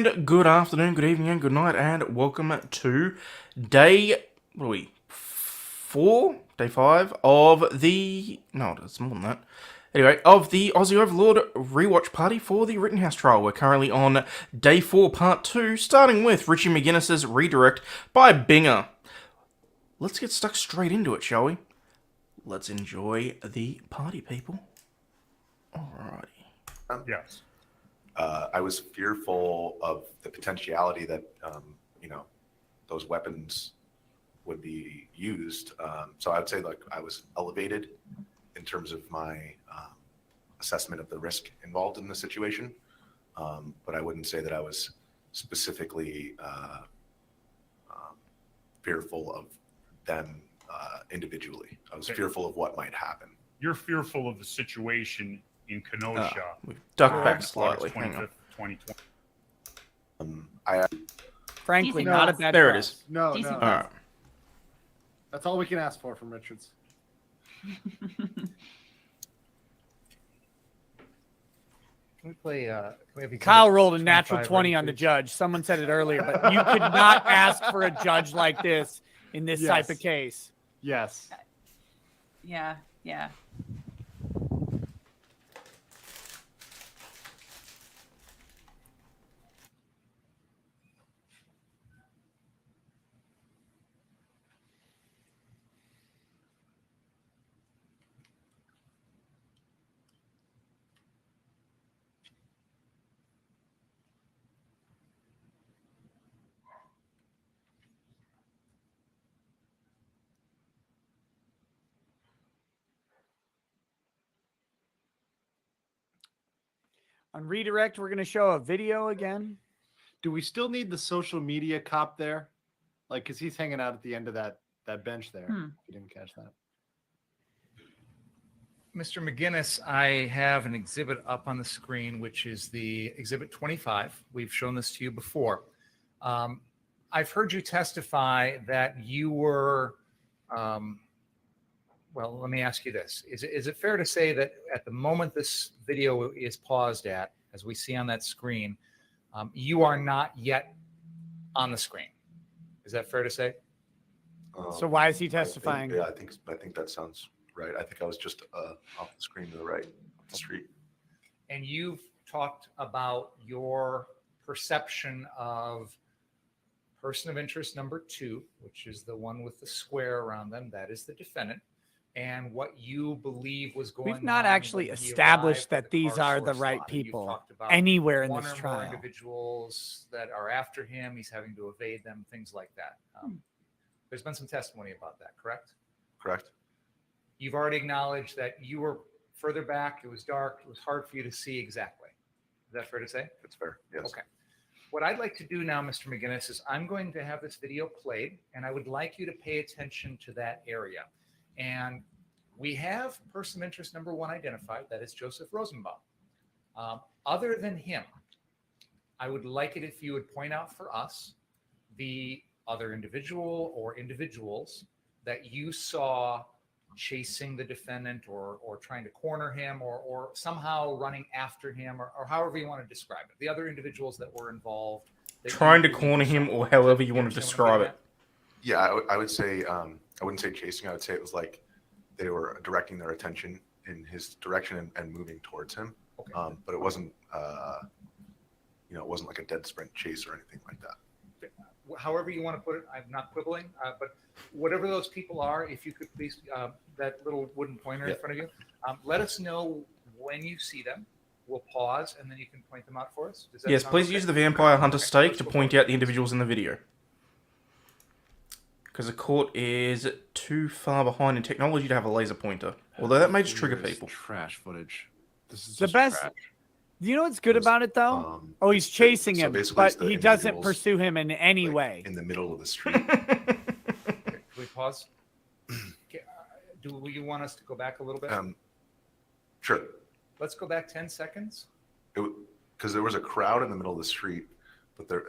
And good afternoon, good evening, and good night, and welcome to day, what are we, 4? Day 5 of the, no, it's more than that. Anyway, of the Aussie Overlaw'd rewatch party for the Rittenhouse trial. We're currently on day 4, part 2, starting with Richie McGuinness's redirect by Binger. Let's get stuck straight into it, shall we? Let's enjoy the party, people. Alrighty. Yes. I was fearful of the potentiality that, those weapons would be used. So I would say, like, I was elevated in terms of my assessment of the risk involved in the situation. But I wouldn't say that I was specifically fearful of them individually. I was fearful of what might happen. You're fearful of the situation in Kenosha. We've ducked back slightly. Hang on. 2020. Frankly, No. not a bad There it price. is. No, Decent. no. Alright. That's all we can ask for from Richards. Can we play? Can we have Kyle rolled a natural 25 20 ready, on the please? judge. Someone said it earlier, but you could not ask for a judge like this in this Yes. type of case. Yes. Yeah. On redirect, we're going to show a video again. Do we still need the social media cop there? Like, because he's hanging out at the end of that bench there. Hmm. If you didn't catch that. Mr. McGuinness, I have an exhibit up on the screen, which is the exhibit 25. We've shown this to you before. I've heard you testify that you were, well, let me ask you this. Is it fair to say that at the moment this video is paused at, as we see on that screen, you are not yet on the screen? Is that fair to say? So why is he I think- testifying? I think that sounds right. I think I was just off the screen to the right, off the street. And you've talked about your perception of person of interest number 2, which is the one with the square around them. That is the defendant. And what you believe was going on. We've not actually when he established arrived at that the these car are the source right lot. You've people talked about anywhere in one this or more trial. individuals that are after him. He's having to evade them, things like that. There's been some testimony about that, correct? Correct? You've already acknowledged that you were further back. It was dark. It was hard for you to see exactly. Is that fair to say? That's fair. Yes. Okay. What I'd like to do now, Mr. McGuinness, is I'm going to have this video played, and I would like you to pay attention to that area. And we have person of interest number 1 identified. That is Joseph Rosenbaum. Other than him, I would like it if you would point out for us the other individual or individuals that you saw chasing the defendant or trying to corner him or somehow running after him or however you want to describe it. The other individuals that were involved. that Trying to you corner saw. him, or however you want to understand what I'm describe getting it. Yeah, I would say, I wouldn't say chasing. I would say it was like they were directing their attention in his direction and moving towards him. at? Okay. But it wasn't, it wasn't like a dead sprint chase or anything like that. However you want to put it, I'm not quibbling, but whatever those people are, if you could please, that little wooden pointer in front of you, let us know when you see them. We'll pause and then you can point them out for us. Does that Yes, sound please okay? use the vampire hunter Okay, stake let's to go point forward. out the individuals in the video. Because the court is too far behind in technology to have a laser pointer. Although that may just trigger Here's people. Trash footage. This is The just best- trash. You know what's good about it, though? Oh, He's chasing so him, basically it's but the he doesn't individuals, pursue him in any like, way. in the middle of the street. Okay, can we pause? Okay, do you want us to go back a little bit? Sure. Let's go back 10 seconds. Because there was a crowd in the middle of the street, but they're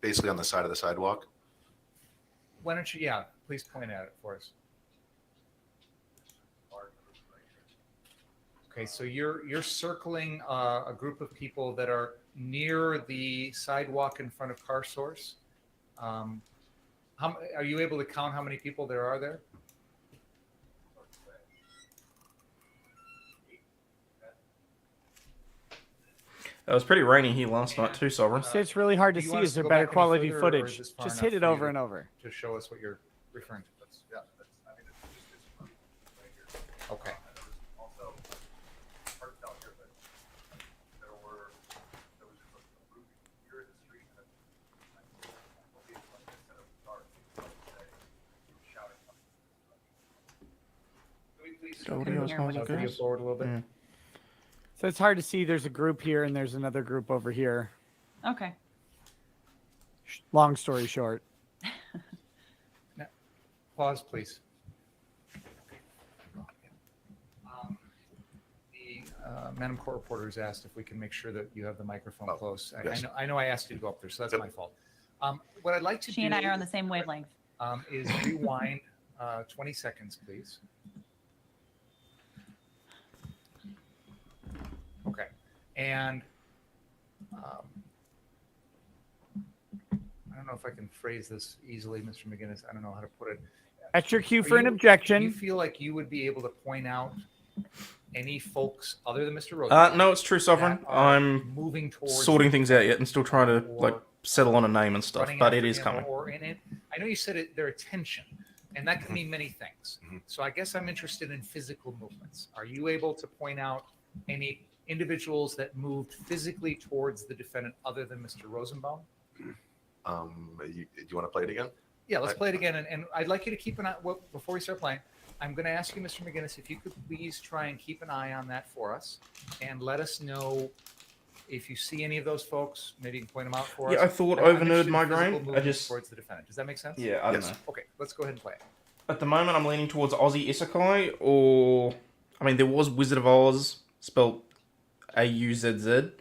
basically on the side of the sidewalk. Why don't you, please point at it for us. Okay, so you're circling a group of people that are near the sidewalk in front of Car Source. Are you able to count how many people there are there? It was pretty rainy here last night too, Sovereign. It's really hard to Do you see. want us Is to there go better back any quality further, or is footage? this far Just enough hit it for you over to- and over. To show us what you're referring to. Okay. Audio hear sounds what good. he Video forward a little bit. Yeah. So it's hard to see. There's a group here and there's another group over here. Okay. Long story short. Pause, please. Madam Court Reporter has asked if we can make sure that you have the microphone close. yes. I know I asked you to go up there, so that's Yep. my fault. What I'd like to She do and I are on the same wavelength. is rewind 20 seconds, please. Okay. And I don't know if I can phrase this easily, Mr. McGinnis. I don't know how to put it. That's your cue Are for an you- Do you objection. feel like you would be able to point out any folks other than Mr. Rosenbaum No, it's true, Sovereign. that are I'm moving towards sorting things out yet and still trying to or like settle on a name and stuff, running but it after is him coming. Or in it, I know you said it, their attention, and that can mean many things. Mhm. So I guess I'm interested in physical movements. Are you able to point out any individuals that moved physically towards the defendant other than Mr. Rosenbaum? Do you want to play it again? Yeah, let's play it again. And I'd like you to keep an eye, well, before we start playing, I'm going to ask you, Mr. McGinnis, if you could please try and keep an eye on that for us and let us know if you see any of those folks. Maybe you can point them out for Yeah, us. I thought I'm Overnerd interested in migraine. physical I movement just towards the defendant. Does that make sense? yeah, I don't Yes. know. Okay, let's go ahead and play it. At the moment, I'm leaning towards Aussie Isekai, or I mean, there was Wizard of Oz, spelled AUZZ.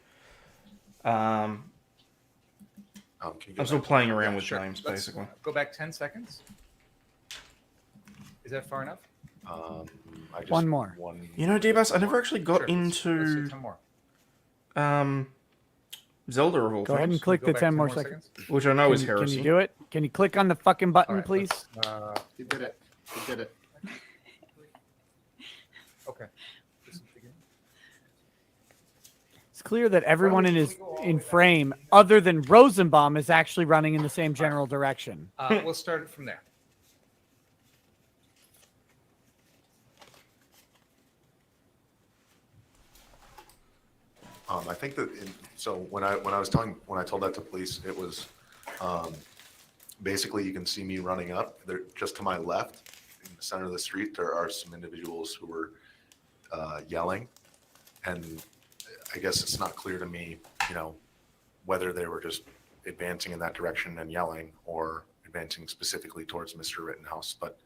Can you I'm go still back? playing around Yeah, with sure. names, Let's basically. go back 10 seconds. Is that far enough? I just, One more. You know, D-Bus, I never actually got Sure, let's do into 10 more. Zelda of all Go ahead and things, click Go the back 10 more seconds. which I know Can is you heresy. do it? Can you click on the fucking All button, right, please? let's, You did it. You did it. okay. It's clear that everyone in frame, other than Rosenbaum, is actually running in the same general direction. We'll start it from there. I think that so when I told that to police, it was basically you can see me running up there just to my left in the center of the street. There are some individuals who were yelling, and I guess it's not clear to me, whether they were just advancing in that direction and yelling or advancing specifically towards Mr. Rittenhouse. But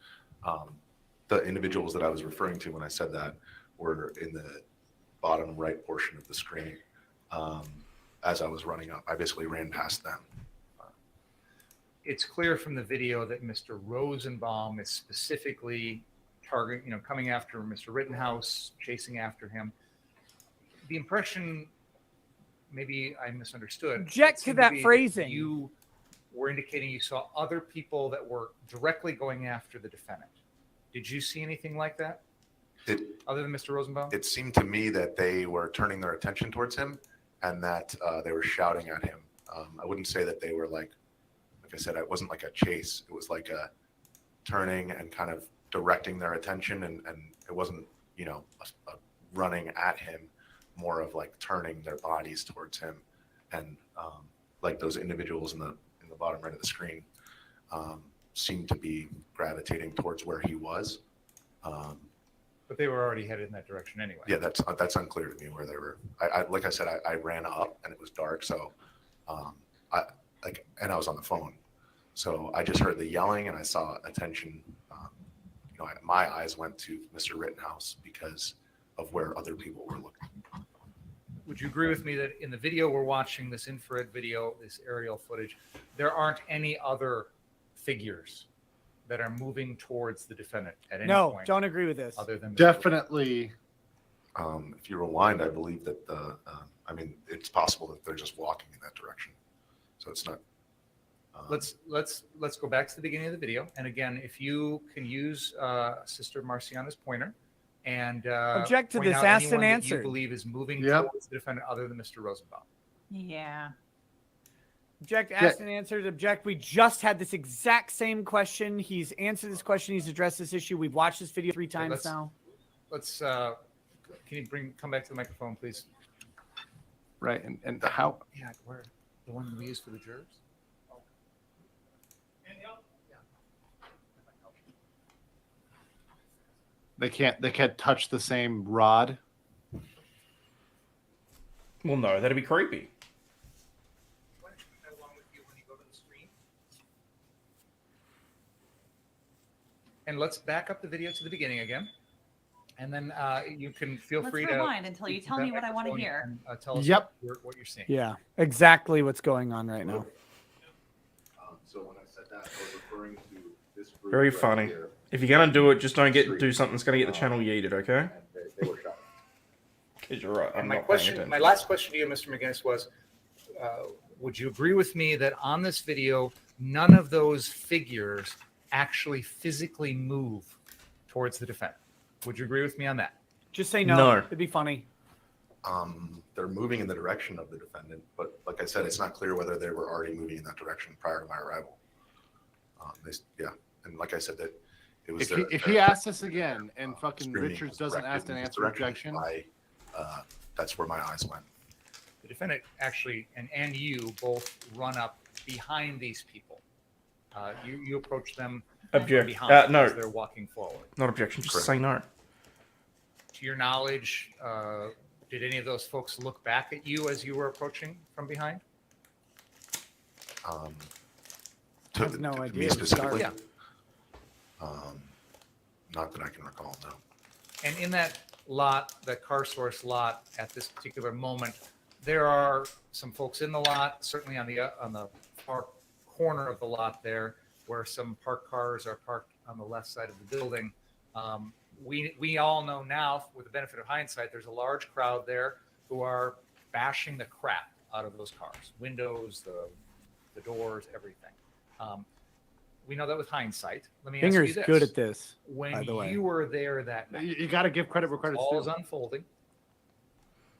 the individuals that I was referring to when I said that were in the bottom right portion of the screen. As I was running up, I basically ran past them. It's clear from the video that Mr. Rosenbaum is specifically coming after Mr. Rittenhouse, chasing after him. The impression, maybe I misunderstood. Object it to seemed that be phrasing. You were indicating you saw other people that were directly going after the defendant. Did you see anything like that? Other than Mr. Rosenbaum? It seemed to me that they were turning their attention towards him and that they were shouting at him. I wouldn't say that they were like I said, it wasn't like a chase. It was like a turning and kind of directing their attention. And it wasn't, a running at him, more of like turning their bodies towards him. And like those individuals in the bottom right of the screen seemed to be gravitating towards where he was. But they were already headed in that direction anyway. Yeah, that's unclear to me where they were. Like I said, I ran up and it was dark, so and I was on the phone, so I just heard the yelling and I saw attention. My eyes went to Mr. Rittenhouse because of where other people were looking. Would you agree with me that in the video we're watching, this infrared video, this aerial footage, there aren't any other figures that are moving towards the defendant at any No, point? don't agree with this. Other than Definitely If you rewind, I believe that I mean, it's possible that they're just walking in that direction. So it's not. Let's go back to the beginning of the video. And again, if you can use Sister Marciana's pointer and Object to point this, out asked and anyone that you answered. believe is moving Yep. towards the defendant other than Mr. Rosenbaum. Yeah. Object, asked and answered. Object. We just had this exact same question. He's answered this question. He's addressed this issue. We've watched this video 3 times let's- now. Let's can you come back to the microphone, please? Right. And how? Yeah, where the one we used for the jurors? They can't touch the same rod. Well, no, that'd be creepy. Why don't you put that along with you when you go to the screen? And let's back up the video to the beginning again. And then you can feel Let's free rewind to until you use tell that me what I want to microphone hear. and, tell us Yep. what you're seeing. Yeah, exactly what's going on right now. So when I said that, I was referring to this group Very right funny. here, If you're gonna do it, just don't do something that's gonna get the channel yeeted, okay? and they were shot. Because you're right. And I'm my not paying question, attention. my last question to you, Mr. McGinnis, was: would you agree with me that on this video, none of those figures actually physically move towards the defendant? Would you agree with me on that? Just say no. No. It'd be funny. They're moving in the direction of the defendant, but like I said, it's not clear whether they were already moving in that direction prior to my arrival. And like I said, that it was. If he asks us again and fucking screaming Richards was doesn't directed ask and in this answer direction, objection, that's where my eyes went. The defendant actually, and you both run up behind these people. You approach them from Object. behind No, as they're walking forward. not objection. Just Correct. say no. To your knowledge, did any of those folks look back at you as you were approaching from behind? I have no to idea me to start. specifically. Yeah. Not that I can recall. No. And in that lot, that car source lot, at this particular moment, there are some folks in the lot, certainly on the far corner of the lot there, where some parked cars are parked on the left side of the building. We all know now, with the benefit of hindsight, there's a large crowd there who are bashing the crap out of those cars, windows, the doors, everything. We know that with hindsight. Let me ask you Finger's this: good at this. when by the way. you were there that night, you got to give credit where credit's all is due. unfolding.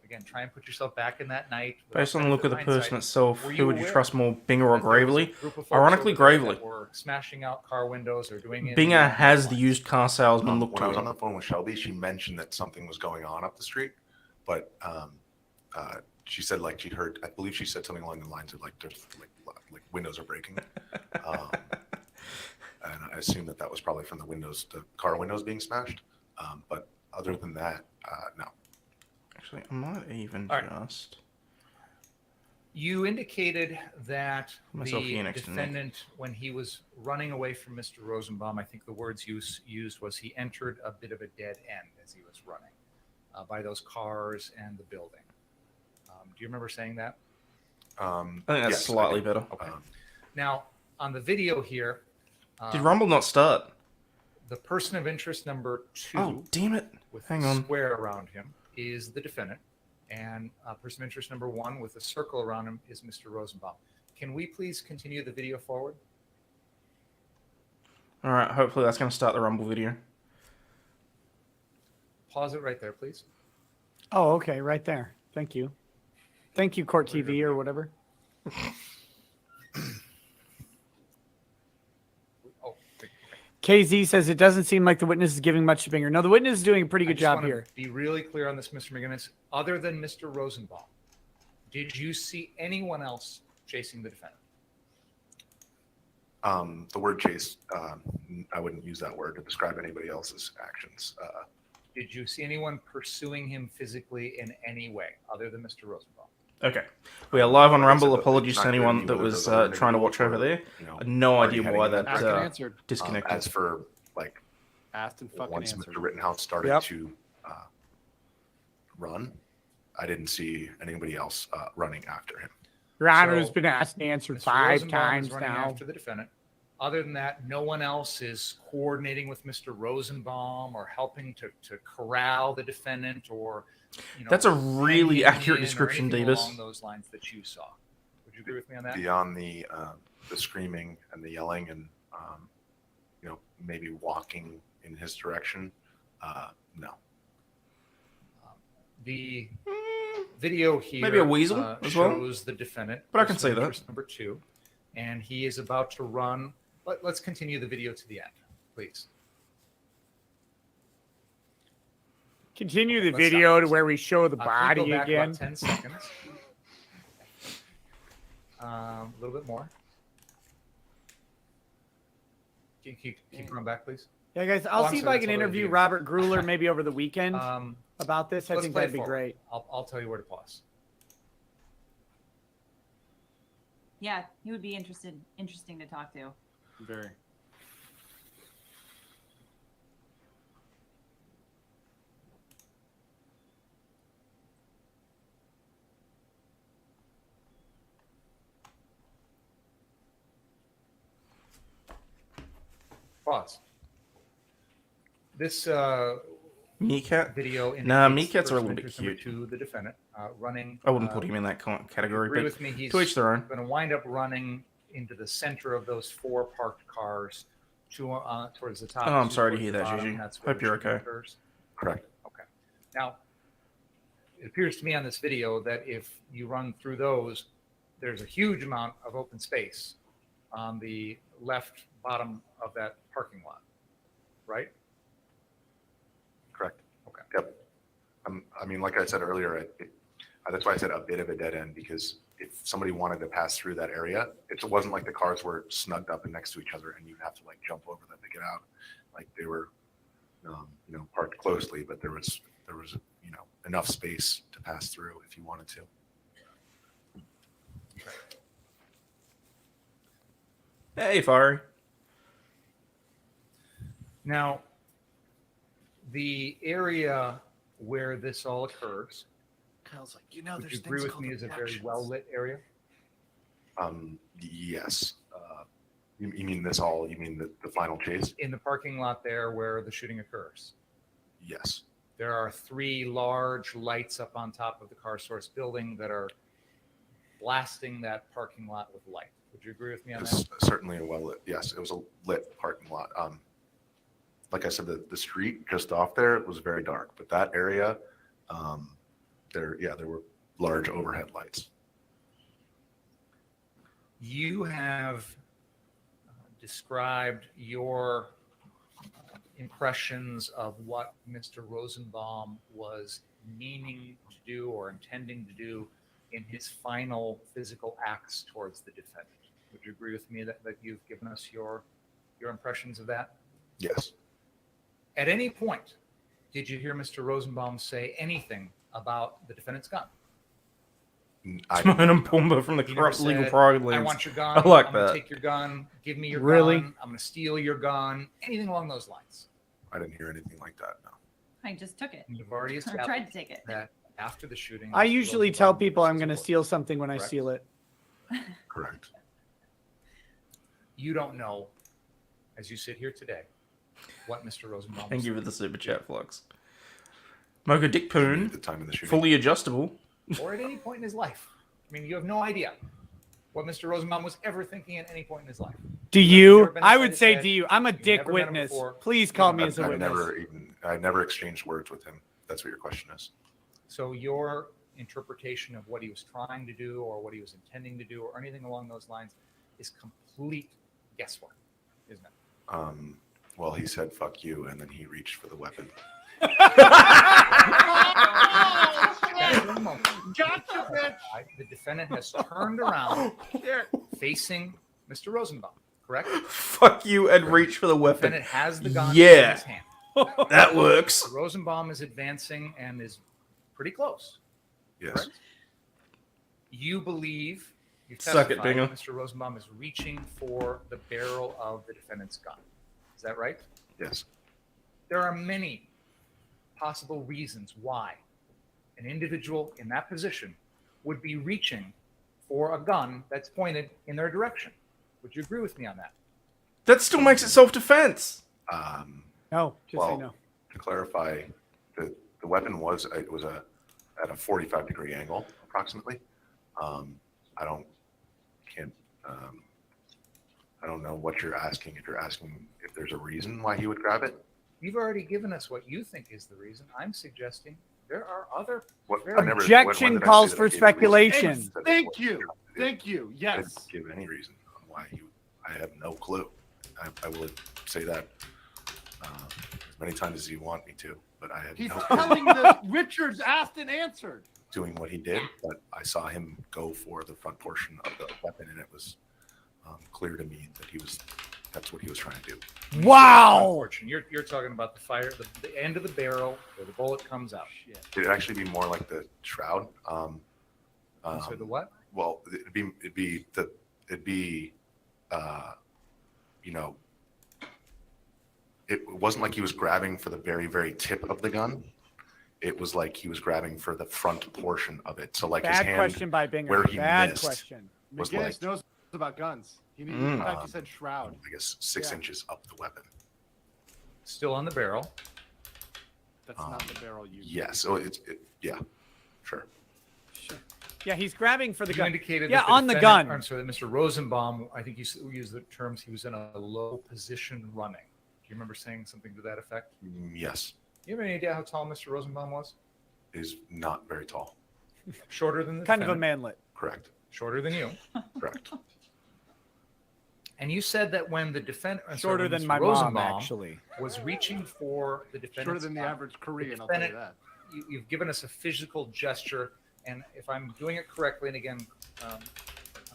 Again, try and put yourself back in that night. Based on the look of the person itself, Were you who would you aware trust more, Binger or that there was a Gravely? group of folks Ironically, over there Gravely. that were smashing out car windows or doing it. Binger has the used car salesman look When I to was on him. the phone with Shelby, she mentioned that something was going on up the street, but she said like she heard. I believe she said something along the lines of like there's like windows are breaking, and I assume that was probably from the car windows being smashed. But other than that, no. Actually, I might even All right. just. You indicated that Myself here the next to Nick. defendant, when he was running away from Mr. Rosenbaum, I think the words used was he entered a bit of a dead end as he was running by those cars and the building. Do you remember saying that? I think that's Yes, slightly do. better. Now, on the video here, Did Rumble not start? the person of interest number 2 Oh, damn it. with Hang the on. square around him is the defendant, and person of interest number 1 with a circle around him is Mr. Rosenbaum. Can we please continue the video forward? All right, hopefully that's going to start the Rumble video. Pause it right there, please. Oh, okay, right there. Thank you. Thank you, Court TV or whatever. Oh, KZ says it doesn't seem like the witness is giving much to Binger. No, the witness is doing a pretty I good just job wanna here. Be really clear on this, Mr. McGinnis. Other than Mr. Rosenbaum, did you see anyone else chasing the defendant? The word chase, I wouldn't use that word to describe anybody else's actions. Did you see anyone pursuing him physically in any way other than Mr. Rosenbaum? Okay. We are live on Like I Rumble. said, Apologies it's to not clear anyone me that whether was those other trying to individuals watch over were, there. you know, I had no already idea heading why in that that Asked and direction. answered. disconnected. As for like Asked and fucking once answered. Mr. Rittenhouse started Yep. to run, I didn't see anybody else running after him. Your Honor So, has been asked and answered Mr. 5 Rosenbaum is times running now. after the defendant. Other than that, no one else is coordinating with Mr. Rosenbaum or helping to corral the defendant or, That's a really hanging accurate in or description, anything Davis. along those lines that you saw. Would you agree with me on that? Beyond the screaming and the yelling and maybe walking in his direction, no. The video here Maybe a weasel as well? shows the defendant, But I can see person of that. interest number 2, and he is about to run. Let's continue the video to the end, please. Continue the Let's video stop. to where we show the Can we body go back again. about 10 seconds. A little bit more. Keep going back, please. Yeah, guys, I'll I'm see if sorry, I can that's already interview you. Robert Gruler maybe over the weekend about this. I Let's think play it that'd be forward. great. I'll tell you where to pause. Yeah, he would be interesting to talk to. Very. Pause. This Meerkat? video Nah, indicates meerkats are a person little bit interest number cute. 2, the defendant, running. I wouldn't put him in that category, Agree but with me. He's to each their own. going to wind up running into the center of those 4 parked cars, towards the top. Oh, I'm 2 sorry to towards hear the that, bottom. Gigi. That's where Hope the you're shooting okay. occurs. Correct. Okay. Now, it appears to me on this video that if you run through those, there's a huge amount of open space on the left bottom of that parking lot, right? Correct. Okay. Yep. I mean, like I said earlier, that's why I said a bit of a dead end, because if somebody wanted to pass through that area, it wasn't like the cars were snugged up and next to each other and you'd have to like jump over them to get out. Like they were, parked closely, but there was enough space to pass through if you wanted to. Hey, Fiery. Now, the area where this all occurs, Kyle's like, would there's you agree with me, is a very well lit area? Yes. You mean this all? You mean the final chase? In the parking lot there where the shooting occurs, Yes. there are 3 large lights up on top of the car source building that are blasting that parking lot with light. Would you agree with me on It's that? certainly a well lit. Yes, it was a lit parking lot. Like I said, the street just off there was very dark, but that area, there were large overhead lights. You have described your impressions of what Mr. Rosenbaum was meaning to do or intending to do in his final physical acts towards the defendant. Would you agree with me that you've given us your impressions of that? Yes. At any point, did you hear Mr. Rosenbaum say anything about the defendant's gun? Timon and Pumbaa from the He never legal said, pride I leagues. want your gun. I like I'm gonna that. take your gun. Give me your Really? gun. I'm going to steal your gun. Anything along those lines. I didn't hear anything like that. No. I just took it. You've already Or established tried to take it. that after the shooting. I Mr. usually Rosenbaum tell people I'm was going to his steal something when I Correct. steal it. Correct. You don't know, as you sit here today, what Mr. Rosenbaum Thank was you for the super chat, Flux. Mocha Dick Poon, At the time of the shooting. fully adjustable. or at any point in his life. I mean, you have no idea what Mr. Rosenbaum was ever thinking at any point in his life. Do You've you? never been I inside would his say, head. do you? I'm a You've dick never met him witness. before. Please call me I've, as a I've witness. never exchanged words with him. If that's what your question is. So your interpretation of what he was trying to do or what he was intending to do or anything along those lines is complete guesswork, isn't it? Well, he said "fuck you" and then he reached for the weapon. Gotcha, bitch. The defendant has turned around facing Mr. Rosenbaum, correct? Fuck you and reach for the The weapon. defendant has the gun Yeah. in his hand. That works. Rosenbaum is advancing and is pretty close. Yes. Correct? You believe, you Suck it, testified Bingham. that Mr. Rosenbaum is reaching for the barrel of the defendant's gun. Is that right? Yes. There are many possible reasons why an individual in that position would be reaching for a gun that's pointed in their direction. Would you agree with me on that? That still makes it self-defense. No, just say Well, no. to clarify, the weapon was at a 45-degree angle approximately. I don't know what you're asking. If you're asking if there's a reason why he would grab it, You've already given us what you think is the reason. I'm suggesting there are other. what very- I never. Objection when did I calls say that for I gave a reason? speculation. Said that's Thank what you. he tried to do. Thank you. I Yes. didn't give any reason on why he. I have no clue. I will say that as many times as you want me to, but I have He's no clue telling the Richards asked and answered. doing what he did. But I saw him go for the front portion of the weapon, and it was clear to me that that's what he was trying to do. Wow. Unfortunate. You're talking about the fire, the end of the barrel where the bullet comes out. It'd actually be more like the shroud. So the what? Well, it wasn't like he was grabbing for the very, very tip of the gun. It was like he was grabbing for the front portion of it. So like his Bad hand, question by Binger. where he Bad missed question. was McGinnis like, knows about guns. In fact, he Um, said shroud. I guess 6 Yeah. inches up the weapon. Still on the barrel. That's not the barrel you. Yeah. So yeah, sure. Yeah, he's grabbing for the You gun. indicated Yeah, that on the defendant- gun. I'm sorry, that Mr. Rosenbaum, I think you used the terms he was in a low position running. Do you remember saying something to that effect? Yes. You have any idea how tall Mr. Rosenbaum was? Is not very tall. Shorter than the Kind of a defendant? manlet. Correct. Shorter than you. Correct. And you said that when the defendant, Shorter than my mom, actually. was reaching for the defendant, Shorter than the average Korean, I'll tell you that. You've given us a physical gesture, and if I'm doing it correctly, and again, I'm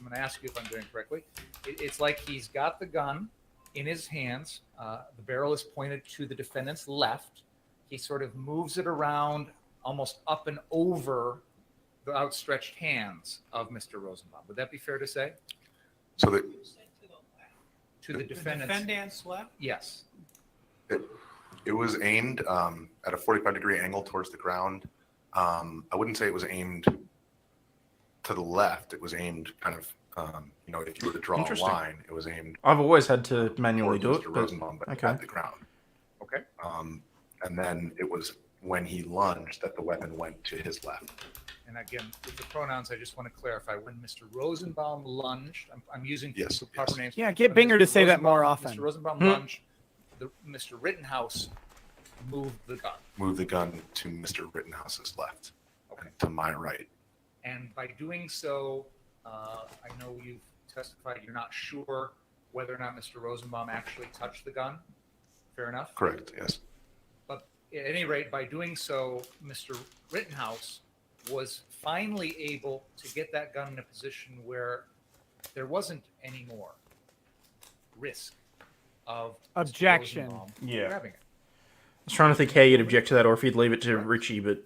going to ask you if I'm doing it correctly. It's like he's got the gun in his hands. The barrel is pointed to the defendant's left. He sort of moves it around, almost up and over the outstretched hands of Mr. Rosenbaum. Would that be fair to say? So that To the defendant's Defendant's left? Yes. it was aimed at a 45-degree angle towards the ground. I wouldn't say it was aimed to the left. It was aimed kind of, if you were to draw a Interesting. line, it was aimed I've always had to manually do towards it. Mr. But Rosenbaum, but okay. at the ground. Okay. And then it was when he lunged that the weapon went to his left. And again, with the pronouns, I just want to clarify. When Mr. Rosenbaum lunged, I'm using Yes, the proper yes. names. Yeah, get When Binger Mr. to say that more Rosenbaum- often. Mr. Rosenbaum lunged. Mr. Rittenhouse moved the gun. Move the gun to Mr. Rittenhouse's left. Okay. To my right. And by doing so, I know you've testified you're not sure whether or not Mr. Rosenbaum actually touched the gun. Fair enough? Correct. Yes. But at any rate, by doing so, Mr. Rittenhouse was finally able to get that gun in a position where there wasn't any more risk of Mr. Objection. Rosenbaum Yeah. grabbing it. I was trying to think how you'd object to that, or if you'd leave it to Richie, but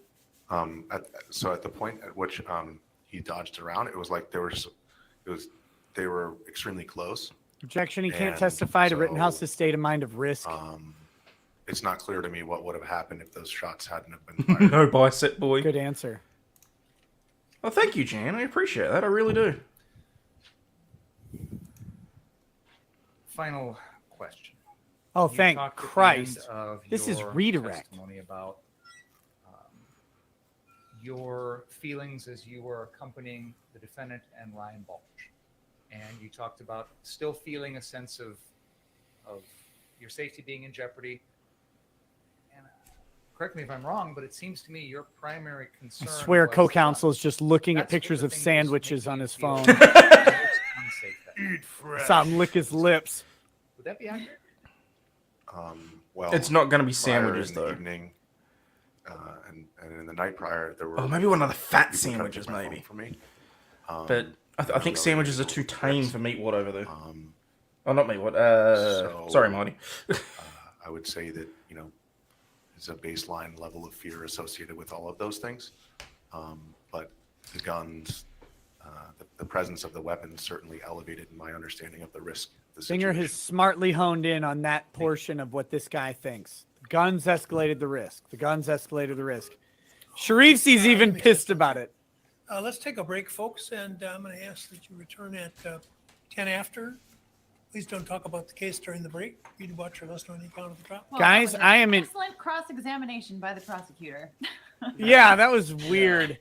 So at the point at which he dodged around, it was like they were extremely close. Objection. He can't And testify to so, Rittenhouse's state of mind of risk. It's not clear to me what would have happened if those shots hadn't have been fired. no bicep boy. Good answer. Oh, thank you, Jan. I appreciate that. I really do. Final question. Oh, You thank talked at the Christ. end of This is your redirect. testimony about your feelings as you were accompanying the defendant and Ryan Balch, and you talked about still feeling a sense of your safety being in jeopardy. And correct me if I'm wrong, but it seems to me your primary I concern. swear was co-counsel is just looking at that's what pictures the of thing was sandwiches making on you his feel phone. most unsafe then. Saw him lick his lips. Would that be accurate? Well, It's not going to be prior sandwiches, in the though. evening, and in the night prior, there were Oh, maybe one of the fat people trying to sandwiches, take my phone maybe. from me. But I think really sandwiches are able too to tame fix. for Meatwad over there. Um, Oh, not Meatwad. so- Sorry, Marty. I would say that there's a baseline level of fear associated with all of those things, but the guns, the presence of the weapons certainly elevated my understanding of the risk. Of the Singer has situation. smartly honed in on that portion of what this guy thinks. The guns escalated the risk. The guns escalated the risk. Sharif's even pissed about it. Let's take a break, folks, and I'm going to ask that you return at 10 after. Please don't talk about the case during the break. Read, watch, or listen on the account of the trial. Well, Guys, that was I an am in. excellent cross-examination by the prosecutor. Yeah, that was weird.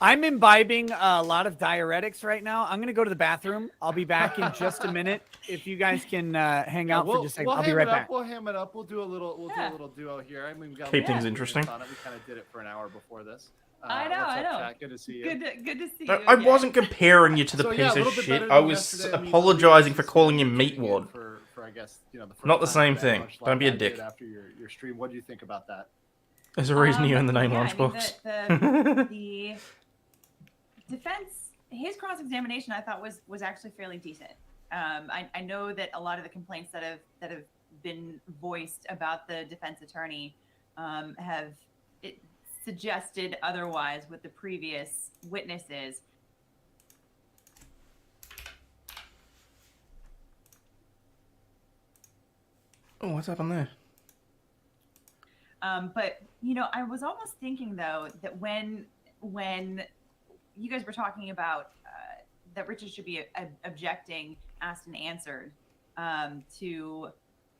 I'm imbibing a lot of diuretics right now. I'm going to go to the bathroom. I'll be back in just a minute. If you guys can hang out for just a second, I'll be right back. We'll ham it up. We'll do a little duo here. I mean, we got Keep a things couple interesting. minutes on it. We kind of did it for an hour before this. I know, what's I up, know. Chat? Good to see you. Good to see No, you. I again. wasn't comparing you to the So, piece yeah, a of little bit shit. better I than was yesterday. I mean, apologizing for this is calling you tuning in meatwad. For I guess the first Not the time same today, thing. much Don't be a like I did dick. After your stream, what do you think about that? There's a reason you in the name yeah, Lunchbox. I mean, the defense, his cross-examination, I thought was actually fairly decent. I know that a lot of the complaints that have been voiced about the defense attorney have suggested otherwise with the previous witnesses. Oh, what's happened there? But I was almost thinking though that when you guys were talking about that Richard should be objecting, asked and answered to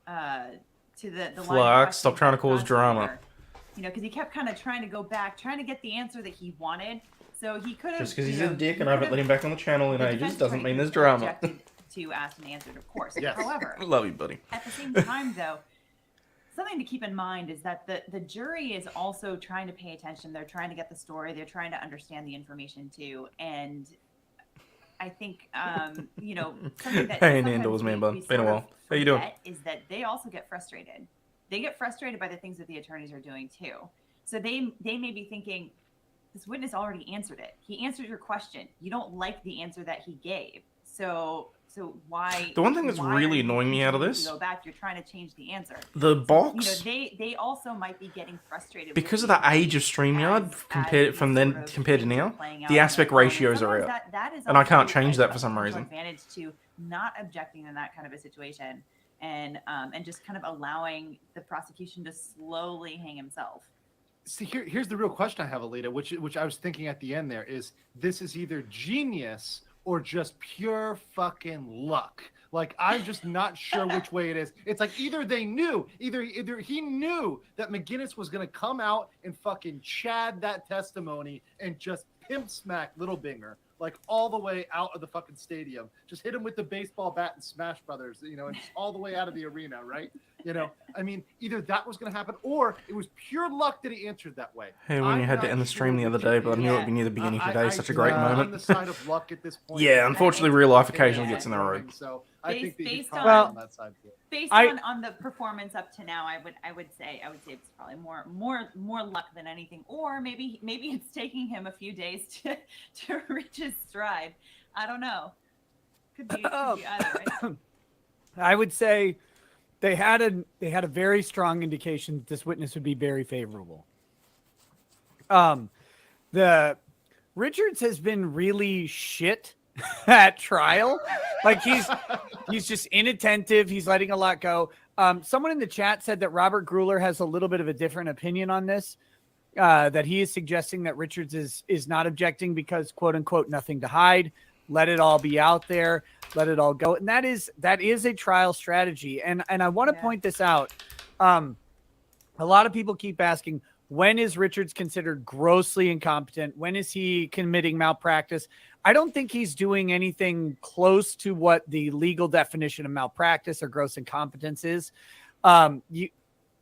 the line of Flux, stop questioning trying to by the cause drama. prosecutor, because he kept kind of trying to go back, trying to get the answer that he wanted. So he could have Just because he's a dick and I haven't let him back on the channel in ages doesn't mean there's drama. To asked and answered, of course. Yes. However, Love you, buddy. at the same time, though, something to keep in mind is that the jury is also trying to pay attention. They're trying to get the story. They're trying to understand the information too. And I think, something that Hey, sometimes indoors, man, bud. we Been a sort while. of How you doing? forget is that they also get frustrated. They get frustrated by the things that the attorneys are doing too. So they may be thinking, this witness already answered it. He answered your question. You don't like the answer that he gave. So why? The one thing that's why really are you annoying me out of continuing this- to go back. You're trying to change the answer. The box, They also might be getting frustrated because with of the age of StreamYard compared to now, the aspect ratios are out. And I can't change that for some reason. Advantage to not objecting in that kind of a situation, and just kind of allowing the prosecution to slowly hang himself. See, here's the real question I have, Alita, which I was thinking at the end there is this is either genius or just pure fucking luck. Like, I'm just not sure which way it is. It's like either they knew, either he knew that McGinnis was going to come out and fucking chad that testimony and just pimp smack Little Binger, like all the way out of the fucking stadium. Just hit him with the baseball bat and Smash Brothers, and just all the way out of the arena, right? I mean, either that was going to happen or it was pure luck that he answered that way. Hey, when you had to end the stream the other day, but I knew it would be near the beginning of today. Such a great I'm on moment. the side of luck at this point. Yeah, unfortunately, real life occasionally gets in the road. So I think that he's Based probably on- on that side too. Based on the performance up to now, I would say it's probably more luck than anything, or maybe it's taking him a few days to reach his stride. I don't know. Could be either, right? I would say they had a very strong indication that this witness would be very favorable. The Richards has been really shit at trial. Like he's just inattentive. He's letting a lot go. Someone in the chat said that Robert Grueller has a little bit of a different opinion on this. That he is suggesting that Richards is not objecting because quote unquote nothing to hide. Let it all be out there. Let it all go. And that is a trial strategy. And I want to point this out. A lot of people keep asking, when is Richards considered grossly incompetent? When is he committing malpractice? I don't think he's doing anything close to what the legal definition of malpractice or gross incompetence is.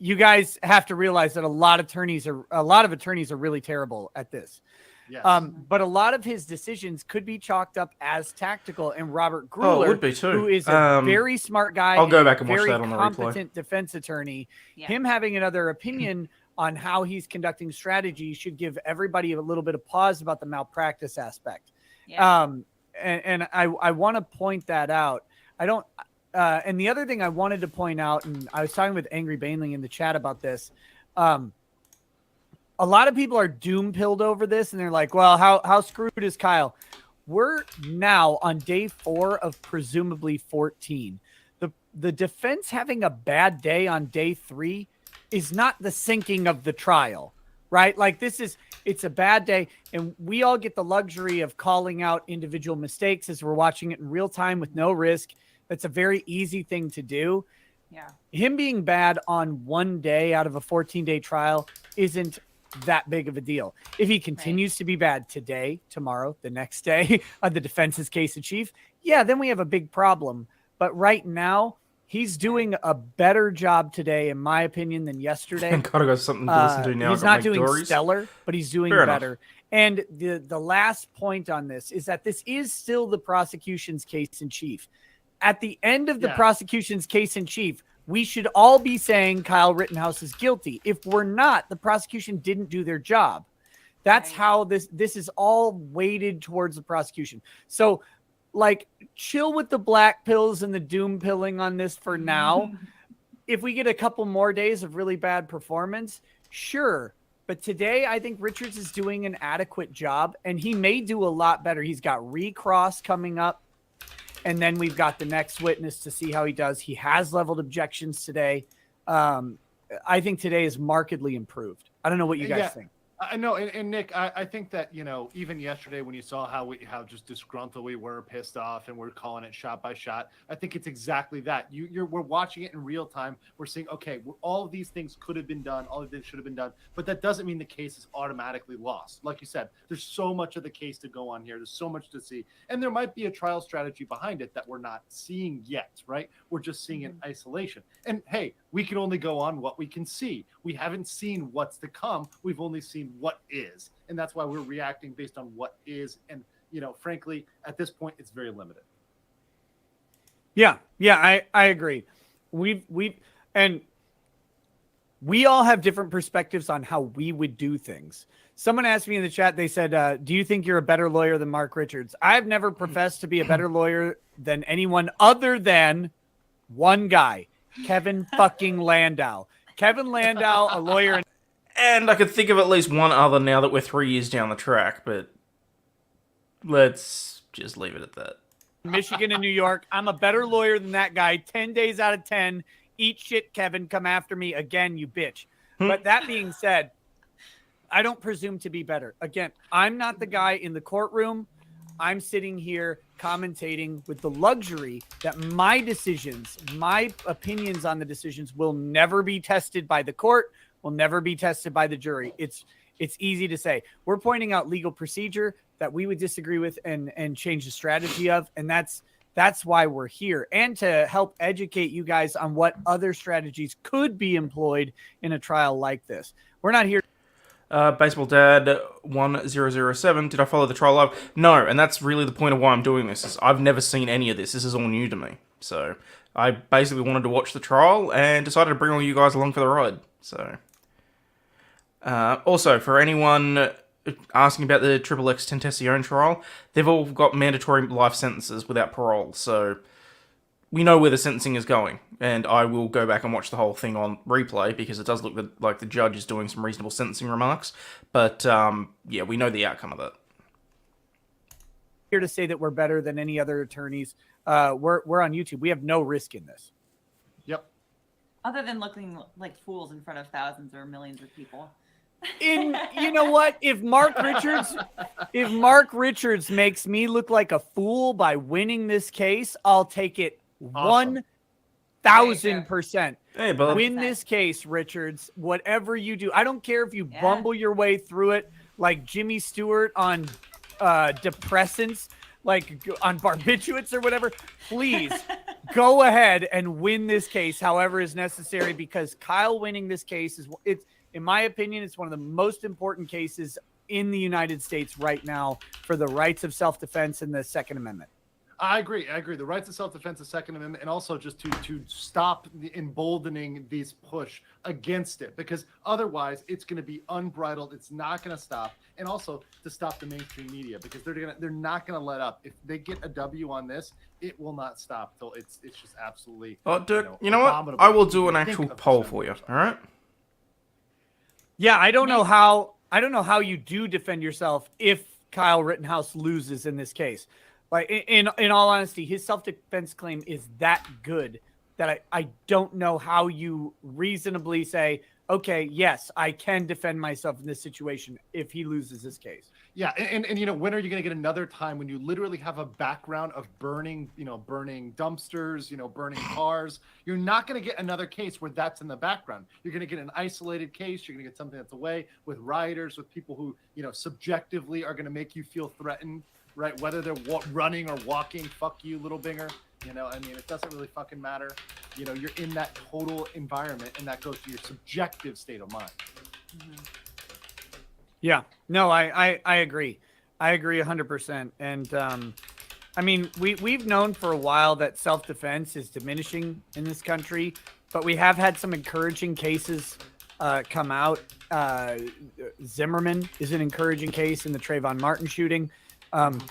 You guys have to realize that a lot of attorneys are really terrible at this. Yes. But a lot of his decisions could be chalked up as tactical. And Robert Grueller, would be too. who is a very smart guy, I'll go back and watch very that on the replay. competent defense attorney, him having another opinion on how he's conducting strategy should give everybody a little bit of pause about the malpractice aspect. Yeah. And I want to point that out. And the other thing I wanted to point out, and I was talking with Angry Bainling in the chat about this. A lot of people are doom pilled over this, and they're like, well, how screwed is Kyle? We're now on day 4 of presumably 14. The defense having a bad day on day 3 is not the sinking of the trial, right? Like it's a bad day, and we all get the luxury of calling out individual mistakes as we're watching it in real time with no risk. It's a very easy thing to do. Yeah. Him being bad on one day out of a 14-day trial isn't that big of a deal. If he continues to be bad today, tomorrow, the next day on the defense's case in chief, yeah, then we have a big problem. But right now, he's doing a better job today, in my opinion, than yesterday. Gotta got something to listen to now. He's not doing stellar, but he's doing better. And the last point on this is that this is still the prosecution's case in chief. At the end of the prosecution's case in chief, we should all be saying Kyle Rittenhouse is guilty. If we're not, the prosecution didn't do their job. That's how this is all weighted towards the prosecution. So, like, chill with the black pills and the doom pilling on this for now. If we get a couple more days of really bad performance, sure. But today, I think Richards is doing an adequate job, and he may do a lot better. He's got recross coming up, and then we've got the next witness to see how he does. He has leveled objections today. I think today is markedly improved. I don't know what you guys think. I know, and Nick, I think that, you know, even yesterday when you saw how just disgruntled we were, pissed off, and we're calling it shot by shot, I think it's exactly that. We're watching it in real time. We're seeing, okay, all of these things could have been done, all of this should have been done, but that doesn't mean the case is automatically lost. Like you said, there's so much of the case to go on here. There's so much to see, and there might be a trial strategy behind it that we're not seeing yet, right? We're just seeing it in isolation. And hey, we can only go on what we can see. We haven't seen what's to come. We've only seen what is. And that's why we're reacting based on what is. And, you know, frankly, at this point, it's very limited. Yeah, I agree. We all have different perspectives on how we would do things. Someone asked me in the chat, they said, do you think you're a better lawyer than Mark Richards? I've never professed to be a better lawyer than anyone other than one guy, Kevin fucking Landau. Kevin Landau, a lawyer. And I could think of at least one other now that we're 3 years down the track, but let's just leave it at that. Michigan and New York. I'm a better lawyer than that guy. 10 days out of 10. Eat shit, Kevin. Come after me again, you bitch. But that being said, I don't presume to be better. Again, I'm not the guy in the courtroom. I'm sitting here commentating with the luxury that my decisions, my opinions on the decisions will never be tested by the court, will never be tested by the jury. It's easy to say. We're pointing out legal procedure that we would disagree with and change the strategy of, and that's why we're here, and to help educate you guys on what other strategies could be employed in a trial like this. We're not here. Baseball Dad 1007. Did I follow the trial live? No, and that's really the point of why I'm doing this. Is I've never seen any of this. This is all new to me. So I basically wanted to watch the trial and decided to bring all you guys along for the ride. So also, for anyone asking about the XXX Tentacion trial, they've all got mandatory life sentences without parole. So we know where the sentencing is going, and I will go back and watch the whole thing on replay because it does look like the judge is doing some reasonable sentencing remarks. But yeah, we know the outcome of that. Here to say that we're better than any other attorneys. We're on YouTube. We have no risk in this. Yep. Other than looking like fools in front of thousands or millions of people. You know what? If Mark Richards makes me look like a fool by winning this case, I'll take it. Awesome. 1,000%. Hey, bud. Win this case, Richards. Whatever you do, I don't care if you bumble your way through it like Jimmy Stewart on depressants, like on barbiturates or whatever. Please go ahead and win this case, however is necessary, because Kyle winning this case it's in my opinion, it's one of the most important cases in the United States right now for the rights of self-defense and the Second Amendment. I agree. The rights of self-defense, the Second Amendment, and also just to stop the emboldening these push against it, because otherwise it's going to be unbridled. It's not going to stop, and also to stop the mainstream media, because they're not going to let up. If they get a W on this, it will not stop till it's just absolutely. Oh, Dirk, you know what? I will do an actual poll for you. All right. Yeah, I don't know how you do defend yourself if Kyle Rittenhouse loses in this case. Like in all honesty, his self-defense claim is that good that I don't know how you reasonably say, okay, yes, I can defend myself in this situation if he loses this case. Yeah, and when are you going to get another time when you literally have a background of burning dumpsters, burning cars? You're not going to get another case where that's in the background. You're going to get an isolated case. You're going to get something that's away with rioters, with people who, subjectively are going to make you feel threatened, right? Whether they're running or walking, fuck you, little binger. It doesn't really fucking matter. You're in that total environment, and that goes to your subjective state of mind. Mm-hmm. Yeah, no, I agree. I agree 100%. And we've known for a while that self-defense is diminishing in this country, but we have had some encouraging cases come out. Zimmerman is an encouraging case in the Trayvon Martin shooting,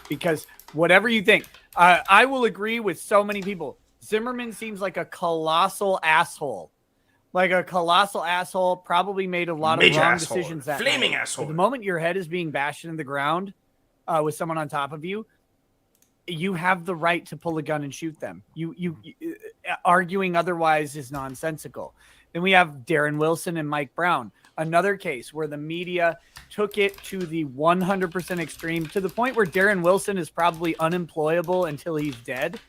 because whatever you think, I will agree with so many people. Zimmerman seems like a colossal asshole. Probably made a lot of wrong decisions that flaming night. asshole. But the moment your head is being bashed into the ground with someone on top of you, you have the right to pull a gun and shoot them. You arguing otherwise is nonsensical. Then we have Darren Wilson and Mike Brown, another case where the media took it to the 100% extreme, to the point where Darren Wilson is probably unemployable until he's dead.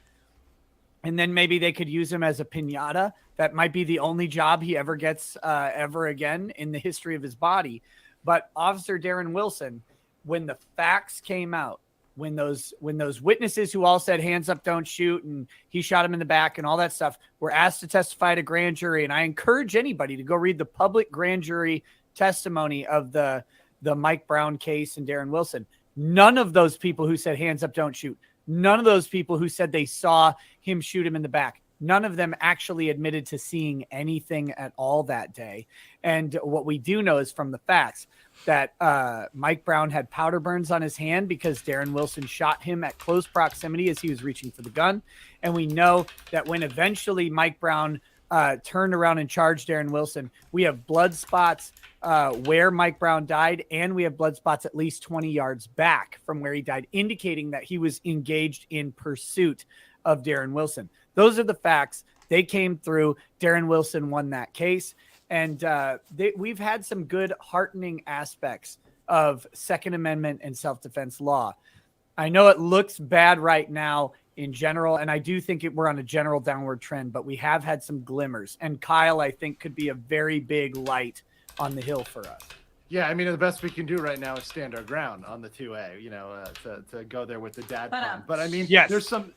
And then maybe they could use him as a piñata. That might be the only job he ever gets ever again in the history of his body. But Officer Darren Wilson, when the facts came out, when those witnesses who all said hands up, don't shoot, and he shot him in the back and all that stuff were asked to testify at a grand jury. And I encourage anybody to go read the public grand jury testimony of the Mike Brown case and Darren Wilson. None of those people who said hands up, don't shoot, none of those people who said they saw him shoot him in the back, none of them actually admitted to seeing anything at all that day. And what we do know is from the facts that Mike Brown had powder burns on his hand because Darren Wilson shot him at close proximity as he was reaching for the gun. And we know that when eventually Mike Brown turned around and charged Darren Wilson, we have blood spots where Mike Brown died, and we have blood spots at least 20 yards back from where he died, indicating that he was engaged in pursuit of Darren Wilson. Those are the facts. They came through. Darren Wilson won that case. And we've had some good heartening aspects of Second Amendment and self-defense law. I know it looks bad right now in general, and I do think we're on a general downward trend, but we have had some glimmers. And Kyle, I think, could be a very big light on the hill for us. Yeah, the best we can do right now is stand our ground on the 2A, to go there with the dad pun. But yes, there's some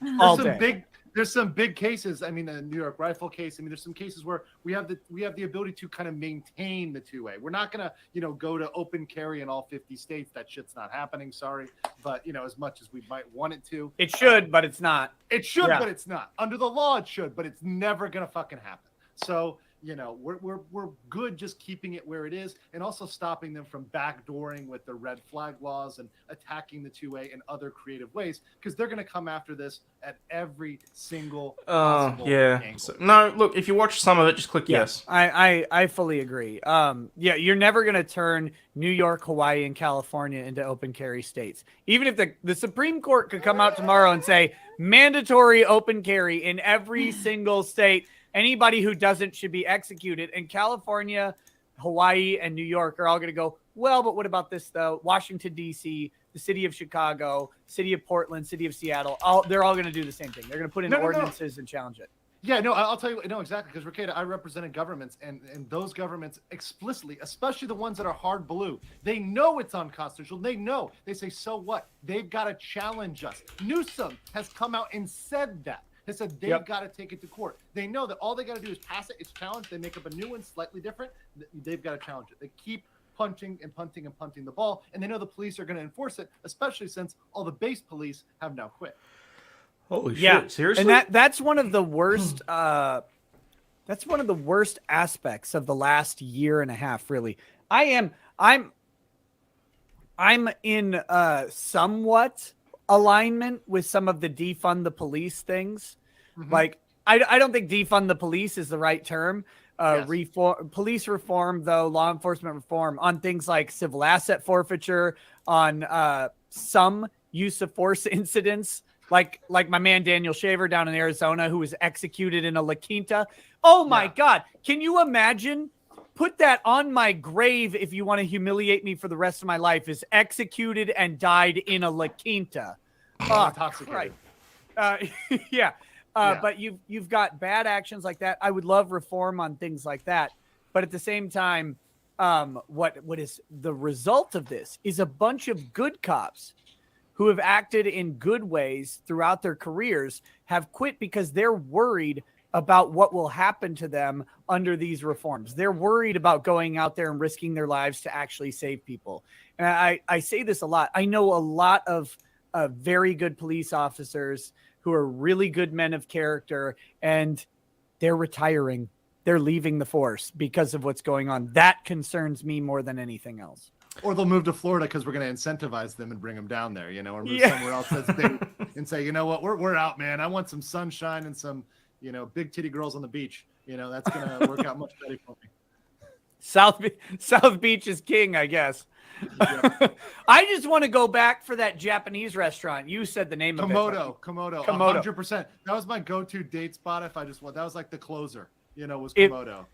big cases. The New York rifle case. There's some cases where we have the ability to kind of maintain the 2A. We're not gonna, go to open carry in all 50 states. That shit's not happening. Sorry, but as much as we might want it to, it should, but it's not. It should, but it's not. Under the law, it should, but it's never gonna fucking happen. So. We're good just keeping it where it is, and also stopping them from backdooring with the red flag laws and attacking the 2A in other creative ways, because they're going to come after this at every single possible angle. So, no, look, if you watch some of it, just click yes. I fully agree. You're never going to turn New York, Hawaii, and California into open carry states. Even if the Supreme Court could come out tomorrow and say mandatory open carry in every single state, anybody who doesn't should be executed. And California, Hawaii, and New York are all going to go, well, but what about this, though? Washington, D.C., the city of Chicago, city of Portland, city of Seattle, they're all going to do the same thing. They're going to put in ordinances and challenge it. Yeah, no, I'll tell you, no, exactly, because Ricada, I represented governments, and those governments explicitly, especially the ones that are hard blue, they know it's unconstitutional. They know. They say, so what? They've got to challenge us. Newsom has come out and said that. They said they've got to take it to court. They know that all they got to do is pass it. It's challenged. They make up a new one, slightly different. They've got to challenge it. They keep punting and punting and punting the ball, and they know the police are going to enforce it, especially since all the base police have now quit. Holy shit! Seriously, and that's one of the worst. That's one of the worst aspects of the last year and a half. Really, I'm in somewhat alignment with some of the defund the police things. Mm-hmm. Like, I don't think defund the police is the right term. Police reform, though, law enforcement reform on things like civil asset forfeiture, on some use of force incidents like my man Daniel Shaver down in Arizona, who was executed in a La Quinta. Oh my God. Can you imagine? Put that on my grave if you want to humiliate me for the rest of my life, is executed and died in a La Quinta. Oh, Intoxicated. yeah. But you've got bad actions like that. I would love reform on things like that. But at the same time, what is the result of this is a bunch of good cops who have acted in good ways throughout their careers have quit because they're worried about what will happen to them under these reforms. They're worried about going out there and risking their lives to actually save people. And I say this a lot. I know a lot of very good police officers who are really good men of character, and they're retiring. They're leaving the force because of what's going on. That concerns me more than anything else. Or they'll move to Florida because we're going to incentivize them and bring them down there, or move somewhere else that's big and say, you know what, we're out, man. I want some sunshine and some, big titty girls on the beach. That's going to work out much better for me. South Beach is king, I guess. Yep. I just want to go back for that Japanese restaurant. You said the name Komodo, of it. Komodo. 100%. That was my go-to date spot if I just want. That was like the closer, was Komodo.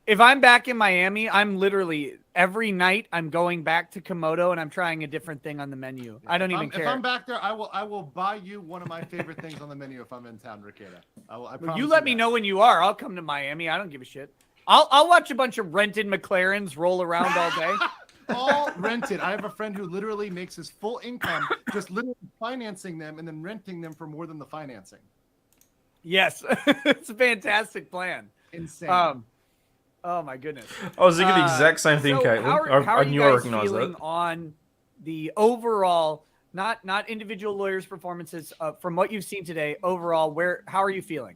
If I'm back in Miami, I'm literally every night I'm going back to Komodo and I'm trying a different thing on the menu. I don't even care. If I'm back there, I will buy you one of my favorite things on the menu if I'm in town, Ricada. I promise you let me know when you are. I'll come to Miami. I don't give a shit. I'll watch a bunch of rented McLarens roll around all day. All rented. I have a friend who literally makes his full income just literally financing them and then renting them for more than the financing. Yes. It's a fantastic plan. Insane. Oh my goodness! I was thinking the exact same thing, Caitlin. How are I you knew I guys recognized feeling that. on the overall, not individual lawyers' performances, from what you've seen today? Overall, how are you feeling?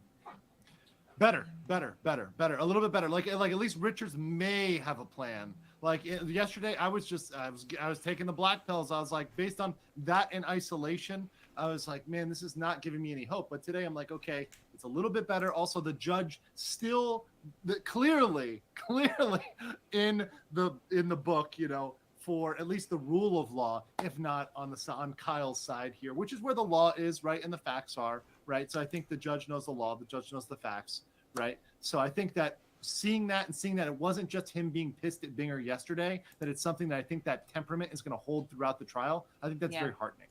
Better. A little bit better. Like at least Richards may have a plan. Like yesterday, I was taking the black pills. I was like, based on that in isolation, I was like, man, this is not giving me any hope. But today I'm like, okay, it's a little bit better. Also, the judge still clearly in the book, for at least the rule of law, if not on Kyle's side here, which is where the law is, right, and the facts are, right. So I think the judge knows the law, the judge knows the facts, right. So I think that seeing that it wasn't just him being pissed at Binger yesterday, that it's something that I think that temperament is going to hold throughout the trial. I think that's very heartening.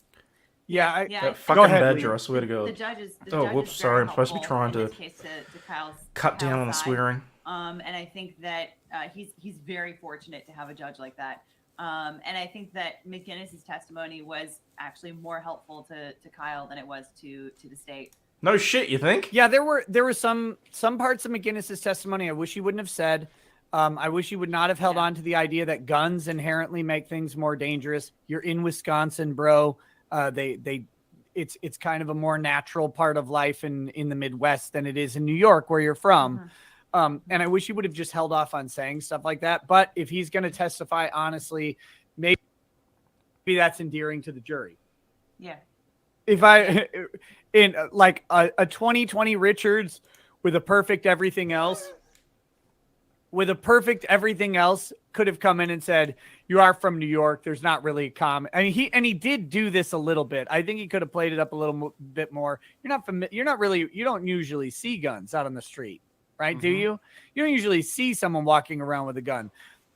Yeah, that fucking badger, I swear to God. The judge is whoops, sorry, I'm supposed to be trying to Kyle's cut down on the side. swearing. And I think that he's very fortunate to have a judge like that. And I think that McGinnis's testimony was actually more helpful to Kyle than it was to the state. No shit, you think? Yeah, there were some parts of McGinnis's testimony I wish he wouldn't have said. I wish he would not have held on to the idea that guns inherently make things more dangerous. You're in Wisconsin, bro. It's kind of a more natural part of life in the Midwest than it is in New York, where you're from. And I wish he would have just held off on saying stuff like that. But if he's going to testify honestly, maybe that's endearing to the jury. Yeah. If in like a 2020 Richards with a perfect everything else, could have come in and said, you are from New York. There's not really a common. I mean, he did do this a little bit. I think he could have played it up a little bit more. You don't usually see guns out on the street, right? Mm-hmm. Do you? You don't usually see someone walking around with a gun.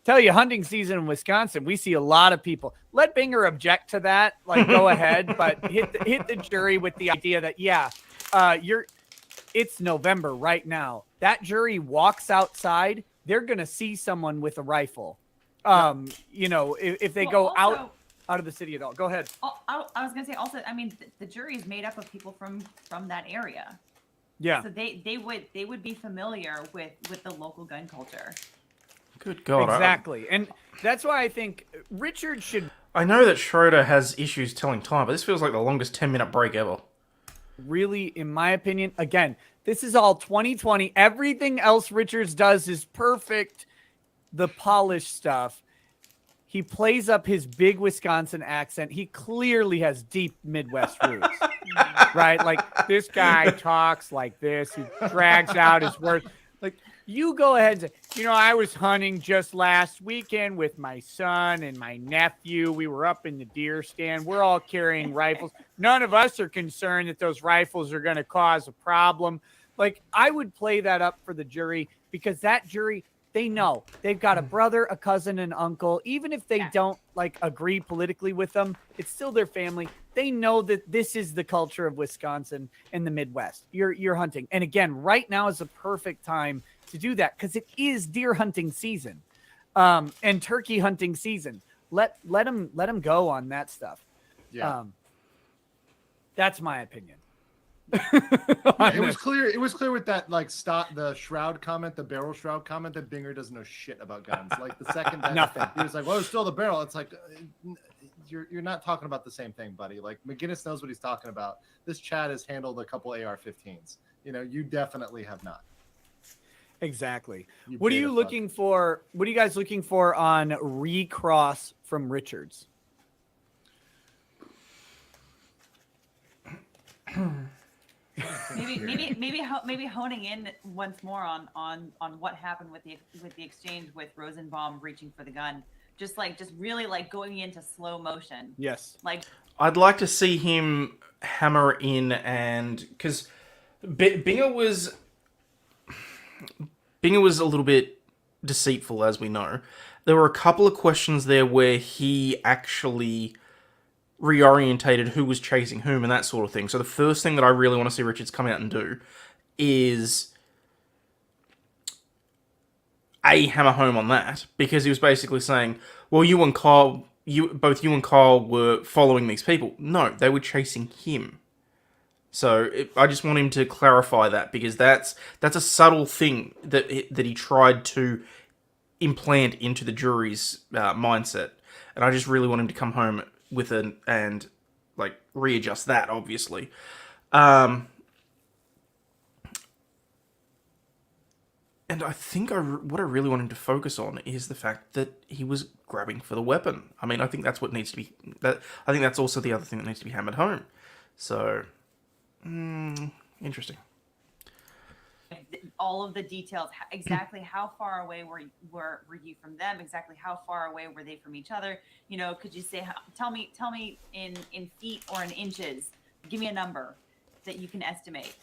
Tell you, hunting season in Wisconsin, we see a lot of people. Let Binger object to that. Like, go ahead, but hit the jury with the idea that, it's November right now. That jury walks outside, they're going to see someone with a rifle. If they go out of the city at all. Go ahead. I was going to say also, I mean, the jury is made up of people from that area. Yeah. So they would be familiar with the local gun culture. Good God. Exactly. And that's why I think Richard should. I know that Schroeder has issues telling time, but this feels like the longest 10-minute break ever. Really, in my opinion, again, this is all 2020. Everything else Richards does is perfect. The polished stuff. He plays up his big Wisconsin accent. He clearly has deep Midwest roots, right? Like, this guy talks like this. He drags out his words. Like, You go ahead and say, I was hunting just last weekend with my son and my nephew. We were up in the deer stand. We're all carrying rifles. None of us are concerned that those rifles are going to cause a problem. Like, I would play that up for the jury because that jury, they know they've got a brother, a cousin, an uncle. Even if they don't agree politically with them, it's still their family. They know that this is the culture of Wisconsin and the Midwest. You're hunting. And again, right now is a perfect time to do that because it is deer hunting season and turkey hunting season. Let them go on that stuff. Yeah. That's my opinion. It was clear. It was clear with that the shroud comment, the barrel shroud comment, that Binger doesn't know shit about guns. Like the second that Nothing. he was like, "Well, it's still the barrel." It's like you're not talking about the same thing, buddy. Like McGinnis knows what he's talking about. This Chad has handled a couple AR-15s. You definitely have not. Exactly. What are you looking for? What are you guys looking for on recross from Richards? maybe honing in once more on what happened with the exchange with Rosenbaum reaching for the gun, just really going into slow motion. Yes. I'd like to see him hammer in, and because Binger was a little bit deceitful, as we know. There were a couple of questions there where he actually reorientated who was chasing whom and that sort of thing. So the first thing that I really want to see Richards come out and do is hammer home on that, because he was basically saying, well, both you and Kyle were following these people. No, they were chasing him. So I just want him to clarify that, because that's a subtle thing that he tried to implant into the jury's mindset, and I just really want him to come home with and readjust that, obviously. And I think what I really want him to focus on is the fact that he was grabbing for the weapon. I mean, I think that's what needs to be. I think that's also the other thing that needs to be hammered home. So, interesting. All of the details, exactly how far away were you from them? Exactly how far away were they from each other? Could you say, tell me in feet or in inches? Give me a number that you can estimate.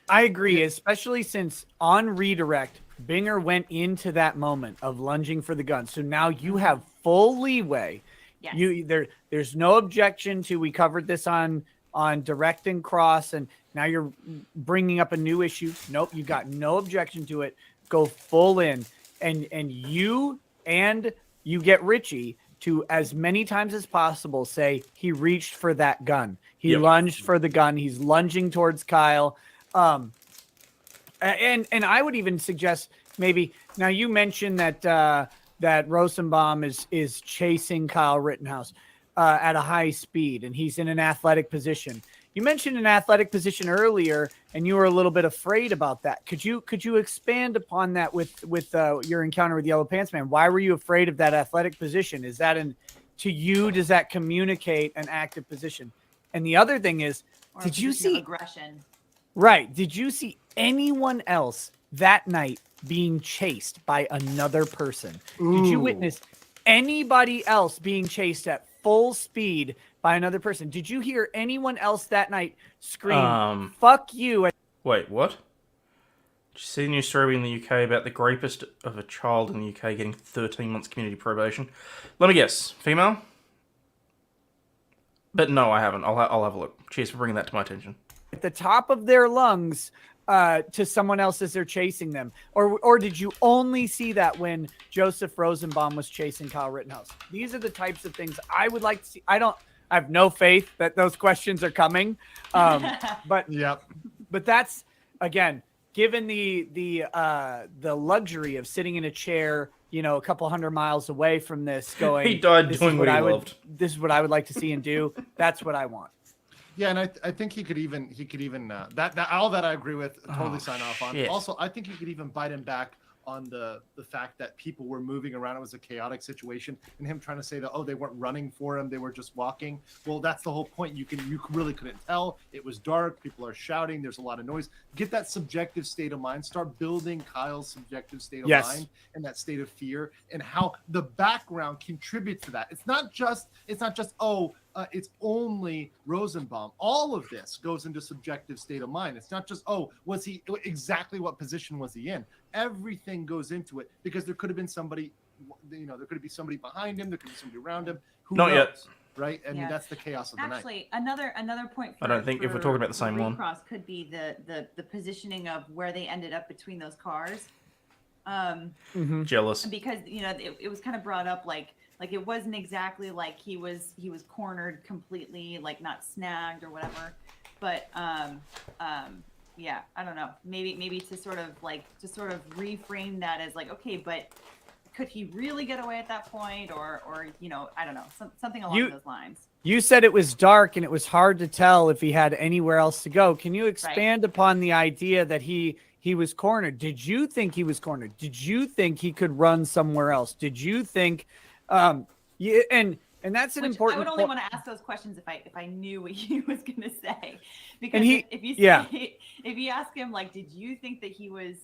I agree, especially since on redirect, Binger went into that moment of lunging for the gun. So now you have full leeway. Yes. There's no objection to, we covered this on direct and cross, and now you're bringing up a new issue. Nope, you got no objection to it. Go full in, and you get Richie to, as many times as possible, say he reached for that gun. He lunged for the gun. He's lunging towards Kyle. And I would even suggest maybe, now you mentioned that Rosenbaum is chasing Kyle Rittenhouse at a high speed, and he's in an athletic position. You mentioned an athletic position earlier, and you were a little bit afraid about that. Could you expand upon that with your encounter with Yellow Pants Man? Why were you afraid of that athletic position? Is that to you, does that communicate an active position? And the other thing is, did you see aggression? Right. Did you see anyone else that night being chased by another person? Ooh. Did you witness anybody else being chased at full speed by another person? Did you hear anyone else that night scream, fuck you? Wait, what? Did you see a news story in the UK about the rapist of a child in the UK getting 13 months community probation? Let me guess. Female? But no, I haven't. I'll have a look. Cheers for bringing that to my attention. At the top of their lungs to someone else as they're chasing them? Or did you only see that when Joseph Rosenbaum was chasing Kyle Rittenhouse? These are the types of things I would like to see. I have no faith that those questions are coming. But that's, again, given the luxury of sitting in a chair, a couple 100 miles away from this, going, he died doing what he loved. This is what I would like to see and do. That's what I want. Yeah, and I think he could even that all that I agree with, totally sign off on. Shit. Also, I think he could even bite him back on the fact that people were moving around. It was a chaotic situation, and him trying to say that, oh, they weren't running for him, they were just walking. Well, that's the whole point. You really couldn't tell. It was dark. People are shouting. There's a lot of noise. Get that subjective state of mind. Start building Kyle's subjective state of mind and that state of fear, and how the background contributes to that. It's not just it's only Rosenbaum. All of this goes into subjective state of mind. It's not just, was he exactly what position was he in? Everything goes into it, because there could have been somebody, there could be somebody behind him, there could be somebody around him. Who knows, yet. right? I mean, that's the chaos of the night. Actually, another point. I don't think if we're talking about the same one. Recross could be the positioning of where they ended up between those cars. Jealous. Because it was kind of brought up like it wasn't exactly like he was cornered completely, like not snagged or whatever, but yeah, I don't know, maybe to sort of reframe that as like, okay, but could he really get away at that point, or I don't know, something along those lines. You said it was dark and it was hard to tell if he had anywhere else to go. Can you expand upon the idea that he was cornered? Did you think he was cornered? Did you think he could run somewhere else? Did you think and that's an important. I would only want to ask those questions if I knew what he was going to say, because if you ask him like, did you think that he was,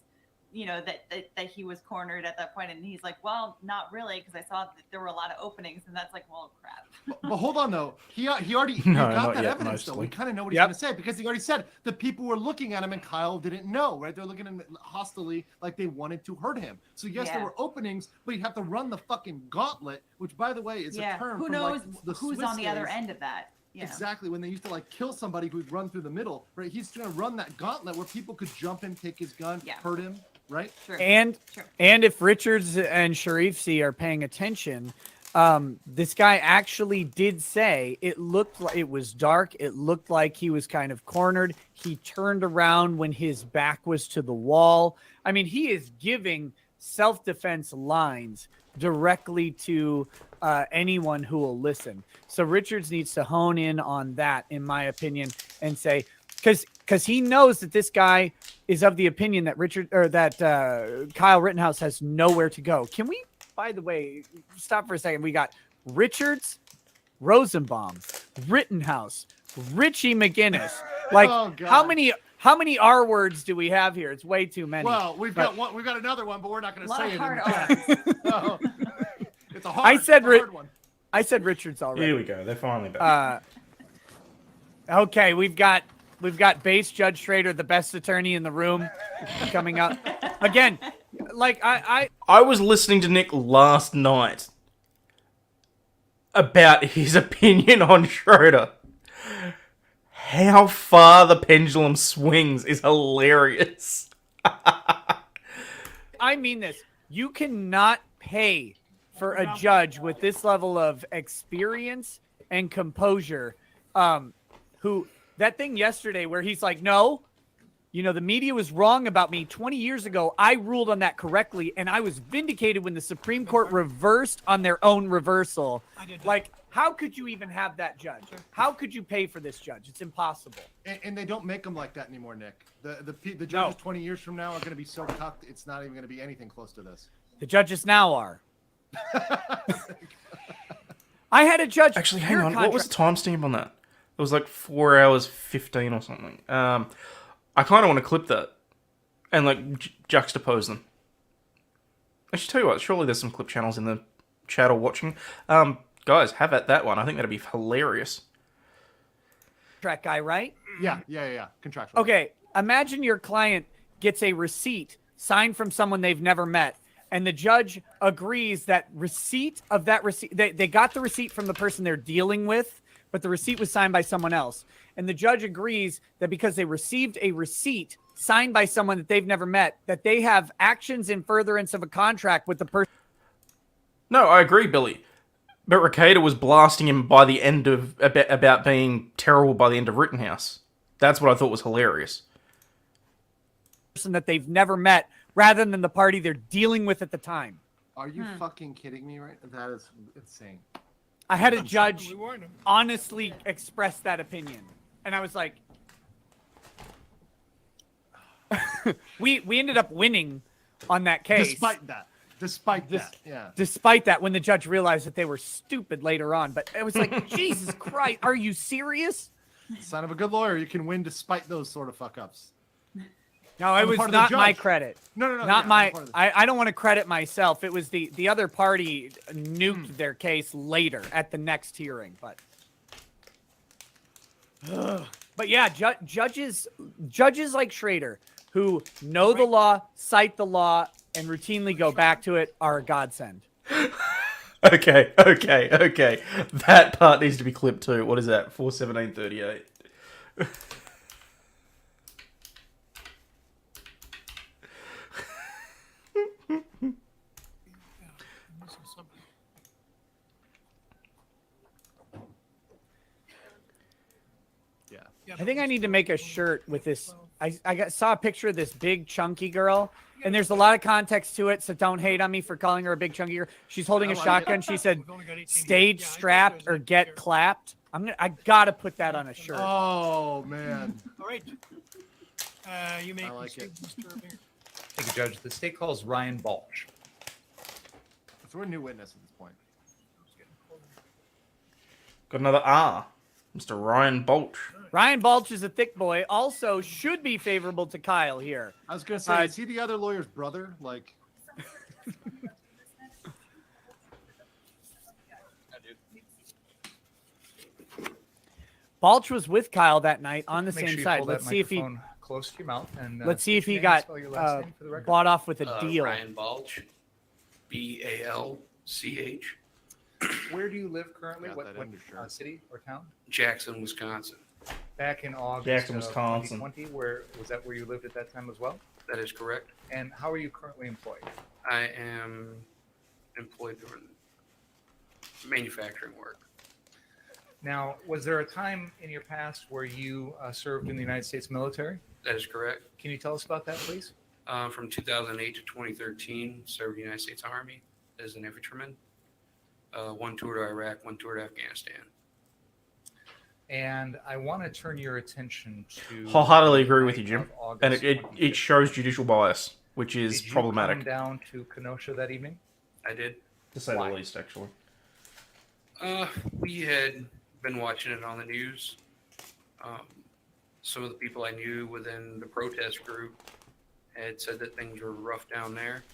that he was cornered at that point, and he's like, well, not really, because I saw that there were a lot of openings, and that's like, well, crap. But hold on though, he already got that evidence though. We kind of know what he's going to say, because he already said the people were looking at him and Kyle didn't know, right? They're looking at him hostilely, like they wanted to hurt him. So yes, there were openings, but you have to run the fucking gauntlet, which by the way is a term. Who from, knows the who's Swiss on the other end of that? Exactly, when they used to like kill somebody who'd run through the middle, right? He's going to run that gauntlet where people could jump him, take his gun, hurt him, right? Sure. And if Richards and Sharifsi are paying attention, this guy actually did say it looked like it was dark. It looked like he was kind of cornered. He turned around when his back was to the wall. I mean, he is giving self-defense lines directly to anyone who will listen. So Richards needs to hone in on that, in my opinion, and say, because he knows that this guy is of the opinion that Kyle Rittenhouse has nowhere to go. Can we, by the way, stop for a second? We got Richards, Rosenbaum, Rittenhouse, Richie McGinnis. Like, how many R words do we have here? It's way too many. Well, we've got another one, but we're not going to say it. Hard no. It's a hard one. I said Richards already. Here we go. They're finally back. Okay, we've got base Judge Schrader, the best attorney in the room, coming up again. Like I was listening to Nick last night about his opinion on Schroeder. How far the pendulum swings is hilarious. I mean this. You cannot pay for a judge with this level of experience and composure. Who that thing yesterday where he's like, no, the media was wrong about me 20 years ago. I ruled on that correctly, and I was vindicated when the Supreme Court reversed on their own reversal. Like, how could you even have that judge? How could you pay for this judge? It's impossible. And they don't make them like that anymore, Nick. The judges 20 years from now are going to be so cucked, it's not even going to be anything close to this. The judges now are. I had a judge. Actually, hang on. What was the timestamp on that? It was like 4 hours 15 or something. I kind of want to clip that and like juxtapose them. I should tell you what. Surely there's some clip channels in the chat or watching. Guys, have at that one. I think that'd be hilarious. Contract guy, right? Yeah. Contractual. Okay, imagine your client gets a receipt signed from someone they've never met, and the judge agrees that they got the receipt from the person they're dealing with, but the receipt was signed by someone else. And the judge agrees that because they received a receipt signed by someone that they've never met, that they have actions in furtherance of a contract with the person. No, I agree, Billy. But Recader was blasting him by the end of about being terrible by the end of Rittenhouse. That's what I thought was hilarious. Person that they've never met, rather than the party they're dealing with at the time. Are you fucking kidding me? Right? That is insane. I had a judge honestly express that opinion, and I was like, we ended up winning on that case. Despite that, yeah. Despite that, when the judge realized that they were stupid later on. But it was like, Jesus Christ, are you serious? Son of a good lawyer, you can win despite those sort of fuck ups. No, it was not my credit. No. Not yeah, my. part of I don't want to credit myself. It was the other party nuked their case later at the next hearing. But yeah, judges like Schrader who know the law, cite the law, and routinely go back to it are a godsend. Okay. That part needs to be clipped too. What is that? 41738. I think I need to make a shirt with this. I saw a picture of this big chunky girl, and there's a lot of context to it, so don't hate on me for calling her a big chunky girl. She's holding a shotgun. She said, "Stage strapped or get clapped." I gotta put that on a shirt. Oh man. All right. You may I like proceed, it. Mr. Mayor. Thank you, Judge. The state calls Ryan Balch. So we're a new witness at this point. Got another R. Mr. Ryan Balch. Ryan Balch is a thick boy. Also, should be favorable to Kyle here. I was gonna say, is he the other lawyer's brother? Like, Balch was with Kyle that night on the Make sure same you side. pull that Let's see if he microphone close to your mouth. And let's see if state he your name got and spell your last name for the record. bought off with a deal. Ryan Balch, Balch, Where do you live currently? Got What that undershirt. city or town? Jackson, Wisconsin. Back in August Jackson, of Wisconsin. 2020, where was that where you lived at that time as well? That is correct. And how are you currently employed? I am employed doing manufacturing work. Now, was there a time in your past where you served in the United States military? That is correct. Can you tell us about that, please? From 2008 to 2013, served the United States Army as an infantryman. One tour to Iraq, one tour to Afghanistan. And I want to turn your attention to. Wholeheartedly the agree with night you, Jim. of August And it 25th. shows judicial bias, which is Did you problematic, come down to Kenosha that evening? I did. to say Why? the least, actually. We had been watching it on the news. Some of the people I knew within the protest group had said that things were rough down there.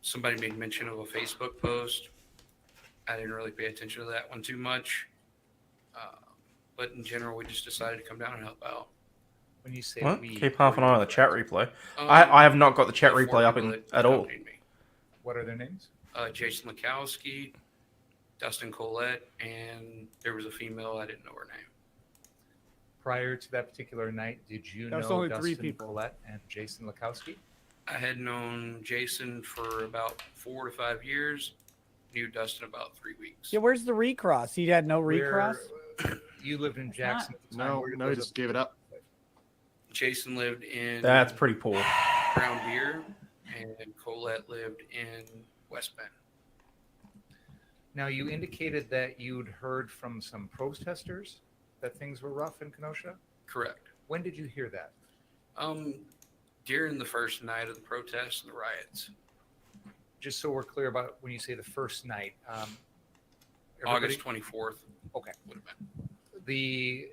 Somebody made mention of a Facebook post. I didn't really pay attention to that one too much. But in general, we just decided to come down and help out. When you say What? we, Keep half an eye on the chat friends, replay. I have not got the chat the four replay up people in, that at all. accompanied me. What are their names? Jason Lekowski, Dustin Collette, and there was a female, I didn't know her name. Prior to that particular night, did you That was know only Dustin 3 people. Collette and Jason Lekowski? I had known Jason for about 4 to 5 years, knew Dustin about 3 weeks. Yeah, where's the recross? He had no recross. You lived in Jackson at the time. no, Where he was just it? gave it up. Jason lived in That's pretty poor. Brown Deer, and Colette lived in West Bend. Now, you indicated that you'd heard from some protesters that things were rough in Kenosha. Correct. When did you hear that? During the first night of the protests and the riots, Just so we're clear about when you say the first night. August 24th. Okay. Would have been. The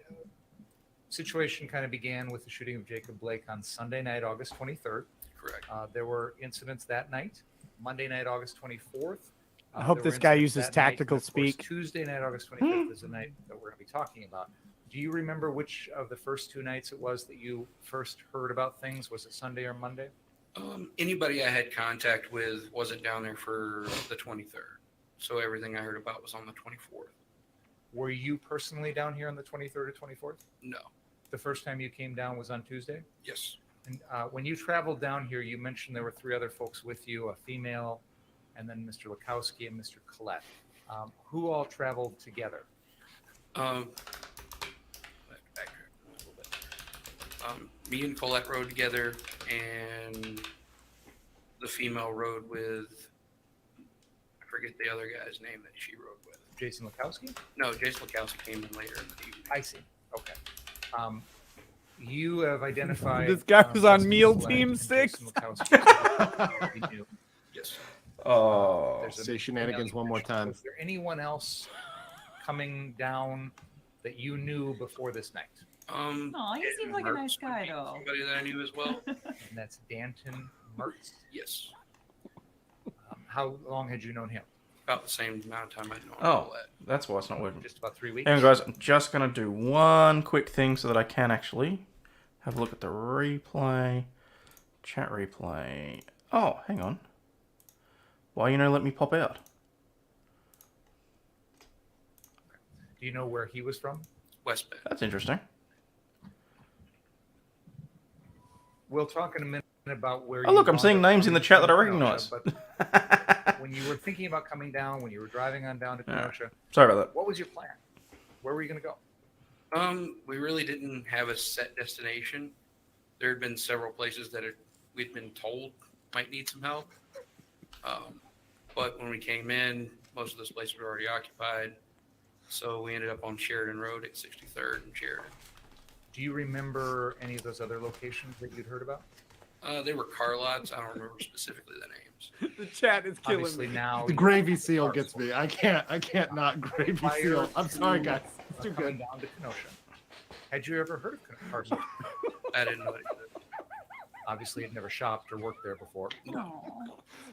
situation kind of began with the shooting of Jacob Blake on Sunday night, August 23rd. Correct. There were incidents that night. Monday night, August 24th. I hope there this were guy incidents uses that night, tactical and of course, speak. Tuesday night, August 25th is the night that we're going to be talking about. Do you remember which of the first 2 nights it was that you first heard about things? Was it Sunday or Monday? Anybody I had contact with wasn't down there for the 23rd. So everything I heard about was on the 24th. Were you personally down here on the 23rd or 24th? No. The first time you came down was on Tuesday? Yes. And when you traveled down here, you mentioned there were 3 other folks with you, a female, and then Mr. Lekowski and Mr. Collette. Who all traveled together? Backtrack a little bit. Me and Colette rode together, and the female rode with, I forget the other guy's name that she rode with. Jason Lekowski? No, Jason Lekowski came in later in the evening. I see. Okay. You have identified. This guy was on Dustin Meal Collette Team and 6. Jason Lukowski. We knew. Yes. Oh. There's a- Say shenanigans one more time. Was there anyone else coming down that you knew before this night? Oh, he seems like a nice guy, though. Somebody that I knew as well. And that's Danton Mertz. Yes. How long had you known him? About the same amount of time I'd known Oh, Colette. that's why it's not working. Just about 3 weeks. Hang on, guys. I'm just going to do one quick thing so that I can actually have a look at the replay. Chat replay. Oh, hang on. Why you know let me pop out? Do you know where he was from? West Bend. That's interesting. We'll talk in a minute about where. Oh, you look, I'm wound seeing up names in the coming chat that I from recognize. Kenosha, But when you were thinking about coming down, when you were driving on down to Yeah. Kenosha, Sorry about what was your plan? Where were you going to go? We really didn't have a set destination. There had been several places that we'd been told might need some help. But when we came in, most of those places were already occupied. So we ended up on Sheridan Road at 63rd and Sheridan. Do you remember any of those other locations that you'd heard about? They were car lots. I don't remember specifically the names. The chat is killing Obviously me. now The you gravy have seal car gets stores. me. I can't not gravy Prior seal. I'm sorry, to, guys. It's too coming good. down to Kenosha. Had you ever heard of car stores? I didn't know it existed. Obviously, you'd never shopped or worked there before. Oh,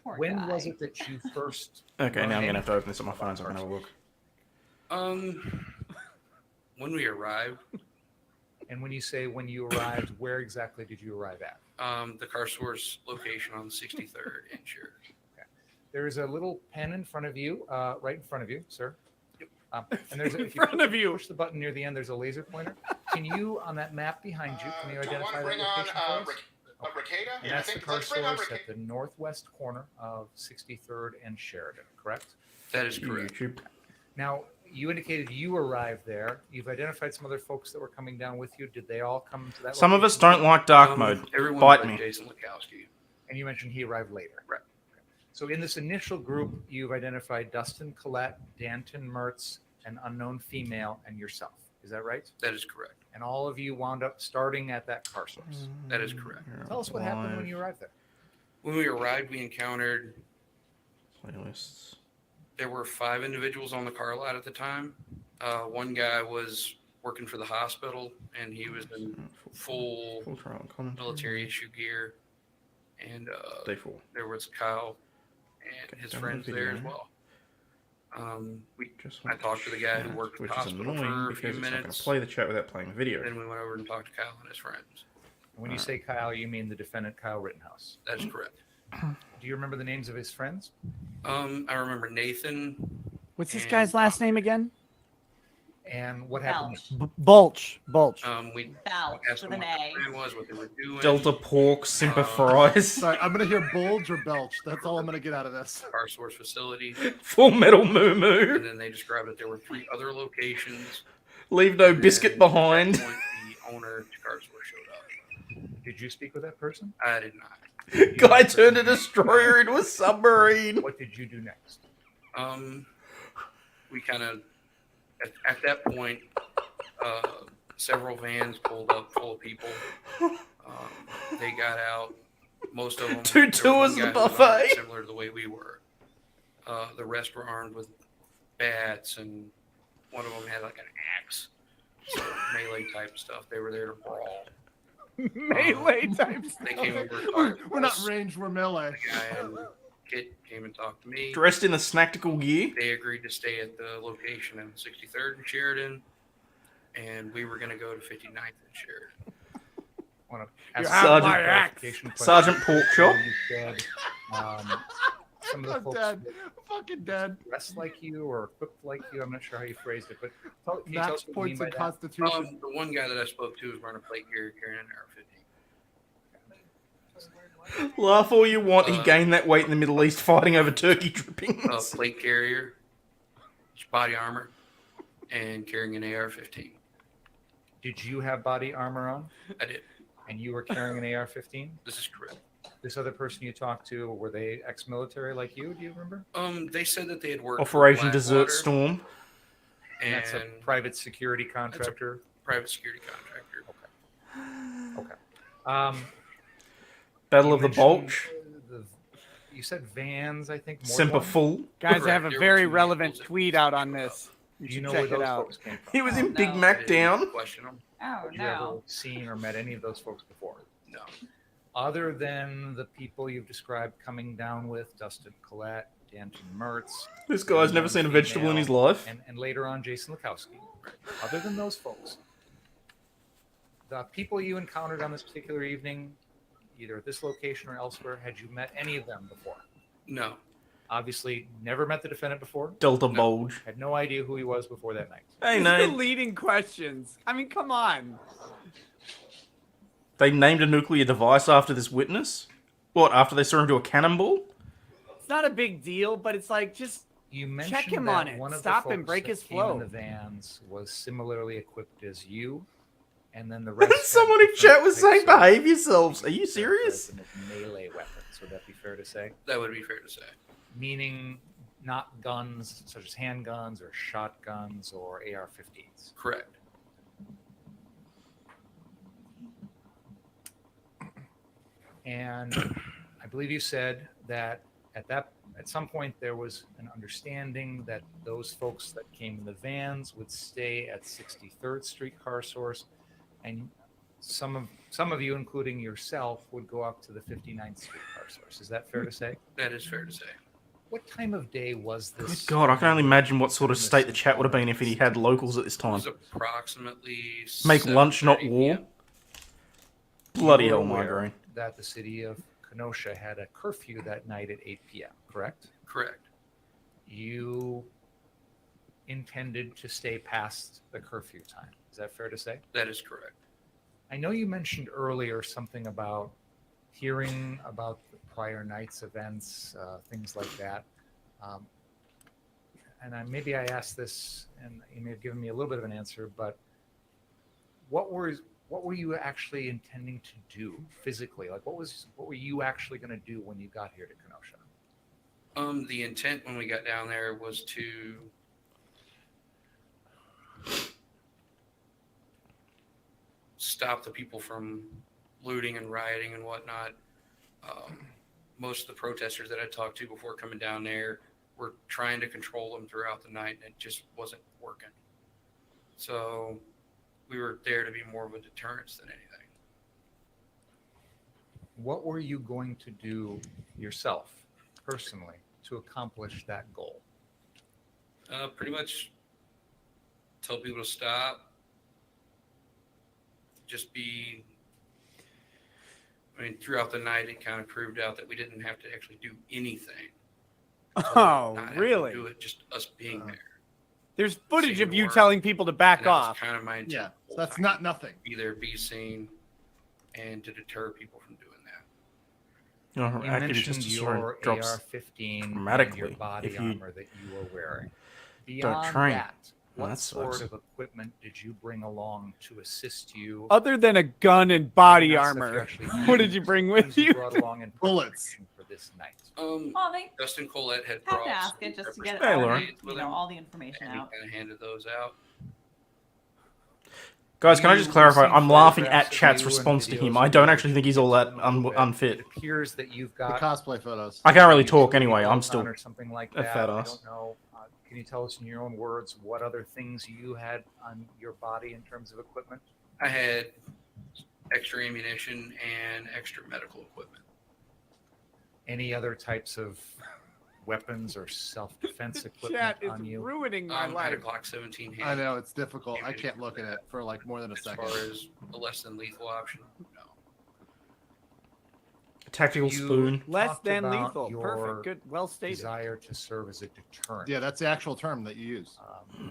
poor When guy. was it that you first? that. Okay, now I'm learned going to have to open this on my phone so I can have a look. When we arrived, And when you say when you arrived, where exactly did you arrive at? the car store's location on 63rd and Sheridan. There is a little pen in front of you, right in front of you, sir. And there's In front of you. push the button near the end. There's a laser pointer. Can you, on that map behind you, can you identify that location for us? And that's the car source at the northwest corner of 63rd and Sheridan, correct? That is correct. YouTube. Now, you indicated you arrived there. You've identified some other folks that were coming down with you. Did they all come to that? Some of us location? don't like dark mode. Everyone Bite but me. Jason Lukowski. And you mentioned he arrived later. Right. So in this initial group, you've identified Dustin Collette, Danton Mertz, an unknown female, and yourself. Is that right? That is correct. And all of you wound up starting at that car source. That is correct. Tell us what happened when you arrived there. When we arrived, we encountered Playlists. there were 5 individuals on the car lot at the time. One guy was working for the hospital, and he was in full Full trial and commentary. military issue gear. And Day 4. there was Kyle and his Download friends video. there as well. Just I talked to the guy who worked at which the is hospital annoying for a because few it's not going minutes. to play the chat without playing the video. Then we went over and talked to Kyle and his friends. When you say Kyle, you mean the defendant, Kyle Rittenhouse. That is correct. Do you remember the names of his friends? I remember Nathan. What's this And- guy's last name again? And what happened? Bulch. We Balch asked with them an what A. their plan was, what they were doing. Delta Pork, Simper Fries, Sorry, I'm gonna hear bulge or belch. That's all I'm gonna get out of this. Car source facility. Full Metal Moo Moo, And then they described that there were 3 other locations. Leave No And Biscuit at behind. that point, the owner of the car source showed up. Did you speak with that person? I did not. Guy turned a destroyer into a submarine. What did you do next? We kind of, at that point, several vans pulled up full of people. They got out. Most of them. Two there was tours one of guy the who was buffet. similar to the way we were. The rest were armed with bats, and one of them had like an axe. So melee type stuff. They were there to brawl. Melee type They came over. and We're, talked to we're not us. ranged. We're melee. The guy and Kit came and talked to me. Dressed in the snactical gear. They agreed to stay at the location in 63rd and Sheridan, and we were going to go to 59th and Sheridan. I want You to have Sergeant- my axe. Sergeant Porkchop. You said some of the I'm folks dead. I'm fucking dead. dressed like you or equipped like you. I'm not sure how you phrased it, but can you tell Max us what you mean points by in that? Constitution. The one guy that I spoke to was wearing a plate gear carrying an AR-15. Laugh all you want. He gained that weight in the Middle East fighting over turkey drippings. Plate carrier, body armor, and carrying an AR-15. Did you have body armor on? I did. And you were carrying an AR-15? This is correct. This other person you talked to, were they ex-military like you? Do you remember? They said that they had worked Operation for Desert Blackwater, Storm. And that's a and private security contractor. private security contractor. Okay. Um, Battle you of the mentioned, Bulge. You said vans, I think. More than Semper one? Full. Guys, I Correct. have a There were very two relevant vehicles that tweet we out on spoke about. this. You Do you should know check where it those out. folks came from? He was Oh, in Big no. Mac I didn't Down. question them. Oh Have you ever no. seen or met any of those folks before? No. Other than the people you've described coming down with, Dustin Collette, Danton Mertz. This guy's never seen a vegetable in his life. And later on, Jason Lukowski. Other than those folks, the people you encountered on this particular evening, either at this location or elsewhere, had you met any of them before? No. Obviously, never met the defendant before. Delta Bulge. Had no idea who he was before that night. Hey, These are Nate. leading questions. I mean, come on. They named a nuclear device after this witness? What, after they saw him do a cannonball? It's not a big deal, but it's like just You mentioned check him that on it. one of Stop the him. folks Break that his came flow. in the vans was similarly equipped as you, and then the rest. had Someone in different chat was saying, types of- behave yourselves. Are you serious? Melee weapons. Would that be fair to say? That would be fair to say. Meaning not guns such as handguns or shotguns or AR-15s. Correct. And I believe you said that at some point there was an understanding that those folks that came in the vans would stay at 63rd Street Car Source, and some of you, including yourself, would go up to the 59th Street Car Source. Is that fair to say? That is fair to say. What time of day was Good this? God, I can only imagine what sort of state the chat would have been if he had locals at this It time. was approximately Make lunch, not 7:30 war. PM. Bloody You were hell, aware migraine. that the city of Kenosha had a curfew that night at 8 p.m., correct? Correct. You intended to stay past the curfew time. Is that fair to say? That is correct. I know you mentioned earlier something about hearing about the prior night's events, things like that. And maybe I asked this, and you may have given me a little bit of an answer, but what were you actually intending to do physically? Like, what were you actually going to do when you got here to Kenosha? The intent when we got down there was to stop the people from looting and rioting and whatnot. Most of the protesters that I talked to before coming down there were trying to control them throughout the night, and it just wasn't working. So we were there to be more of a deterrence than anything. What were you going to do yourself, personally, to accomplish that goal? Pretty much tell people to stop. Just be. I mean, throughout the night, it kind of proved out that we didn't have to actually do anything. Oh, Not having to really? do it, just us being there. There's footage See of you more. telling people to back And that was off. kind of my intent. Yeah, the so whole that's time. not nothing. Either be seen and to deter people from doing that. Oh, You active mentioned just your drops. AR-15 and dramatically your body if you armor that you were wearing. Beyond train. that, Well, what that sort sucks. of equipment did you bring along to assist you? Other than a gun and body Not stuff you armor, actually what did used, you bring with things you you? brought along in Bullets. preparation for this night. Well, they Dustin Collette had have brought to ask some it just to pepper get Hey, all, Lauren. sprays you with know, him, all the information and he out. kind of handed those out. Guys, can I just You clarify? received I'm laughing photographs at of chat's you and response to videos him. of I don't you actually think he's all that It unfit. appears that you've The got cosplay photos. I can't really talk utility anyway. I'm belt still on or something like a that. fat I ass. don't know. Can you tell us in your own words what other things you had on your body in terms of equipment? I had extra ammunition and extra medical equipment. Any other types of weapons or self-defense Chat equipment is on you? ruining my I had a life. Glock 17 I hand. know it's difficult. I can't look at it for like more than a As second. far as a less than lethal option, no. tactical You spoon. Less talked than about lethal. your Perfect. Good. Well stated. Desire to serve as a deterrent. Yeah, that's the actual term that you use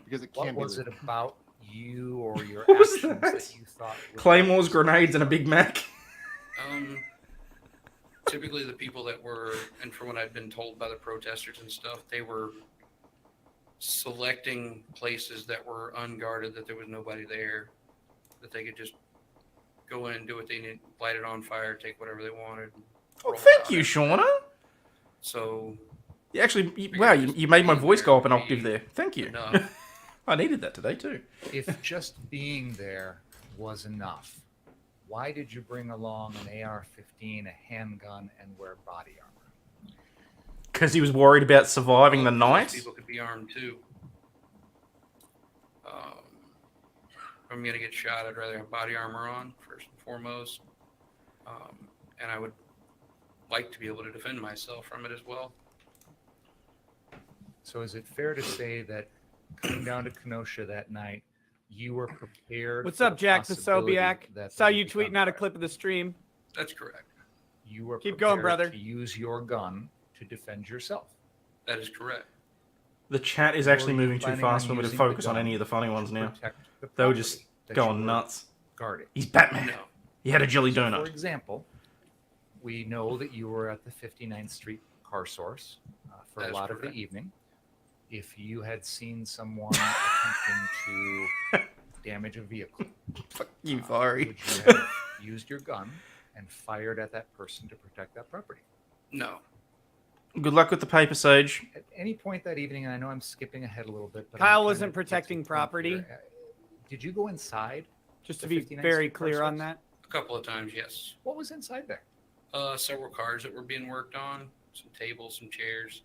because it What can be. was it about you or your What was actions that? that you thought would Claymores, grenades, and a Big Mac. Typically the people that were, and from what I've been told by the protesters and stuff, they were selecting places that were unguarded, that there was nobody there, that they could just go in and do what they need, light it on fire, take whatever they wanted. Well, roll thank out you, it. Shauna. So, Wow, you made my voice go up an octave there. Thank you. enough. I needed that today too. if just being there was enough, Why did you bring along an AR-15, a handgun, and wear body armor? Because he was worried about surviving the Those night. people could be armed too. If I'm gonna get shot, I'd rather have body armor on first and foremost, and I would like to be able to defend myself from it as well. So is it fair to say that coming down to Kenosha that night, you were prepared? What's for up, the Jack possibility Posobiec? that Saw there you would be tweeting out a gunfire? clip of the stream. That's correct. You were Keep going, prepared brother. to use your gun to defend yourself. That is correct. The chat is Were actually you moving too planning fast on for me to using the focus on gun any of the funny to ones now. protect the They were property just that you going were nuts. guarding? He's Batman. No. He had a jelly So, donut. for example, we know that you were at the 59th Street car source for That a is lot of correct. the evening. If you had seen someone attempting to damage a vehicle, You fiery. would you have used your gun and fired at that person to protect that property? No. Good luck with the paper, Sage. At any point that evening, and I know I'm skipping ahead a little bit, but Kyle I'm trying wasn't to get to protecting the point property. here. Did you go inside? Just to The be 59th very Street car clear on source? that. A couple of times, yes. What was inside there? Several cars that were being worked on, some tables, some chairs.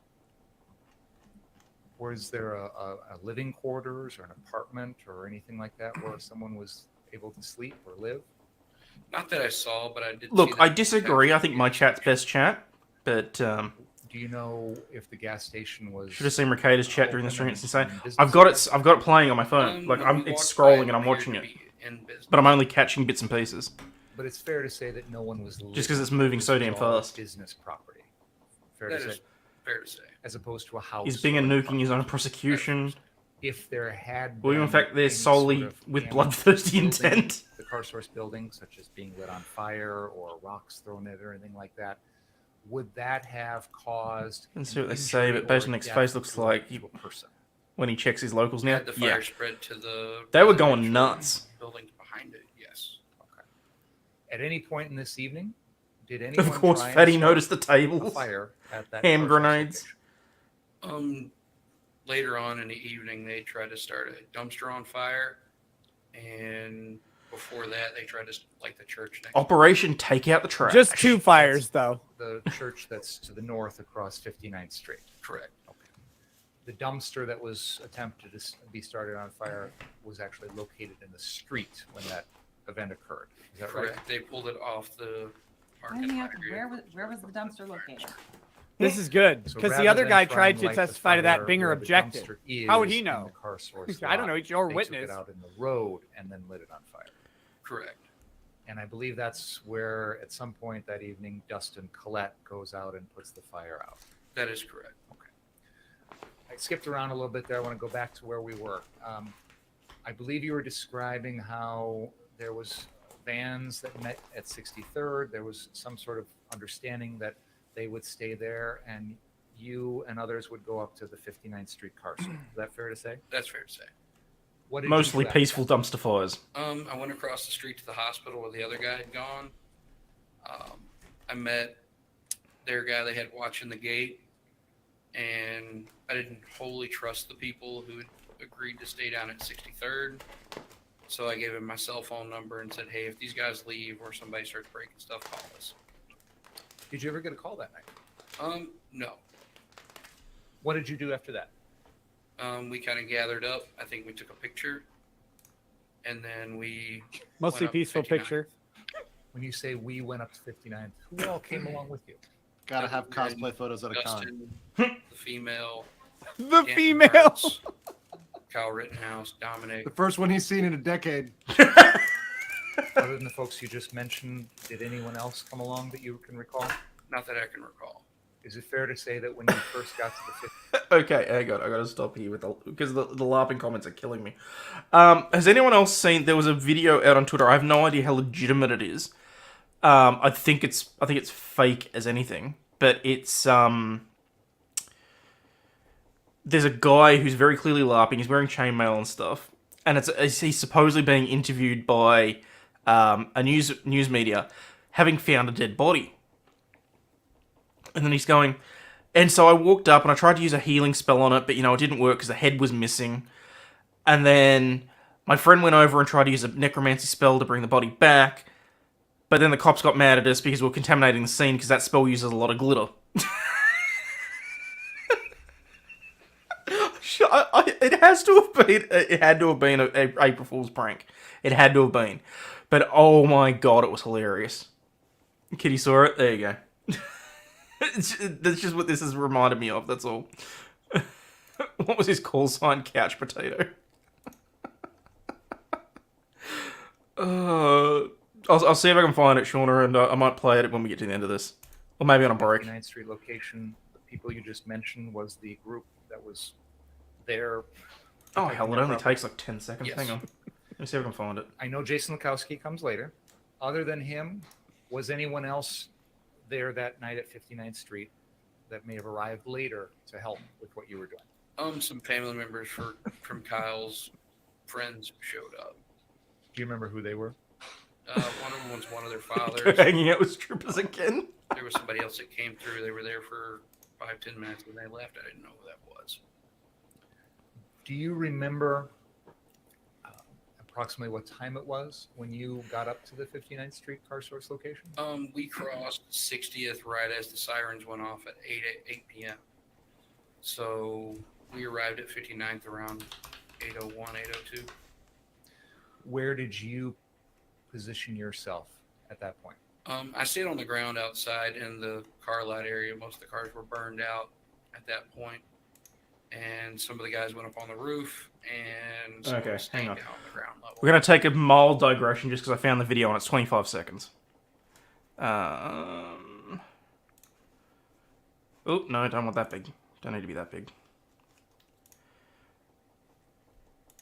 Was there a living quarters or an apartment or anything like that where someone was able to sleep or live? Not that I saw, but I did. Look, see I that disagree. I think my text. chat's best chat, but Do you know if the gas station was? should have seen Mercator's chat during the stream. open It's insane. and business I've got it. hours? I've got it playing on my phone. Like When we it's walked by, scrolling and I'm appeared watching to it, be in business. but I'm only catching bits and pieces. But it's fair to say that no one was Just 'cause it's moving so damn fast. Business property. Fair That to is say, fair to say. as opposed to a house. He's being or a a nuking his own apartment. prosecution. If there had Well, in been fact, they're any solely sort of with damage bloodthirsty to the building, intent. the car source building, such as being lit on fire or rocks thrown at it or anything like that, would that have caused? Let's see an what they say, injury but based or on Nick's death face, looks to like to a person? When he checks his locals now, Had the fire yeah, spread to the. they were going residential nuts. Buildings behind it, yes. At any point in this evening, did anyone? Of course, try and Fatty start noticed the a tables. fire at that Hand car source grenades. location? Later on in the evening, they tried to start a dumpster on fire, and before that, they tried to light the church next. Operation Take Out the Trash. Just two fires, though. The church that's to the north across 59th Street. Correct. The dumpster that was attempted to be started on fire was actually located in the street when that event occurred. Is that Correct. right? They pulled it off the Let me parking ask, lot area. where was the dumpster located? This is good So because the rather other than guy trying tried to light the testify to that. fire Binger where the objected. dumpster How would is he in know? the car source I don't know. lot, He's your they witness. Took it out in the road and then lit it on fire. Correct. And I believe that's where, at some point that evening, Dustin Collette goes out and puts the fire out. That is correct. I skipped around a little bit there. I want to go back to where we were. I believe you were describing how there was vans that met at 63rd. There was some sort of understanding that they would stay there, and you and others would go up to the 59th Street car store. Is that fair to say? That's fair to say. What did you Mostly do after peaceful that? dumpster fires. I went across the street to the hospital where the other guy had gone. I met their guy they had watching the gate, and I didn't wholly trust the people who had agreed to stay down at 63rd. So I gave him my cell phone number and said, hey, if these guys leave or somebody starts breaking stuff, call us. Did you ever get a call that night? No. What did you do after that? We kind of gathered up. I think we took a picture, and then we Mostly went up to peaceful 59th. picture. When you say we went up to 59th, who all came along with you? Gotta have cosplay photos at a con. Dustin, the female, The Canton female. Kurtz, Kyle Rittenhouse, Dominic. The first one he's seen in a decade. Other than the folks you just mentioned, did anyone else come along that you can recall? Not that I can recall. Is it fair to say that when you first got to the 50th, Okay, I gotta stop here with because the laughing comments are killing me. Has anyone else seen? There was a video out on Twitter. I have no idea how legitimate it is. I think it's fake as anything, but it's there's a guy who's very clearly LARPing. He's wearing chainmail and stuff, and he's supposedly being interviewed by a news media, having found a dead body. And then he's going, and so I walked up and I tried to use a healing spell on it, but it didn't work because the head was missing. And then my friend went over and tried to use a necromancy spell to bring the body back, But then the cops got mad at us because we were contaminating the scene because that spell uses a lot of glitter. It has to have been. It had to have been a April Fool's prank. It had to have been. But oh my god, it was hilarious. Kitty saw it. There you go. That's just what this has reminded me of. That's all. What was his call sign? Couch potato. I'll see if I can find it, Shauna, and I might play it when we get to the end of this, or maybe on a break. 9th Street location. The people you just mentioned was the group that was there. Oh hell! It only takes like 10 seconds. Yes. Hang on. Let me see if I can find it. I know Jason Lukowski comes later. Other than him, was anyone else there that night at 59th Street that may have arrived later to help with what you were doing? Some family members from Kyle's friends showed up. Do you remember who they were? One of them was one of their fathers. Hanging out with strippers again. There was somebody else that came through. They were there for 5-10 minutes and they left. I didn't know who that was. Do you remember approximately what time it was when you got up to the 59th Street car source location? We crossed 60th right as the sirens went off at 8 p.m. So we arrived at 59th around 8:01, 8:02. Where did you position yourself at that point? I stayed on the ground outside in the car lot area. Most of the cars were burned out at that point. And some of the guys went up on the roof and some Okay, stayed hang on. down the ground level. We're going to take a mild digression just because I found the video and it's 25 seconds. Oh, no, I don't want that big. Don't need to be that big.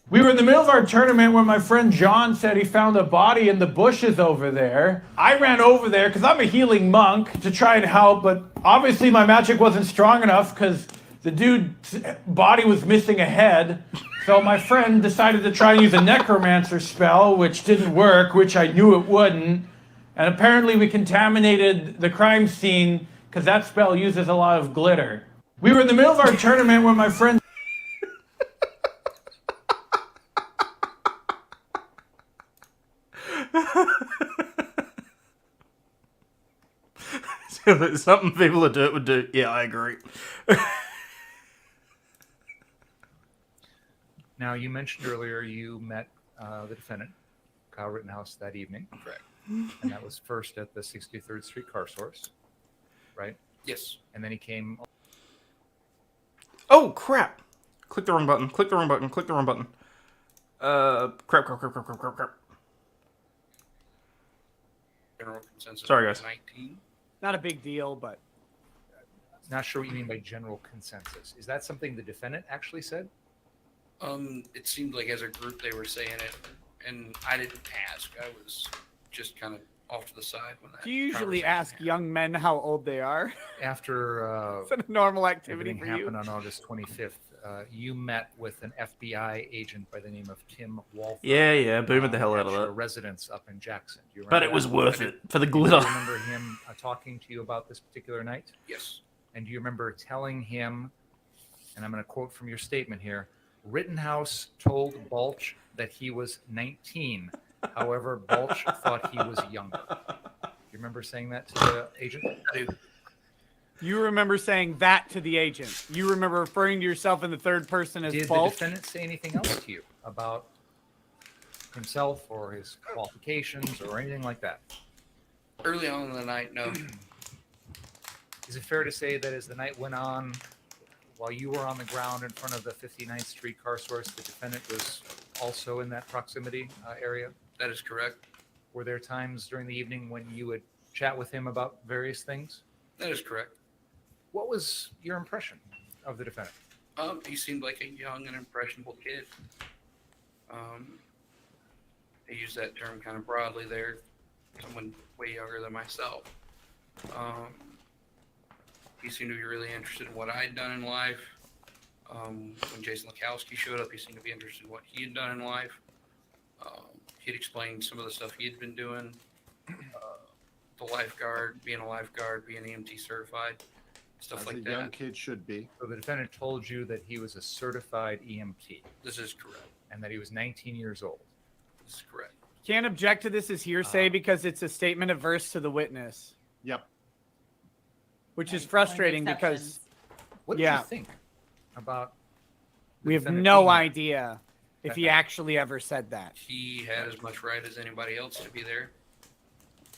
We were in the middle of our tournament when my friend John said he found a body in the bushes over there. I ran over there because I'm a healing monk to try and help, but obviously my magic wasn't strong enough because the dude's body was missing a head. So my friend decided to try and use a necromancer spell, which didn't work, which I knew it wouldn't. And apparently we contaminated the crime scene because that spell uses a lot of glitter. We were in the middle of our tournament when my friend... Something people that do it would do. Yeah, I agree. Now, you mentioned earlier you met the defendant, Kyle Rittenhouse, that evening. Correct. And that was first at the 63rd Street car source, right? Yes. And then he came... Oh, crap. Click the wrong button. Click the wrong button. Click the wrong button. Crap. General consensus. Sorry, guys. 19. Not a big deal, but Not sure what you mean by general consensus. Is that something the defendant actually said? It seemed like as a group they were saying it, and I didn't ask. I was just kind of off to the side when that. do you usually conversation ask happened. young men how old they are? After Is that a normal activity everything for you? happened on August 25th, you met with an FBI agent by the name of Tim Walford. Yeah, boomed the hell out of at your that. residence up in Jackson. Do you But remember it was that? worth it for the Do you glitter. remember him talking to you about this particular night? Yes. And do you remember telling him, and I'm going to quote from your statement here, Rittenhouse told Balch that he was 19. However, Balch thought he was younger. Do you remember saying that to the agent? I do. You remember saying that to the agent. You remember referring to yourself in the third person as Did the Balch. defendant say anything else to you about himself or his qualifications or anything like that? Early on in the night, no. Is it fair to say that as the night went on, while you were on the ground in front of the 59th Street car source, the defendant was also in that proximity area? That is correct. Were there times during the evening when you would chat with him about various things? That is correct. What was your impression of the defendant? He seemed like a young and impressionable kid. I use that term kind of broadly there. Someone way younger than myself. He seemed to be really interested in what I'd done in life. When Jason Lukowski showed up, he seemed to be interested in what he had done in life. He'd explained some of the stuff he had been doing. The lifeguard, being a lifeguard, being EMT certified, stuff As like a that. young kid should be. So the defendant told you that he was a certified EMT This is correct. and that he was 19 years old. This is correct. Can't object to this as hearsay because it's a statement adverse to the witness. Yep. Which is And frustrating plenty of because exceptions. What did Yeah. you think about? the we have defendant no being there? idea if That he night? actually ever said that. He had as much right as anybody else to be there.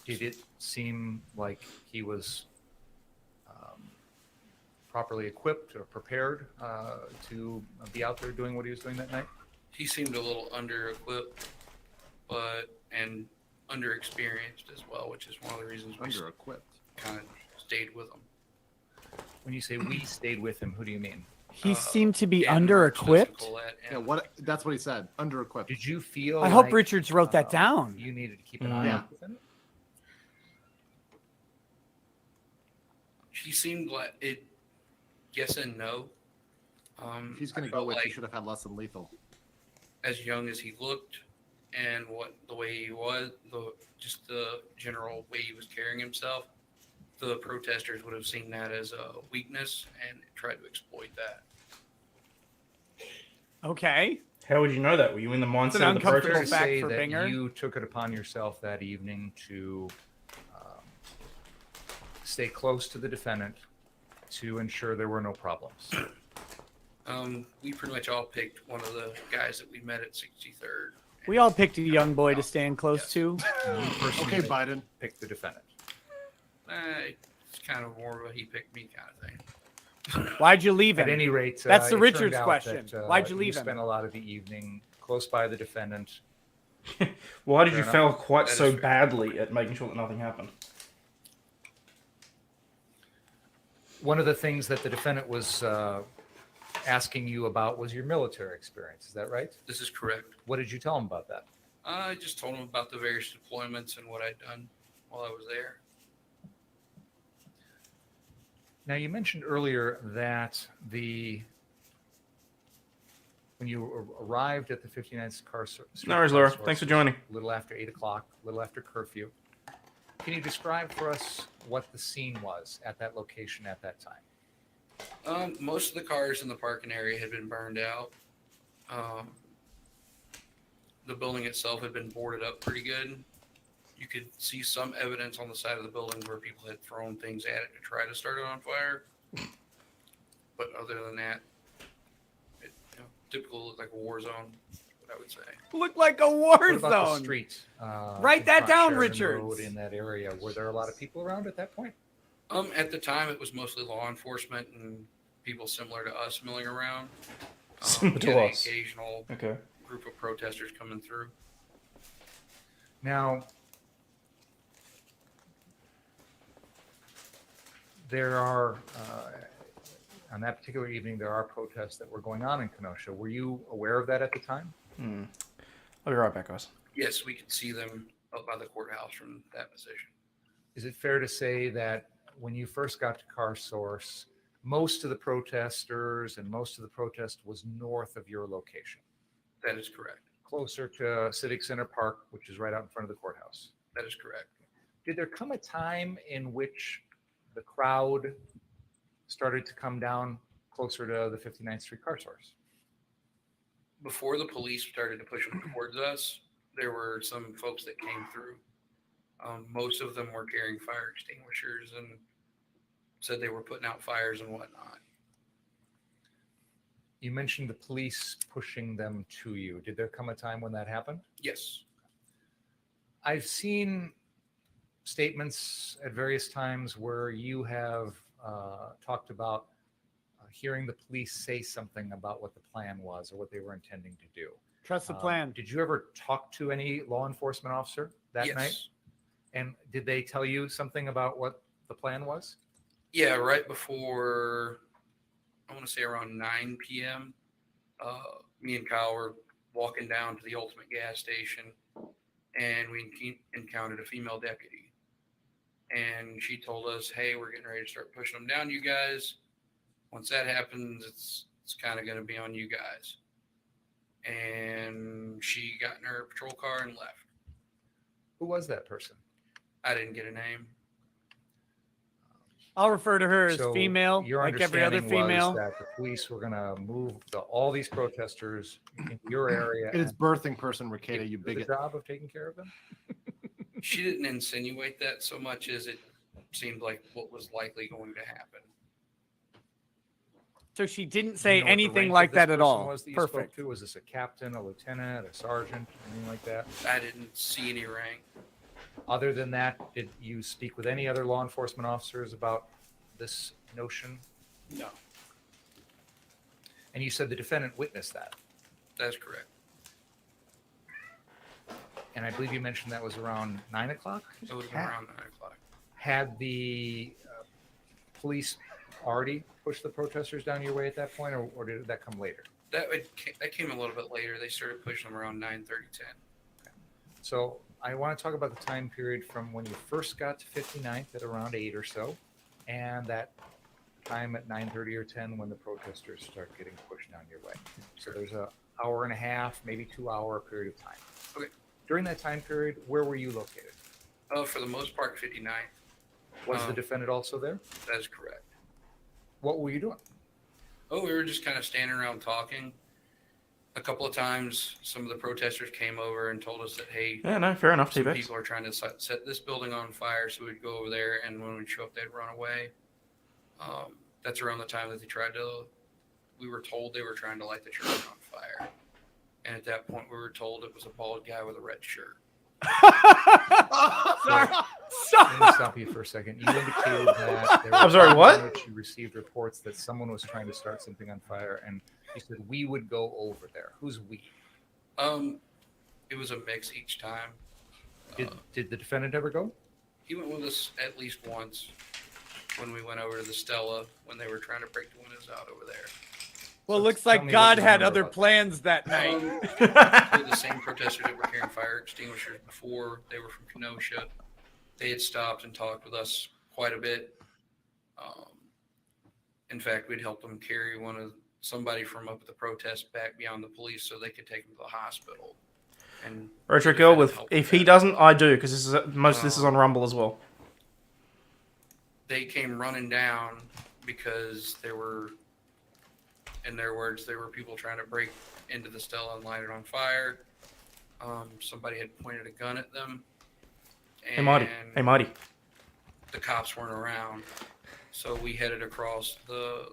Did it seem like he was properly equipped or prepared to be out there doing what he was doing that night? He seemed a little under-equipped, and under-experienced as well, which is one of the reasons we Under-equipped. kind of stayed with him. When you say we stayed with him, who do you mean? He seemed to be Dan under Marks, Justin equipped. Collette, Yeah, and what? That's what he said. Under-equipped. Did you feel? I hope like, Richards wrote that down. You needed to keep an eye Yeah. on the defendant? he seemed like it. Yes and no. If he's going I to go felt with, like, he should have had less than lethal. as young as he looked, and the way he was, just the general way he was carrying himself, the protesters would have seen that as a weakness and tried to exploit that. Okay. How would you know that? Were you in the mindset an of the uncomfortable Fair protest? to fact say for that Binger. you took it upon yourself that evening to stay close to the defendant to ensure there were no problems. We pretty much all picked one of the guys that we met at 63rd. We all picked a young boy to stand close Yes. to. And you personally Okay, Biden. picked the defendant. It's kind of more of a he picked me kind of thing. Why'd you leave At him? any rate, That's the it turned Richards out question. that, Why'd you leave him? spent a lot of the evening close by the defendant. Why did Fair you enough. fail quite That so is fair. badly at making sure that nothing happened? One of the things that the defendant was asking you about was your military experience. Is that right? This is correct. What did you tell him about that? I just told him about the various deployments and what I'd done while I was there. Now, you mentioned earlier that when you arrived at the 59th Street No worries, Laura. Thanks for joining. a little after 8 o'clock, a little after curfew. Can you describe for us what the scene was at that location at that time? Most of the cars in the parking area had been burned out. The building itself had been boarded up pretty good. You could see some evidence on the side of the building where people had thrown things at it to try to start it on fire. But other than that, it typical looked like a war zone, what I would say. Looked like a war What about the zone. street? Write in that front, down, Sheridan Richards. Road, in that area, were there a lot of people around at that point? At the time, it was mostly law enforcement and people similar to us milling around. Similar to we had us. an occasional Okay. group of protesters coming through. Now, there are, on that particular evening, there are protests that were going on in Kenosha. Were you aware of that at the time? I'll be right back, guys. Yes, we could see them up by the courthouse from that position. Is it fair to say that when you first got to Car Source, most of the protesters and most of the protest was north of your location, That is correct. closer to Civic Center Park, which is right out in front of the courthouse? That is correct. Did there come a time in which the crowd started to come down closer to the 59th Street Car Source? Before the police started to push them towards us, there were some folks that came through. Most of them were carrying fire extinguishers and said they were putting out fires and whatnot. You mentioned the police pushing them to you. Did there come a time when that happened? Yes. I've seen statements at various times where you have talked about hearing the police say something about what the plan was or what they were intending to do. Trust the plan. Did you ever talk to any law enforcement officer that Yes. night? And did they tell you something about what the plan was? Yeah, right before, I want to say around 9 p.m., me and Kyle were walking down to the Ultimate gas station, and we encountered a female deputy. And she told us, hey, we're getting ready to start pushing them down, you guys. Once that happens, it's kind of going to be on you guys. And she got in her patrol car and left. Who was that person? I didn't get a name. I'll refer to her as So female, your like every other understanding was female. that the police were going to move all these protesters into your area. It is and birthing person, you Ricada, you do the bigot. job of taking care of them. She didn't insinuate that so much as it seemed like what was likely going to happen. So she didn't Do say you know what the anything rank like of this that at person all. Was that you spoke Perfect. to? Was this a captain, a lieutenant, a sergeant, anything like that? I didn't see any rank. Other than that, did you speak with any other law enforcement officers about this notion? No, And you said the defendant witnessed that. that's correct. And I believe you mentioned that was around 9 o'clock? It would have been around 9 o'clock. Had the police already pushed the protesters down your way at that point, or did that come later? That came a little bit later. They started pushing them around 9:30, 10. So I want to talk about the time period from when you first got to 59th at around 8 or so, and that time at 9:30 or 10 when the protesters start getting pushed down your way. So there's a hour and a half, maybe 2 hour period of time. Okay. During that time period, where were you located? For the most part, 59th. Was the defendant also there? That is correct. What were you doing? Oh, we were just kind of standing around talking. A couple of times, some of the protesters came over and told us that, hey, Yeah, no, fair enough, some T-Bex. people are trying to set this building on fire, so we'd go over there, and when we'd show up, they'd run away. That's around the time that we were told they were trying to light the church on fire. And at that point, we were told it was a bald guy with a red shirt. Sorry. Let me stop you for a second. You indicated that there I'm sorry, what? in which you received reports that someone was trying to start something on fire, and you said we would go over there. Who's we? It was a mix each time. Did the defendant ever go? He went with us at least once when we went over to the Stella when they were trying to break the windows out over there. Well, So looks tell like me what God you had remember other about that. plans that night. They're the same protesters that were carrying fire extinguishers before. They were from Kenosha. They had stopped and talked with us quite a bit. In fact, we'd helped them carry somebody from up at the protest back beyond the police so they could take him to the hospital. And Retro the Girl, defendant if helped he that. doesn't, I do, because most of this is on Rumble as well. They came running down because there were, in their words, there were people trying to break into the Stella and light it on fire. Somebody had pointed a gun at them. Hey, Marty. Hey, Marty. The cops weren't around. So we headed across the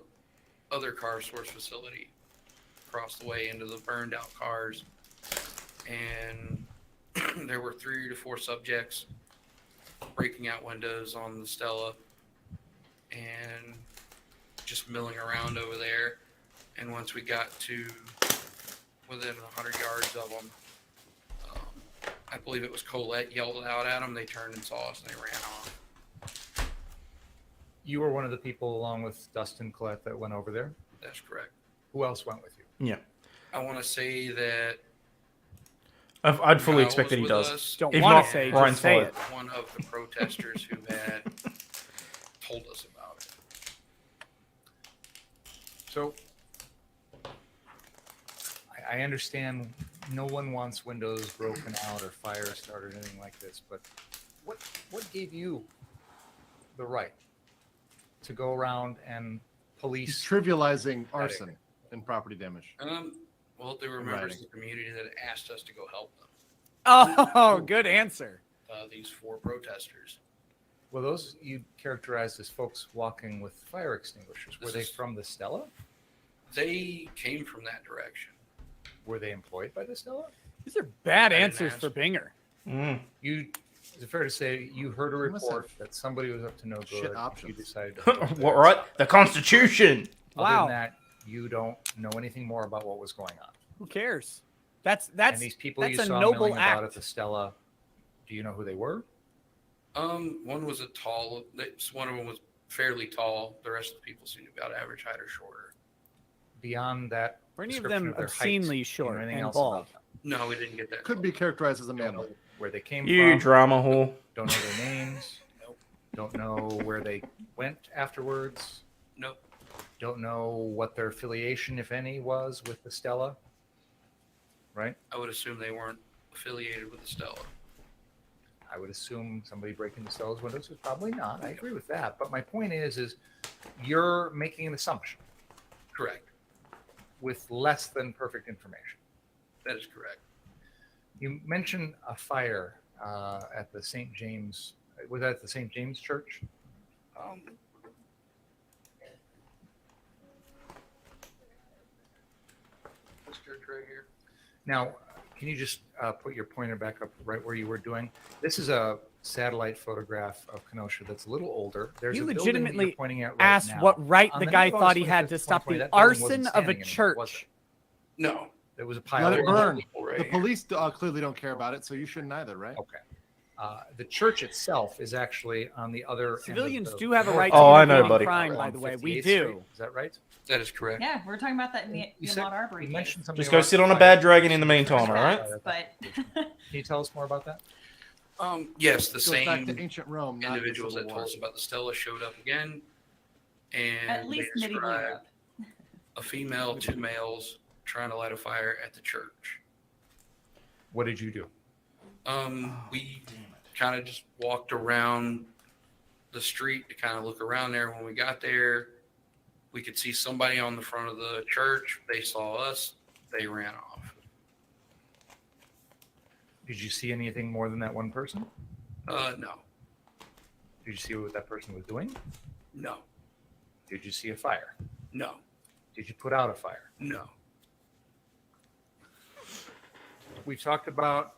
other car source facility, across the way into the burned out cars. And there were 3 to 4 subjects breaking out windows on the Stella and just milling around over there. And once we got to within 100 yards of them, I believe it was Colette yelled out at them. They turned and saw us and they ran off. You were one of the people, along with Dustin Collette, that went over there. That's correct. Who else went with you? Yeah. I want to say that I'd fully Kyle expect that was he with does. us, Don't If want not, to say, Ryan's just say followed. it. one of the protesters who had told us about it. So I understand no one wants windows broken out or fire started or anything like this, but what gave you the right to go around and He's police? trivializing arson and property damage. Well, there were members Writing. of the community that asked us to go help them. Oh, good answer. These 4 protesters. Well, those you characterized as folks walking with fire extinguishers. Were This they is- from the Stella? They came from that direction. Were they employed by the Stella? These are bad I didn't answers ask. for Binger. Is it fair to say you heard a You must report have that somebody was up to no shit good? You options. decided to go over there What, and right? stop The it. Constitution. Other Wow. than that, you don't know anything more about what was going on. Who cares? That's And these people that's you a saw noble milling about at act. the Stella, do you know who they were? One was one of them was fairly tall. The rest of the people seemed to be about average height or shorter. Beyond that, Were any of description them their heights, obscenely do you know short anything and else bald? about them? No, we didn't get that. Could be characterized as a Don't know mammal. where they came You from. drama whore. Don't know their names. Nope. Don't know where they went afterwards. Nope. Don't know what their affiliation, if any, was with the Stella. Right? I would assume they weren't affiliated with the Stella. I would assume somebody breaking the Stella's windows is probably not. I agree with that. But my point is you're making an assumption. Correct. With less than perfect information. That is correct. You mentioned a fire at the St. James. Was that at the St. James Church? This church right here. Now, can you just put your pointer back up right where you were doing? This is a satellite photograph of Kenosha that's a little older. There's You a building that you're legitimately pointing at right asked now. what right On the the guy night of thought he August had to 25th, stop 2020, the that building wasn't arson of a standing anymore, was church. it? No. There was a pile Let of it burn. Right The here. police clearly don't care about it, so you shouldn't either, right? Okay. The church itself is actually on the other end of Civilians the do have a north right Oh, to I know, intervene in buddy. crime, by on the way. We 58th do. Street. Is that right? That is correct. Yeah, we're talking about that in the You said Laud Arbery you case. mentioned something. Just go about sit on a fire. bad dragon in the meantime, all right? But Can you tell us more about that? Yes, the Goes back same to ancient Rome, not the individuals Civil that War. told us about the Stella showed up again, and at least they medieval described Europe. a female, 2 males trying to light a fire at the church. What did you do? We kind of just walked around the street to kind of look around there. When we got there, we could see somebody on the front of the church. They saw us. They ran off. Did you see anything more than that one person? No, Did you see what that person was doing? no, Did you see a fire? no, Did you put out a fire? no. We've talked about,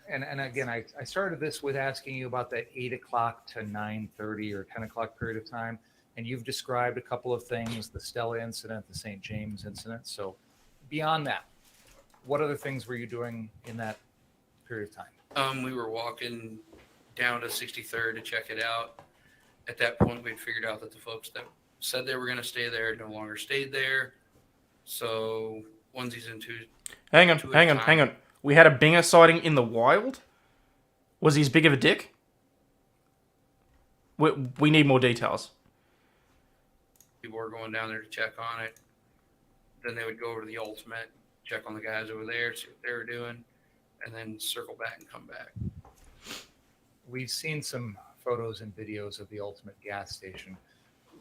and again, I started this with asking you about that 8 o'clock to 9:30 or 10 o'clock period of time. And you've described a couple of things, the Stella incident, the St. James incident. So beyond that, what other things were you doing in that period of time? We were walking down to 63rd to check it out. At that point, we'd figured out that the folks that said they were going to stay there no longer stayed there. So onesies and twos. Hang on. We had a Binger sighting in the wild? Was he as big of a dick? We need more details. People were going down there to check on it. Then they would go over to the Ultimate, check on the guys over there, see what they were doing, and then circle back and come back. We've seen some photos and videos of the Ultimate gas station.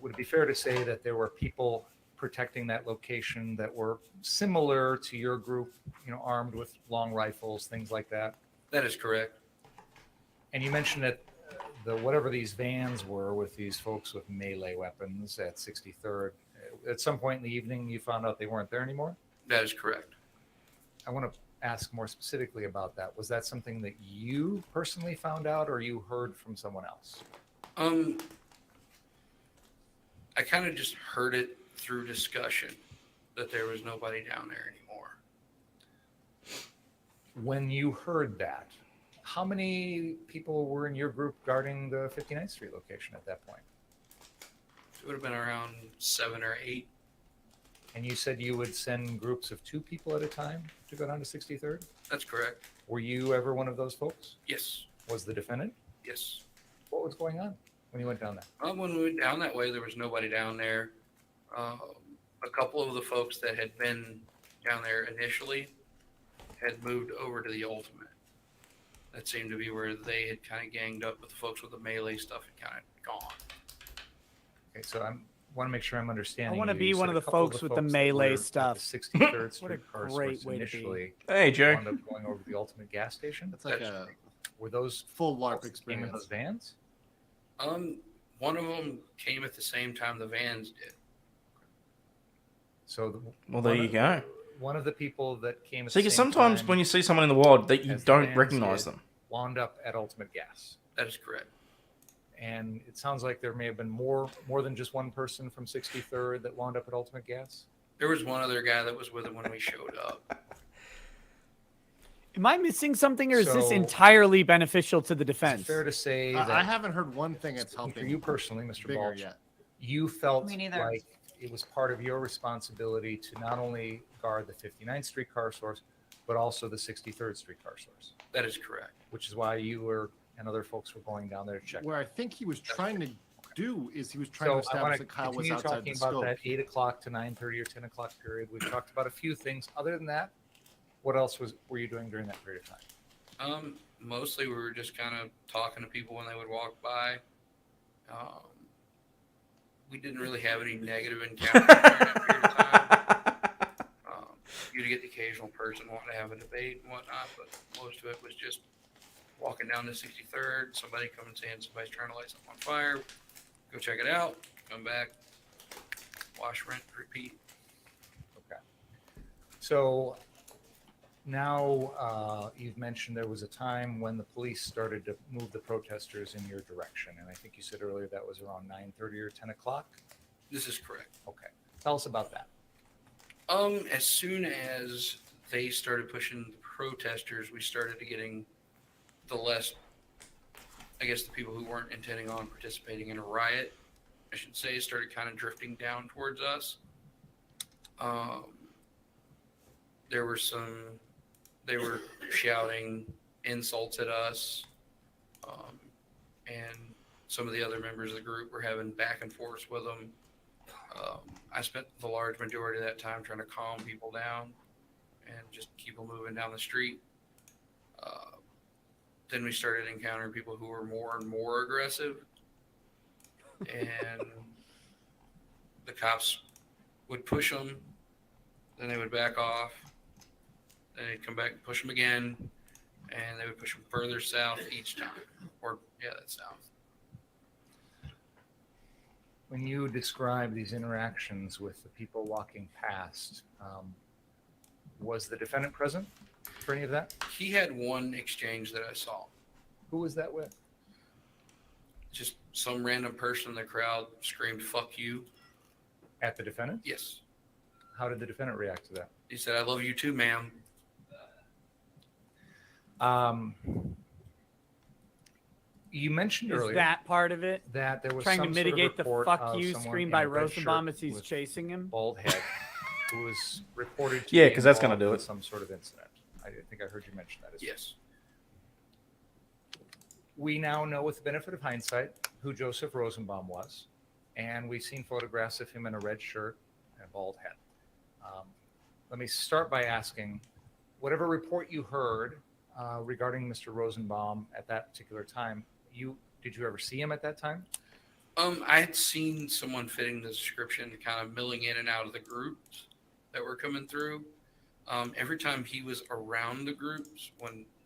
Would it be fair to say that there were people protecting that location that were similar to your group, armed with long rifles, things like that? That is correct. And you mentioned that whatever these vans were with these folks with melee weapons at 63rd, at some point in the evening, you found out they weren't there anymore? That is correct. I want to ask more specifically about that. Was that something that you personally found out or you heard from someone else? I kind of just heard it through discussion that there was nobody down there anymore. When you heard that, how many people were in your group guarding the 59th Street location at that point? It would have been around 7 or 8. And you said you would send groups of 2 people at a time to go down to 63rd? That's correct. Were you ever one of those folks? Yes. Was the defendant? Yes. What was going on when you went down there? When we went down that way, there was nobody down there. A couple of the folks that had been down there initially had moved over to the Ultimate. That seemed to be where they had kind of ganged up with the folks with the melee stuff had kind of gone. Okay, so I want to make sure I'm understanding. I want to you. be You one said of a the couple folks with the that melee were at stuff. the 63rd What a Street car great source way to be. initially Hey, Joe. wound up going over to the Ultimate gas station. That's like That's a Were those full LARP folks that came in those experience. vans? One of them came at the same time the vans did. So Well, there you go. One of the people that came at See, the because same sometimes time when you see someone in the wild, that you as the don't vans recognize did, them. wound up at Ultimate Gas. That is correct. And it sounds like there may have been more than just one person from 63rd that wound up at Ultimate Gas. There was one other guy that was with him when we showed up. Am I missing something, or is this So- entirely beneficial to the It's defense? fair to say that I haven't heard one thing that's for helping you personally, Mr. bigger Balch, yet. you felt Me neither. like it was part of your responsibility to not only guard the 59th Street car source, but also the 63rd Street car source, That is correct. which is why you and other folks were going down there to check. Where I think he was trying to do is he was trying to So I want establish to that Kyle was continue outside talking the about scope. that 8 o'clock to 9:30 or 10 o'clock period. We've talked about a few things. Other than that, what else were you doing during that period of time? Mostly we were just kind of talking to people when they would walk by. We didn't really have any negative encounters during that period of time. You'd get the occasional person wanting to have a debate and whatnot, but most of it was just walking down the 63rd, somebody coming saying somebody's trying to light something on fire, go check it out, come back, wash, rinse, repeat. Okay. So now you've mentioned there was a time when the police started to move the protesters in your direction, and I think you said earlier that was around 9:30 or 10 o'clock. This is correct. Okay. Tell us about that. As soon as they started pushing the protesters, we started to getting the less, I guess, the people who weren't intending on participating in a riot, I should say, started kind of drifting down towards us. There were they were shouting insults at us, and some of the other members of the group were having back and forth with them. I spent the large majority of that time trying to calm people down and just keep them moving down the street. Then we started encountering people who were more and more aggressive, and the cops would push them, then they would back off, then they'd come back and push them again, and they would push them further south each time. That's south. When you describe these interactions with the people walking past, was the defendant present for any of that? He had one exchange that I saw. Who was that with? Just some random person in the crowd screamed, "Fuck you." At the defendant? Yes. How did the defendant react to that? He said, "I love you too, ma'am." You mentioned Is earlier that part of it? that there was Trying to some sort of mitigate the report "fuck of you" someone scream in by a red Rosenbaum shirt as he's with chasing him. bald head who was reported to Yeah, be 'cause that's gonna involved do with it. some sort of incident. I think I heard you mention that as well. Yes. We now know with the benefit of hindsight who Joseph Rosenbaum was, and we've seen photographs of him in a red shirt and a bald head. Let me start by asking, whatever report you heard regarding Mr. Rosenbaum at that particular time, did you ever see him at that time? I had seen someone fitting the description, kind of milling in and out of the groups that were coming through. Every time he was around the groups,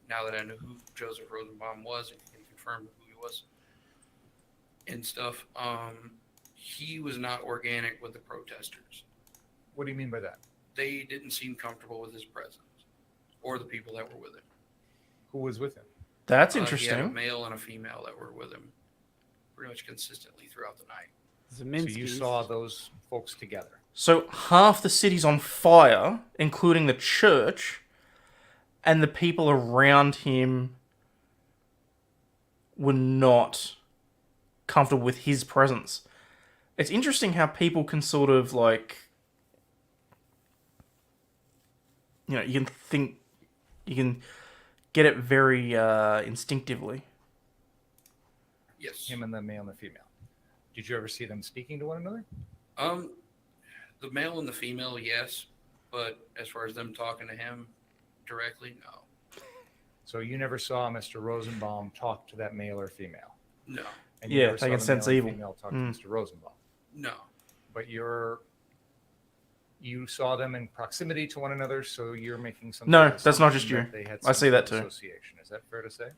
now that I know who Joseph Rosenbaum was and can confirm who he was and stuff, he was not organic with the protesters. What do you mean by that? They didn't seem comfortable with his presence or the people that were with him. Who was with him? That's He had a interesting. male and a female that were with him pretty much consistently throughout the night. So you saw those folks together. So half the city's on fire, including the church, and the people around him were not comfortable with his presence. It's interesting how people can sort of you can get it very instinctively. Yes. Him and the male and the female. Did you ever see them speaking to one another? The male and the female, yes, but as far as them talking to him directly, no. So you never saw Mr. Rosenbaum talk to that male or female? No. And you Yeah, never they can saw the sense male and evil. female talk to Mr. Rosenbaum? No. But you saw them in proximity to one another, so you're making some No, sort of that's not just assumption you. that they had I some see that sort of too. Association. Is that fair to say?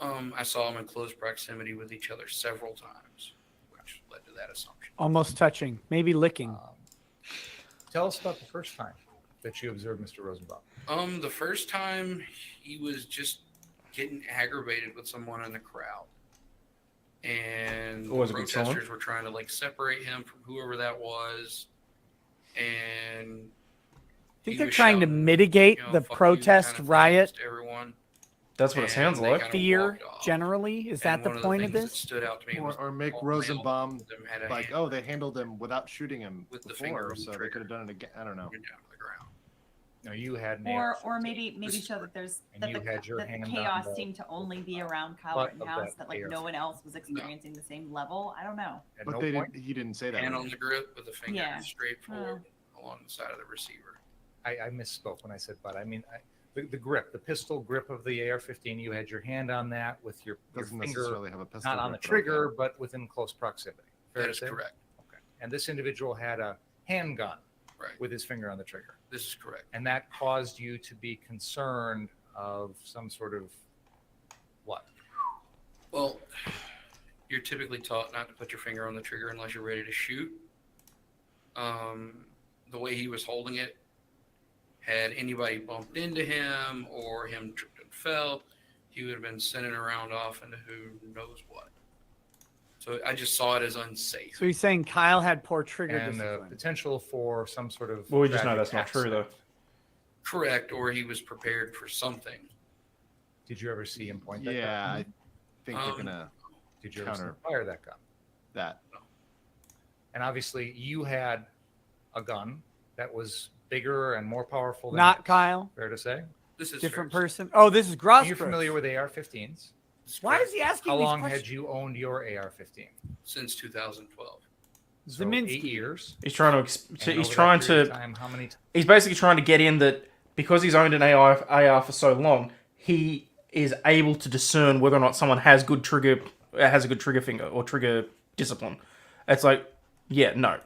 I saw them in close proximity with each other several times, which led to that assumption. Almost touching, maybe licking. Tell us about the first time that you observed Mr. Rosenbaum. The first time he was just getting aggravated with someone in the crowd. And Always the a good sign. protesters were trying to separate him from whoever that was. And I think he they're was trying to shouting, mitigate "Fuck the you," protest kind of riot. things to everyone. That's what it sounds And they like. kinda Fear, walked off. generally? Is that And the one point of things that this? stood out to me was Or make all Rosenbaum male of them had a like, hand oh, they handled him without shooting him with the finger before, on the so they trigger. could have done it again. I don't know. down to the ground. No, you had an Or AR-15. maybe show that there's And that you had your that the hand on chaos the seemed to only be around Kyle butt of Rittenhouse, that that no one else was experiencing the same level. I don't know. At But no they point? didn't. He didn't say that. Hand right? on the grip with the finger Yeah. straight forward along the side of the receiver. I misspoke when I said but. I mean, the grip, the pistol grip of the AR-15. You had your hand on that with your Doesn't finger necessarily have a pistol not on the grip, but trigger, okay. but within close proximity. Fair That to is say? correct. Okay. And this individual had a handgun Right. with his finger on the trigger. This is correct. And that caused you to be concerned of some sort of what? Well, you're typically taught not to put your finger on the trigger unless you're ready to shoot. The way he was holding it, had anybody bumped into him or him tripped and fell, he would have been sending a round off into who knows what. So I just saw it as unsafe. So he's saying Kyle had poor trigger And the discipline. potential for some sort of. Well, we just know tragic that's not true, though. accident. Correct, or he was prepared for something. Did you ever see him point that Yeah, gun? I think they're gonna Did you ever see him counter fire that gun? that. And obviously, you had a gun that was bigger and more powerful than Not his. Kyle. Fair to say. This is Different fair. person. Oh, this is Grosskreutz. You're familiar with AR-15s. This is Why correct. is he asking How these long questions? had you owned your AR-15? Since 2012. So Zeminski. 8 years. He's trying to. And He's over that trying period to. of time, how many He's basically trying to get in that because he's owned an AR for so long, he is able to discern whether or not someone has a good trigger finger or trigger discipline. It's like, yeah, no,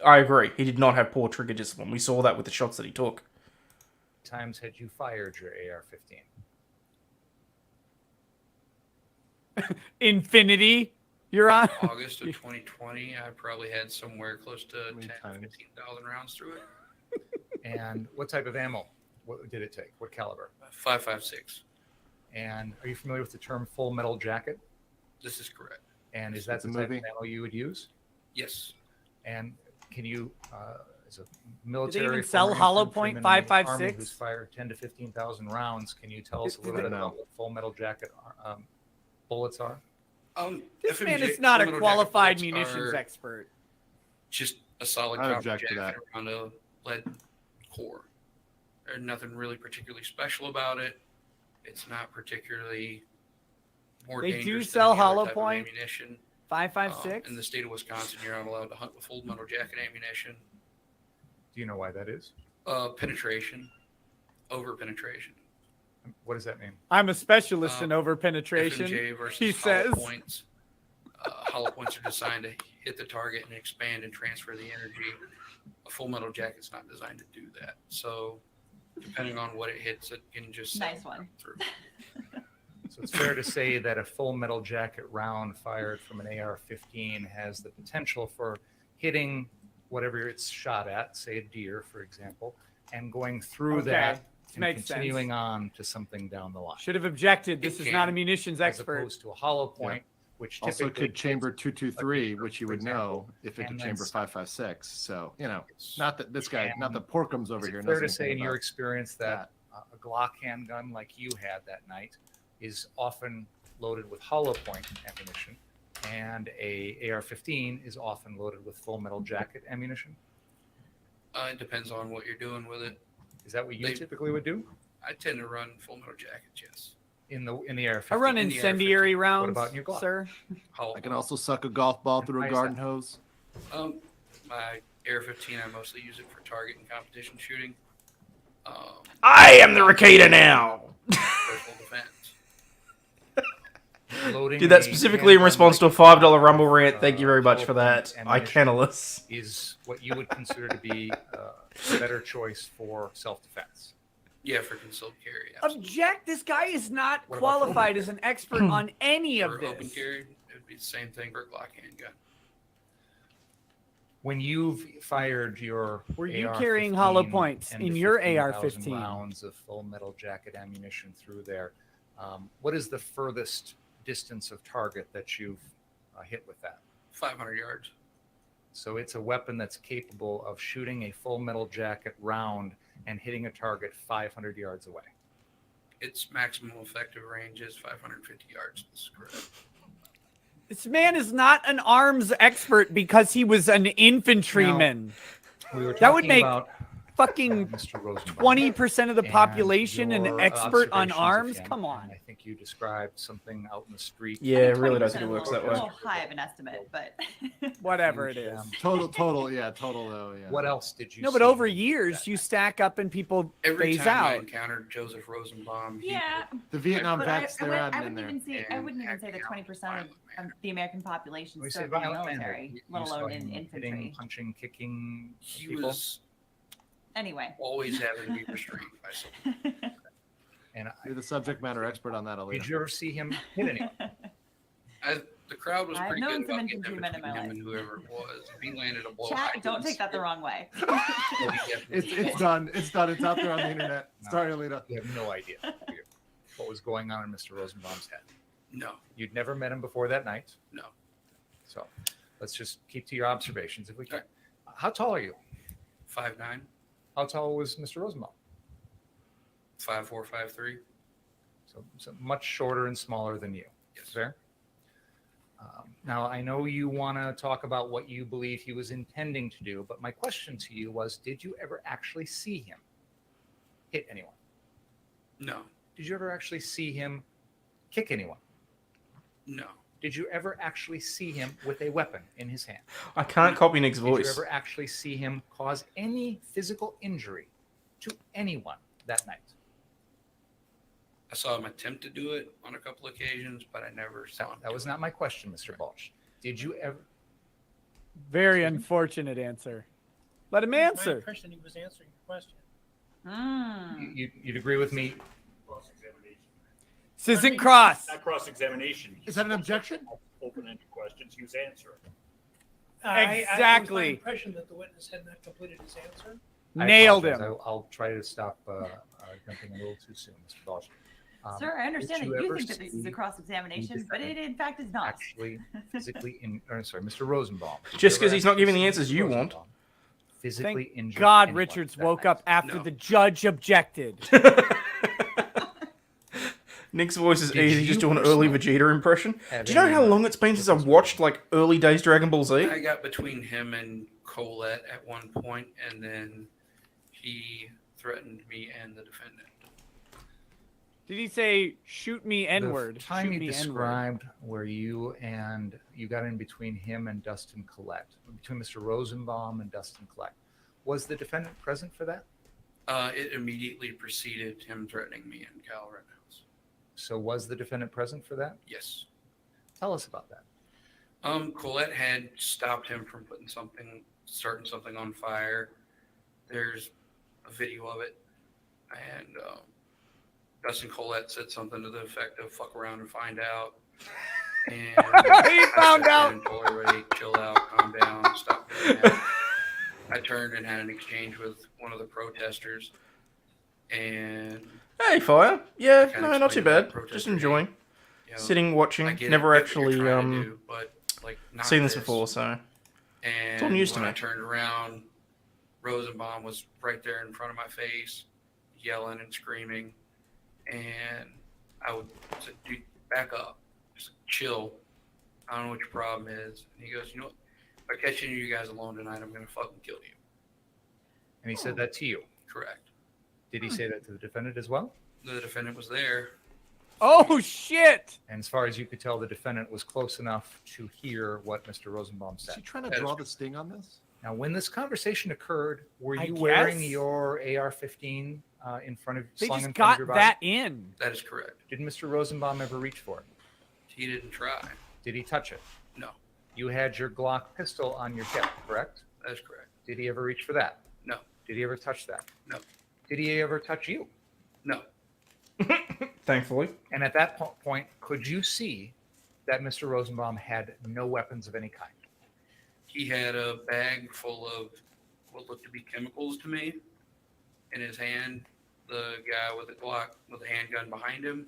I agree. He did not have poor trigger discipline. We saw that with the shots that he took. times had you fired your AR-15? Infinity. You're on. August of 2020, I probably had somewhere close to 10, times? 15,000 rounds through it. And what type of ammo? What did it take? What caliber? 5.56. And are you familiar with the term full metal jacket? This is correct. And is that It's the a type of movie. ammo you would use? Yes. And can you, as a military, even sell former Hollow infantryman Point in the Army 5.56? who's fired 10 to 15,000 rounds, can you tell us a little I bit don't about know. what full metal jacket bullets are? This man FMJ is not a full metal jacket qualified bullets munitions are expert. Just a solid I copper object to jacket around a lead core. There's nothing really particularly special about it. It's not particularly more They dangerous do than sell any other hollow type of point? ammunition. 5.56. In the state of Wisconsin, you're not allowed to hunt with full metal jacket ammunition. Do you know why that is? Penetration, over penetration. What does that mean? I'm a specialist in FMJ over-penetration. versus He hollow says. points. Hollow points are designed to hit the target and expand and transfer the energy. A full metal jacket's not designed to do that. So, depending on what it hits, it can just Nice one. through. So it's fair to say that a full metal jacket round fired from an AR-15 has the potential for hitting whatever it's shot at, say a deer, for example, and going through Okay. that and Makes continuing sense. on to something down the line. Should have objected. This It is not a can. munitions As expert. opposed to a hollow point, which Also typically could chamber hits 223, a which you for would know if it and could then chamber stop. 5.56. So, not that this guy, not the Porkums over Is here. it fair knows to say, anything in your about experience, that a Glock handgun like you had that night is often loaded with hollow point ammunition, and a AR-15 is often loaded with full metal jacket ammunition? It depends on what you're doing with it. Is that what you They- typically would do I tend to run full metal jackets, yes. in the AR-15? I run in the incendiary AR-15. rounds, about in your Glock? sir. Hollow. I can also suck a golf ball through Why a is garden that? hose. My AR-15, I mostly use it for target and competition shooting. I am the Rakita now. Personal defense. Loading Did that a specifically in handgun response to a like $5 Glock Rumble with, rant. Thank you very much hollow for that. point I ammunition cannaless. is what you would consider to be a better choice for self-defense. Yeah, for concealed carry. Absolutely. Object. This guy is not What about qualified as an expert on any of For open this. carry, it would be the same thing for a Glock handgun. When you've fired your Were you AR-15 carrying hollow points 10 in to your 15,000 AR-15? rounds of full metal jacket ammunition through there, what is the furthest distance of target that you've hit with that? 500 yards. So it's a weapon that's capable of shooting a full metal jacket round and hitting a target 500 yards away. Its maximum effective range is 550 yards. This is correct. This man is not an arms expert because he was an infantryman. We were That would talking make about fucking Mr. Rosenbaum. 20% of the population and your expert on observations of arms? him, Come on. and I think you described something out in the street. Yeah, it really does 20% think it is works a that little- way. A little high of an estimate, but Whatever it is. Total though. Yeah. What else did you No, but see over that years, you night? stack up and people Every phase time I out. encountered Joseph Rosenbaum, yeah. The Vietnam But vets, they're I adding in wouldn't there. even say I And wouldn't even say that acting out 20% violent of manner. the American population When we say served in the violent manner, military, you let saw alone him in hitting, infantry. punching, kicking he people. was Anyway. always having to be restrained by someone. And You're the subject matter expert on that, did Alita. you ever see him hit anyone? The crowd was I've pretty known good some about getting in infantry men in between my him life. and whoever it was. If he landed a blow, Chat, I don't couldn't take that see the it. wrong way. It's done. It's done. It's out there on the internet. No. Sorry, Alita. You have no idea what was going on in Mr. Rosenbaum's head. No, You'd never met him before that night. no. So let's just keep to your observations if we can. How tall are you? 5'9", How tall was Mr. Rosenbaum? 5'4", 5'3". So much shorter and smaller than you. Yes. Fair? Now, I know you want to talk about what you believe he was intending to do, but my question to you was, did you ever actually see him hit anyone? No, Did you ever actually see him kick anyone? no, Did you ever actually see him with a weapon in his hand? I can't copy Nick's Did you voice. ever actually see him cause any physical injury to anyone that night? I saw him attempt to do it on a couple occasions, but I never saw him. That do was it. not my question, Mr. Balch. Did you ever? Very unfortunate answer. Let him My answer. impression he was answering your question. You'd agree with me? Cross-examination. This isn't cross. Not cross-examination. Is that an objection? Open-ended questions. He was answering. It was my Exactly. impression that the witness had not completed his answer. I Nailed apologize. him. I'll try to stop jumping a little too soon, Mr. Balch. Sir, I understand did that you you ever think that this is see a cross-examination, the but it in fact is not. Actually, physically Mr. Rosenbaum. Did Just you 'cause ever he's not giving the actually answers see you Mr. want. Rosenbaum Physically Thank injured God anyone Richards that woke night? up after No. the judge objected. Nick's voice is Did easy, you just do an early personally Vegeta impression. have Do you know how any long it's been since I've with watched Mr. like early days Dragon Ball Z? I got between him and Colette at one point, and then he threatened me and the defendant. Did he say, shoot me N-word? The time Shoot you me N-word. described where you got in between him and Dustin Collette, between Mr. Rosenbaum and Dustin Collette. Was the defendant present for that? It immediately preceded him threatening me and Cal Rittenhouse. So was the defendant present for that? Yes. Tell us about that. Colette had stopped him from starting something on fire. There's a video of it, and Dustin Colette said something to the effect of "fuck around and find out." And He found out. Everybody, chill out, calm down, stop doing that. I turned and had an exchange with one of the protesters, and Hey, Fire. Yeah, Kinda no, not too explained what bad. protester Just hate. enjoying. you know, Sitting, watching. I get Never it, get what actually you're trying to do, but like not seen this before, so. And all news to when I me. turned around, Rosenbaum was right there in front of my face, yelling and screaming. And I would say, dude, back up. Just chill. I don't know what your problem is. And he goes, you know what? If I catch any of you guys alone tonight, I'm going to fucking kill you. And he said that to you. Correct. Did he say that to the defendant as well? The defendant was there. Oh, shit. And as far as you could tell, the defendant was close enough to hear what Mr. Rosenbaum Is said. he trying to That is draw true. the sting on this? Now, when this conversation occurred, were I you wearing guess. your AR-15 in front of They slung just in front got of your body? that in. That is correct. Did Mr. Rosenbaum ever reach for it? He didn't try. Did he touch it? No, You had your Glock pistol on your hip, correct? that is correct. Did he ever reach for that? No, Did he ever touch that? No. Did he ever touch you? no. Thankfully. And at that point, could you see that Mr. Rosenbaum had no weapons of any kind? He had a bag full of what looked to be chemicals to me in his hand. The guy with a Glock with a handgun behind him,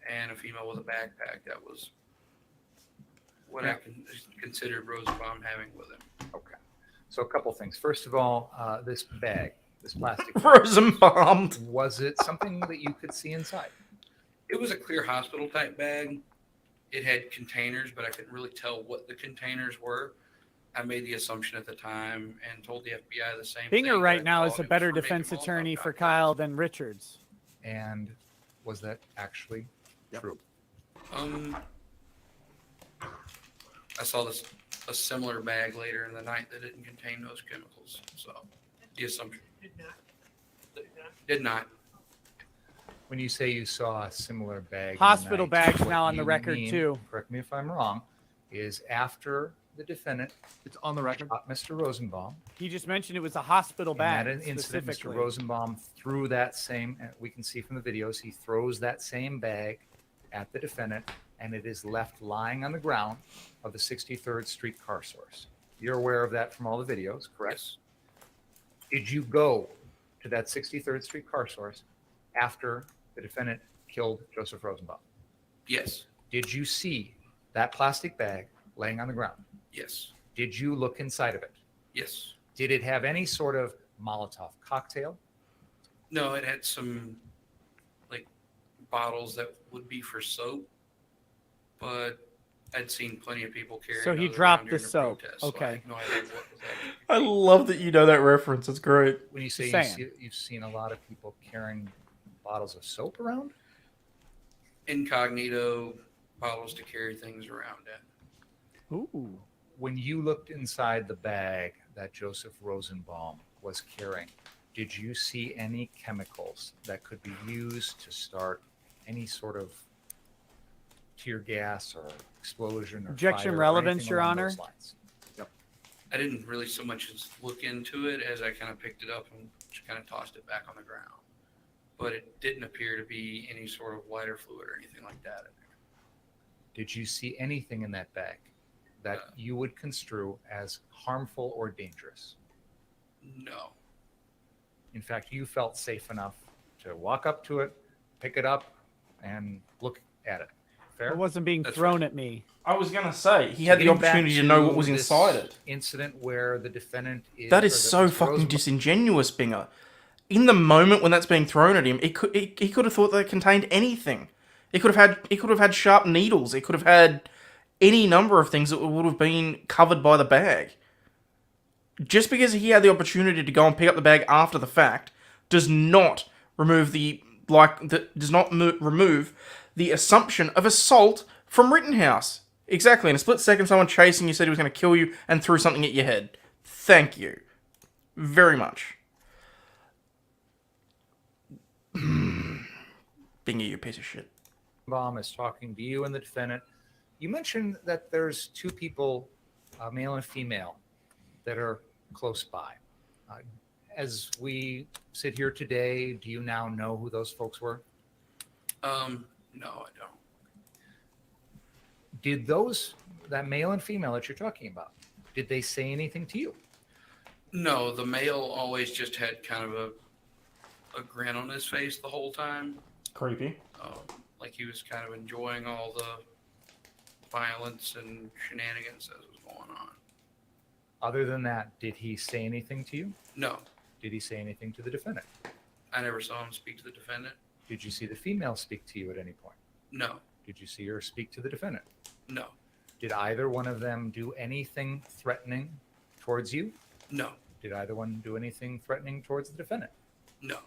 and a female with a backpack. That was what I considered Rosenbaum having with him. Okay. So a couple things. First of all, this bag, this plastic bag, Rosenbaum. was it something that you could see inside? It was a clear hospital type bag. It had containers, but I couldn't really tell what the containers were. I made the assumption at the time and told the FBI the same Binger thing. right I now is called a him better for making defense Molotov attorney for cocktails. Kyle than Richards. And was that actually true? I saw a similar bag later in the night that didn't contain those chemicals. So the assumption did not. When you say you saw a similar bag, in the Hospital night, bags what now on the you record, mean, too. Correct me if I'm wrong. Is after the defendant It's on the record. shot Mr. Rosenbaum. He just mentioned it was a hospital In bag. that incident, Mr. specifically. Rosenbaum threw that same, and we can see from the videos, he throws that same bag at the defendant, and it is left lying on the ground of the 63rd Street car source. You're aware of that from all the videos, correct? Yes. Did you go to that 63rd Street car source after the defendant killed Joseph Rosenbaum? Yes. Did you see that plastic bag laying on the ground? Yes. Did you look inside of it? Yes. Did it have any sort of Molotov cocktail? No, it had some like bottles that would be for soap, but I'd seen plenty of people carry. So he those dropped around the during soap. protest, so I Okay. had no idea what was actually. I love that you know that reference. It's great. When you say Saying. you've seen a lot of people carrying bottles of soap around? Incognito bottles to carry things around in. Ooh. When you looked inside the bag that Joseph Rosenbaum was carrying, did you see any chemicals that could be used to start any sort of tear gas or explosion or Objection fire or relevance, anything Your along Honor. those lines? I didn't really so much as look into it as I kind of picked it up and just kind of tossed it back on the ground. But it didn't appear to be any sort of lighter fluid or anything like that in there. Did you see anything in that bag that you would construe as harmful or dangerous? No. In fact, you felt safe enough to walk up to it, pick it up, and look at it. Fair? It wasn't being That's thrown right. at me. I was gonna say he So had the getting back opportunity to know what was this inside it. Incident where the defendant is. That is or so Mr. fucking Rosenbaum- disingenuous, Binger. In the moment when that's being thrown at him, he could have thought that it contained anything. It could have had sharp needles. It could have had any number of things that would have been covered by the bag. Just because he had the opportunity to go and pick up the bag after the fact does not remove remove the assumption of assault from Rittenhouse. Exactly. In a split second, someone chasing you said he was going to kill you and threw something at your head. Thank you. Very much. Bingy, you piece of shit. Rosenbaum is talking to you and the defendant. You mentioned that there's two people, male and female, that are close by. As we sit here today, do you now know who those folks were? No, I don't. Did that male and female that you're talking about, did they say anything to you? No, the male always just had kind of a grin on his face the whole time. Creepy. Like he was kind of enjoying all the violence and shenanigans that was going on. Other than that, did he say anything to you? No, Did he say anything to the defendant? I never saw him speak to the defendant. Did you see the female speak to you at any point? No, Did you see her speak to the defendant? no, Did either one of them do anything threatening towards you? no, Did either one do anything threatening towards the defendant? no.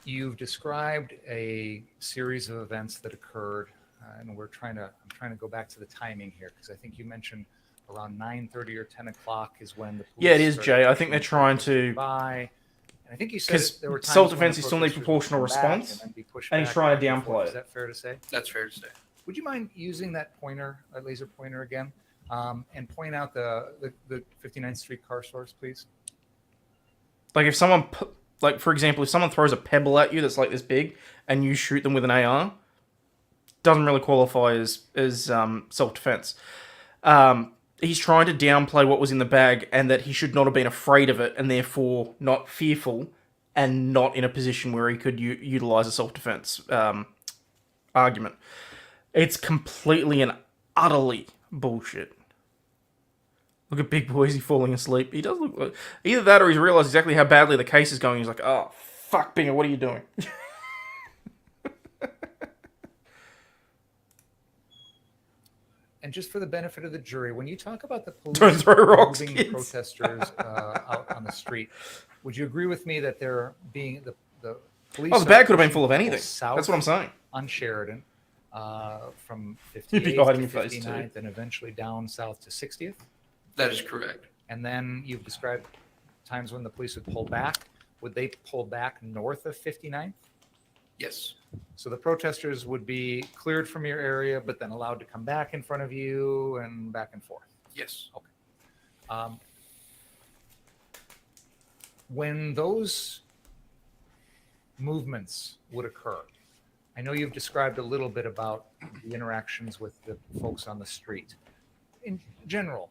You've described a series of events that occurred, and I'm trying to go back to the timing here because I think you mentioned around 9:30 or 10 o'clock is when the police Yeah, it is, started Jay. I think they're trying to... by. And I think you said Because there were times self-defense, when you still need protesters would proportional come back response, and then be pushed and he's back trying to and forth. downplay Is it. that fair to say? That's fair to say. Would you mind using that pointer, that laser pointer again, and point out the 59th Street car source, please? Like if someone, like for example, if someone throws a pebble at you that's like this big, and you shoot them with an AR, doesn't really qualify as self-defense. He's trying to downplay what was in the bag and that he should not have been afraid of it and therefore not fearful and not in a position where he could utilize a self-defense argument. It's completely and utterly bullshit. Look at Big Boy, is he falling asleep? He does look like... Either that or he's realised exactly how badly the case is going. He's like, oh, fuck, Binger, what are you doing? And just for the benefit of the jury, when you talk about the Don't police throw rocks, moving kids. protesters out on the street, would you agree with me that they're being the police? Oh, the are bag could have been pushing full of people anything. south That's what I'm saying. on Sheridan, from You'd be 58th hiding to your face, too. 59th, and eventually down south to 60th. That is correct. And then you've described times when the police would pull back. Would they pull back north of 59th? Yes. So the protesters would be cleared from your area, but then allowed to come back in front of you and back and forth. Yes. When those movements would occur, I know you've described a little bit about the interactions with the folks on the street. In general,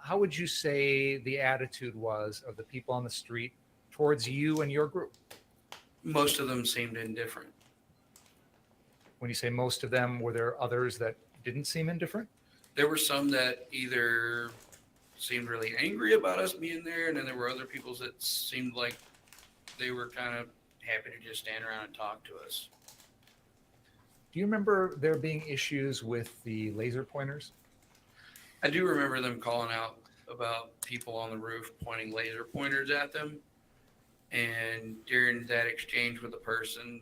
how would you say the attitude was of the people on the street towards you and your group? Most of them seemed indifferent. When you say most of them, were there others that didn't seem indifferent? There were some that either seemed really angry about us being there, and then there were other people that seemed like they were kind of happy to just stand around and talk to us. Do you remember there being issues with the laser pointers? I do remember them calling out about people on the roof pointing laser pointers at them. And during that exchange with the person,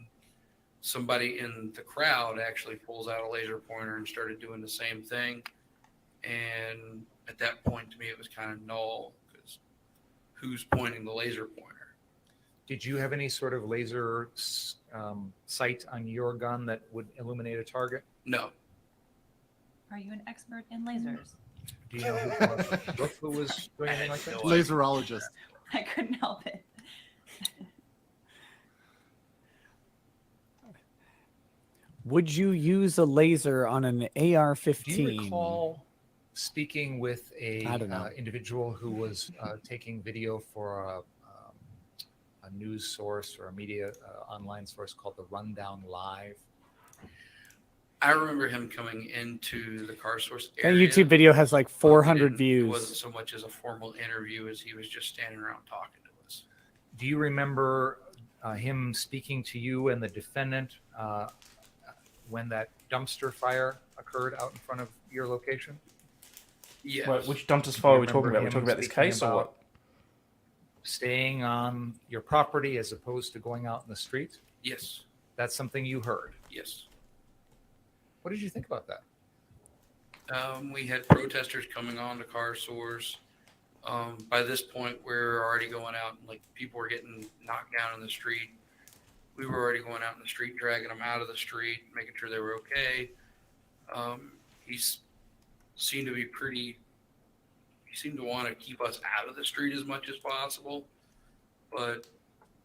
somebody in the crowd actually pulls out a laser pointer and started doing the same thing. And at that point, to me, it was kind of null, because who's pointing the laser pointer? Did you have any sort of laser sight on your gun that would illuminate a target? No. Are you an expert in lasers? Do you know who was doing anything like that? Laserologist. I couldn't help it. Would you use a laser on an AR-15? Do you recall speaking with a I don't know. individual who was taking video for a news source or a media online source called the Rundown Live? I remember him coming into the car source That area. YouTube video has like He 400 It views. wasn't so much as a formal interview as he was just standing around talking to us. Do you remember him speaking to you and the defendant when that dumpster fire occurred out in front of your location? Yes. Wait, which dumpster Do fire you are we talking remember about? We're him talking about this speaking case or about what? Staying on your property as opposed to going out in the street? Yes. That's something you heard. Yes. What did you think about that? We had protesters coming on to car source. By this point, we're already going out, and like people were getting knocked down in the street. We were already going out in the street, dragging them out of the street, making sure they were okay. He seemed to be he seemed to want to keep us out of the street as much as possible. But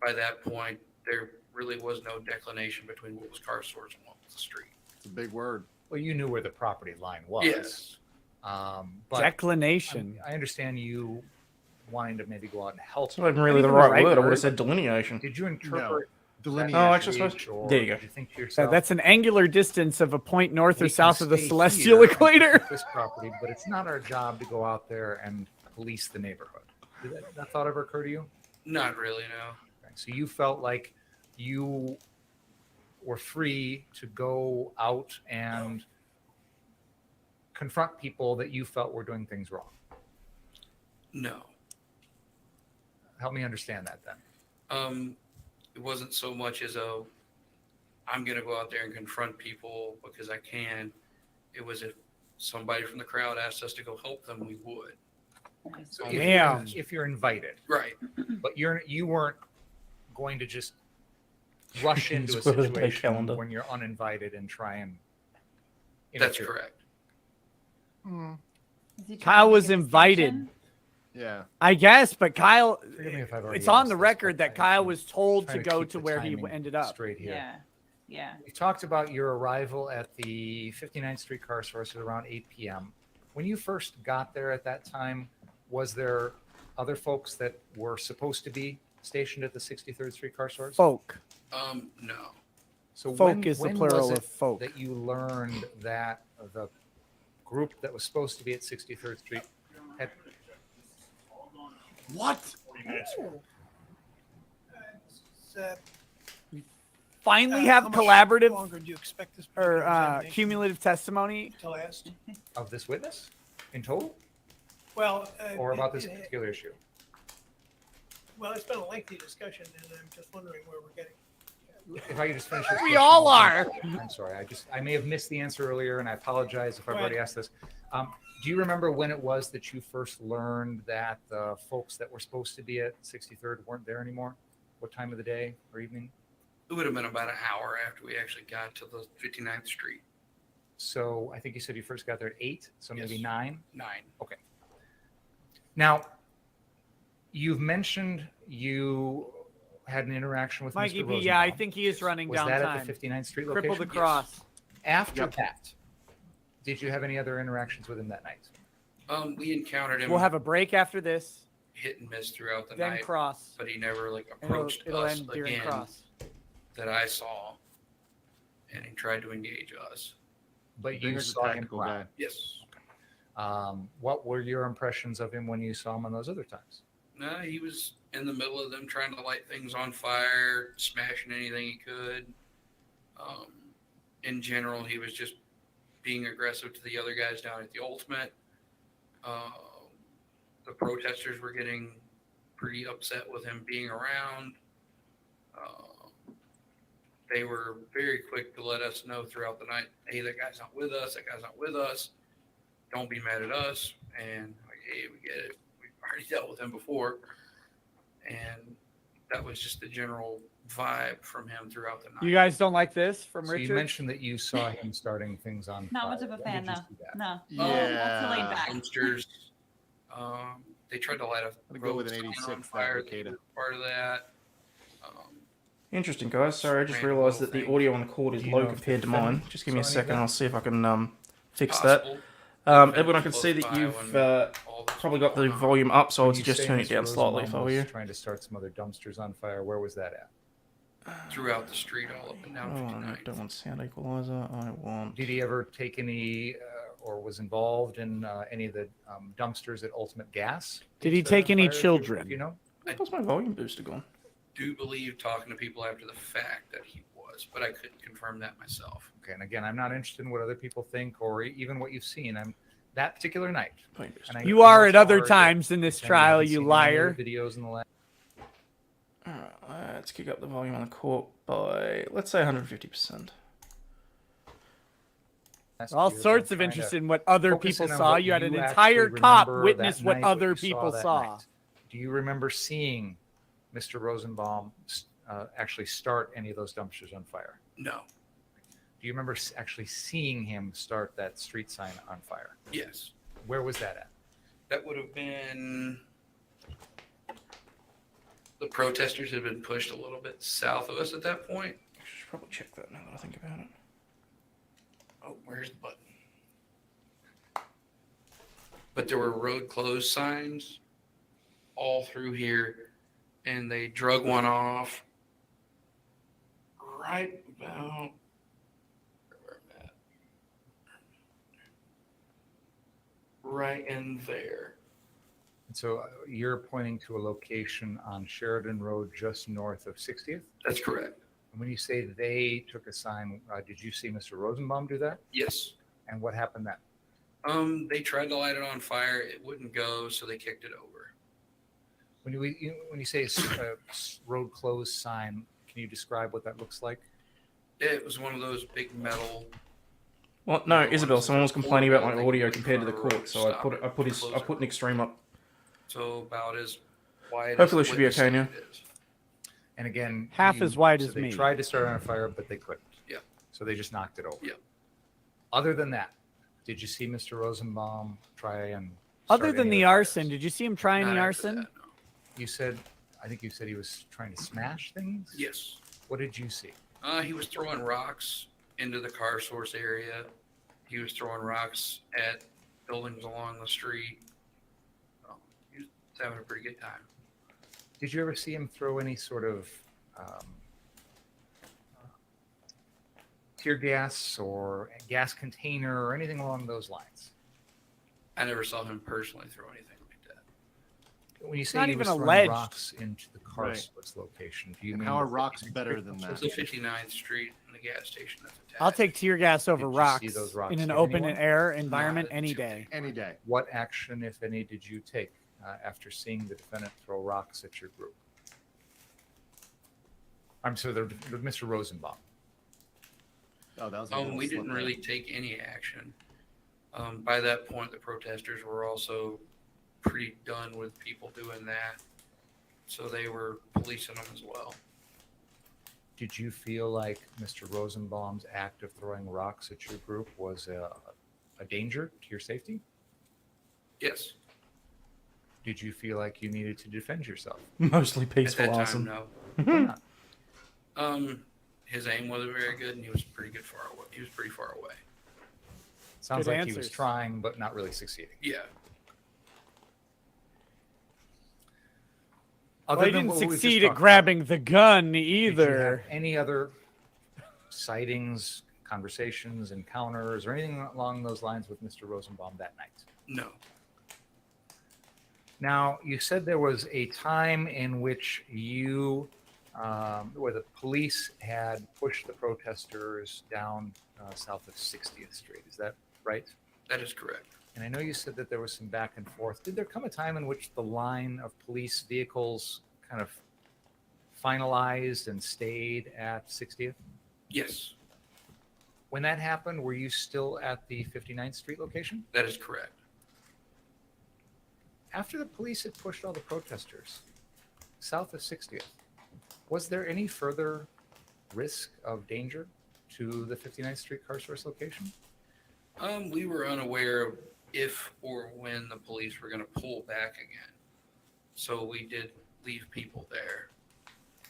by that point, there really was no declination between what was car source and what was the street. It's a big word. Well, you knew where the property line was. Yes. But Declination. I understand you wanting to maybe go out and help. It's not even really Maybe the the right right word. I would word. have said delineation. Did you interpret Delineation. Oh, actually, supposed age, to- or there you go. did you think to So yourself, that's an angular distance of a point north we or can south of the stay celestial here and equator. protect this property, but it's not our job to go out there and police the neighborhood? Did that thought ever occur to you? Not really, no. Okay, so you felt like you were free to go out and confront people that you felt were doing things wrong. No. Help me understand that then. It wasn't so much as I'm going to go out there and confront people because I can. It was if somebody from the crowd asked us to go help them, we would. So Damn. if you're invited, Right. but you weren't going to just rush into a Just put it in the situation calendar. when you're uninvited and try and That's interfere. correct. Is he trying Kyle to was make a invited. distinction? Yeah. I guess, but Kyle, Forgive me if I've already it's on asked the this, record but that Kyle was told trying to go keep to the where he timing ended up. straight here. Yeah. Yeah. We talked about your arrival at the 59th Street car source at around 8 p.m. When you first got there at that time, was there other folks that were supposed to be stationed at the 63rd Street car source? Folk. No. So Folk is the when plural was of folk. that you learned that the group that was supposed to be at 63rd Street had What? finally How have much collaborative longer do you expect this or examination cumulative testimony? to last? Of this witness in total, Well, or about this particular issue? well, it's been a lengthy discussion, and I'm just wondering where we're getting. If I could just finish this We question, all I'll are. finish it. I'm sorry. I may have missed the answer earlier, and I apologize if I've Go already ahead. asked this. Do you remember when it was that you first learned that the folks that were supposed to be at 63rd weren't there anymore? What time of the day or evening? It would have been about an hour after we actually got to the 59th Street. So I think you said you first got there at 8, so maybe Yes. 9. 9. Okay. Now, you've mentioned you had an interaction with Mikey Mr. P, Rosenbaum. yeah, I think he is running Was down that time. at the 59th Street Cripple location? the cross. After that, did you have any other interactions with him that night? We encountered him We'll have a break after this, hit and miss throughout the then night, cross. but he never like And approached it'll us end during again cross. that I saw, and he tried to engage us. But you Dinger's a saw him tactical around. guy. Yes. What were your impressions of him when you saw him on those other times? No, he was in the middle of them trying to light things on fire, smashing anything he could. In general, he was just being aggressive to the other guys down at the Ultimate. The protesters were getting pretty upset with him being around. They were very quick to let us know throughout the night, hey, that guy's not with us. That guy's not with us. Don't be mad at us. And like, hey, we get it. We've already dealt with him before. And that was just the general vibe from him throughout the night. You guys don't like this from So Richard? you mentioned that you saw him starting things on Not fire. much of a When fan, did you no. see that? No. Yeah. Too laid back. Dumpsters. They tried to light a I'm gonna go with an road 86 sign on fire. that They Takeda. were part of that. Interesting, guys. Sorry, I just Random realised little that the thing. audio on the cord is Do you low know if compared the to mine. defendant Just give me a saw any of second. that? I'll see if I can fix that. Possible. Edwin, I can see that you've All this probably got the going on. volume up, so I When would you suggest say turn it Mr. down slightly if I Rosenbaum were you. was trying to start some other dumpsters on fire. Where was that at? throughout the street, all up and down Oh, I 59. don't want sound equalizer. I want. Did he ever take any or was involved in any of the dumpsters at Ultimate Gas? Did he Set take on any fire, if children? You know? Where's my volume booster gone? Do believe talking to people after the fact that he was, but I couldn't confirm that myself. Okay, and again, I'm not interested in what other people think or even what you've seen. I'm that particular night. Volume booster. And I You know are it's at other hard to times in this pretend trial, haven't you seen any of liar. the videos in the last. Alright, let's kick up the volume on the court by, let's say, 150%. All year, sorts I'm of trying interest to in what other focus people in on saw. what You had an you entire actually cop remember witness that what night, other you people that saw. night. Do you remember seeing Mr. Rosenbaum actually start any of those dumpsters on fire? No. Do you remember actually seeing him start that street sign on fire? Yes. Where was that at? That would have been. The protesters had been pushed a little bit south of us at that point. I should probably check that now that I think about it. Oh, where's the button? But there were road closed signs all through here, and they drug one off right about where I'm at. Right in there. And so you're pointing to a location on Sheridan Road just north of 60th? That's correct. And when you say they took a sign, did you see Mr. Rosenbaum do that? Yes. And what happened then? They tried to light it on fire. It wouldn't go, so they kicked it over. When you say a road closed sign, can you describe what that looks like? It was one of those big metal. Well, no, Isabel. Someone was complaining about my audio compared to the court, so I put an extreme up. So about as wide. Hopefully as it should be okay now. it is. And again, Half as wide as they me. tried to start on a fire, but they couldn't. Yeah. So they just knocked it over. Yeah. Other than that, did you see Mr. Rosenbaum try and? Other start than any the other arson, fires? did you see him trying Not the after arson? that, no. You said, I think you said he was trying to smash things. Yes. What did you see? He was throwing rocks into the car source area. He was throwing rocks at buildings along the street. He was having a pretty good time. Did you ever see him throw any sort of tear gas or gas container or anything along those lines? I never saw him personally throw anything like that. When you It's say not he even was throwing alleged. rocks into the car Right. splits location, do you And mean how are the rocks 59th better Street than car that? The station? 59th Street and the gas station that's attached. I'll take tear gas over Did you rocks, see those rocks in an hit open anyone? air environment Not any until- day. Any day. What action, if any, did you take after seeing the defendant throw rocks at your group? I'm sorry, the Mr. Rosenbaum. Oh, that was. a little We slip didn't there. really take any action. By that point, the protesters were also pretty done with people doing that, so they were policing them as well. Did you feel like Mr. Rosenbaum's act of throwing rocks at your group was a danger to your safety? Yes, Did you feel like you needed to defend yourself? Mostly at peaceful, that time, awesome. no. Why not? His aim wasn't very good, and he was pretty far away. Sounds Good like he was answers. trying, but not really succeeding. Yeah. Other Well, he than didn't what we just succeed at talked about, grabbing the gun did you have either. any other sightings, conversations, encounters, or anything along those lines with Mr. Rosenbaum that night? No. Now, you said there was a time in which you, where the police had pushed the protesters down south of 60th Street. Is that right? That is correct. And I know you said that there was some back and forth. Did there come a time in which the line of police vehicles kind of finalized and stayed at 60th? Yes, When that happened, were you still at the 59th Street location? that is correct. After the police had pushed all the protesters south of 60th, was there any further risk of danger to the 59th Street car source location? We were unaware of if or when the police were going to pull back again, so we did leave people there.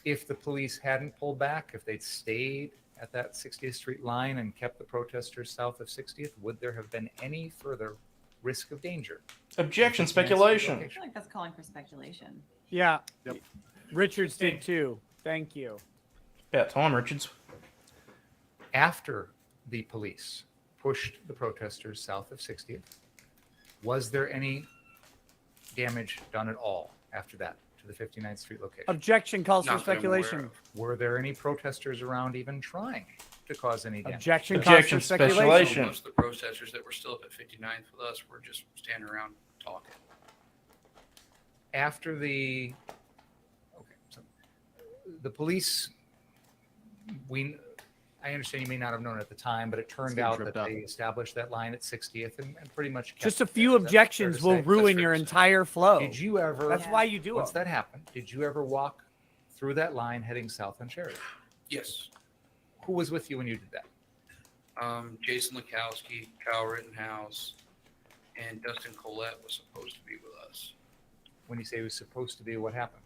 If the police hadn't pulled back, if they'd stayed at that 60th Street line and kept the protesters south of 60th, would there have been any further risk of danger? Objection, to the 59th Street speculation. I location? feel like that's calling for speculation. Yeah. Yep. Richards did too. Thank you. About time, Richards. After the police pushed the protesters south of 60th, was there any damage done at all after that to the 59th Street location? Objection calls for Not that I'm aware speculation. of. Were there any protesters around even trying to cause any damage? Objection calls Objection, for speculation. speculation. Most of the protesters that were still up at 59th with us were just standing around talking. After the police, I understand you may not have known at the time, but it turned getting out tripped that up. they established that line at 60th and pretty much kept Just a it few there. Is that fair objections to will say? ruin fair your to say. entire flow. Did you ever, That's Yeah. why you do once it. that happened, did you ever walk through that line heading south on Sheridan? Yes. Who was with you when you did that? Jason Lekowski, Kyle Rittenhouse, and Dustin Collette was supposed to be with us. When you say he was supposed to be, what happened?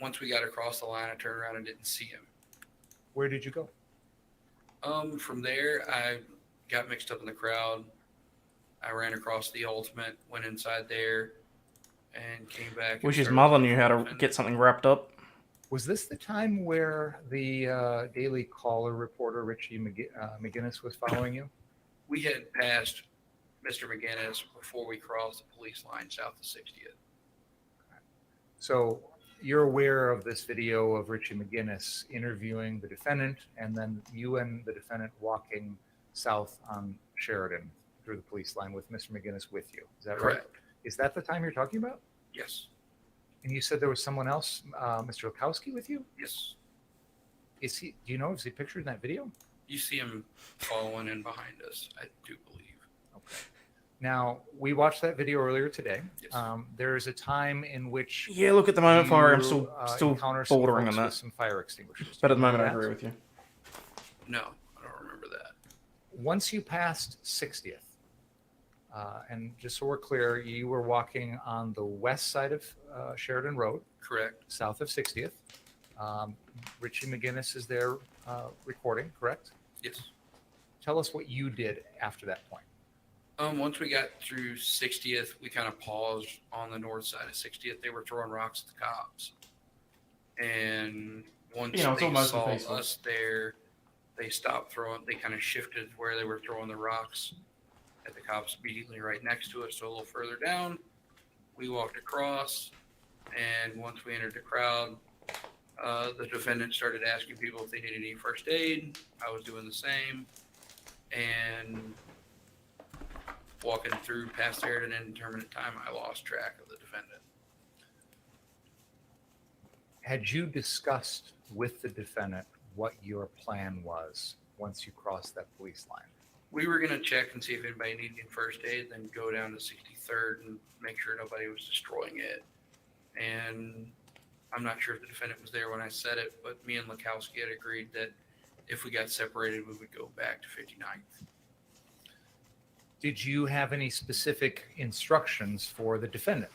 Once we got across the line, I turned around and didn't see him. Where did you go? From there, I got mixed up in the crowd. I ran across the Ultimate, went inside there, and came back. and Wish his started mother looking knew for how the to defendant. get something wrapped up. Was this the time where the Daily Caller reporter Richie McGinnis was following you? We had passed Mr. McGinnis before we crossed the police line south of 60th. So you're aware of this video of Richie McGinnis interviewing the defendant, and then you and the defendant walking south on Sheridan through the police line with Mr. McGinnis with you. Is that right? Correct. Is that the time you're talking about? Yes. And you said there was someone else, Mr. Lekowski, with you? Yes. Is he? Do you know? Is he pictured in that video? You see him following in behind us, I do believe. Okay. Now we watched that video earlier today. Yes. There is a time in which Yeah, look at the moment fire. I'm you, still encounter some bordering on folks with that. some fire extinguishers. But at the Do you moment, I remember agree that? with you. No, I don't remember that. Once you passed 60th, and just so we're clear, you were walking on the west side of Sheridan Road, Correct. south of 60th. Richie McGinnis is there recording, correct? Yes. Tell us what you did after that point. Once we got through 60th, we kind of paused on the north side of 60th. They were throwing rocks at the cops. And once You know, it's they almost saw peaceful. us there, they stopped throwing. They kind of shifted where they were throwing the rocks at the cops immediately right next to us. So a little further down. We walked across, and once we entered the crowd, the defendant started asking people if they needed any first aid. I was doing the same, and walking through past there at an indeterminate time, I lost track of the defendant. Had you discussed with the defendant what your plan was once you crossed that police line? We were going to check and see if anybody needed any first aid, then go down to 63rd and make sure nobody was destroying it. And I'm not sure if the defendant was there when I said it, but me and Lakowski had agreed that if we got separated, we would go back to 59th. Did you have any specific instructions for the defendant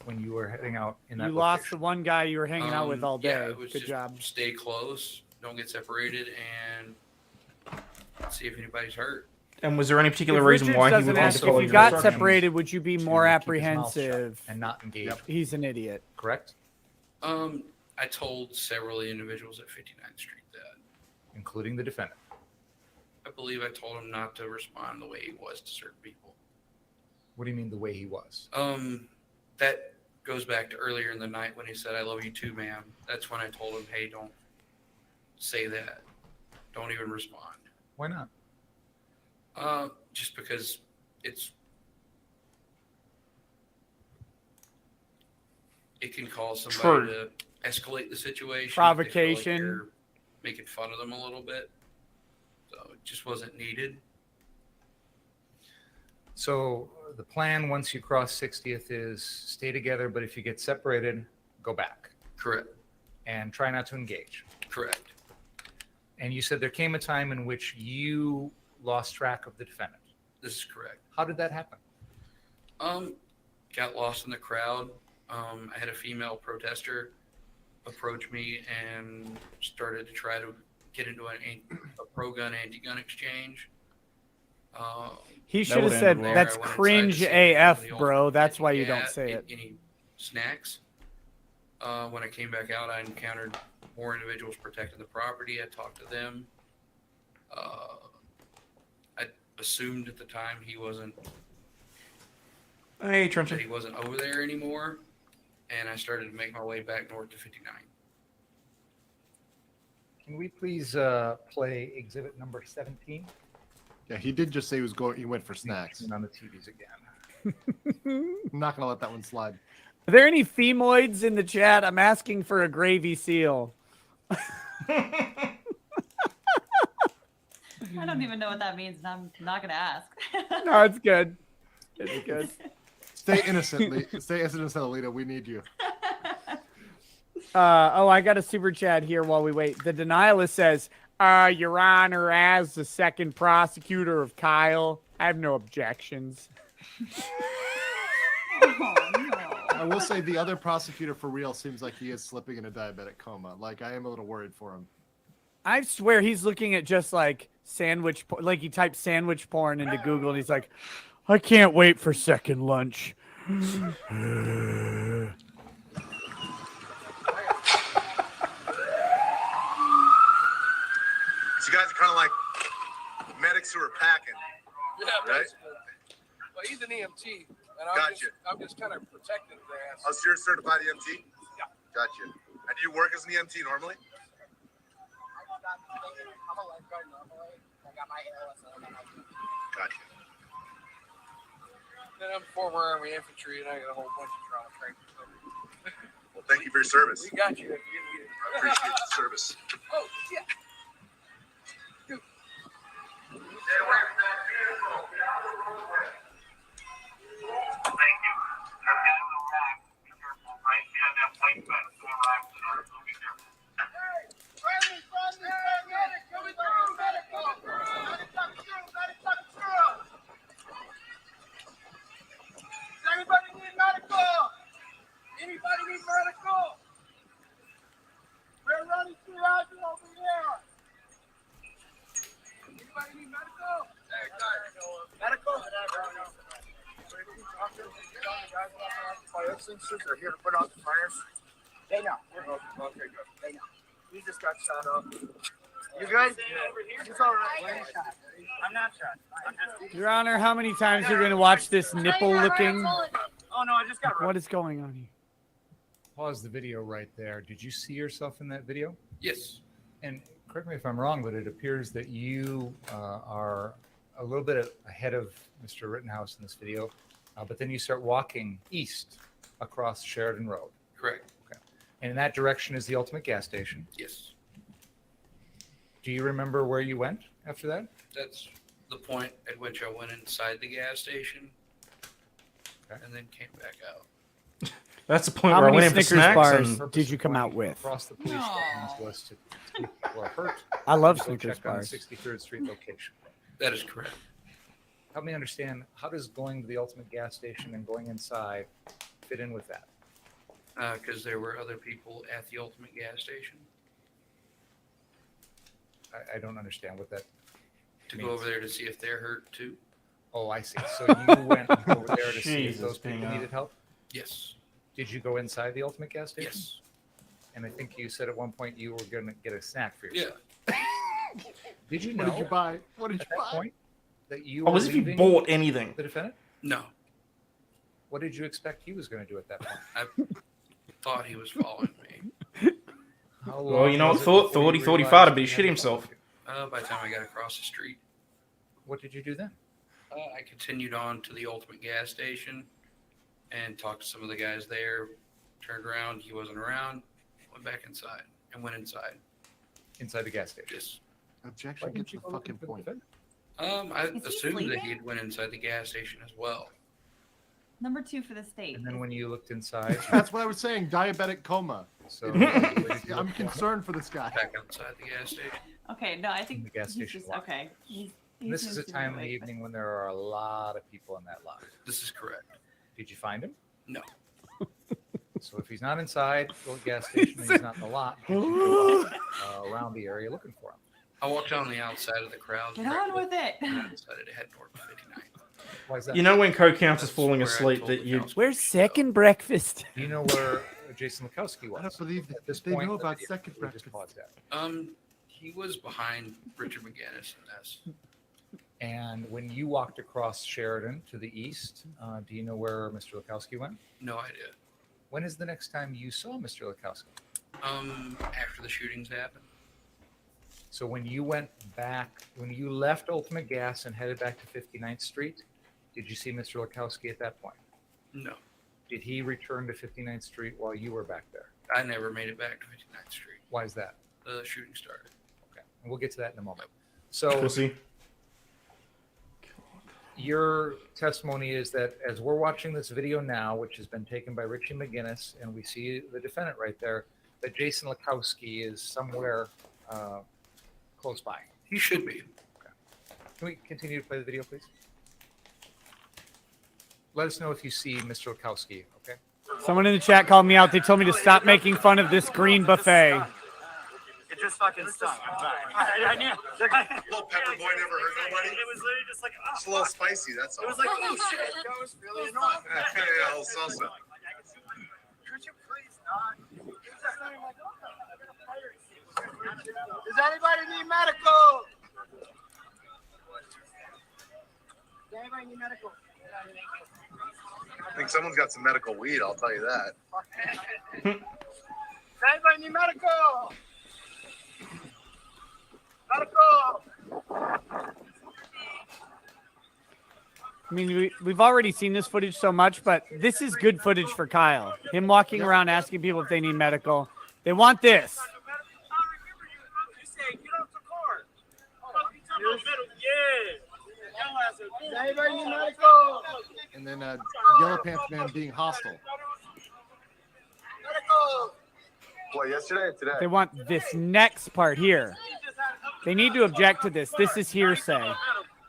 when you were heading out in that You lost location? the one guy you were hanging out with all day. Yeah, it was Good just job. stay close, don't get separated, and see if anybody's hurt. And was there any particular If reason Richards why he doesn't would ask follow if you your got instructions? separated, would you be To more keep his mouth shut apprehensive? and not engage? He's an idiot. Correct? I told several individuals at 59th Street that. Including the defendant. I believe I told him not to respond the way he was to certain people. What do you mean the way he was? That goes back to earlier in the night when he said, "I love you too, ma'am." That's when I told him, "Hey, don't say that. Don't even respond." Why not? Just because it can cause somebody to escalate the situation. if they feel like Provocation. you're making fun of them a little bit. So it just wasn't needed. So the plan once you cross 60th is stay together, but if you get separated, go back Correct. and try not to engage. Correct. And you said there came a time in which you lost track of the defendant. This is correct. How did that happen? Got lost in the crowd. I had a female protester approach me and started to try to get into a pro-gun, anti-gun exchange. He That should have would said, end well. that's I went inside cringe to see if AF, the bro. ultimate That's why you had don't say it. Any snacks? When I came back out, I encountered more individuals protecting the property. I talked to them. I assumed at the time he wasn't Hey, that Trenton. he wasn't over there anymore, and I started to make my way back north to 59. Can we please play exhibit number 17? Yeah, he did just say he went for snacks. On the TVs again. I'm not gonna let that one slide. Are there any femoids in the chat? I'm asking for a gravy seal. I don't even know what that means, and I'm not gonna ask. No, it's good. It's good. Stay innocent, stay innocent, Alita. We need you. I got a super chat here while we wait. The denialist says, Your Honor, as the second prosecutor of Kyle, I have no objections. Oh, no. I will say the other prosecutor for real seems like he is slipping in a diabetic coma. Like, I am a little worried for him. I swear he's looking at just like sandwich, like he typed sandwich porn into Google and he's like, I can't wait for second lunch. So you guys are kind of like medics who are packing. Yeah, right? basically. Well, he's an EMT, and Gotcha. I'm just kind of protecting the ass. Oh, so you're a certified EMT? Yeah. Gotcha. And do you work as an EMT normally? I'm a lifeguard normally. I got my ALS. Gotcha. Then I'm former Army infantry, and I got a whole bunch of trauma training. Well, thank you for your service. We got you if you need it. Appreciate the service. Oh, yeah. Dude. Anybody need medical? Anybody need medical? We're running through Roger over here. Anybody need medical? Medical? Fire extinguishers are here to put out the fires. They know. Okay, good. They know. You just got shot up. You good? It's all right. I'm not shot. I'm just. Your Honor, how many times are you going to watch this nipple looking? Oh no, I just got What is going on here? Pause the video right there. Did you see yourself in that video? Yes. And correct me if I'm wrong, but it appears that you are a little bit ahead of Mr. Rittenhouse in this video, but then you start walking east across Sheridan Road. Correct. Okay. And in that direction is the Ultimate gas station. Yes. Do you remember where you went after that? That's the point at which I went inside the gas station and then came back out. That's the point How where I many went in for Snickers snacks. bars And did you come out with? Across the police station was to people are hurt. I love Go Snickers check on the bars. 63rd Street location. That is correct. Help me understand, how does going to the Ultimate gas station and going inside fit in with that? Because there were other people at the Ultimate gas station. I don't understand what that To means. go over there to see if they're hurt too. Oh, I see. So you went over there to see if Jesus, those people Bingo. needed help? Yes. Did you go inside the Ultimate gas station? Yes. And I think you said at one point you were going to get a snack for yourself. Yeah. Did you What know did you buy? What did at you that buy? point that you oh, were as if you leaving bought anything. the defendant? No. What did you expect he was going to do at that point? I thought he was following me. How Well, you long know was what? it Thought before he you thought he realized farted, but he had shit to himself. follow you? By the time I got across the street, What did you do then? I continued on to the Ultimate gas station and talked to some of the guys there. Turned around, he wasn't around. Went back inside and went inside. Inside the gas station? Just, Objection, Why get didn't the you go fucking looking for the point. defendant? I Is he assumed that sleeping? he had went inside the gas station as well. Number 2 for the state. And then when you looked inside, That's what I was saying. Diabetic coma. so I'm concerned for this guy. Back outside the gas station. Okay, no, I think The gas he's station just lot. okay. He This seems is a to be time in the awake, but- evening when there are a lot of people in that lot. This is correct. Did you find him? No. So if he's not inside the gas station and he's not in the lot, did you go around the area looking for him? I walked on the outside of the crowd. Get on with it. And I decided to head north to 59. Why is that? You know when co-counts is That's falling where I asleep told that the you. council Where's to go. second breakfast? Do you know where Jason Lukowski was? I don't believe that At this they point know in the about video? second We just breakfast. paused that. He was behind Richard McGinnis in this. And when you walked across Sheridan to the east, do you know where Mr. Lukowski went? No idea. When is the next time you saw Mr. Lukowski? After the shootings happened. So when you went back, when you left Ultimate Gas and headed back to 59th Street, did you see Mr. Lukowski at that point? No. Did he return to 59th Street while you were back there? I never made it back to 59th Street. Why is that? The shooting started. Okay, and we'll get to that in a moment. So Pussy. your testimony is that as we're watching this video now, which has been taken by Richie McGinnis, and we see the defendant right there, that Jason Lukowski is somewhere close by. He should be. Can we continue to play the video, please? Let us know if you see Mr. Lukowski, okay? Someone in the chat called me out. They told me to stop making fun of this green buffet. It just fucking stunk. I knew. Little pepper boy never hurt nobody. It was literally just like, It's a little spicy, that's all. it was like, oh shit. That was really annoying. Yeah, a little salsa. Could you please not? Does anybody need medical? Does anybody need medical? I think someone's got some medical weed, I'll tell you that. Does anybody need medical? Medical! I mean, we've already seen this footage so much, but this is good footage for Kyle. Him walking around asking people if they need medical. They want this. Does anybody need medical? And then Yellow Pants Man being hostile. Medical! What, yesterday or today? They want this next part here. They need to object to this. This is hearsay.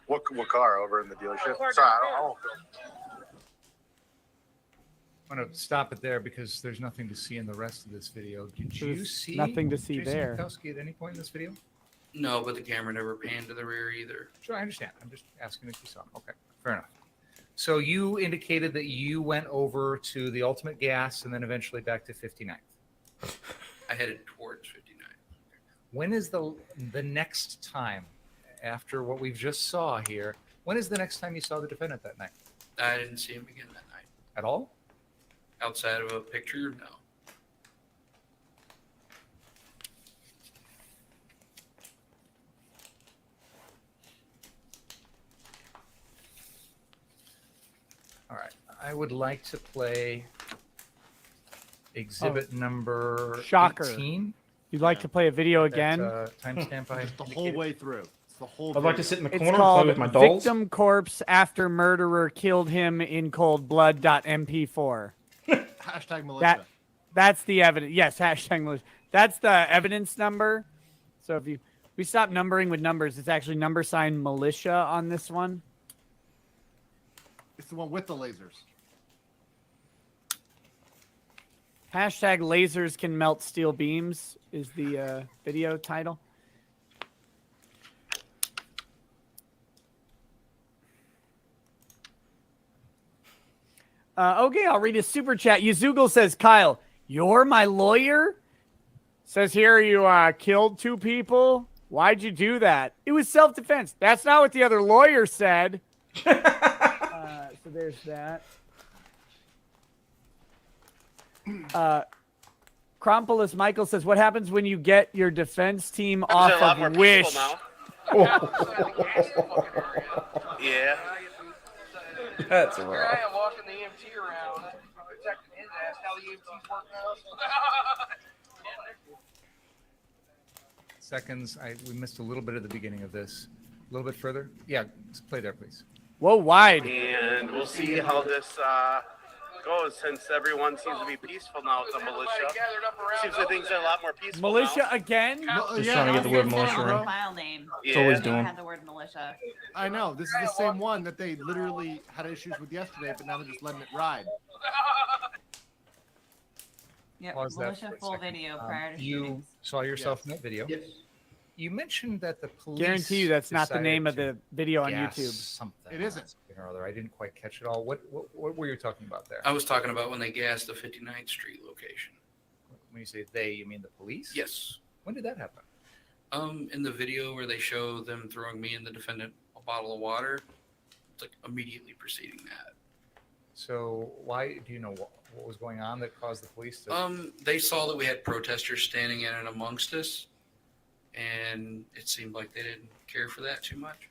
What car over in the dealership? Sorry, I don't I'm going to stop it there because there's nothing to see in the rest of this video. Did you There's see nothing to see Jason there. Lukowski at any point in this video? No, but the camera never panned to the rear either. Sure, I understand. I'm just asking if you saw him. Okay, fair enough. So you indicated that you went over to the Ultimate Gas and then eventually back to 59th. I headed towards 59. When is the next time after what we've just saw here? When is the next time you saw the defendant that night? I didn't see him again that night. At all? outside of a picture, no. All right. I would like to play exhibit number Shocker. 18. You'd like to play a video again? Timestamp I The whole way through. It's the whole. I'd like to video. sit in the It's corner and play called with my dolls. Victim Corpse After Murderer Killed Him in Cold Blood.mp4. Hashtag militia. That's the evidence. Yes, hashtag militia. That's the evidence number. So if we stop numbering with numbers, it's actually number sign militia on this one. It's the one with the lasers. Hashtag lasers can melt steel beams is the video title. Okay, I'll read a super chat. Yazoogle says, Kyle, you're my lawyer? Says here you killed 2 people. Why'd you do that? It was self-defense. That's not what the other lawyer said. So there's that. Krompolus Michael says, what happens when you get your defense team off of Wish? Yeah. That's Here I rough. am walking the EMT around, protecting his ass. How the EMTs work now? Seconds. We missed a little bit at the beginning of this. A little bit further. Yeah, just play there, please. Whoa, wide. And we'll see how this goes since everyone seems to be peaceful now with the militia. Seems like things are a lot more peaceful Militia now. again? Just trying to get the word militia in. File name. It's always You doing. had the word militia. I know. This is the same one that they literally had issues with yesterday, but now they're just letting it ride. Yep, Pause that militia for a full second. video prior to You shootings. saw yourself in that video. Yes. You mentioned that the police Guarantee you that's not the name of decided the video on to gas YouTube. Something. It isn't. Something or other. I didn't quite catch it all. What were you talking about there? I was talking about when they gassed the 59th Street location. When you say they, you mean the police? Yes. When did that happen? In the video where they show them throwing me and the defendant a bottle of water, it's like immediately preceding that. So why do you know what was going on that caused the police to? They saw that we had protesters standing in and amongst us, and it seemed like they didn't care for that too much.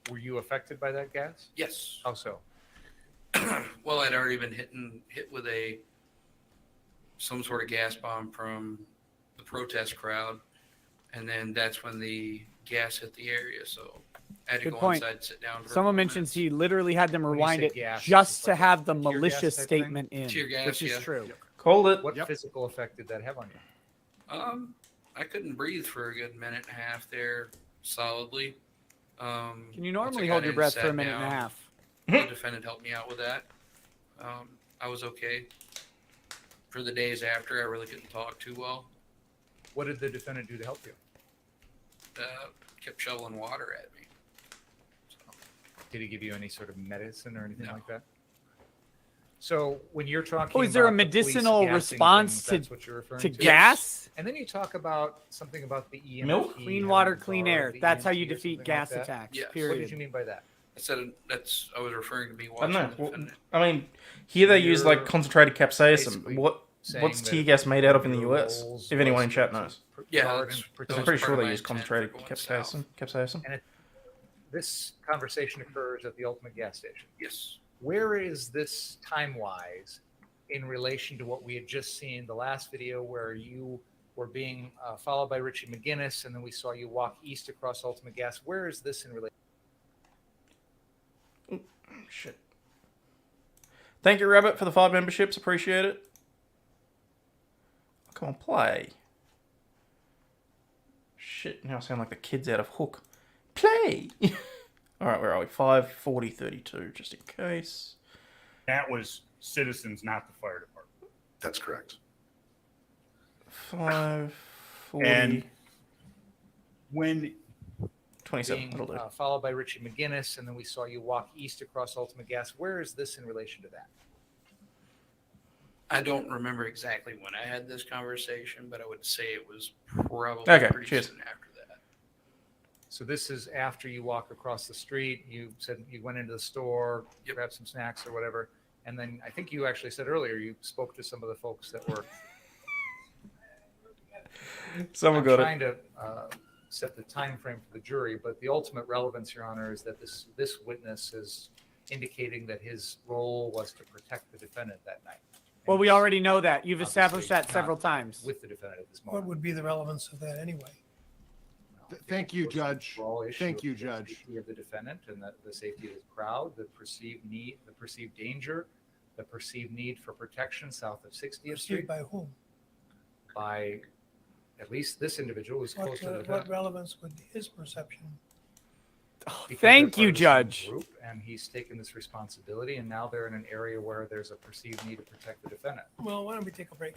Were you affected by that gas? Yes. How so? Well, I'd already been hit with some sort of gas bomb from the protest crowd, and then that's when the gas hit the area. So I had to Good go point. inside and sit down. For a Someone couple mentions minutes. he literally had them When you rewind say it gas, just it's to like have the tear gas militia type thing? statement in, Tear gas, which is yeah. true. Called it. What physical effect did that have on you? I couldn't breathe for a good minute and a half there solidly. Can you once normally I got hold your in, breath for a sat minute and a down, half? The defendant helped me out with that. I was okay. For the days after, I really couldn't talk too well. What did the defendant do to help you? Kept shoveling water at me. Did he give you any sort of medicine or anything No. like that? So when you're talking, Oh, is there a about the police medicinal gassing response things, to- that's what you're referring To to? gas? And then you talk about something about the EMP, Milk? Clean water, having clean borrowed air. the That's how EMP you or defeat something gas like that? attacks. Yes. What Period. did you mean by that? I said I was referring to me I watching don't the know. defendant. I mean, here they use like You're concentrated capsaicin. basically What's saying tear that gas made out of in the your US? roles If anyone in was chat to knows. Yeah, guard that's- and that I'm protect. pretty part sure of they my use intent for concentrated going capsaicin. Capsaicin. And this conversation occurs at the Ultimate gas station. Yes. Where is this time-wise in relation to what we had just seen, the last video where you were being followed by Richie McGinnis, and then we saw you walk east across Ultimate Gas? Where is this in relation? Shit. Thank you, Rabbit, for the 5 memberships. Appreciate it. Come on, play. Shit, now I sound like the kids out of Hook. Play! Alright, where are we? 5:40:32, just in case. That was citizens, not the fire department. That's correct. 5:40. And when 27. Being That'll do. followed by Richie McGinnis, and then we saw you walk east across Ultimate Gas. Where is this in relation to that? I don't remember exactly when I had this conversation, but I would say it was probably Okay, pretty cheers. soon after that. So this is after you walk across the street. You said you went into the store, Yep. grabbed some snacks or whatever, And then I think you actually said earlier you spoke to some of the folks that were. Someone got it. Trying to set the time frame for the jury, but the ultimate relevance, Your Honor, is that this witness is indicating that his role was to protect the defendant that night. Well, we already know that. You've established that Obviously several not times. with the defendant at this What moment. would be the relevance of that anyway? Thank you, Judge. Overall issue Thank of you, the Judge. safety of the defendant and the safety of his crowd, the perceived need, the perceived danger, the perceived need for protection south of 60th Street Perceived by whom? by at least this individual who's close to the What defendant. relevance would his perception? Because Thank they're you, part of the same Judge. group, and he's taken this responsibility, and now they're in an area where there's a perceived need to protect the defendant. Well, why don't we take a break?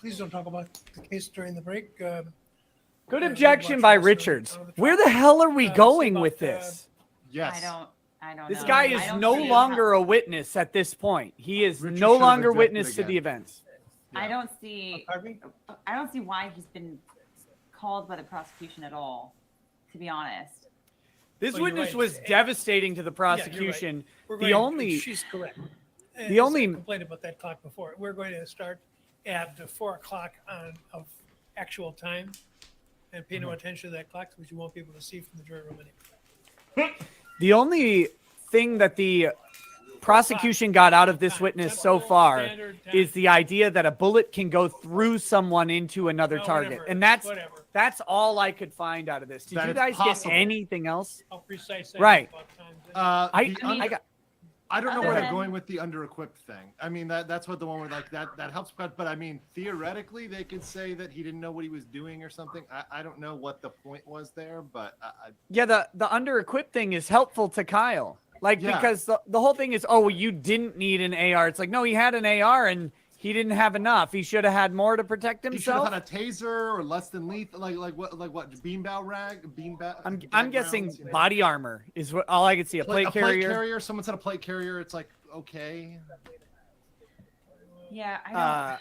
Please don't talk about the case during the break. Good objection by Richards. Where the hell are we going with this? Yes. I don't This know. guy I is don't no see longer a witness at this point. He is Richard no should have longer objected witness to again. the events. I don't see why he's been called by the prosecution at all, to be honest. This Well, you're witness right. was devastating to the Yeah, prosecution. We're The going- only she's correct. the only- I complained about that clock before. We're going to start at 4 o'clock of actual time and pay no attention to that clock because you won't be able to see from the jury room anymore. The only thing that the prosecution got out of this witness so far is the idea that a bullet can go through someone into another Well, target. whatever, And whatever. that's all I could find out of this. Did That you it's guys possible. get anything else? How precise that Right. is about times. I don't know Other where I'm than- going with the under-equipped thing. I mean, that's what the one where like that helps, but I mean, theoretically, they could say that he didn't know what he was doing or something. I don't know what the point was there, but Yeah, the under-equipped thing is helpful to Kyle. Like, Yeah. because the whole thing is, oh, well, you didn't need an AR. It's like, no, he had an AR and he didn't have enough. He should have had more to protect he should have himself. had a taser or less than lethal, like what beanbag rag, I'm guessing body armor is what all I could see. A plate carrier. Someone said a plate carrier. It's like, okay. Yeah, I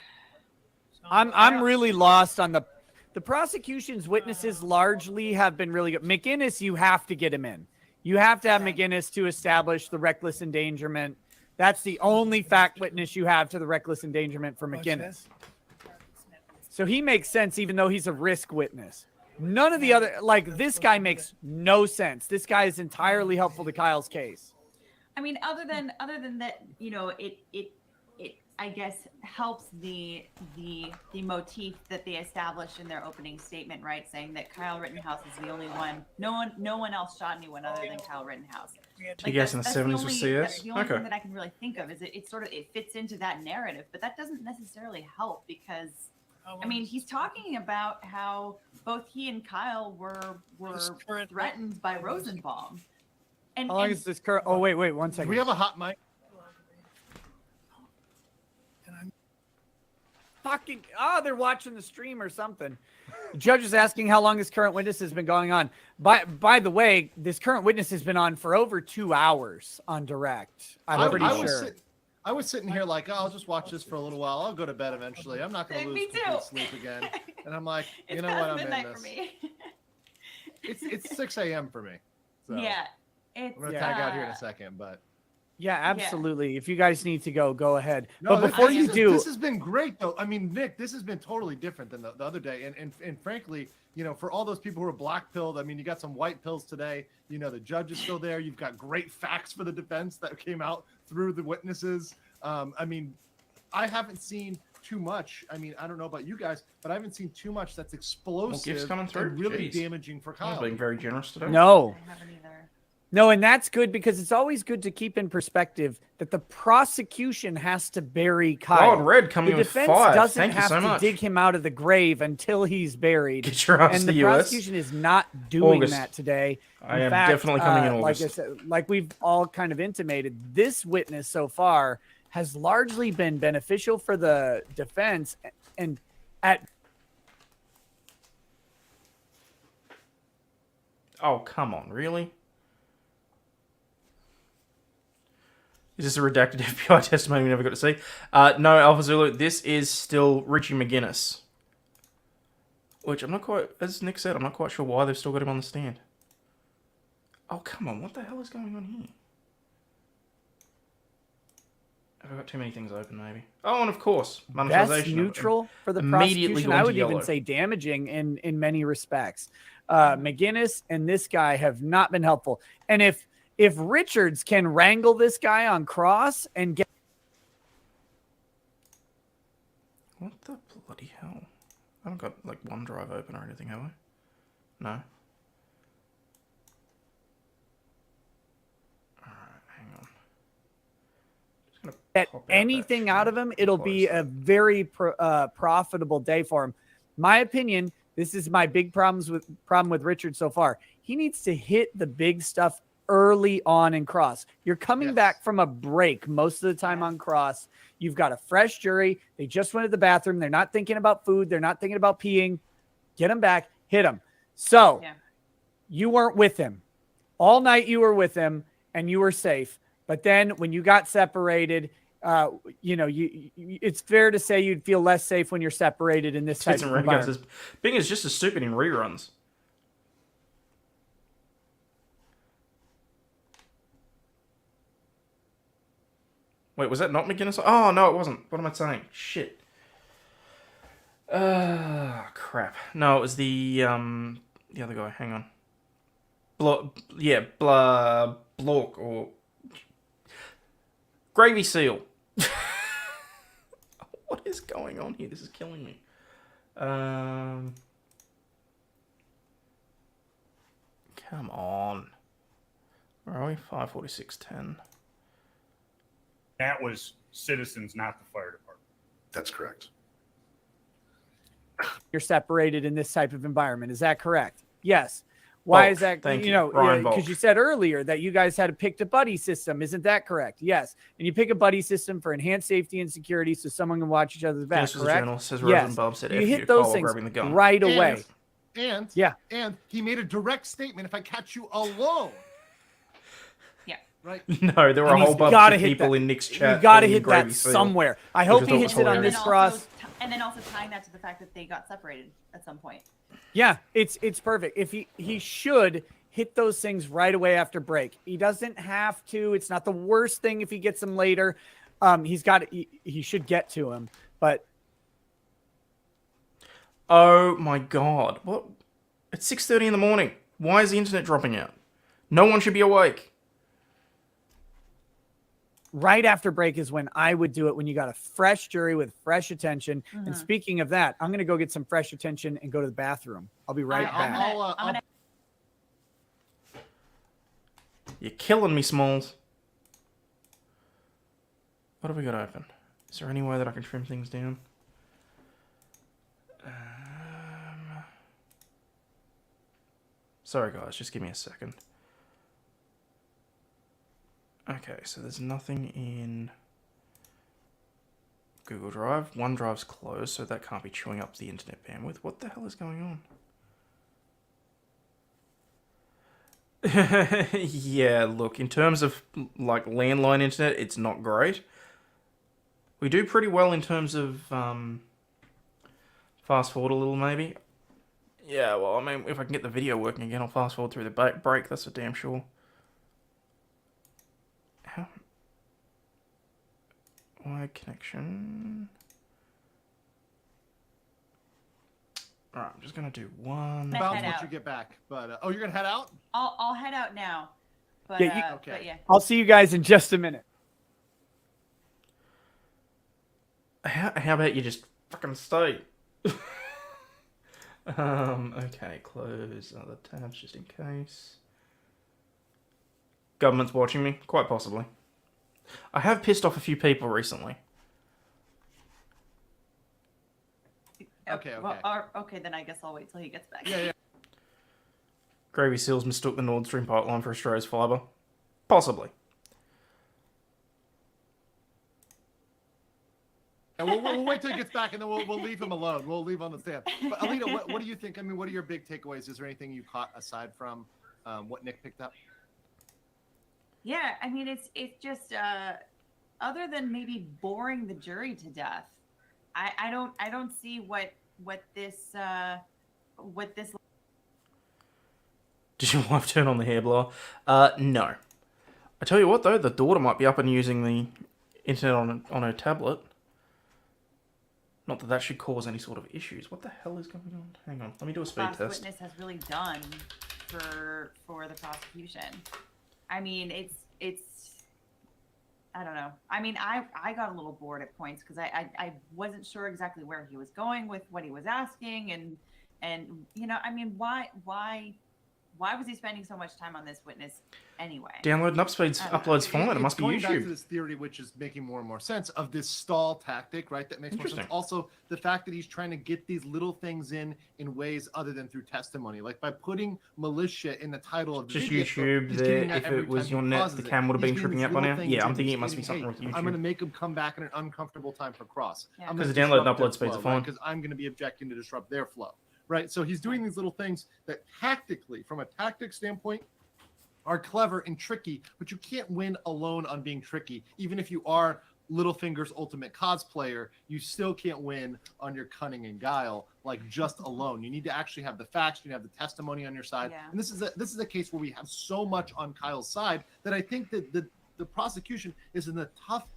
don't. I'm really lost on the prosecution's witnesses largely have been really good. McInnes, you have to get him in. You have to have McInnes to establish the reckless endangerment. That's the only fact witness you have to the reckless endangerment for McInnes. So he makes sense even though he's a risk witness. None of the other, like this guy makes no sense. This guy is entirely helpful to Kyle's case. I mean, other than that, you know, it I guess helps the motif that they established in their opening statement, right? Saying that Kyle Rittenhouse is the only one. No one else shot anyone other than Kyle Rittenhouse. You guys in the 70s with CS? The only Okay. thing that I can really think of is it fits into that narrative, but that doesn't necessarily help because I mean, he's talking about how both he and Kyle were threatened by Rosenbaum. And, How long and is this current? Oh, wait, 1 second. Do we have a hot mic? Fucking, they're watching the stream or something. The judge is asking how long this current witness has been going on. By the way, this current witness has been on for over 2 hours on direct. I'm pretty sure. I was sitting here like, oh, I'll just watch this for a little while. I'll go to bed eventually. I'm not going to Me lose too. complete sleep again. And I'm like, you it's know past what? I'm in midnight for this. me. It's 6 a.m. for me. So Yeah, it's I'm going to tag out here in a second, but. Yeah, absolutely. If you guys need to go ahead. No, but before you do, this has been great though. I mean, Nick, this has been totally different than the other day. And frankly, you know, for all those people who are black pilled, I mean, you got some white pills today. You know, the judge is still there. You've got great facts for the defense that came out through the witnesses. I mean, I haven't seen too much. I mean, I don't know about you guys, but I haven't seen too much that's explosive coming through? and really Jeez. damaging for I Kyle. was being very generous today. no. I haven't either. No, and that's good because it's always good to keep in perspective that the prosecution has to bury Kyle. Rod Red coming the in with defense 5. doesn't Thank you have so to much. dig him out of the grave until he's buried. Get your ass and to the the US. prosecution is not doing August. that today. I am definitely coming in Like I August. said, like we've all kind of intimated, this witness so far has largely been beneficial for the defense, and at Oh, come on, really? Is this a redacted FBI testimony we never got to see? No, Alpha Zulu, this is still Richie McGinnis. Which I'm not quite, as Nick said, I'm not quite sure why they've still got him on the stand. Oh, come on, what the hell is going on here? Have I got too many things open, maybe? Oh, and of course, Best monetization. neutral for the immediately prosecution. gone I to would yellow. even say damaging in many respects. McGinnis and this guy have not been helpful. And if Richards can wrangle this guy on cross and get What the bloody hell? I haven't got like OneDrive open or anything, have I? No. Alright, hang on. Just gonna get pop out that anything out shit of him, it'll and be close a very profitable day for him. My opinion, this is my big problem with Richard so far. He needs to hit the big stuff early on in cross. You're coming back from a break most of the time on cross. You've got a fresh jury. They just went to the bathroom. They're not thinking about food. They're not thinking about peeing. Get them back. Hit them. So you weren't with him. All night you were with him and you were safe. But then when you got separated, it's fair to say you'd feel less safe when you're separated in this type of environment. Bing is just as stupid in reruns. Wait, was that not McGinnis? Oh, no, it wasn't. What am I saying? Shit. Crap. No, it was the other guy. Hang on. Blork or Gravy Seal. What is going on here? This is killing me. Come on. Where are we? 546.10. That was citizens, not the fire department. That's correct. You're separated in this type of environment. Is that correct? Yes. Why is that? Thank you know, Brian because you said earlier that you guys had to pick a buddy system. Isn't that correct? Yes. And you pick a buddy system for enhanced safety and security so someone can watch each other's back. This was a correct? journal. Says Yes. Rosenbaum said You F hit you, those Kyle things grabbing the gun. right away. And yeah. And he made a direct statement, if I catch you alone. Yeah. Right. No, there were a whole bunch of people in Nick's chat. You got to calling hit Gravy that Seal, somewhere. I which hope thought he was hits it on hilarious. this cross. And then also tying that to the fact that they got separated at some point. Yeah, it's perfect. If he should hit those things right away after break. He doesn't have to. It's not the worst thing if he gets them later. He should get to him, but oh my god. What? It's 6:30 in the morning. Why is the internet dropping out? No one should be awake. right after break is when I would do it, when you got a fresh jury with fresh attention. And speaking of that, I'm going to go get some fresh attention and go to the bathroom. I'll be right back. You're killing me, Smalls. What have we got open? Is there any way that I can trim things down? Sorry, guys. Just give me a second. Okay, so there's nothing in Google Drive. OneDrive's closed, so that can't be chewing up the internet bandwidth. What the hell is going on? Yeah, look, in terms of like landline internet, it's not great. We do pretty well in terms of fast forward a little, maybe. Yeah, well, I mean, if I can get the video working again, I'll fast forward through the break. That's for damn sure. How? Wide connection. Alright, I'm just gonna do one. Bounce once you get back, but oh, you're gonna head out? I'll head out now. But Yeah, but yeah. I'll see you guys in just a minute. How about you just fucking stay? Okay, close other tabs just in case. Government's watching me? Quite possibly. I have pissed off a few people recently. Okay, okay. Well, okay, then I guess I'll wait till he gets back. Yeah. Gravy Seals mistook the Nord Stream pipeline for Australia's fibre? Possibly. And we'll wait till he gets back, and then we'll leave him alone. We'll leave on the stand. But Alita, what do you think? I mean, what are your big takeaways? Is there anything you caught aside from what Nick picked up? Yeah, I mean, it's just other than maybe boring the jury to death, I don't see what this. Did your wife turn on the hairblower? No. I tell you what though, the daughter might be up and using the internet on her tablet. Not that that should cause any sort of issues. What the hell is going on? Hang on, let me do a speed last test. witness has really done for the prosecution. I mean, it's I don't know. I mean, I got a little bored at points because I wasn't sure exactly where he was going with what he was asking, and you know, I mean, why was he spending so much time on this witness anyway? Download and upload's fine. It must be going back to YouTube. this theory, which is making more and more sense of this stall tactic, right? That makes more sense. Interesting. Also, the fact that he's trying to get these little things in ways other than through testimony, like by putting militia in the title of the Just video, YouTube. he's getting that If every it was time your he net, pauses the it. cam would have He's been getting tripping these up on little it. things Yeah, in. I'm thinking He's it must be stating, something with I'm going to YouTube. make him come back in an uncomfortable time for cross. Yeah. I'm 'Cause gonna the download and disrupt their upload speeds are flow, right? fine. Because I'm going to be objecting to disrupt their flow, right? So he's doing these little things that tactically, from a tactic standpoint, are clever and tricky, but you can't win alone on being tricky. Even if you are Littlefinger's ultimate cosplayer, you still can't win on your cunning and guile, like just alone. You need to actually have the facts, you need to have the testimony on your side. Yeah. And this is a case where we have so much on Kyle's side that I think that the prosecution is in a tough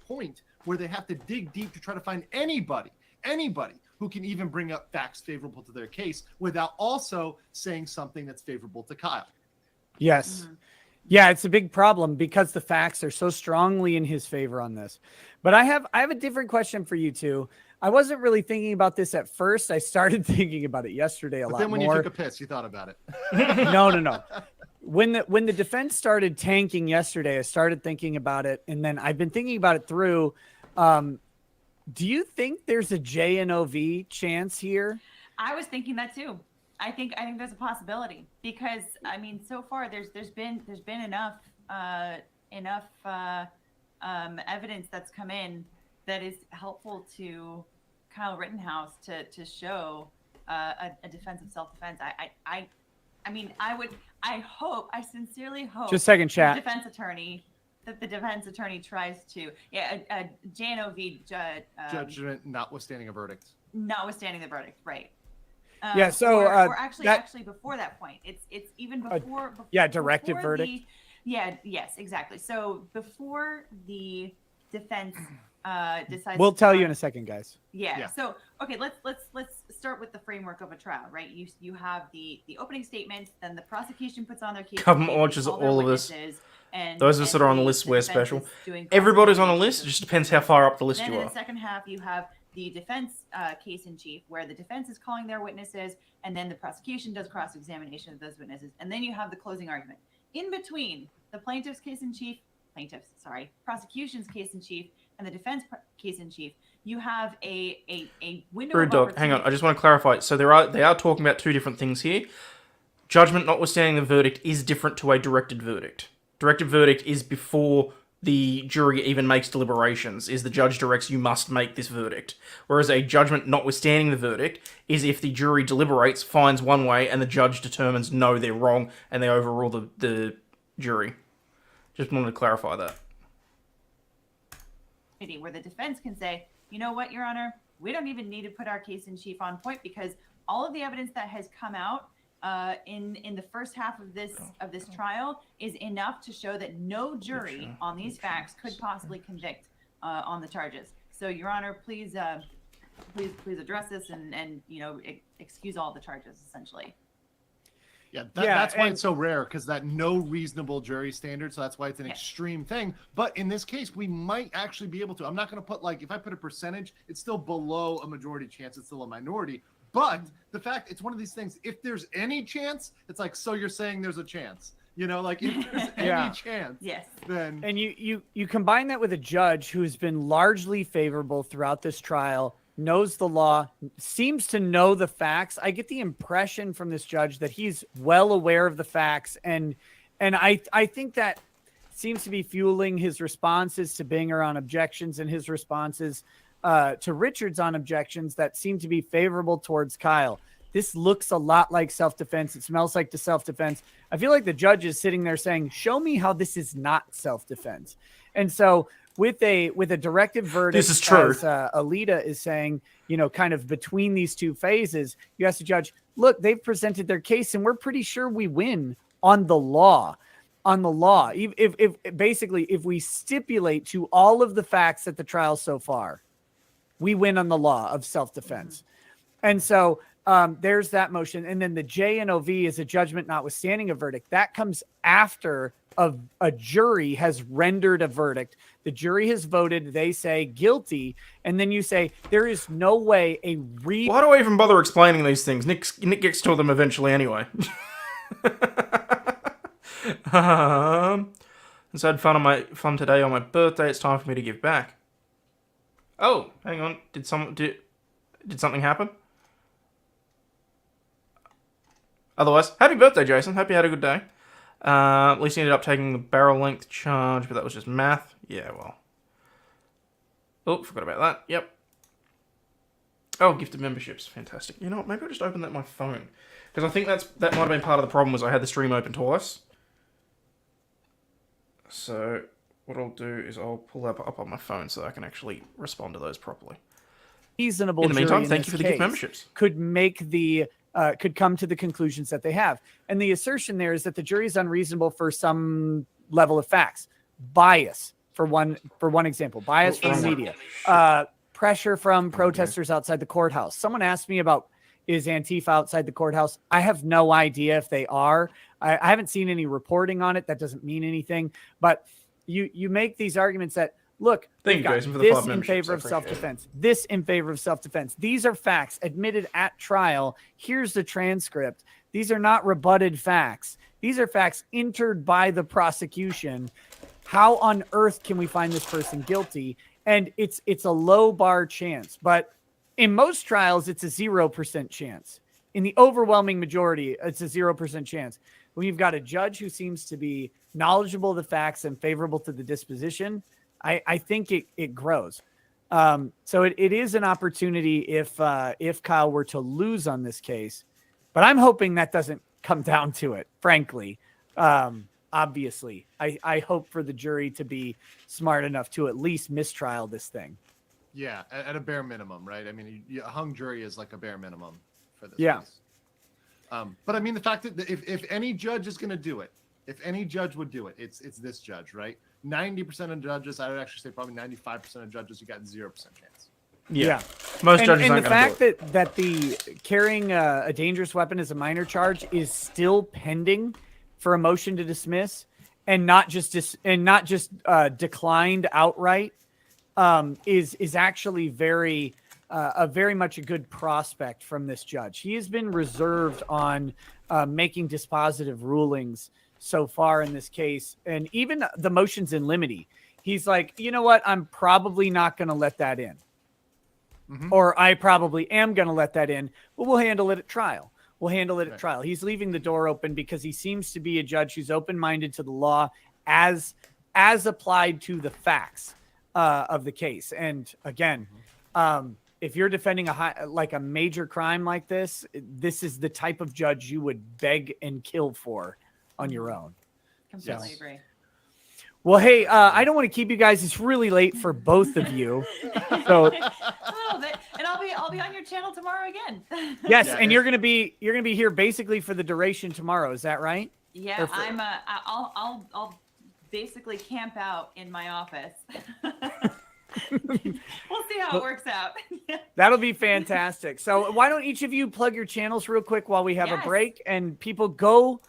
point where they have to dig deep to try to find anybody who can even bring up facts favorable to their case without also saying something that's favorable to Kyle. Yes. Yeah, it's a big problem because the facts are so strongly in his favor on this. But I have a different question for you two. I wasn't really thinking about this at first. I started thinking about it yesterday a lot more. Then when you took a piss, you thought about it. No. When the defense started tanking yesterday, I started thinking about it, and then I've been thinking about it through. Do you think there's a JNOV chance here? I was thinking that too. I think there's a possibility because I mean, so far there's been enough evidence that's come in that is helpful to Kyle Rittenhouse to show a defense of self-defense. I sincerely hope. Just a second, chat. The defense attorney tries to JNOV Judgment notwithstanding a verdict. Notwithstanding the verdict, right? Yeah, so or actually before that point, it's even before. Directed before verdict. Yes, exactly. So before the defense decides. We'll tell you in a second, guys. Yeah. So okay, let's start with the framework of a trial, right? You have the opening statement, then the prosecution puts on their case. Government watches all of us. And those of us that are on the list we're defense special. is doing Everybody's on a cross-examination. list. It just depends how far up the list Then you in are. the second half, you have the defense case in chief, where the defense is calling their witnesses, and then the prosecution does cross-examination of those witnesses, and then you have the closing argument. In between the prosecution's case in chief, and the defense case in chief, you have a window Rude of dog. Hang on, opportunity. I just want to clarify. So they are talking about two different things here. Judgment notwithstanding the verdict is different to a directed verdict. Directed verdict is before the jury even makes deliberations, is the judge directs you must make this verdict. Whereas a judgment notwithstanding the verdict is if the jury deliberates, finds one way, and the judge determines no, they're wrong, and they overrule the jury. Just wanted to clarify that. Where the defense can say, you know what, Your Honor, we don't even need to put our case in chief on point because all of the evidence that has come out in the first half of this trial is enough to show that no jury on these facts could possibly convict on the charges. So, Your Honor, please address this and excuse all the charges essentially. Yeah, that's why it's so rare, because that no reasonable jury standard. So that's why it's an extreme thing. But in this case, we might actually be able to. I'm not going to put if I put a percentage, it's still below a majority chance. It's still a minority. But the fact it's one of these things, if there's any chance, it's so you're saying there's a chance. If there's any chance, yes. Then and you combine that with a judge who's been largely favorable throughout this trial, knows the law, seems to know the facts. I get the impression from this judge that he's well aware of the facts, and I think that seems to be fueling his responses to Binger on objections and his responses to Richards on objections that seem to be favorable towards Kyle. This looks a lot like self-defense. It smells like the self-defense. I feel like the judge is sitting there saying, show me how this is not self-defense. And so with a directive verdict, This is true. as Alita is saying, kind of between these two phases, you ask the judge, look, they've presented their case and we're pretty sure we win on the law. on the law. If basically, if we stipulate to all of the facts at the trial so far, we win on the law of self-defense. And so there's that motion. And then the J&OV is a judgment notwithstanding a verdict. That comes after a jury has rendered a verdict. The jury has voted. They say guilty. And then you say there is no way Why do I even bother explaining these things? Nick gets to them eventually anyway. Since I had fun today on my birthday, it's time for me to give back. Oh, hang on. Did something happen? Otherwise, happy birthday, Jason. Hope you had a good day. At least he ended up taking the barrel length charge, but that was just math. Yeah, well. Oh, forgot about that. Yep. Oh, gifted memberships. Fantastic. You know what? Maybe I'll just open that on my phone. Because I think that might have been part of the problem was I had the stream open twice. So what I'll do is I'll pull that up on my phone so I can actually respond to those properly. Reasonable. In the meantime, thank you for the gift memberships. Could come to the conclusions that they have. And the assertion there is that the jury is unreasonable for some level of facts. Bias, for one example. Bias from media. Pressure from protesters outside the courthouse. Someone asked me about, is Antifa outside the courthouse? I have no idea if they are. I haven't seen any reporting on it. That doesn't mean anything. But you make these arguments that, look, thank you, Jason, for the this in favor of self-defense. This in favor of self-defense. These are facts admitted at trial. Here's the transcript. These are not rebutted facts. These are facts entered by the prosecution. How on earth can we find this person guilty? And it's a low bar chance. But in most trials, it's a 0% chance. In the overwhelming majority, it's a 0% chance. When you've got a judge who seems to be knowledgeable of the facts and favorable to the disposition, I think it grows. So it is an opportunity if Kyle were to lose on this case, but I'm hoping that doesn't come down to it, frankly. Obviously, I hope for the jury to be smart enough to at least mistrial this thing. Yeah, at a bare minimum, right? I mean, a hung jury is like a bare minimum for this case. But I mean, the fact that if any judge is going to do it, if any judge would do it, it's this judge, right? 90% of judges, I would actually say probably 95% of judges, you got 0% chance. Yeah. Most judges and aren't the fact that the carrying a dangerous weapon as a minor charge is still pending for a motion to dismiss and not just declined outright is actually very much a good prospect from this judge. He has been reserved on making dispositive rulings so far in this case, and even the motions in limine. He's like, you know what? I'm probably not going to let that in. Or I probably am going to let that in, but we'll handle it at trial. Trial. He's leaving the door open because he seems to be a judge who's open-minded to the law as applied to the facts of the case. And again, if you're defending a major crime like this, this is the type of judge you would beg and kill for on your own. Completely agree. Well, hey, I don't want to keep you guys. It's really late for both of you. So a little bit, and I'll be on your channel tomorrow again. Yes, and you're gonna be here basically for the duration tomorrow. Is that right? Yeah, I'll basically camp out in my office. We'll see how it works out. That'll be fantastic. So why don't each of you plug your channels real quick while we have a break, and people go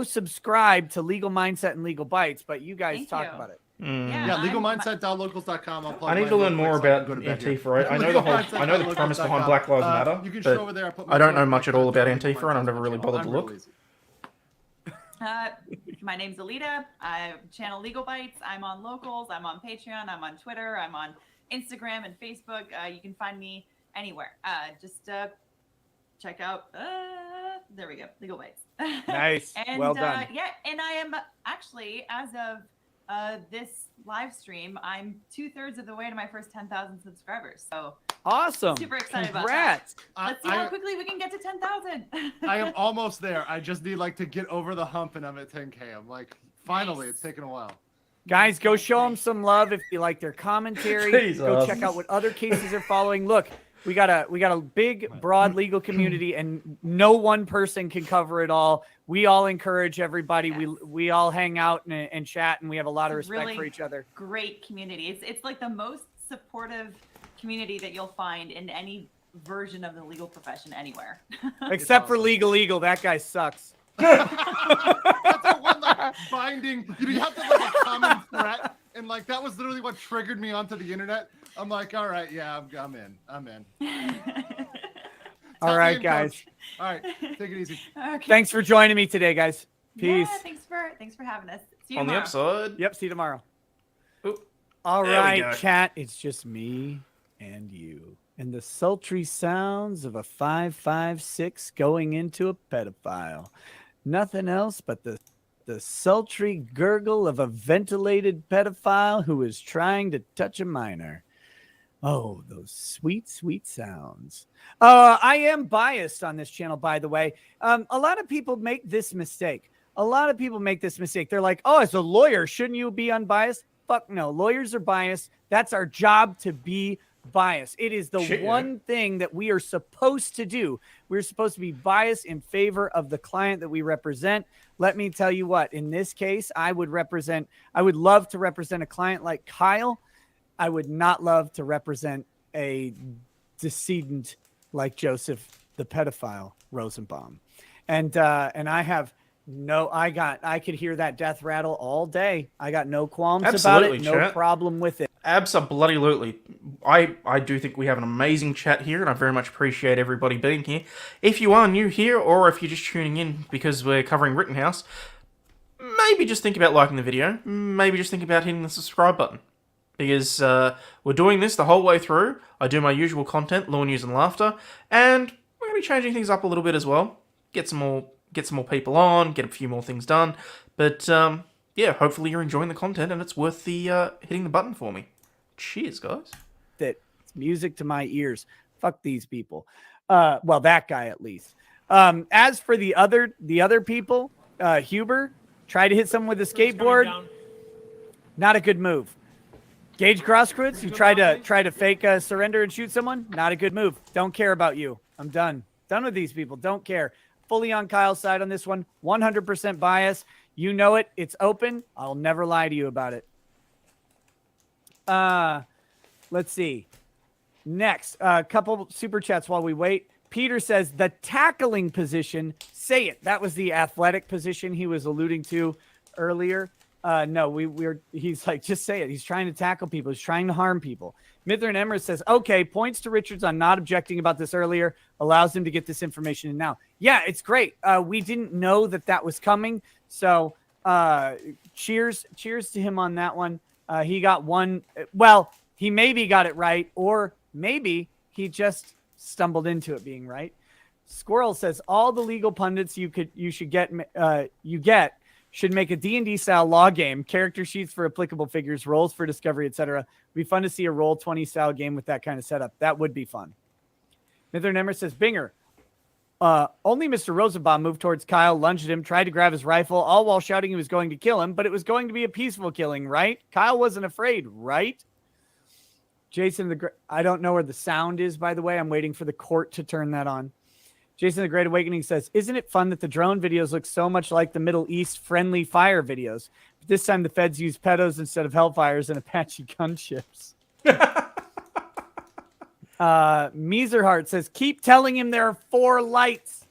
subscribe to Legal Mindset and Legal Bites, but you guys talk about it. Yeah, legalmindset.locals.com. I need to learn more about Antifa. Right? I know the premise behind Black Lives Matter, you can but show over there, I don't know much at all about Antifa, and I've never really bothered to look. My name's Alita. I channel Legal Bites. I'm on Locals. I'm on Patreon. I'm on Twitter. I'm on Instagram and Facebook. You can find me anywhere. Just check out. There we go. Legal Bites. Nice. And, well done. Yeah, and I am actually, as of this live stream, I'm 2/3 of the way to my first 10,000 subscribers. So awesome! Super excited Congrats. about that. Let's see how quickly we can get to 10,000. I am almost there. I just need to get over the hump, and I'm at 10K. I'm finally, It's taken a while. Guys, go show them some love if you like their commentary. Jesus. Go check out what other cases are following. Look, We got a big, broad legal community, and no one person can cover it all. We all encourage everybody. We all hang out and chat, and we have a lot of It's a respect really for each other. Great community. It's like the most supportive community that you'll find in any version of the legal profession anywhere. Except for Legal Eagle. That guy sucks. That's the one like binding. You have to like a common threat, and like that was literally what triggered me onto the internet. I'm like, all right, yeah, I'm in. All right, guys. Coach. All right, take it easy. Okay. Thanks for joining me today, guys. Peace. Yeah, thanks for having us. See you On the tomorrow. upside. Yep, see you tomorrow. Ooh, All there we right, go. chat. It's just me and you. And the sultry sounds of a 5.56 going into a pedophile. Nothing else but the sultry gurgle of a ventilated pedophile who is trying to touch a minor. Oh, those sweet, sweet sounds. I am biased on this channel, by the way. A lot of people make this mistake. They're like, oh, as a lawyer, shouldn't you be unbiased? Fuck no. Lawyers are biased. That's our job, to be biased. It is the one thing that we are supposed to do. We're supposed to be biased in favor of the client that we represent. Let me tell you what, in this case, I would love to represent a client like Kyle. I would not love to represent a decedent like Joseph, the pedophile Rosenbaum. And I could hear that death rattle all day. I got no qualms about it. No problem with it. Absolutely. I do think we have an amazing chat here, and I very much appreciate everybody being here. If you are new here, or if you're just tuning in because we're covering Rittenhouse, maybe just think about liking the video. Maybe just think about hitting the subscribe button. Because we're doing this the whole way through. I do my usual content, law news and laughter, and we're going to be changing things up a little bit as well. Get some more people on, get a few more things done. But yeah, hopefully you're enjoying the content and it's worth the hitting the button for me. Cheers, guys. It's music to my ears. Fuck these people. Well, that guy at least. As for the other people, Huber tried to hit someone with a skateboard. Not a good move. Gaige Grosskreutz, you tried to fake surrender and shoot someone. Not a good move. Don't care about you. I'm done. Done with these people. Don't care. Fully on Kyle's side on this one. 100% bias. You know it. It's open. I'll never lie to you about it. Let's see. Next, a couple super chats while we wait. Peter says the tackling position. Say it. That was the athletic position he was alluding to earlier. No, he's like, just say it. He's trying to tackle people. He's trying to harm people. Mither and Emmer says, okay, points to Richards on not objecting about this earlier, allows him to get this information in now. Yeah, it's great. We didn't know that was coming. So cheers to him on that one. He got one. Well, he maybe got it right, or maybe he just stumbled into it being right. Squirrel says all the legal pundits you should get should make a D&D style law game, character sheets for applicable figures, roles for discovery, etc. It'd be fun to see a Roll20 style game with that kind of setup. That would be fun. Mither Nemmer says, Binger, only Mr. Rosenbaum moved towards Kyle, lunged at him, tried to grab his rifle, all while shouting he was going to kill him, but it was going to be a peaceful killing, right? Kyle wasn't afraid, right? Jason, I don't know where the sound is, by the way. I'm waiting for the court to turn that on. Jason the Great Awakening says, isn't it fun that the drone videos look so much like the Middle East friendly fire videos? But this time the feds use pedos instead of Hellfires and Apache gunships. Measerheart says, keep telling him there are 4 lights.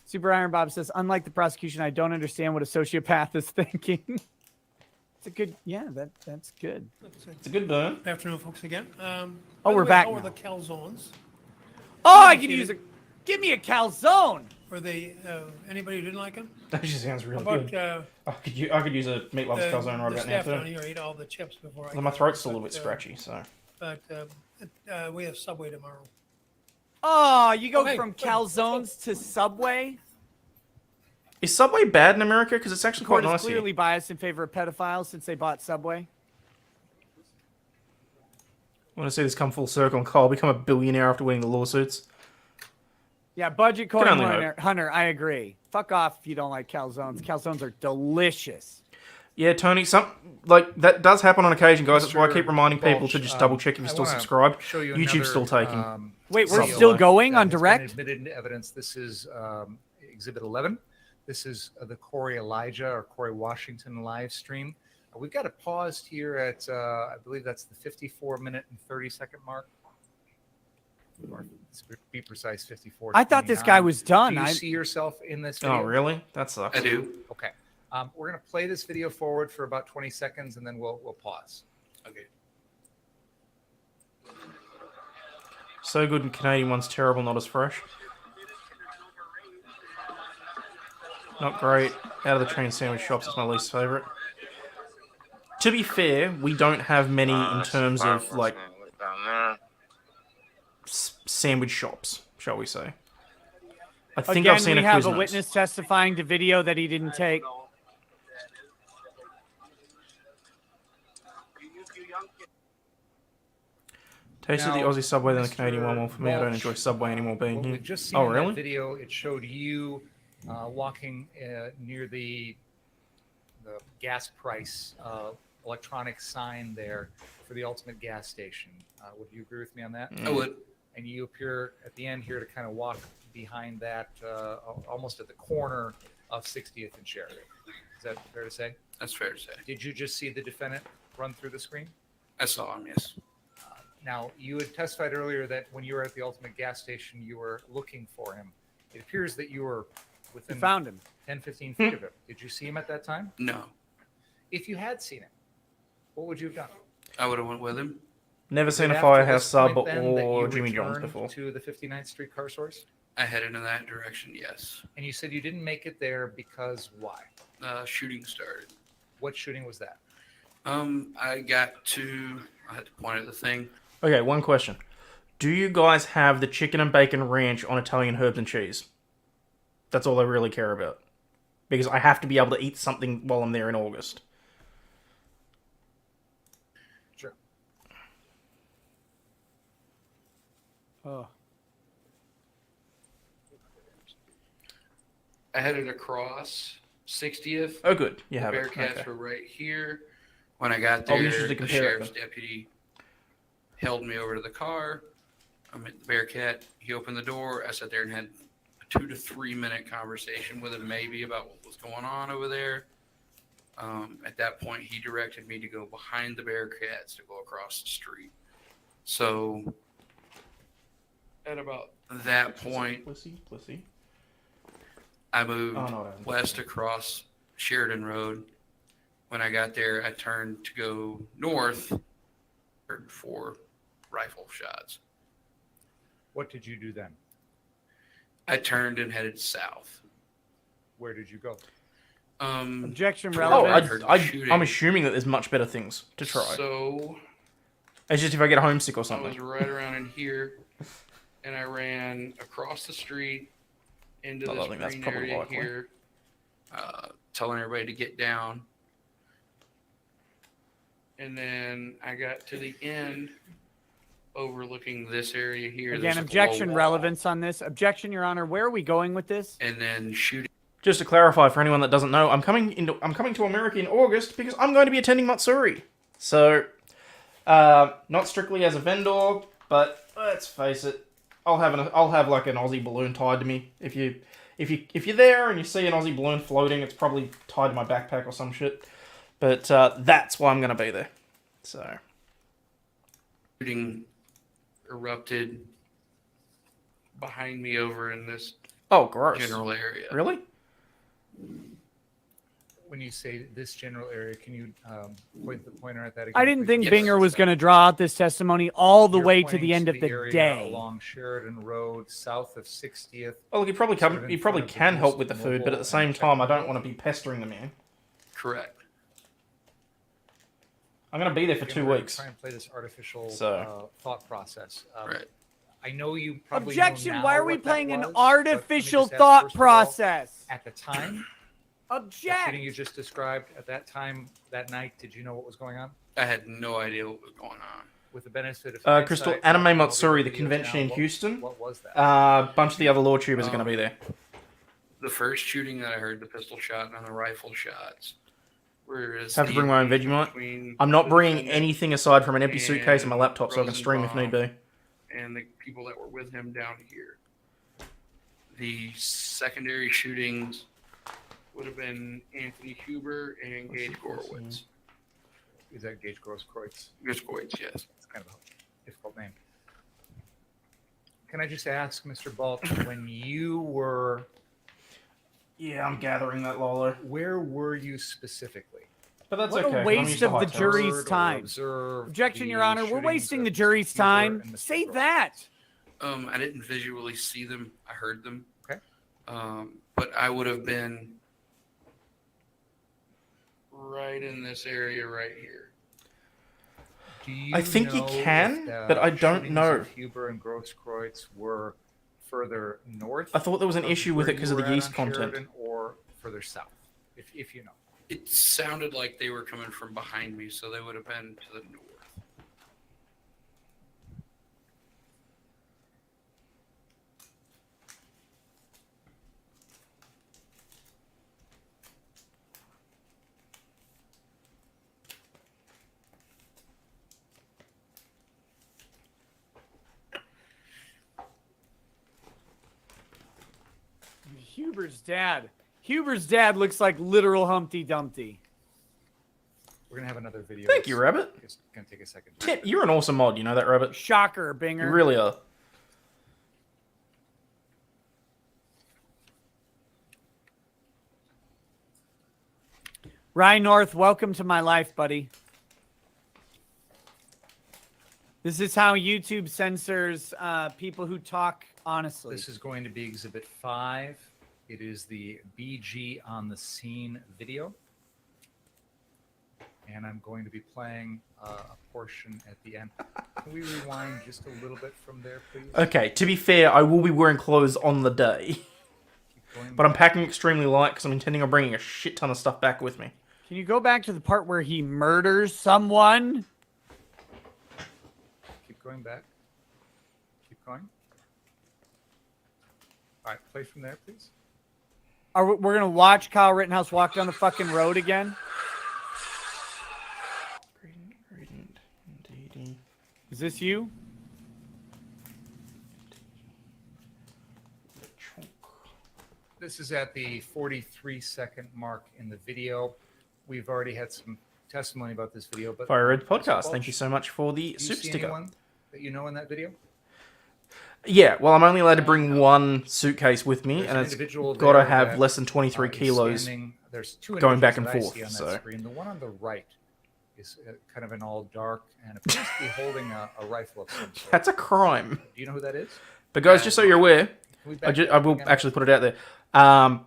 Super Iron Bob says, unlike the prosecution, I don't understand what a sociopath is thinking. It's a good, that's good. It's a good burn. Good afternoon, folks, again. We're back How now. are the calzones? Oh, I could use give me a calzone. Were they, anybody who didn't like them? That just sounds really How about, good. I could use a meat lover's calzone right the about now staff down too. here ate all the chips before Well, my throat's still a little bit scratchy, so. But we have Subway tomorrow. Oh, you go from calzones to Subway? Is Subway bad in America? Because it's actually quite Court nice is clearly here. biased in favor of pedophiles since they bought Subway. I want to see this come full circle and Kyle become a billionaire after winning the lawsuits. Yeah, budget coin Can only Hunter, I agree. Fuck off if you don't like calzones. Calzones are delicious. Yeah, Tony, that does happen on occasion, guys. That's why I keep Mr. reminding people Balch, to just double check if you're I still wanna subscribed. show you YouTube's still another, taking. Wait, we're video still that going on has been direct? Admitted into evidence. This is Exhibit 11. This is the Corey Elijah or Corey Washington live stream. We've got it paused here at, I believe that's the 54-minute and 30-second mark. Or to be precise, 54. I thought this guy was done. Do you I see yourself in this video? Oh, really? That sucks. I do. Okay. We're going to play this video forward for about 20 seconds, and then we'll pause. Okay. So good and Canadian one's terrible, not as fresh. Not great. Out of the chain sandwich shops, it's my least favourite. To be fair, we don't have many in terms of, like, sandwich shops, shall we say. I think Again, I've seen we have a Quiznos. witness testifying to video that he didn't take. Tasted the Now, Aussie Subway than the Mr. Canadian one. Well, for me, I don't enjoy Balch, Subway anymore being what here. we've just seen Oh, in that really? video, it showed you walking near the gas price electronic sign there for the ultimate gas station. Would you agree with me on that? I would. And you appear at the end here to kind of walk behind that, almost at the corner of 60th and Sheridan. Is that fair to say? That's fair to say. Did you just see the defendant run through the screen? I saw him, yes. Now, you had testified earlier that when you were at the ultimate gas station, you were looking for him. It appears that you were You within found him. 10, 15 feet of him. Did you see him at that time? No. If you had seen him, what would you have done? I would have went with him. Never seen a After Firehouse this sub point then that or you Jimmy John's returned before. to the 59th Street car source? I headed in that direction, yes. And you said you didn't make it there because why? Shooting started. What shooting was that? I had to point at the thing. Okay, one question. Do you guys have the chicken and bacon ranch on Italian herbs and cheese? That's all I really care about. Because I have to be able to eat something while I'm there in August. Sure. Oh. I headed across 60th. Oh, good. You The have it. Bearcats Okay. were right here. When I got Oh, there, you should the compare it sheriff's then. deputy held me over to the car. I met the Bearcat. He opened the door. I sat there and had a 2 to 3 minute conversation with him, maybe about what was going on over there. At that point, he directed me to go behind the Bearcats to go across the street. So at about that point, Pussy. I moved Oh, no, I don't. west across Sheridan Road. When I got there, I turned to go north, heard 4 rifle shots. What did you do then? I turned and headed south. Where did you go? Objection toward Oh, where I heard relevant. the shooting. I'm assuming that there's much better things to try. So It's just if I get homesick or I was something. right around in here, and I ran across the street into I this think that's green probably area likely. here, telling everybody to get down. And then I got to the end, overlooking this area here. Again, There's a objection low wall, relevance on this. Objection, Your Honor. Where are we going with this? and then shooting. Just to clarify for anyone that doesn't know, I'm coming to America in August because I'm going to be attending Matsuri. So, not strictly as a vendor, but let's face it, I'll have like an Aussie balloon tied to me. If you're there and you see an Aussie balloon floating, it's probably tied to my backpack or some shit. But that's why I'm going to be there. So, Shooting erupted behind me over in this oh, gross. general area. Really? When you say this general area, can you point the pointer at that again? I didn't think Yes. Binger was going to draw out this testimony all the You're way to pointing the end of the area day. along Sheridan Road, south of 60th. Well, look, he probably Sort of in he probably front of the can help Boost with the food, but at Mobile the same and time, I don't Technical. want to be pestering the man. Correct. I'm going to be there for Again, 2 we're gonna weeks. Try and play this artificial So- thought process. Right. I know you probably know Objection. now Why are we what that playing an was, but let me artificial just ask, thought first of all, process? At the time, the Object. shooting you just described, at that time, that night, did you know what was going on? I had no idea what was going on. With the benefit of Crystal, hindsight, Anime watching all Matsuri, the videos convention now, in Houston. What was that? A bunch of the other law tubers are going to be there. The first shooting that I heard, the pistol shot and then the rifle shots, Whereas Have to bring my own Vegemite. between I'm not the bringing defendant anything aside from an empty suitcase and my and laptop so I can stream if need be. and the people that were with him down here. The secondary shootings would have been Anthony Huber and Gaige Grosskreutz. Is that Gaige Grosskreutz? Grosskreutz, yes. It's kind of a difficult name. Can I just ask, Mr. Balch, when you were... Yeah, I'm gathering that, Lolo. Where were you specifically? But that's What okay. a waste of the jury's time. Objection, Your Honor. We're wasting the jury's time. Say that. I didn't visually see them. I heard them. Okay. But I would have been right in this area right here. Do you I think you know can, if, but I don't shootings know. of Huber and Grosskreutz were further north? I thought there was an of issue with where it because you of the were at yeast on content. Sheridan, or further south, if you know. It sounded like they were coming from behind me, so they would have been to the north. Huber's dad. Huber's dad looks like literal Humpty Dumpty. We're gonna have another video. Thank you, Rabbit. It's gonna take a second. Tip, you're an awesome mod, you know that, Rabbit? Shocker, You Binger. really are. Ryan North, welcome to my life, buddy. This is how YouTube censors people who talk honestly. This is going to be Exhibit 5. It is the BG on the scene video. And I'm going to be playing a portion at the end. Can we rewind just a little bit from there, please? Okay, to be fair, I will be wearing clothes on the day. But I'm packing extremely light because I'm intending on bringing a shit ton of stuff back with me. Can you go back to the part where he murders someone? Keep going back. Keep going. All right, play from there, please. We're going to watch Kyle Rittenhouse walk down the fucking road again? Is this you? This is at the 43-second mark in the video. We've already had some testimony about this video. But Fire Red Mr. Podcast, Balch, thank you so much for the do you super see sticker. anyone that you know in that video? Yeah, well, I'm only allowed to bring one suitcase with me, There's and an it's individual got to there have that, less than 23 is kilos standing- There's two going back and individuals that I forth. see on that So screen. The one on the right is kind of an all dark and appears to be holding a rifle of some sort. that's a crime. Do you know who that is? But guys, just so you're aware, Can we back I up will again? actually put it out there.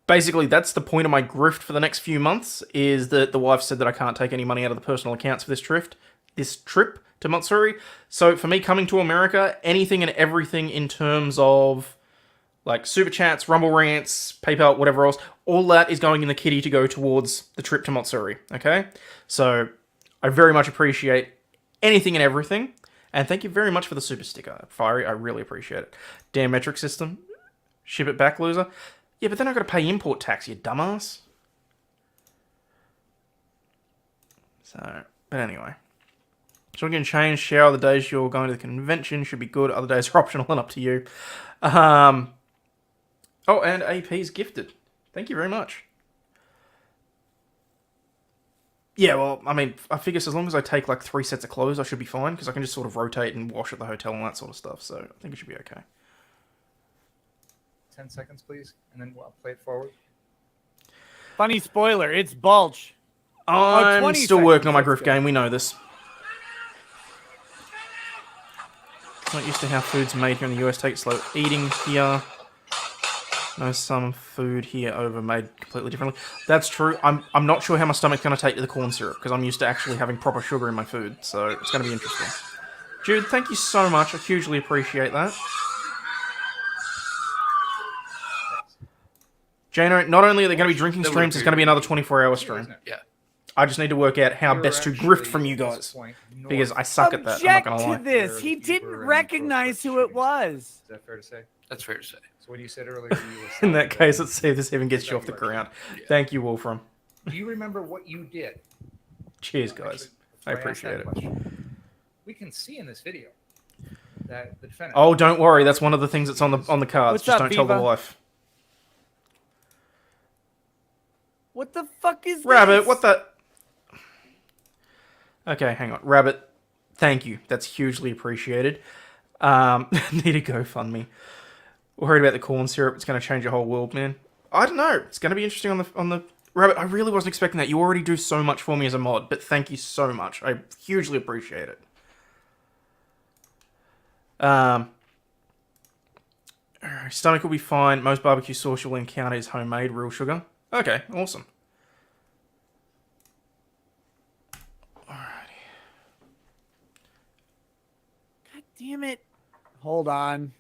Basically, that's the point of my grift for the next few months, is that the wife said that I can't take any money out of the personal accounts for this trip to Matsuri. So for me coming to America, anything and everything in terms of like super chats, rumble rants, PayPal, whatever else, all that is going in the kitty to go towards the trip to Matsuri. Okay? So I very much appreciate anything and everything. And thank you very much for the super sticker, Fiery. I really appreciate it. Damn metric system. Ship it back, loser. Yeah, but then I've got to pay import tax, you dumbass. So, but anyway. So we can change, share other days you're going to the convention. Should be good. Other days are optional and up to you. Oh, and AP's gifted. Thank you very much. Yeah, well, I mean, I figure as long as I take like 3 sets of clothes, I should be fine, because I can just sort of rotate and wash at the hotel and that sort of stuff. So I think it should be okay. 10 seconds, please, and then I'll play it forward. Funny spoiler, it's Balch. I'm 20 still working on my seconds, grift let's go. game. We know this. Not used to how food's made here in the US. Take it slow. Eating here. No, some food here over made completely differently. That's true. I'm not sure how my stomach's going to take to the corn syrup, because I'm used to actually having proper sugar in my food. So it's going to be interesting. Jude, thank you so much. I hugely appreciate that. Jano, not only are there going to be drinking streams, there's going to be another 24-hour stream. Yeah. I just need to work out how You're best to actually, grift from you at this guys. point, Because north. I suck at that, I'm not Object going to to lie. this. He didn't recognize who it was. Is that fair to say? That's fair to say. So when you said earlier, you were In that case, let's see if this even gets you off the ground. Yeah. Thank you, Wolfram. Do you remember what you did? Cheers, guys. I Before ask appreciate that it. question, we can see in this video that the defendant. Oh, don't worry. That's one of the things that's on the cards. What's Just up, don't tell the Viva? wife. What the fuck is Rabbit, this? what the... Okay, hang on. Rabbit, thank you. That's hugely appreciated. Need a GoFundMe. Worried about the corn syrup. It's going to change your whole world, man. I don't know. It's going to be interesting on the... Rabbit, I really wasn't expecting that. You already do so much for me as a mod, but thank you so much. I hugely appreciate it. Stomach will be fine. Most barbecue sauce you'll encounter is homemade, real sugar. Okay, awesome. Alrighty. God damn it. Hold on.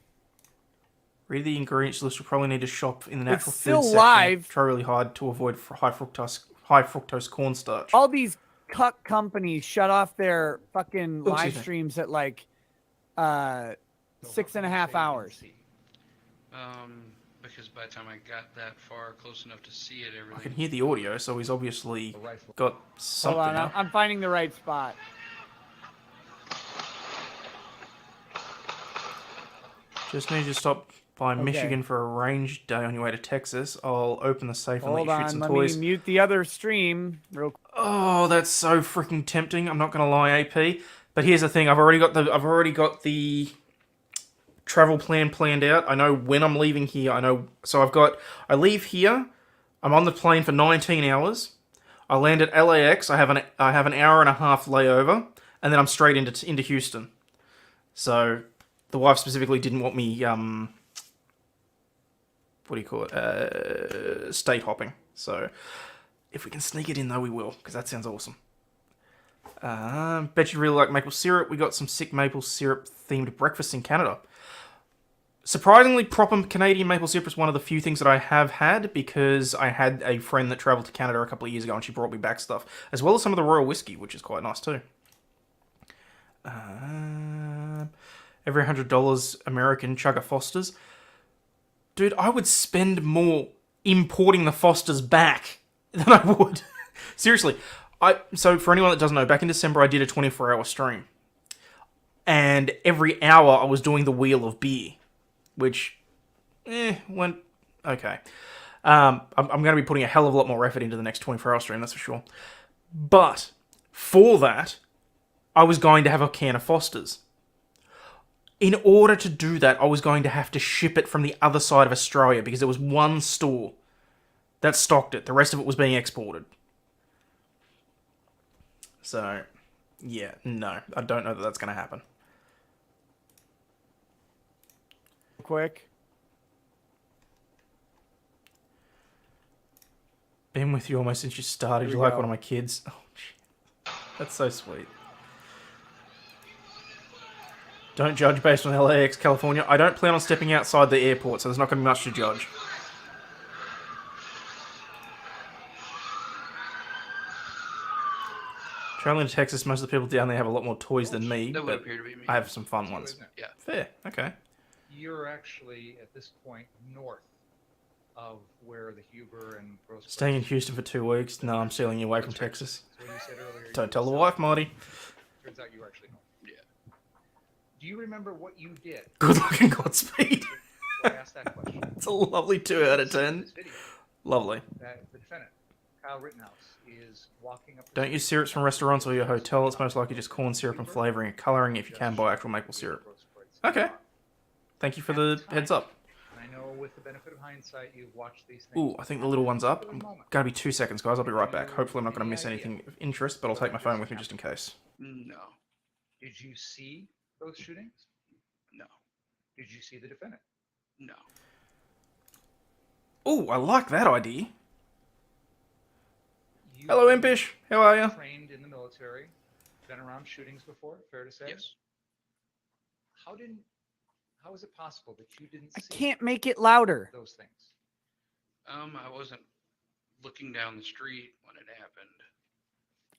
Read the ingredients list. You'll probably need to shop in the natural It's still food section. live. Try really hard to avoid high fructose cornstarch. All these cuck companies shut off their fucking Oh, live excuse me. streams at like 6.5 hours. Because by the time I got that far, close enough to see it, everything. I can hear the audio, so he's obviously got something. Hold on, up. I'm finding the right spot. Just need you to stop by Okay. Michigan for a range day on your way to Texas. I'll open the safe and let Hold you shoot on, some let toys. me mute the other stream real quick. Oh, that's so freaking tempting. I'm not gonna lie, AP. But here's the thing: I've already got the travel plan planned out. I know when I'm leaving here. I leave here. I'm on the plane for 19 hours. I land at LAX. I have an hour and a half layover, and then I'm straight into Houston. So the wife specifically didn't want me what do you call it? State hopping. So if we can sneak it in, though, we will, because that sounds awesome. Bet you really like maple syrup. We got some sick maple syrup themed breakfast in Canada. Surprisingly, proper Canadian maple syrup is one of the few things that I have had, because I had a friend that travelled to Canada a couple of years ago and she brought me back stuff, as well as some of the royal whiskey, which is quite nice too. Every $100 American chugger Fosters. Dude, I would spend more importing the Fosters back than I would. Seriously. So for anyone that doesn't know, back in December I did a 24-hour stream. And every hour I was doing the wheel of beer. Which, went okay. I'm going to be putting a hell of a lot more effort into the next 24-hour stream, that's for sure. But, for that, I was going to have a can of Fosters. In order to do that, I was going to have to ship it from the other side of Australia, because there was one store that stocked it. The rest of it was being exported. So, yeah, no. I don't know that that's going to happen. Quick. Been with you almost since you started. Here You're we like go. one of my kids. Oh, shit. That's so sweet. Don't judge based on LAX, California. I don't plan on stepping outside the airport, so there's not going to be much to judge. Traveling to Texas, most of the people down there have a lot more toys than me, That would but appear to be me. I have some fun ones. Isn't it? Yeah. Fair, okay. You're actually at this point north of where the Huber and Grosskreutz. Staying in Houston for 2 weeks? No, I'm stealing you away from Texas. So when you said earlier, you Don't tell the were wife, south, Marty. Turns out you were actually north. Yeah. Do you remember what you did? Good luck and Godspeed. So I asked that question. It's a lovely 2 out of 10. This video, Lovely. that the defendant, Kyle Rittenhouse, is walking up. the Don't use street. syrups from restaurants or your hotel. It's most likely just corn syrup and flavouring and colouring if you can buy actual maple syrup. Okay. Thank you for the heads up. And I know with the benefit of hindsight, you've watched these things. Ooh, I think the little one's up. For a moment. Gonna be 2 seconds, guys. I'll be right back. Hopefully I'm not gonna miss anything of interest, but I'll take my phone with me just in case. No. Did you see those shootings? No. Did you see the defendant? No. Ooh, I like that idea. You Hello, Impish. How are you? trained in the military, been around shootings before, fair to say? Yes. How is it possible that you didn't I see can't make it louder. those things? I wasn't looking down the street when it happened.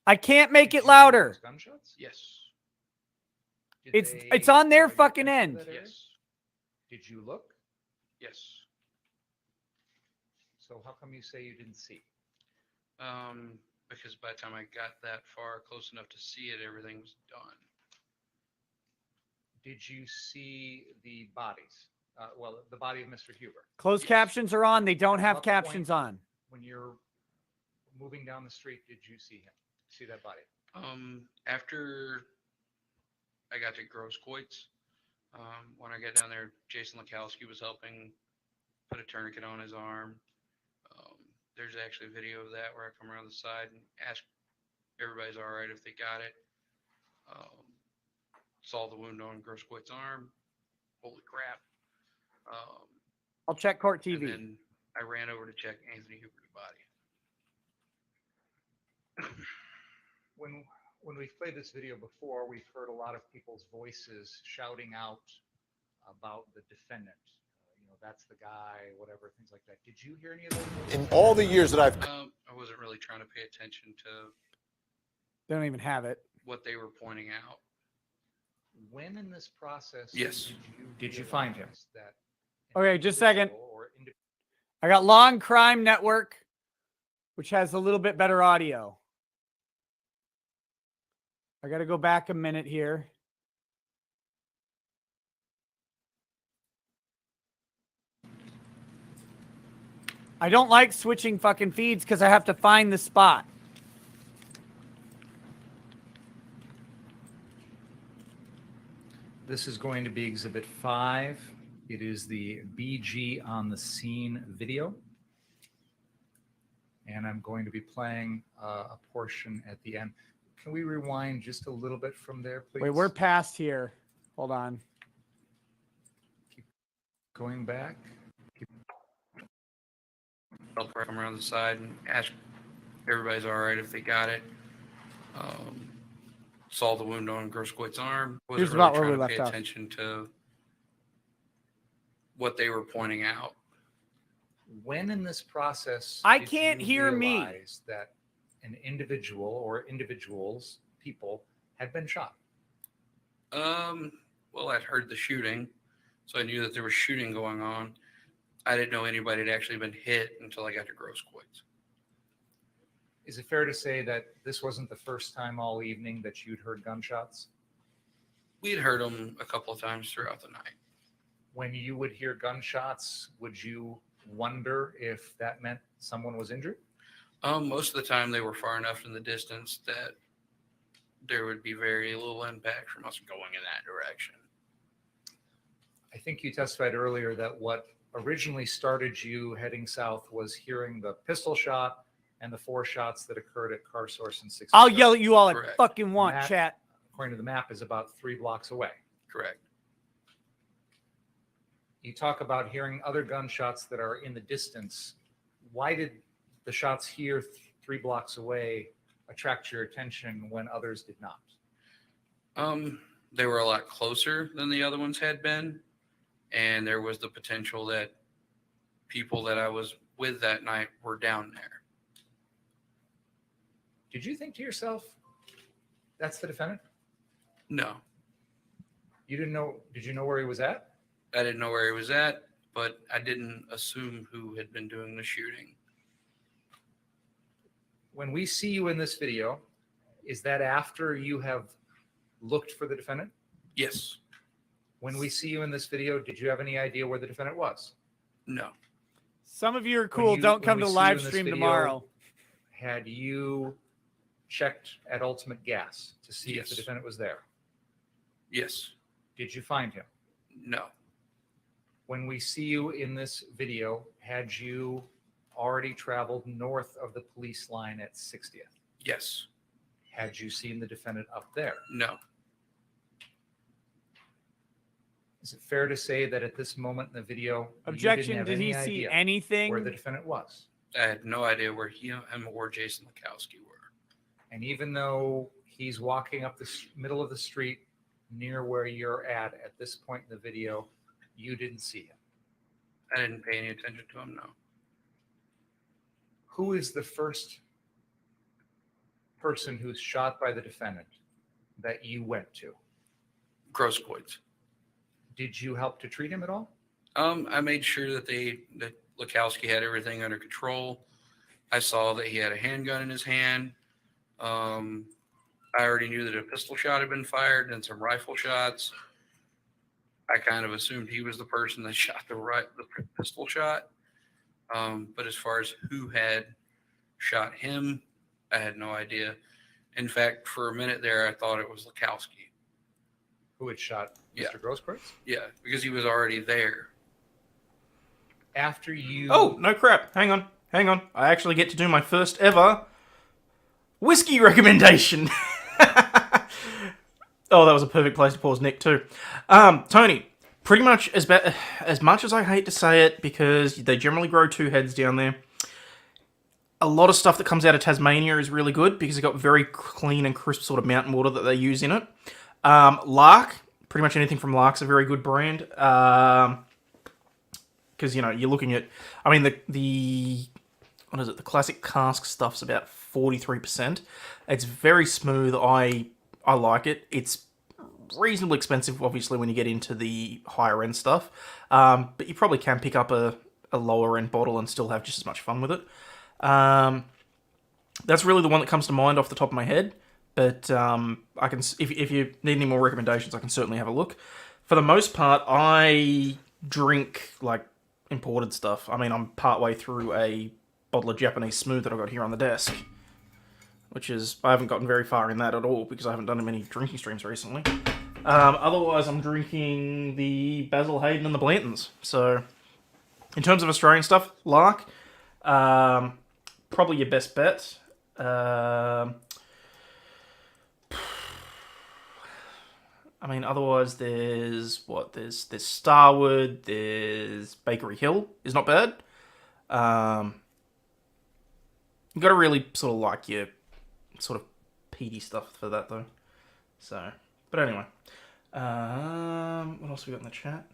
I can't make Did it you hear louder. those gunshots? Yes. Did It's they on their try to fucking enter end. that area? Yes. Did you look? Yes. So how come you say you didn't see? because by the time I got that far, close enough to see it, everything was done. Did you see the bodies? Well, the body of Mr. Huber. Closed captions are on. They don't At have what captions point on. When you're moving down the street, did you see him? See that body? After I got to Grosskreutz, when I got down there, Jason Lekowski was helping put a tourniquet on his arm. There's actually a video of that where I come around the side and ask everybody's all right if they got it. Saw the wound on Grosskreitz's arm. Holy crap. I'll check court And TV. then I ran over to check Anthony Huber's body. When we've played this video before, we've heard a lot of people's voices shouting out about the defendant. That's the guy, whatever, things like that. Did you hear any of those voices? In all the years that I've I wasn't really trying to pay attention to They don't even have it. what they were pointing out. When in this process Yes. did you find him? That Okay, just a second. or indi- I got Long Crime Network, which has a little bit better audio. I got to go back a minute here. I don't like switching fucking feeds because I have to find the spot. This is going to be Exhibit 5. It is the BG on the scene video. And I'm going to be playing a portion at the end. Can we rewind just a little bit from there, please? Wait, we're past here. Hold on. Keep going back. I'll come around the side and ask everybody's all right if they got it. Saw the wound on Grosskreitz's arm. Wasn't Here's really about where trying we to left pay off. attention to what they were pointing out. When in this process, I did can't you hear me. realize that an individual or individuals, people, had been shot? Well, I'd heard the shooting, so I knew that there was shooting going on. I didn't know anybody had actually been hit until I got to Grosskreutz. Is it fair to say that this wasn't the first time all evening that you'd heard gunshots? We'd heard them a couple of times throughout the night. When you would hear gunshots, would you wonder if that meant someone was injured? Most of the time they were far enough in the distance that there would be very little impact from us going in that direction. I think you testified earlier that what originally started you heading south was hearing the pistol shot and the 4 shots that occurred at Car Source in 60. I'll yell at you all I Correct. fucking want, That- chat. According to the map, is about 3 blocks away. Correct. You talk about hearing other gunshots that are in the distance. Why did the shots here 3 blocks away attract your attention when others did not? They were a lot closer than the other ones had been, and there was the potential that people that I was with that night were down there. Did you think to yourself, that's the defendant? No, You didn't know, did you know where he was at? I didn't know where he was at, but I didn't assume who had been doing the shooting. When we see you in this video, is that after you have looked for the defendant? Yes. When we see you in this video, did you have any idea where the defendant was? No. Some of you are When cool. you- Don't when come we to see you live in this stream video, tomorrow. Had you checked at Ultimate Gas to see if the Yes. defendant was there? Yes. Did you find him? No. When we see you in this video, had you already traveled north of the police line at 60th? Yes. Had you seen the defendant up there? No. Is it fair to say that at this moment in the video, Objection. you didn't have Did he any see idea anything? where the defendant was? I had no idea where him or Jason Lekowski were. And even though he's walking up the middle of the street near where you're at this point in the video, you didn't see him. I didn't pay any attention to him, no. Who is the first person who's shot by the defendant that you went to? Grosskreutz. Did you help to treat him at all? I made sure that Lekowski had everything under control. I saw that he had a handgun in his hand. I already knew that a pistol shot had been fired and some rifle shots. I kind of assumed he was the person that shot the pistol shot. But as far as who had shot him, I had no idea. In fact, for a minute there, I thought it was Lukowski. Who had shot Mr. Grosskreutz? Yeah, because he was already there. After you... Oh, no crap. Hang on. I actually get to do my first ever whiskey recommendation. Oh, that was a perfect place to pause Nick too. Tony, pretty much as much as I hate to say it, because they generally grow two heads down there, a lot of stuff that comes out of Tasmania is really good because it's got very clean and crisp sort of mountain water that they use in it. Lark, pretty much anything from Lark's a very good brand. Because, you're looking at, the what is it? The classic cask stuff's about 43%. It's very smooth. I like it. It's reasonably expensive, obviously, when you get into the higher end stuff. But you probably can pick up a lower end bottle and still have just as much fun with it. That's really the one that comes to mind off the top of my head. But I can, if you need any more recommendations, I can certainly have a look. For the most part, I drink like imported stuff. I'm partway through a bottle of Japanese Smooth that I got here on the desk, which is, I haven't gotten very far in that at all because I haven't done many drinking streams recently. Otherwise, I'm drinking the Basil Hayden and the Blantons. So, in terms of Australian stuff, Lark, probably your best bet. Otherwise, there's Starwood, there's Bakery Hill, is not bad. You got to really sort of like your sort of peaty stuff for that, though. So, but anyway. What else we got in the chat?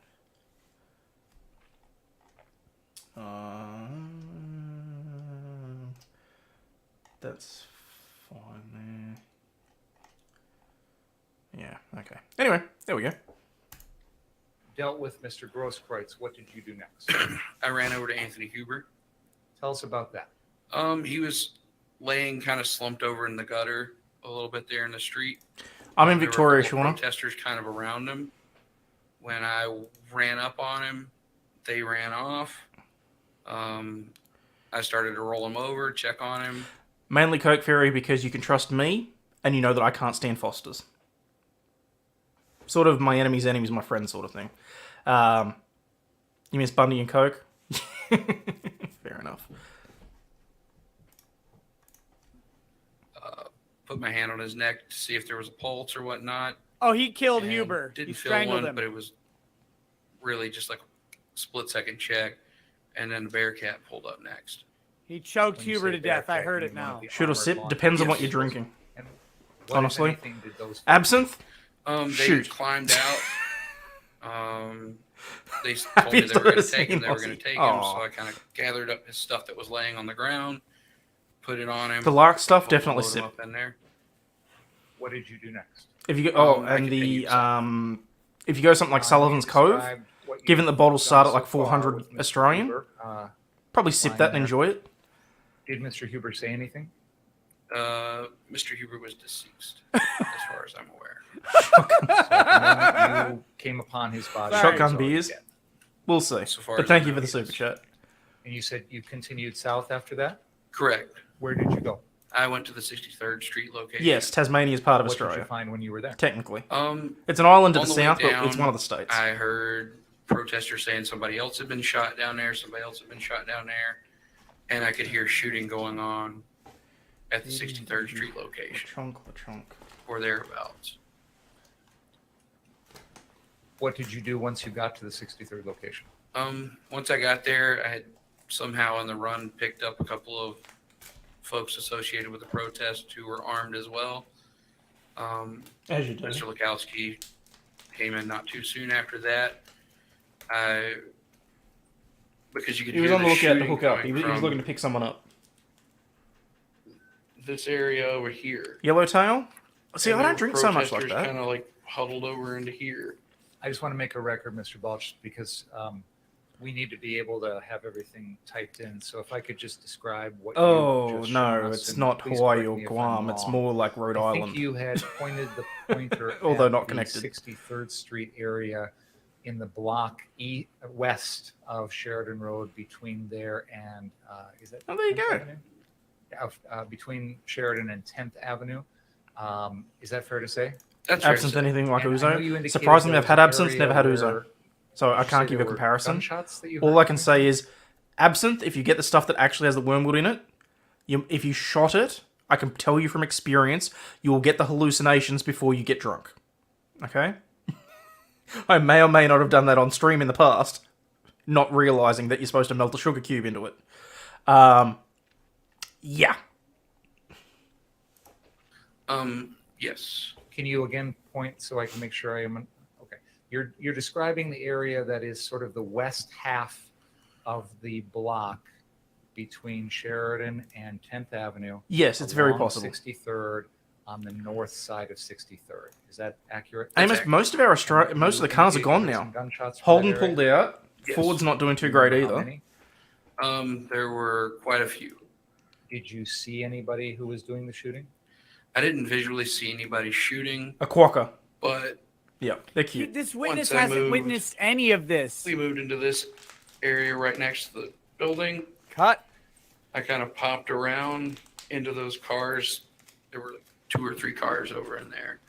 That's fine there. Yeah, okay. Anyway, there we go. Dealt with Mr. Grosskreutz. What did you do next? I ran over to Anthony Huber. Tell us about that. He was laying kind of slumped over in the gutter a little bit there in the street. I'm in Victoria, Shauna. Protesters kind of around him. When I ran up on him, they ran off. I started to roll him over, check on him. Mainly Coke Fairy because you can trust me, and you know that I can't stand Fosters. Sort of my enemy's enemy's my friend sort of thing. You miss Bundy and Coke? Fair enough. Put my hand on his neck to see if there was a pulse or whatnot. Oh, he killed And Huber. Didn't He feel strangled one, him. but it was really just like a split-second check. And then the Bearcat pulled up next. He choked When you Huber say to death. I Bearcat, heard you it mean one now. of the Should or armored sip, law depends on what Yes. you're drinking. And what, Honestly. if anything, did those Absinthe? They Shoot. climbed out. They Have told me you they were going to started take him. saying They were going Aussie? to take him. Aw. So I kind of gathered up his stuff that was laying on the ground, put it on him. The Lark stuff, helped him definitely load him sip. up in there. What did you do next? If you go, I and can pay you the if you go something like Sullivan's Cove, Describe what given you've the bottles done start at so like far 400 with Mr. Australian, Huber. probably sip Fine that and there. enjoy it. Did Mr. Huber say anything? Mr. Huber was deceased, as far as I'm aware. So the moment you came upon his body. he Shotgun was already beers. dead. We'll see. So far But as thank I you know, for the he super is. chat. And you said you continued south after that? Correct. Where did you go? I went to the 63rd Street location. Yes, Tasmania is part of What did Australia. you find when you were there? Technically, Um, it's an island to on the the way south, but down, it's one of the states. I heard protesters saying somebody else had been shot down there, somebody else had been shot down there, and I could hear shooting going on at the 63rd Street location Chunk. or thereabouts. What did you do once you got to the 63rd location? Once I got there, I had somehow on the run picked up a couple of folks associated with the protest who were armed as well. As you do. Mr. Lukowski came in not too soon after that. Because you could He was hear on the lookout to shooting hook up. coming He was from looking to pick someone up. this area over here. Yellowtail? See, And I there don't were drink so much like that. Kind of like huddled over into here. I just want to make a record, Mr. Balch, because we need to be able to have everything typed in. So if I could just describe what Oh, you've just shown no, us, it's and not please Hawaii correct or me if I'm Guam. It's wrong. more like Rhode I Island. think you had pointed the pointer Although at not the connected. 63rd Street area in the block west of Sheridan Road between there and is that? Oh, there you 10th go. Avenue? Yeah, between Sheridan and 10th Avenue. Is that fair to say? That's fair to Absent say. anything like And I know you Uzo. indicated Surprisingly, there I've had was an absinthe, area never had where- Uzo. So I Did you can't say give you there a were comparison. gunshots that you All heard I can coming say from? is absinthe, if you get the stuff that actually has the wormwood in it, if you shot it, I can tell you from experience, you will get the hallucinations before you get drunk. Okay? I may or may not have done that on stream in the past, not realizing that you're supposed to melt a sugar cube into it. Yeah. Yes. Can you again point so I can make sure I am okay? You're describing the area that is sort of the west half of the block between Sheridan and 10th Avenue. Yes, it's very along possible. 63rd on the north side of 63rd. Is that accurate? Amos, most of the cars are gone now. Holden pulled out. Yes. Ford's not doing too Do you great remember how either. many? There were quite a few. Did you see anybody who was doing the shooting? I didn't visually see anybody shooting, A quokka. but Yeah, they're cute. This witness Once I hasn't moved- witnessed any of this. we moved into this area right next to the building. Cut. I kind of popped around into those cars. There were 2 or 3 cars over in there.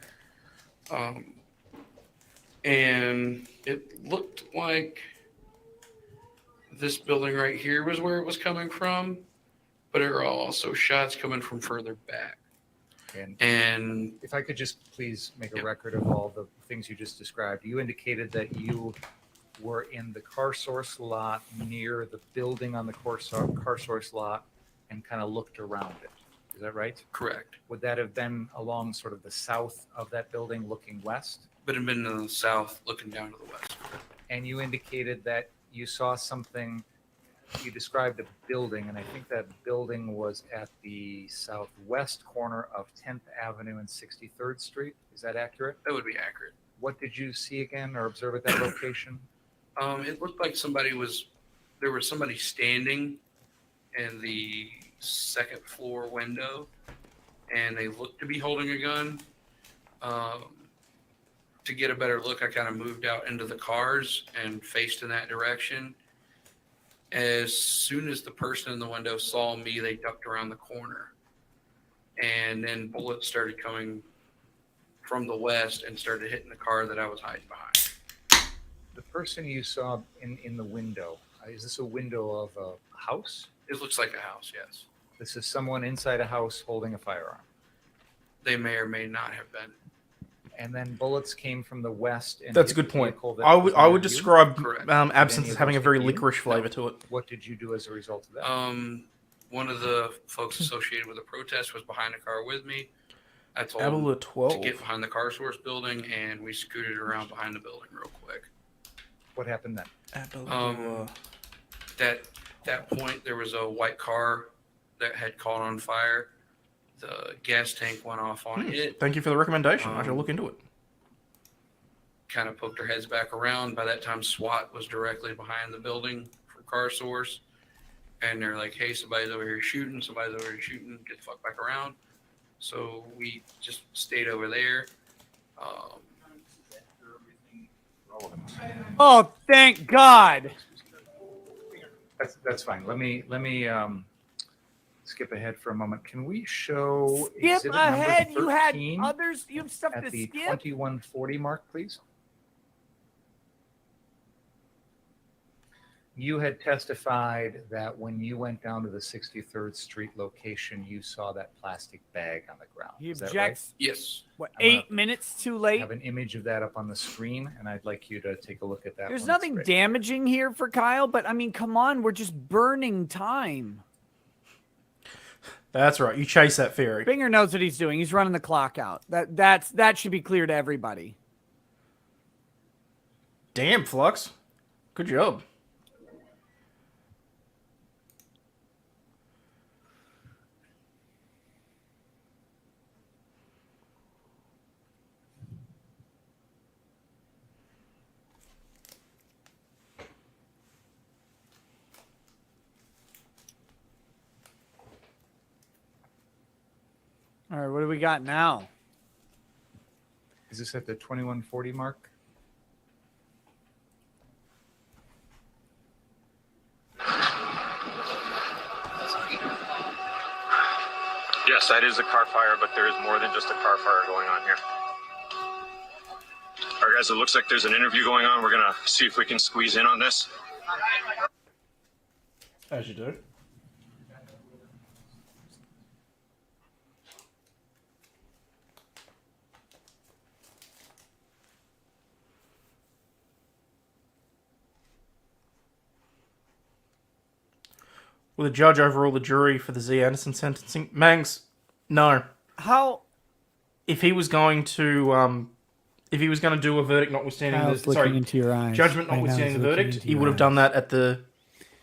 And it looked like this building right here was where it was coming from, but there were also shots coming from further back. And if I could just please make a Yep. record of all the things you just described. You indicated that you were in the car source lot near the building on the car source lot and kind of looked around it. Is that right? correct. Would that have been along sort of the south of that building looking west? But had been to the south, looking down to the west. And you indicated that you saw something, you described a building, and I think that building was at the southwest corner of 10th Avenue and 63rd Street. Is that accurate? That would be accurate. What did you see again or observe at that location? It looked like there was somebody standing in the second floor window, and they looked to be holding a gun. To get a better look, I kind of moved out into the cars and faced in that direction. As soon as the person in the window saw me, they ducked around the corner. And then bullets started coming from the west and started hitting the car that I was hiding behind. The person you saw in the window, is this a window of a house? It looks like a house, yes. This is someone inside a house holding a firearm. They may or may not have been. And then bullets came from the west. And That's a hit good the point. vehicle that I was would near you? describe Correct. absinthe Any as of having a those very hit you? licorice flavor to it. What did you do as a result of that? One of the folks associated with the protest was behind the car with me. I told Abel him at 12. to get behind the car source building, and we scooted around behind the building real quick. What happened then? That point, there was a white car that had caught on fire. The gas tank went off on it. Thank you for the recommendation. I shall look into it. Kind of poked their heads back around. By that time, SWAT was directly behind the building for car source. And they're like, hey, somebody's over here shooting. Somebody's over here shooting. Get the fuck back around. So we just stayed over there. Oh, thank God. That's fine. Let me skip ahead for a moment. Can we show Skip exhibit number ahead. You had 13 others. You have stuff at to the skip. 2140 mark, please? You had testified that when you went down to the 63rd Street location, you saw that plastic bag on the ground. He Is that right? objects. Yes. What, I'm gonna 8 minutes too I late? have an image of that up on the screen, and I'd like you to take a look at that. There's when it's nothing ready. damaging here for Kyle, but I mean, come on, we're just burning time. That's right. You chase that theory. Binger knows what he's doing. He's running the clock out. That should be clear to everybody. Damn, Flux. Good job. All right, what do we got now? Is this at the 2140 mark? Yes, that is a car fire, but there is more than just a car fire going on here. All right, guys, it looks like there's an interview going on. We're going to see if we can squeeze in on this. As you do. Will the judge overrule the jury for the Z. Anderson sentencing? Mangs, no. How? If he was going to, do a verdict notwithstanding Kyle's the looking into your eyes. judgment Right now notwithstanding he's the looking verdict, into he your would have eyes. done that at the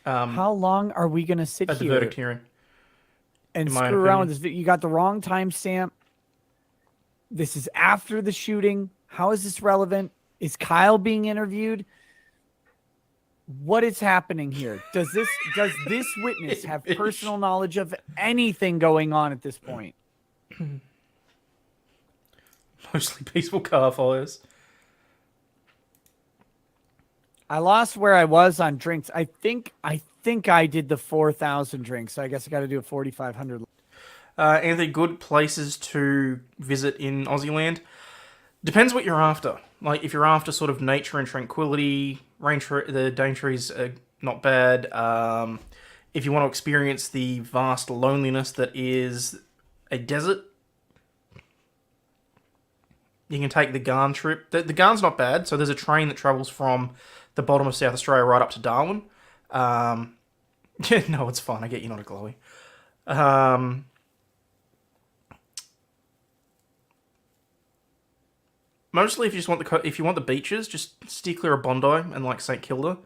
How long are we going to sit at the here verdict hearing. and in my screw around with opinion. this? You got the wrong timestamp. This is after the shooting. How is this relevant? Is Kyle being interviewed? What is happening here? Does this witness have personal knowledge of anything going on at this point? Mostly peaceful car fires. I lost where I was on drinks. I think I did the 4,000 drinks. So I guess I got to do a 4,500. Anthony, good places to visit in Aussie land. Depends what you're after. Like, if you're after sort of nature and tranquility, the Daintree are not bad. If you want to experience the vast loneliness that is a desert, you can take the Garn trip. The Garn's not bad. So there's a train that travels from the bottom of South Australia right up to Darwin. Yeah, no, it's fine. I get you're not a glowy. Mostly, if you just want the beaches, just steer clear of Bondi and like St Kilda.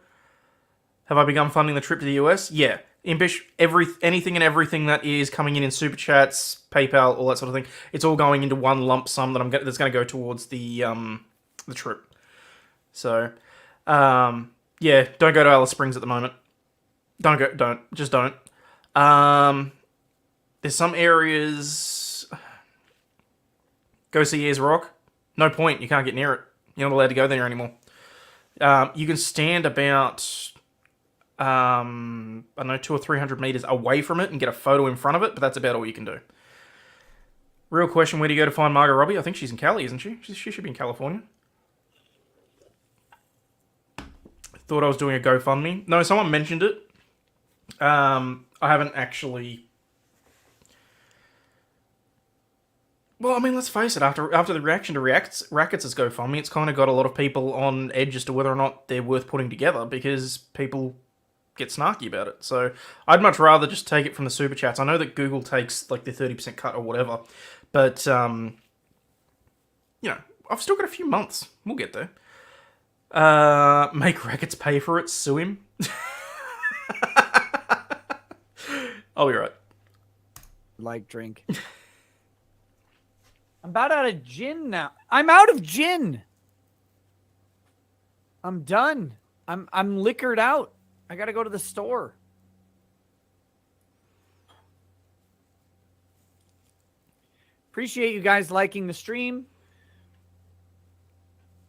Have I begun funding the trip to the US? Yeah, Impish, anything and everything that is coming in super chats, PayPal, all that sort of thing. It's all going into one lump sum that that's going to go towards the trip. So, yeah, don't go to Alice Springs at the moment. Just don't. There's some areas. Go see Ayers Rock. No point. You can't get near it. You're not allowed to go there anymore. You can stand about, I don't know, 200 or 300 meters away from it and get a photo in front of it, but that's about all you can do. Real question, where do you go to find Margot Robbie? I think she's in Cali, isn't she? She should be in California. Thought I was doing a GoFundMe. No, someone mentioned it. I haven't actually... Well, I mean, let's face it. After the reaction to Rackets' GoFundMe, it's kind of got a lot of people on edge as to whether or not they're worth putting together because people get snarky about it. So I'd much rather just take it from the super chats. I know that Google takes like the 30% cut or whatever, but you know, I've still got a few months. We'll get there. Make Rackets pay for it. Sue him. I'll be right. Like drink. I'm about out of gin now. I'm out of gin. I'm done. I'm liquored out. I gotta go to the store. Appreciate you guys liking the stream.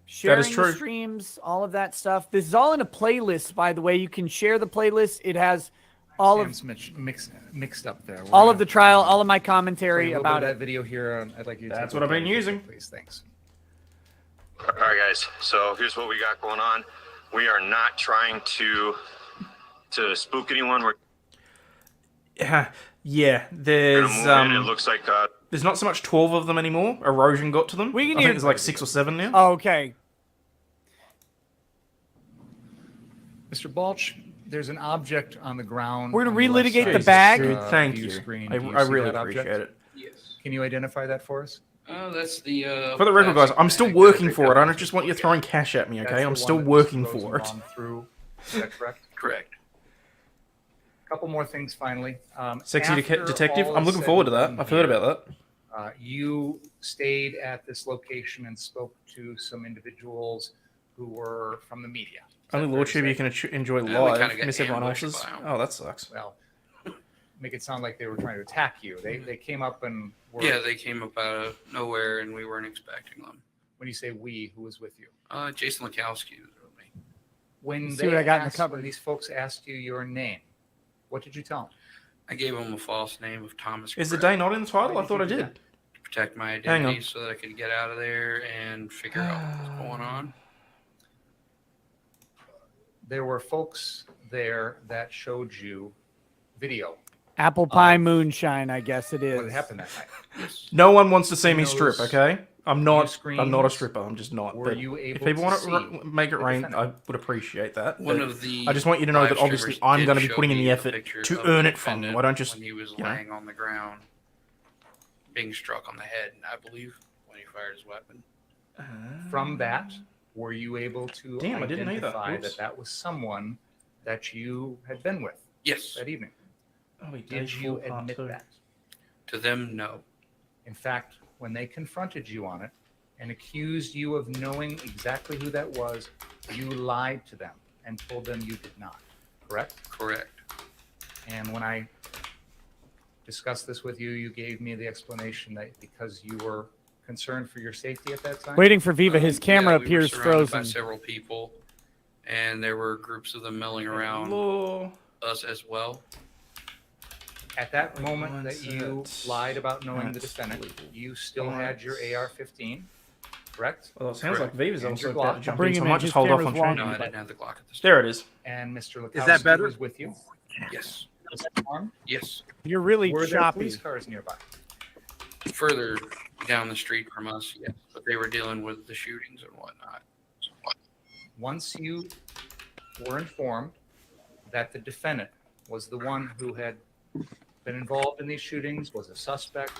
Sharing the streams, all of that stuff. This is all in a playlist, by the way. You can share the playlist. It has all Sam's of mixed up there. all of the trial, all of my commentary about that it. video here. I'd like you to That's take what a I've been look at it, using. please. Thanks. All right, guys. So here's what we got going on. We are not trying to spook anyone. We're yeah. There's it looks like there's not so much 12 of them anymore. Erosion got to them. We can I hear- think there's like 6 or 7 now. Oh, okay. Mr. Balch, there's an object on the ground. We're gonna on the left relitigate side the of bag? this, Dude, thank view you. Screen. I Do you see really that appreciate object? it. Yes. Can you identify that for us? That's the. For the record, guys, I'm still working for it. I don't just want you throwing cash at me, That's okay? the I'm one still that Mr. working for it. Rosenbaum threw. Is that correct? Correct. A couple more things finally. Sexy After detective. all I'm is looking said forward to and that. I've done heard here, about that. You stayed at this location and spoke to some individuals who were from the media. Is Only that fair to Lordship say? you can enjoy we live. kinda got Miss everyone ambushed else's. by 'em. Oh, that sucks. Well, make it sound like they were trying to attack you. They came up and were. Yeah, they came up out of nowhere and we weren't expecting them. When you say we, who was with you? Jason Lekowski was with me. When See they what I got in the asked, cupboard. when these folks asked you your name, what did you tell them? I gave them a false name of Thomas. Is the Gray day not in the title? I thought I did. to protect my Hang on. identity so that I could get out of there and figure out what was going on. There were folks there that showed you video. Apple pie moonshine, I guess it is. What happened that night? No one wants to see me Those strip, okay? I'm not a screens, stripper. I'm just not. were But you if able people to want see to make it the rain, defendant? I would appreciate that. One but of the I just want you to know that live obviously streamers I'm did going to be show putting in me the a effort picture to of earn the it from you. defendant I don't just, when he was you know. laying on the ground, being struck on the head, I believe, when he fired his weapon. From that, were you able to Damn, I didn't know that. identify Oops. that that was someone that you had been with Yes. that evening? Oh, wait, Did day you 4, part admit 2. that? To them, no. In fact, when they confronted you on it and accused you of knowing exactly who that was, you lied to them and told them you did not, correct? Correct. And when I discussed this with you, you gave me the explanation that because you were concerned for your safety at that time. Waiting for Viva. His camera Yeah, we were appears surrounded frozen. by several people, and there were groups of them milling around Hello. us as well. At that Wait, moment one that you sec. lied about knowing the That's defendant, legal. you still had your AR-15, correct? Well, it sounds like Viva's And also your about to Glock. jump Bring in, so him I in, might his just hold off on camera's wonky. No, training. I didn't have the Glock at this time. There it is. And Mr. Is that Lekowski better? was with you. Yes. Was that armed? Yes. You're really Were there choppy. police cars nearby? Further down the street from us, yes. But they were dealing with the shootings and whatnot. Once you were informed that the defendant was the one who had been involved in these shootings, was a suspect,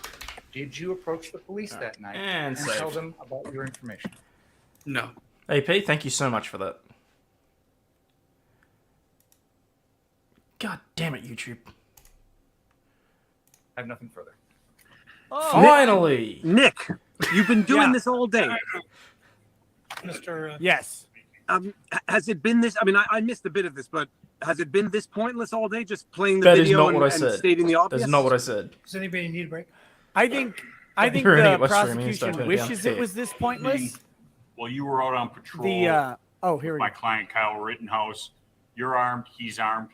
did you approach the police that night And tell saved. them about your information? No. AP, thank you so much for that. God damn it, YouTube. I have nothing further. Finally! Nick, you've been doing Yeah. this all day. Mr. Yes. Has it been this? I mean, I missed a bit of this, but has it been this pointless all day, just playing the That is video not and, what I and said. stating the obvious? That's not what I said. Does anybody need a break? I think You're in the it, let's stream it, start prosecution it down. wishes it was this pointless. Well, you were out on patrol. The oh, here we my go. client Kyle Rittenhouse. You're armed. He's armed,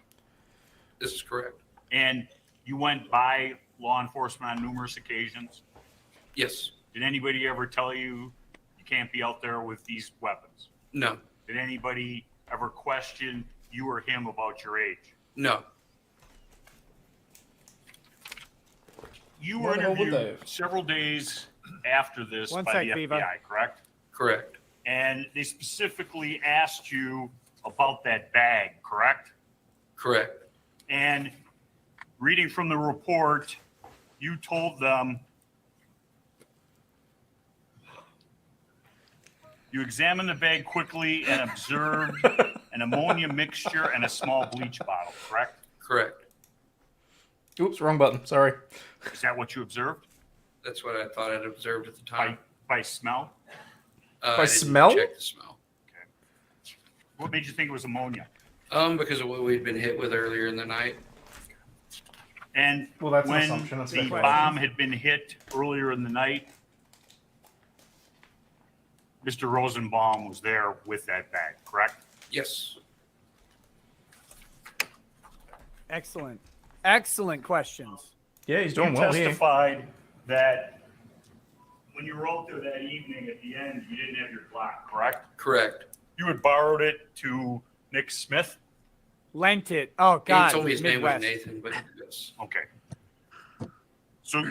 This is correct. and you went by law enforcement on numerous occasions. Yes. Did anybody ever tell you you can't be out there with these weapons? No. Did anybody ever question you or him about your age? No. You Why were the hell would interviewed they? several days after this One by sec, the Viva. FBI, correct? Correct. And they specifically asked you about that bag, correct? Correct. And reading from the report, you told them you examined the bag quickly and observed an ammonia mixture and a small bleach bottle, correct? Correct. Oops, wrong button. Sorry. Is that what you observed? That's what I thought I'd observed at the time. By smell? I By didn't smell? Check the smell. What made you think it was ammonia? Because of what we'd been hit with earlier in the night. And Well, that's an when assumption, that's the speculation. bomb had been hit earlier in the night, Mr. Rosenbaum was there with that bag, correct? Yes. Excellent. Excellent questions. Yeah, he's doing You well here. testified that when you were out there that evening at the end, you didn't have your Glock, correct? Correct. You had borrowed it to Nick Smith? Lent it. Oh God. He told me his name was Midwest. Nathan, but yes. Okay. So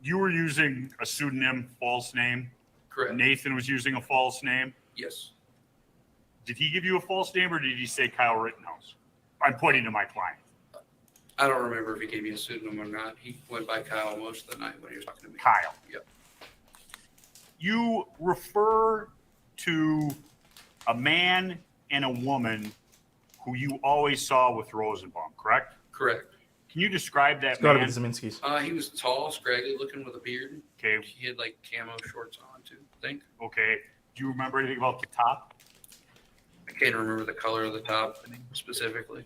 you were using a pseudonym, false name. Correct. Nathan was using a false name. Yes. Did he give you a false name or did he say Kyle Rittenhouse? I'm pointing to my client. I don't remember if he gave me a pseudonym or not. He went by Kyle most of the night when he was talking to me. Kyle. Yep. You refer to a man and a woman who you always saw with Rosenbaum, correct? Correct. Can you describe that It's got to be man? the Zeminskis. He was tall, scraggly looking with a beard. Okay, He had like camo shorts on too, I think. okay. Do you remember anything about the top? I can't remember the color of the top specifically.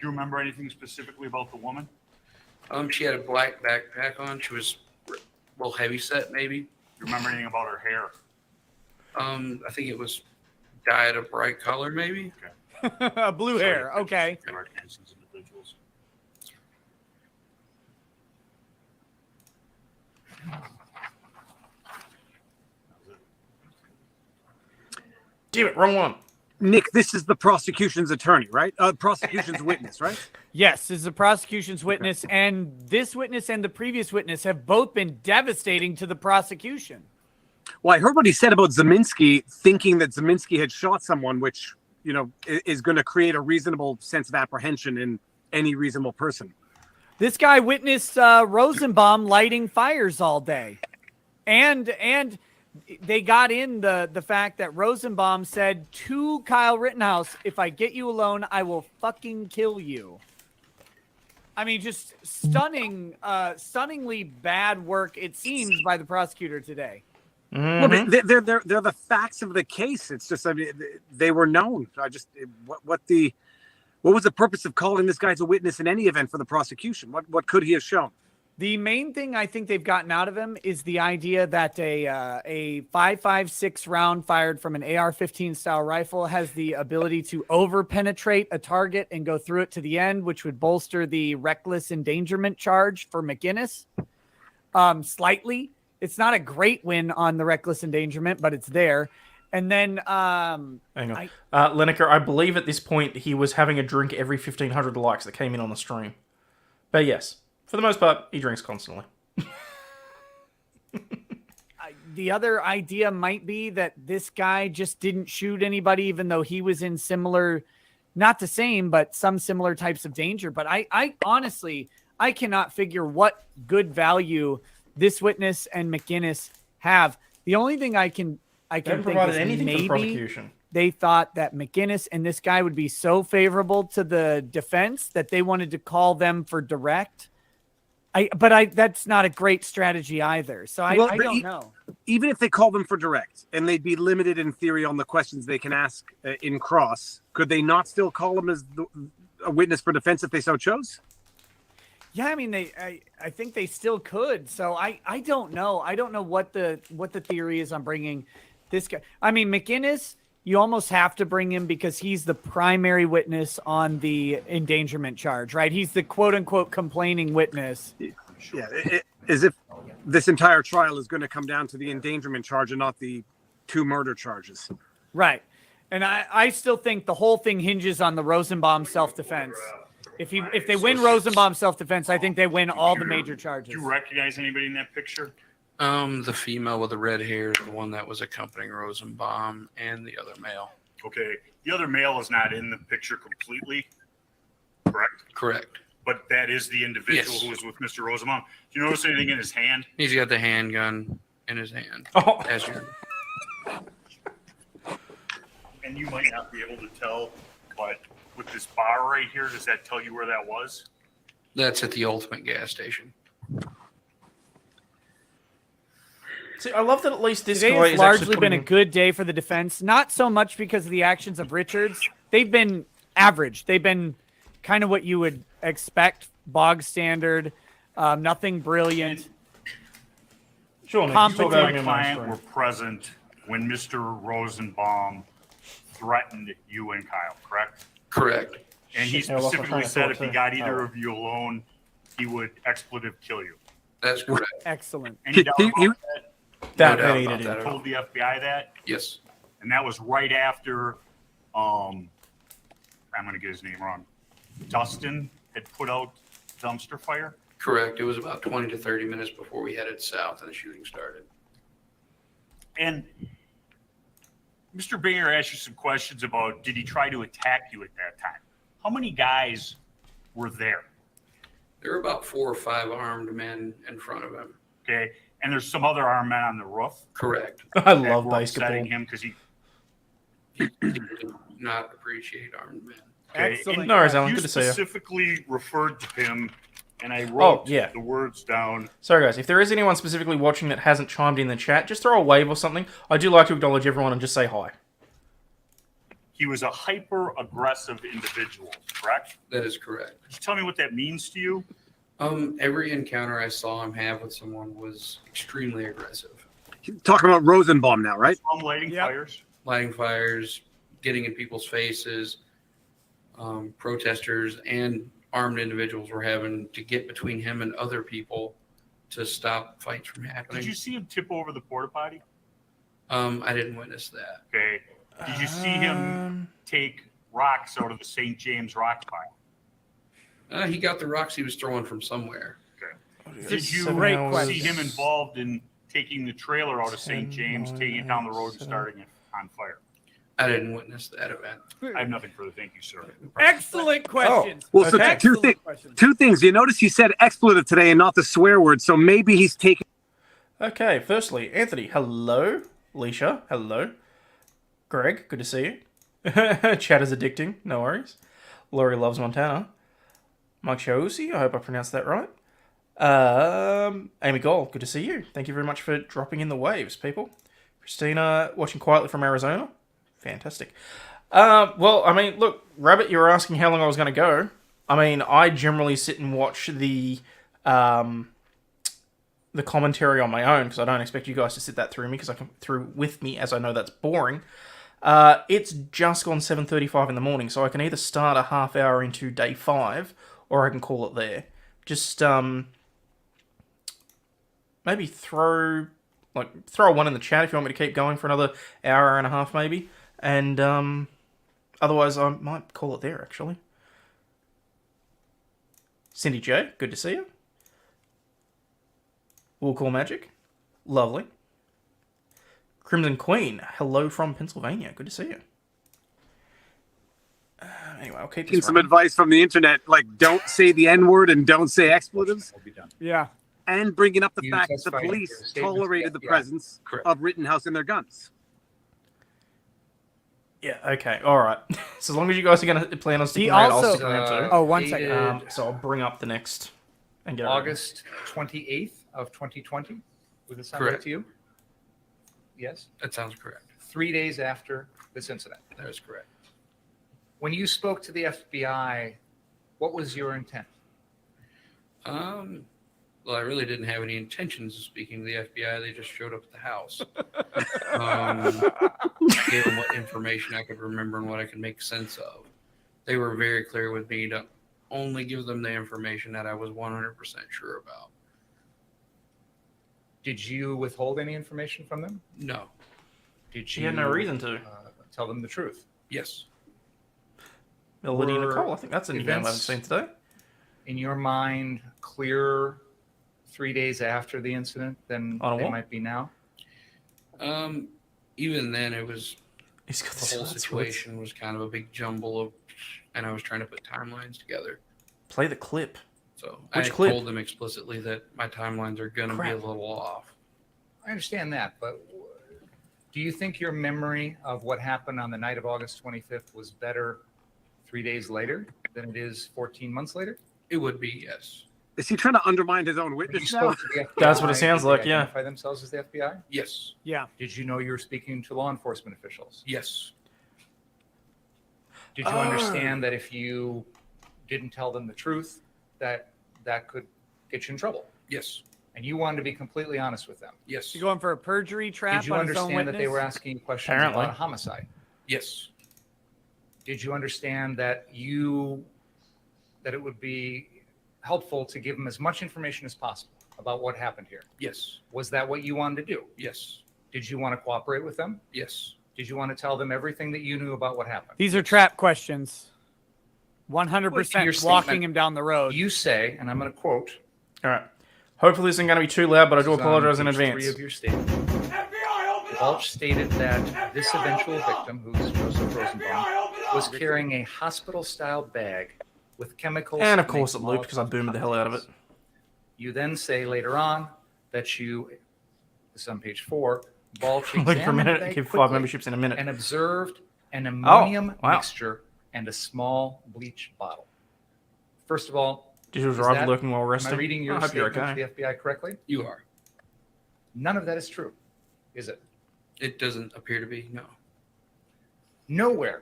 you remember anything specifically about the woman? She had a black backpack on. She was a little heavy set, maybe. You remember anything about her hair? I think it was dyed a bright color, maybe. Okay. Blue hair. Okay. I recognize these individuals. Damn it, wrong one. Nick, this is the prosecution's attorney, right? Prosecution's witness, right? Yes, this is the prosecution's witness, and this witness and the previous witness have both been devastating to the prosecution. Well, I heard what he said about Zeminski, thinking that Zeminski had shot someone, which, you know, is going to create a reasonable sense of apprehension in any reasonable person. This guy witnessed Rosenbaum lighting fires all day. And they got in the fact that Rosenbaum said to Kyle Rittenhouse, if I get you alone, I will fucking kill you. I mean, just stunningly bad work, it seems, by the prosecutor today. Well, they're the facts of the case. It's just, I mean, they were known. What was the purpose of calling this guy as a witness in any event for the prosecution? What could he have shown? The main thing I think they've gotten out of him is the idea that a 5.56 round fired from an AR-15 style rifle has the ability to over-penetrate a target and go through it to the end, which would bolster the reckless endangerment charge for McGinnis slightly. It's not a great win on the reckless endangerment, but it's there. And then... hang on. Lineker, I believe at this point he was having a drink every 1,500 likes that came in on the stream. But yes, for the most part, he drinks constantly. The other idea might be that this guy just didn't shoot anybody, even though he was in similar, not the same, but some similar types of danger. But I honestly, I cannot figure what good value this witness and McGinnis have. The only thing I can think is maybe they thought that McGinnis and this guy would be so favorable to the defense that they wanted to call them for direct. That's not a great strategy either. So I don't know. Even if they call them for direct and they'd be limited in theory on the questions they can ask in cross, could they not still call them as a witness for defense if they so chose? Yeah, I mean, I think they still could. So I don't know. I don't know what the theory is on bringing this guy. I mean, McGinnis, you almost have to bring him because he's the primary witness on the endangerment charge, right? He's the quote unquote complaining witness. Yeah, as if this entire trial is going to come down to the endangerment charge and not the 2 murder charges. Right. And I still think the whole thing hinges on the Rosenbaum self-defense. If they win Rosenbaum self-defense, I think they win all the major charges. Do you recognize anybody in that picture? The female with the red hair is the one that was accompanying Rosenbaum, and the other male. Okay. The other male is not in the picture completely, correct? Correct. But that is the individual who was with Mr. Rosenbaum. Do you notice anything in his hand? He's got the handgun in his hand. Oh. And you might not be able to tell, but with this bar right here, does that tell you where that was? That's at the Ultimate gas station. See, I love that at least this Today guy has is largely been a good day for the defense. Not so much because of the actions of Richards. They've been average. They've been kind of what you would expect, bog standard, nothing brilliant. Sure, my client were present when Mr. Rosenbaum threatened you and Kyle, correct? Correct. And he specifically said if he got either of you alone, he would expletive kill you. That's correct. Excellent. Any doubt about that? That told the FBI that? Yes. And that was right after, I'm going to get his name wrong. Dustin had put out dumpster fire? Correct. It was about 20 to 30 minutes before we headed south and the shooting started. And Mr. Binger asked you some questions about did he try to attack you at that time? How many guys were there? There were about 4 or 5 armed men in front of him. Okay. And there's some other armed men on the roof? Correct. I love basketball. basketball. Him because he did not appreciate armed men. Okay. Excellent. No worries, Alan. You Good to see you. specifically referred to him, and I wrote the words down. Sorry, guys. If there is anyone specifically watching that hasn't chimed in the chat, just throw a wave or something. I do like to acknowledge everyone and just say hi. he was a hyper-aggressive individual, correct? That is correct. Could you tell me what that means to you? Every encounter I saw him have with someone was extremely aggressive. Talking about Rosenbaum now, right? Lighting fires. Lighting fires, getting in people's faces. Protesters and armed individuals were having to get between him and other people to stop fights from happening. Did you see him tip over the porta potty? I didn't witness that. Okay. Did you see him take rocks out of the St. James rock pile? He got the rocks he was throwing from somewhere. Okay. Did you Great see him involved in taking the trailer out of St. James, taking it down the road, and starting it on fire? I didn't witness that event. I have nothing further. Thank you, sir. Excellent questions. Well, so two things. You notice he said expletive today and not the swear word, so maybe he's taking. Okay, firstly, Anthony, hello. Leisha, hello. Greg, good to see you. Chat is addicting, no worries. Laurie loves Montana. Mike Shausi, I hope I pronounced that right. Amy Gold, good to see you. Thank you very much for dropping in the waves, people. Christina, watching quietly from Arizona. Fantastic. Well, I mean, look, Rabbit, you were asking how long I was going to go. I mean, I generally sit and watch the commentary on my own because I don't expect you guys to sit that through me because I come through with me as I know that's boring. It's just gone 7:35 in the morning, so I can either start a half hour into day 5 or I can call it there. Just maybe throw one in the chat if you want me to keep going for another hour and a half maybe. And otherwise I might call it there actually. Cindy J, good to see you. Will Call Magic, lovely. Crimson Queen, hello from Pennsylvania, good to see you. Anyway, I'll keep this some advice from the internet, like don't say the N-word and don't say expletives. Yeah. And bringing up the You fact that the testified police in your statement to the tolerated the FBI. presence Correct. of Rittenhouse and their guns. Yeah, okay, alright. So as long as you guys are going to plan on sticking He around, also- I'll stick around too. Oh, one second. dated So I'll bring up the next and get August 28th of 2020. Would this sound right Correct. to you? Yes. That sounds correct. 3 days after this incident. That is correct. When you spoke to the FBI, what was your intent? Well, I really didn't have any intentions of speaking to the FBI. They just showed up at the house. Gave them what information I could remember and what I could make sense of. They were very clear with me to only give them the information that I was 100% sure about. Did you withhold any information from them? No. Did You you had no reason to. tell them the truth? Yes. Melody Were Nicole, I think that's an email I haven't events seen today. in your mind clearer 3 days after the incident than On a they what? might be now? Even then, it was He's got the whole situation was kind of a big jumble of, and I was trying to put timelines together. Play the clip. So Which I clip? told them explicitly that my timelines are going to be a Crap. little off. I understand that, but do you think your memory of what happened on the night of August 25th was better 3 days later than it is 14 months later? It would be, yes. Is he trying to undermine his own When you witness now? spoke to the FBI, That's what it sounds did like, they yeah. Identify themselves as the FBI? Yes. Yeah. Did you know you were speaking to law enforcement officials? Yes. Did you understand that if you didn't tell them the truth, that could get you in trouble? Yes. And you wanted to be completely honest with them? Yes. You going for a perjury trap Did you on his own understand that they witness? were asking you questions Apparently. about a homicide? Yes. Did you understand that it would be helpful to give them as much information as possible about what happened here? Yes. Was that what you wanted to do? Yes. Did you want to cooperate with them? Yes. Did you want to tell them everything that you knew about what happened? These are trap questions. Well, 100% your walking statement- him down the road. You say, and I'm going to quote. All right. Hopefully this isn't going to be too loud, but I do This is on apologize in page advance. 3 of your statement. Balch stated that this eventual victim, who's Joseph Rosenbaum, was carrying a hospital-style bag with chemicals. And of to course it make looped because I Molotov boomed the hell out of it. cocktails. You then say later on that this is on page 4, Balch Look for a examined the minute, bag give 5 quickly memberships in a minute. and observed an ammonium wow. mixture and a small bleach bottle. First of all, Digital is driver that- lurking while am resting. I reading your I hope you're statement okay. to the FBI correctly? You are. None of that is true, is it? It doesn't appear to be, no. Nowhere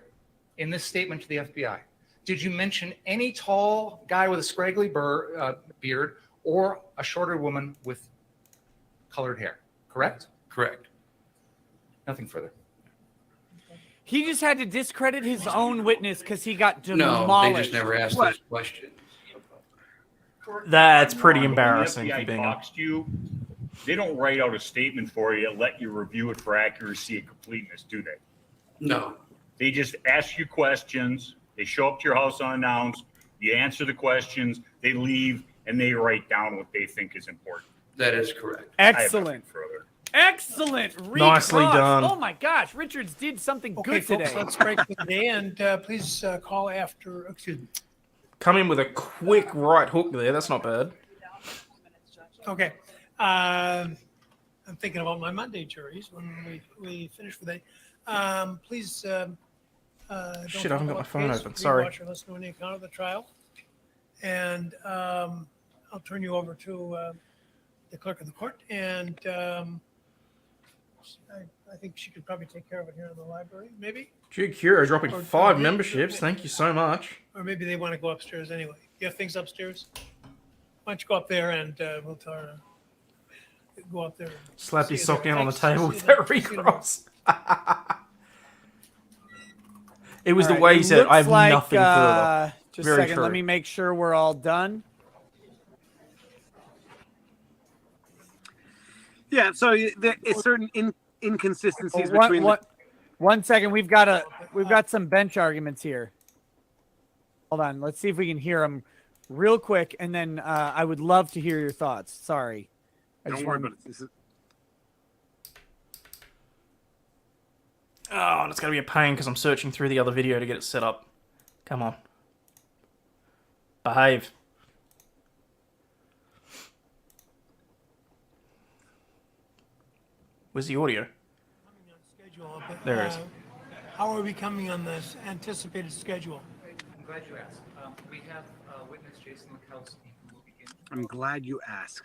in this statement to the FBI, did you mention any tall guy with a scraggly beard or a shorter woman with colored hair? Correct? Correct. Nothing further. He just had to discredit his own witness because he got No, demolished. they just never asked those questions. That's pretty When the embarrassing for FBI being a... talks to you, they don't write out a statement for you, let you review it for accuracy and completeness, do they? No. They just ask you questions. They show up to your house unannounced. You answer the questions. They leave, and they write down what they think is important. That is correct. Excellent. Further. Excellent. Nicely Recross. done. Oh my gosh, Richards did something Okay, good folks, today. let's break the day, and please call after. Excuse me. Come in with a quick right hook there. That's not bad. Okay. I'm thinking about my Monday juries when we finish for the day. Please. Don't Shit, I haven't got talk my about phone the case, open. read, Sorry. watch, or listen to any account of the trial. And I'll turn you over to the clerk of the court. And I think she could probably take care of it here in the library, maybe. Jude Curo dropping Or- 5 or- memberships. Thank you so much. Or maybe they want to go upstairs anyway. You have things upstairs? Why don't you go up there and we'll tell her to go up there. and Slapped see his you sock there. down on the Thanks. table See with you that there. See you tomorrow. recross. It was All the right, way he it said, I have looks like, nothing further. Just Very a second, true. let me make sure we're all done. Yeah, so there is certain inconsistencies Oh, between. One second, we've got some bench arguments here. Hold on, let's see if we can hear them real quick, and then I would love to hear your thoughts. Sorry. Don't worry about it. This is, Oh, and it's going to be a pain because I'm searching through the other video to get it set up. Come on. Behave. Where's the audio? Schedule, but, There it is. How are we coming on this anticipated schedule? I'm glad you asked. We have witness Jason Lekowski who will begin. I'm glad you asked.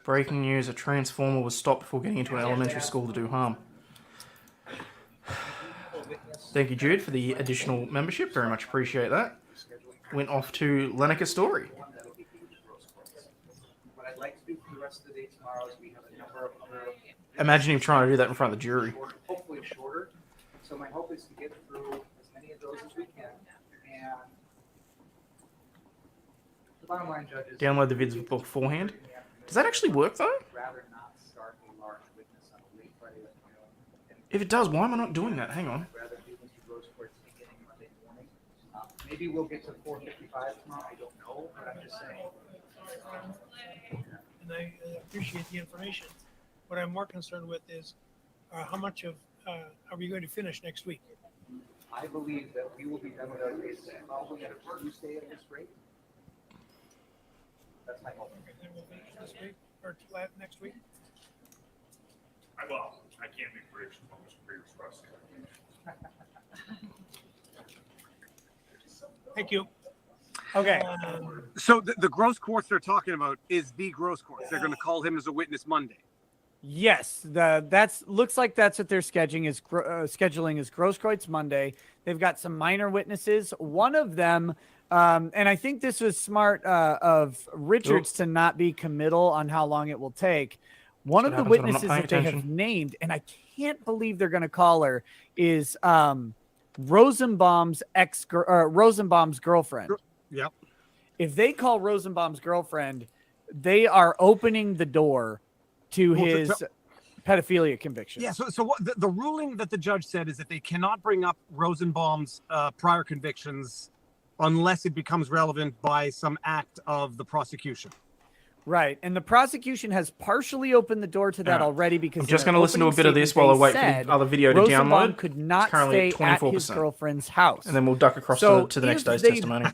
Breaking news, a transformer was stopped before getting into an elementary school to do harm. Thank you, Jude, for the additional membership. Very much appreciate that. Went off to Lenica Story. What I'd like to do for the rest of the day tomorrow is we have a number of other. Imagine him trying to do that in front of the jury. Hopefully shorter. So my hope is to get through as many of those as we can. And the bottom line, judges. Download the vids beforehand. Does that actually work, though? Rather not start a large witness on a late Friday afternoon. If it does, why am I not doing that? Hang on. Rather do Mr. Grosskreutz beginning Monday morning. Maybe we'll get to 4:55 tomorrow. I don't know, but I'm just saying. And I appreciate the information. What I'm more concerned with is how much of are we going to finish next week? I believe that we will be done with our case probably on Tuesday at this rate. That's my hope. Okay, then we'll finish this week or next week? I can't make predictions on this previous process. Thank you. Okay. So the Grosskreutz they're talking about is the Grosskreutz. They're going to call him as a witness Monday. Yes, that's looks like that's what they're scheduling is Grosskreutz Monday. They've got some minor witnesses. One of them, and I think this was smart of Richards to not be committal on how long it will take. One of the witnesses that they have named, and I can't believe they're going to call her, is Rosenbaum's Rosenbaum's girlfriend. Yep. If they call Rosenbaum's girlfriend, they are opening the door to his pedophilia conviction. Yeah. So what the ruling that the judge said is that they cannot bring up Rosenbaum's prior convictions unless it becomes relevant by some act of the prosecution. Right. And the prosecution has partially opened the door to that already because I'm just going to listen to a bit of this while I wait for the other video to Rosenbaum download. could not It's currently stay at 24%. at his girlfriend's house. And then we'll duck across So to the next if day's they- testimony.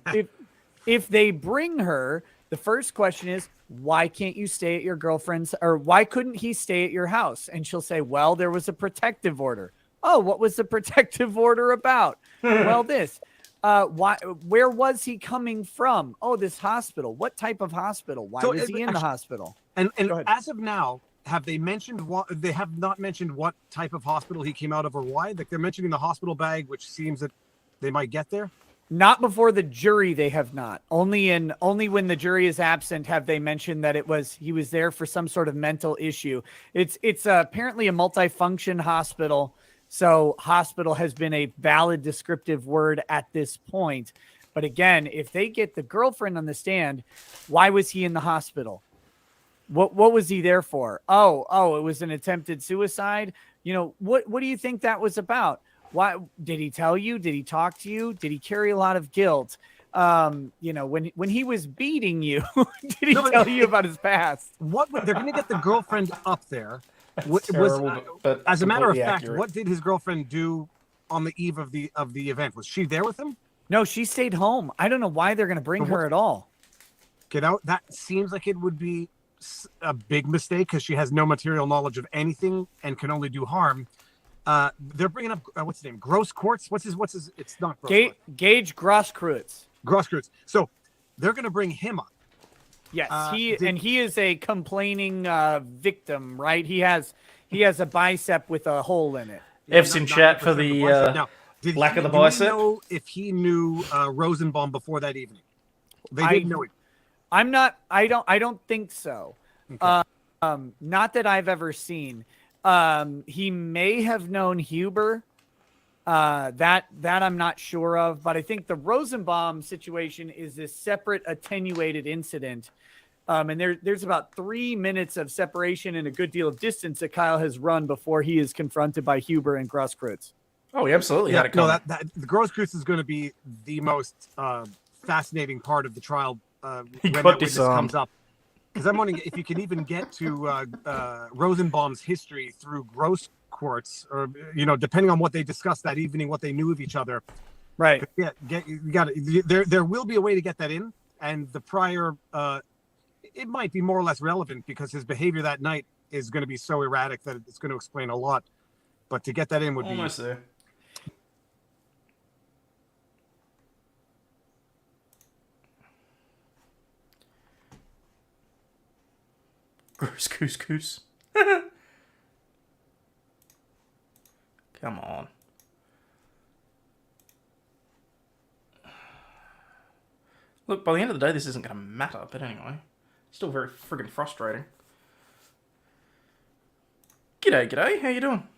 If they bring her, the first question is, why can't you stay at your girlfriend's, or why couldn't he stay at your house? And she'll say, well, there was a protective order. Oh, what was the protective order about? Well, this. Where was he coming from? Oh, this hospital. What type of hospital? Why was he in the hospital? And as of now, have they mentioned what? They have not mentioned what type of hospital he came out of or why. Like they're mentioning the hospital bag, which seems that they might get there? Not before the jury. They have not. Only when the jury is absent have they mentioned that he was there for some sort of mental issue. It's apparently a multifunction hospital. So hospital has been a valid descriptive word at this point. But again, if they get the girlfriend on the stand, why was he in the hospital? What was he there for? Oh, it was an attempted suicide. What do you think that was about? Why did he tell you? Did he talk to you? Did he carry a lot of guilt? When he was beating you, did he tell you about his past? They're going to get the girlfriend up there. But as a matter of fact, accurate. what did his girlfriend do on the eve of the event? Was she there with him? No, she stayed home. I don't know why they're going to bring her at all. That seems like it would be a big mistake because she has no material knowledge of anything and can only do harm. They're bringing up what's his name? Grosskreutz. What's his? It's not Gaige Grosskreutz. Grosskreutz. So they're going to bring him up. Yes, he is a complaining victim, right? He has a bicep with a hole in it. F's in chat for the lack of the bicep. Do we know if he knew Rosenbaum before that evening? They didn't know it. I don't think so. Okay. Not that I've ever seen. He may have known Huber. That I'm not sure of, but I think the Rosenbaum situation is this separate attenuated incident. And there's about 3 minutes of separation and a good deal of distance that Kyle has run before he is confronted by Huber and Grosskreutz. Oh, he absolutely had a comment. The Grosskreutz is going to be the most fascinating part of the trial He when got that witness disarmed. comes up. Because I'm wondering if you can even get to Rosenbaum's history through Grosskreutz, or depending on what they discussed that evening, what they knew of each other. Right. Yeah. You got it. There will be a way to get that in, and the prior. It might be more or less relevant because his behavior that night is going to be so erratic that it's going to explain a lot. But to get that in would Almost be there. Gross couscous. Come on. Look, by the end of the day, this isn't going to matter, but anyway. Still very friggin' frustrating. G'day. How you doing?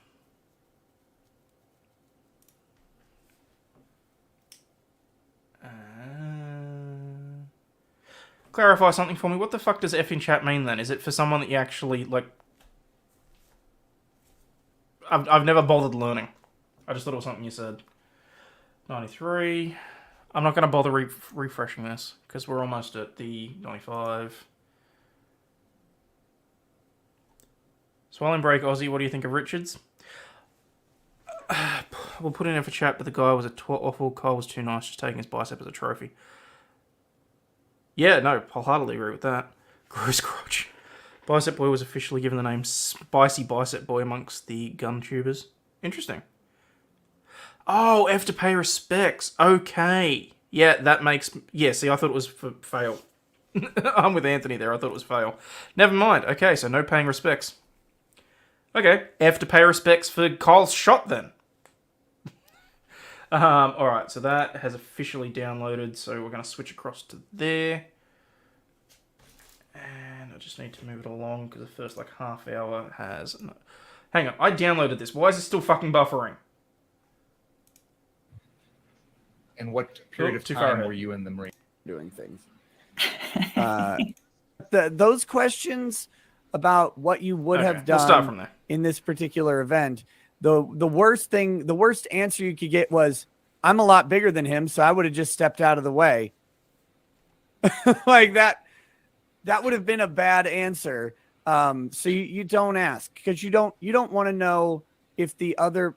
Clarify something for me. What the fuck does F in chat mean then? Is it for someone that you actually, like... I've never bothered learning. I just thought it was something you said. 93. I'm not going to bother refreshing this, because we're almost at the 95. Swelling break, Aussie, what do you think of Richards? We'll put it in for chat, but the guy was awful. Kyle was too nice, just taking his bicep as a trophy. Yeah, no, I'll heartily agree with that. Gross crotch. Bicep Boy was officially given the name Spicy Bicep Boy amongst the gun tubers. Interesting. Oh, F to pay respects. Okay. Yeah, that makes... Yeah, see, I thought it was for fail. I'm with Anthony there. I thought it was fail. Never mind. Okay, so no paying respects. Okay. F to pay respects for Kyle's shot then. Alright, so that has officially downloaded, so we're going to switch across to there. And I just need to move it along, because the first, half hour has... No. Hang on, I downloaded this. Why is it still fucking buffering? And what period of time were you in the Marine? Doing things. Those questions about what you would have done we'll start from there. In this particular event, the worst answer you could get was, I'm a lot bigger than him, so I would have just stepped out of the way. Like that would have been a bad answer. So you don't ask, because you don't want to know if the other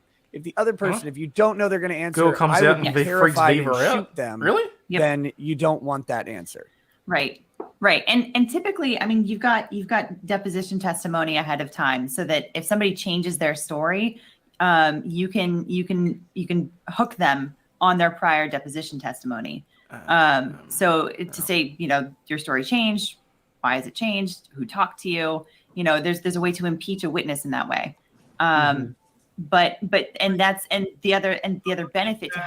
person, if you don't know they're going to answer, Girl comes I out would and be they freaks terrified Beaver and out. shoot them. Really? Yep. Then you don't want that answer. Right. And typically, I mean, you've got deposition testimony ahead of time, so that if somebody changes their story, you can hook them on their prior deposition testimony. So to say, your story changed, why has it changed? Who talked to you? There's a way to impeach a witness in that way. But the other benefit to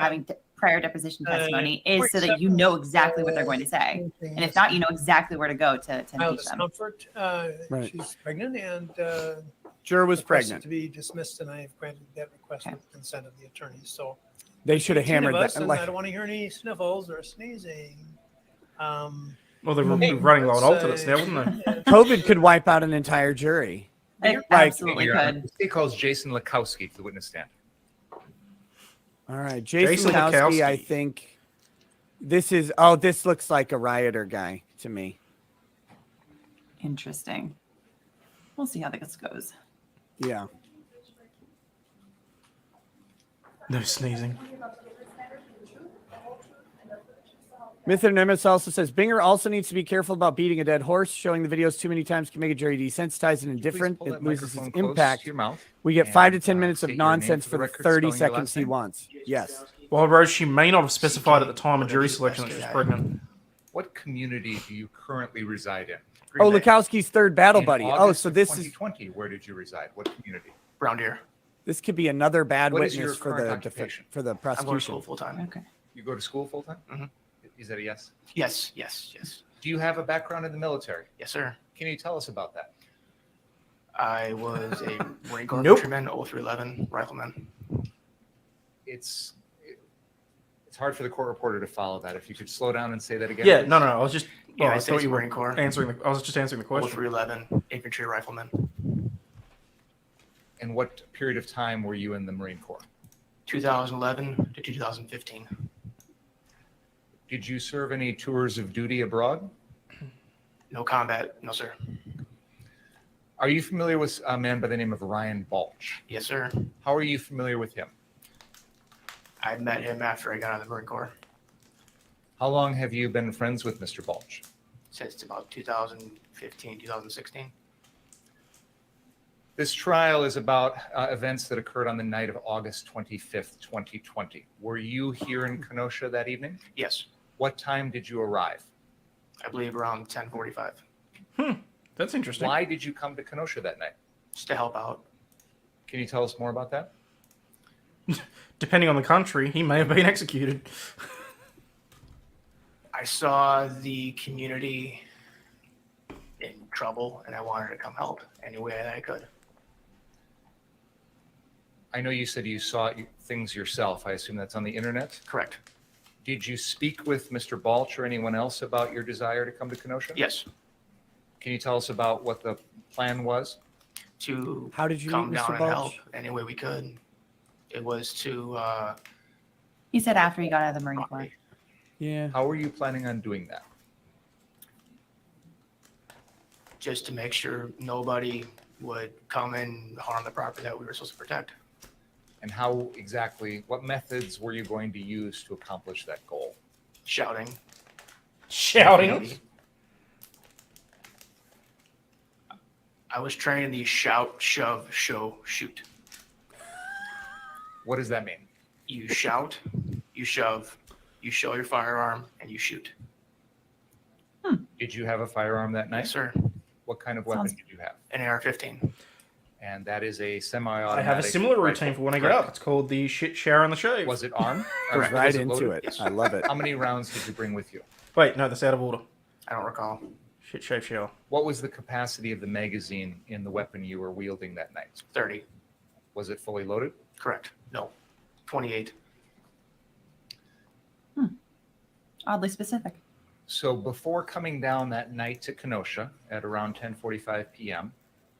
prior deposition testimony is so that you accept know exactly what they're going to say. And if not, you know exactly where to go to mild impeach them. discomfort. Right. She's pregnant and Juror was requested pregnant. to be dismissed, and I have granted that request with consent of the attorney. So They should have 18 of hammered us, that. and Like, I don't want to hear any sniffles or sneezing. Well, they were Hey, running low on let's, alternates now, weren't they? COVID could wipe out an entire jury. It Like- absolutely Your Honor, could. the state calls Jason Lekowski to the witness stand. All right, Jason Jason Lekowski, Lekowski. I think this is. Oh, this looks like a rioter guy to me. Interesting. We'll see how this goes. Yeah. No sneezing. Myth and Nemesis also says Binger also needs to be careful about beating a dead horse. Showing the videos too many times can make a jury desensitized and indifferent. pull It that loses its microphone close impact. to your mouth We get and, 5 to 10 minutes of state your name nonsense for for the the record, 30 spelling your seconds last he name. wants. Yes. Well, Rose, she may not have specified at the time of jury selection that she was pregnant. What community do you currently reside in? Oh, Lekowski's third battle In buddy. Oh, August so of this is 2020. Where did you reside? What community? Brown Deer. this could be another bad What is your witness for current the occupation? for the I'm going to prosecution. school full time. Okay. You go to school full time? Mhm. Is that a yes? Yes, yes, yes. Do you have a background in the military? Yes, sir. Can you tell us about that? I was a Marine Corps Nope. infantryman, 0311 rifleman. It's hard for the court reporter to follow that. If you could slow down and say that again. Yeah, please. no. I was just. Well, I United thought States you were Marine Corps. answering. I was just answering the question. 0311 infantry rifleman. And what period of time were you in the Marine Corps? 2011 to 2015. Did you serve any tours of duty abroad? No combat. No, sir. Are you familiar with a man by the name of Ryan Balch? Yes, sir. How are you familiar with him? I met him after I got out of the Marine Corps. How long have you been friends with Mr. Balch? Since about 2015, 2016. This trial is about events that occurred on the night of August 25th, 2020. Were you here in Kenosha that evening? Yes. What time did you arrive? I believe around 10:45. That's interesting. Why did you come to Kenosha that night? Just to help out. Can you tell us more about that? Depending on the country, he may have been executed. I saw the community in trouble, and I wanted to come help any way that I could. I know you said you saw things yourself. I assume that's on the internet? Correct. Did you speak with Mr. Balch or anyone else about your desire to come to Kenosha? Yes. Can you tell us about what the plan was? To How did you come meet down Mr. and Balch? help any way we could. It was to He said after he got out of the Marine Corps. Yeah. How were you planning on doing that? just to make sure nobody would come and harm the property that we were supposed to protect. And how exactly, what methods were you going to use to accomplish that goal? Shouting. Shouting? I was trained in the shout, shove, show, shoot. What does that mean? You shout, you shove, you show your firearm, and you shoot. Did you have a firearm that night? Yes, sir. What kind of weapon did you have? An AR-15. And that is a I semi-automatic. have a similar rifle. routine for when I get Correct. up. It's called the shit shower and the shave. Was it armed? Goes Was right it into loaded? it. I love it. How many rounds did you bring with you? Wait, no, that's out of order. I don't recall. Shit, shave, shower. What was the capacity of the magazine in the weapon you were wielding that night? 30. Was it fully loaded? Correct. No. 28. Oddly specific. So before coming down that night to Kenosha at around 10:45 p.m.,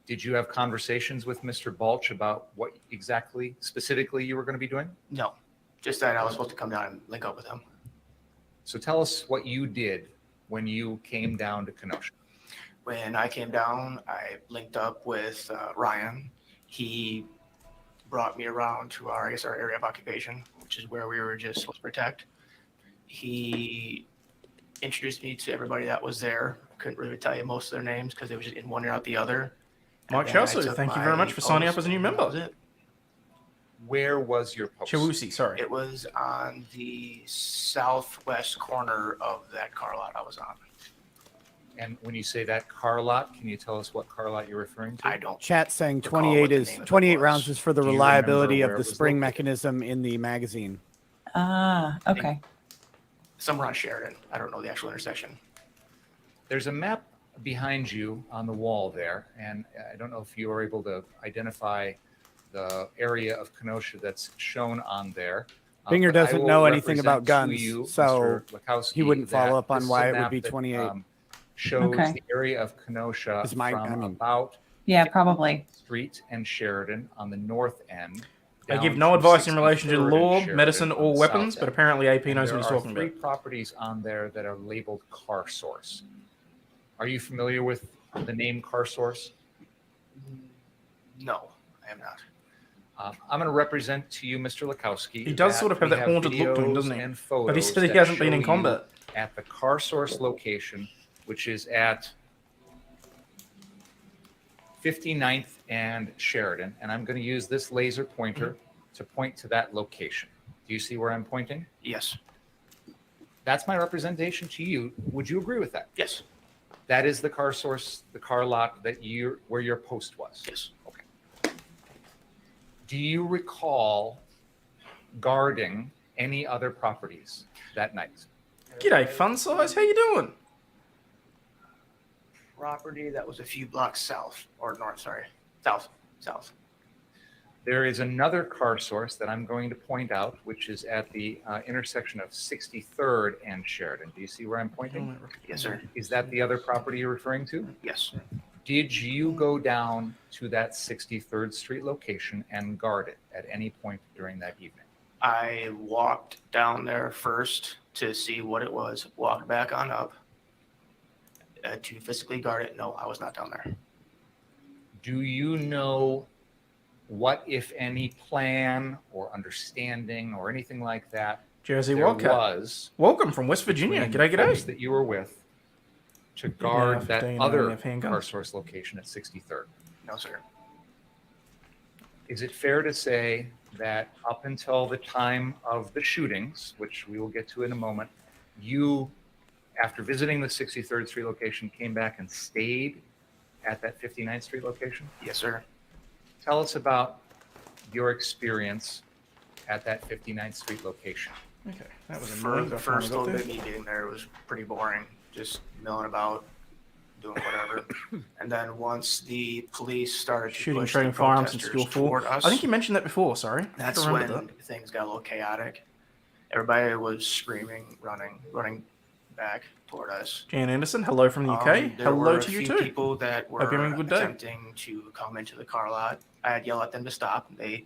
did you have conversations with Mr. Balch about what exactly, specifically, you were going to be doing? No. Just that I was supposed to come down and link up with him. So tell us what you did when you came down to Kenosha. When I came down, I linked up with Ryan. He brought me around to our area of occupation, which is where we were just supposed to protect. He introduced me to everybody that was there. Couldn't really tell you most of their names because they were just in one ear out the other. Mike And then I Chelsea, took thank you very my much for signing up post, as a new and that was member. it. Where was your post? Chawusi, sorry. It was on the southwest corner of that car lot I was on. And when you say that car lot, can you tell us what car lot you're referring to? I don't. Chat saying recall what the name of it 28 was. rounds is for the Do you reliability remember of where the it was spring located? mechanism in the magazine. Okay. Somewhere on Sheridan. I don't know the actual intersection. There's a map behind you on the wall there, and I don't know if you are able to identify the area of Kenosha that's shown on there. Binger But I doesn't will know anything about represent to guns, you, so Mr. Lukowski, he wouldn't follow that up on this is why a it would map be that, 28. Shows Okay. the area of Kenosha Is my- from I mean- about Yeah, probably. Street and Sheridan on the north end. I down give no to advice in relation to 63rd and law, Sheridan medicine, on or the weapons, south but end. apparently AP And knows what he's there are talking three about. properties on there that are labeled Car Source. Are you familiar with the name Car Source? No, I am not. I'm going to represent to you, Mr. Lukowski. He does sort of have we that haunted look to him, videos doesn't he? and But he photos said he that hasn't been in show combat. you at the Car Source location, which is at 59th and Sheridan. And I'm going to use this laser pointer to point to that location. Do you see where I'm pointing? Yes. That's my representation to you. Would you agree with that? Yes. That is the Car Source, the car lot that where your post was. Yes. Okay. Do you recall guarding any other properties that night? G'day, fun size. How you doing? Property that was a few blocks south or north. Sorry, south. There is another Car Source that I'm going to point out, which is at the intersection of 63rd and Sheridan. Do you see where I'm pointing? Yes, sir. Is that the other property you're referring to? Yes. Did you go down to that 63rd Street location and guard it at any point during that evening? I walked down there first to see what it was. Walked back on up to physically guard it. No, I was not down there. Do you know what, if any, plan or understanding or anything like that Jersey there Wildcat. was Welcome from West Virginia. between G'day, the folks g'day. that you were with to guard that Dana, other have handguns. Car Source location at 63rd? No, sir. Is it fair to say that up until the time of the shootings, which we will get to in a moment, you, after visiting the 63rd Street location, came back and stayed at that 59th Street location? Yes, sir. Tell us about your experience at that 59th Street location. Okay, that was For annoying. the first little bit of me being there, it was pretty boring. Just milling about, doing whatever. And then once the police started to Shooting, push trading the firearms in protesters school toward for. us, I think you mentioned that before. Sorry, that's I remember when things got a little chaotic. Everybody was screaming, running back toward us. Jan Anderson, hello from the UK. There Hello were to a you few too. people that were Hope you're having a good day. attempting to come into the car lot. I had yelled at them to stop. They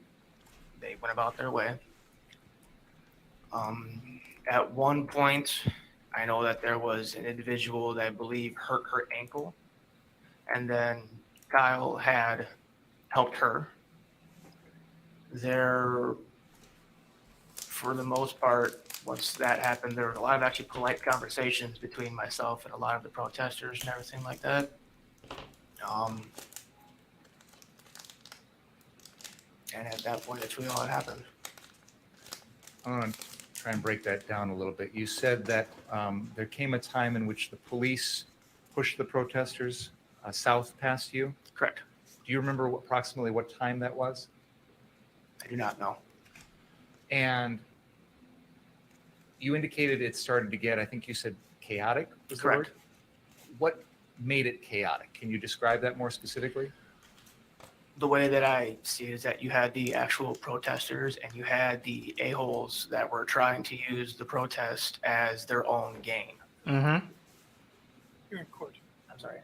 went about their way. At one point, I know that there was an individual that I believe hurt her ankle, and then Kyle had helped her. There, for the most part, once that happened, there were a lot of actually polite conversations between myself and a lot of the protesters and everything like that. And at that point, that's really all that happened. I'm going to try and break that down a little bit. You said that there came a time in which the police pushed the protesters south past you. Correct. Do you remember approximately what time that was? I do not know. And you indicated it started to get, I think you said chaotic was the Correct. word? What made it chaotic? Can you describe that more specifically? The way that I see it is that you had the actual protesters and you had the a-holes that were trying to use the protest as their own gain. Mm-hmm. You're in court. I'm sorry.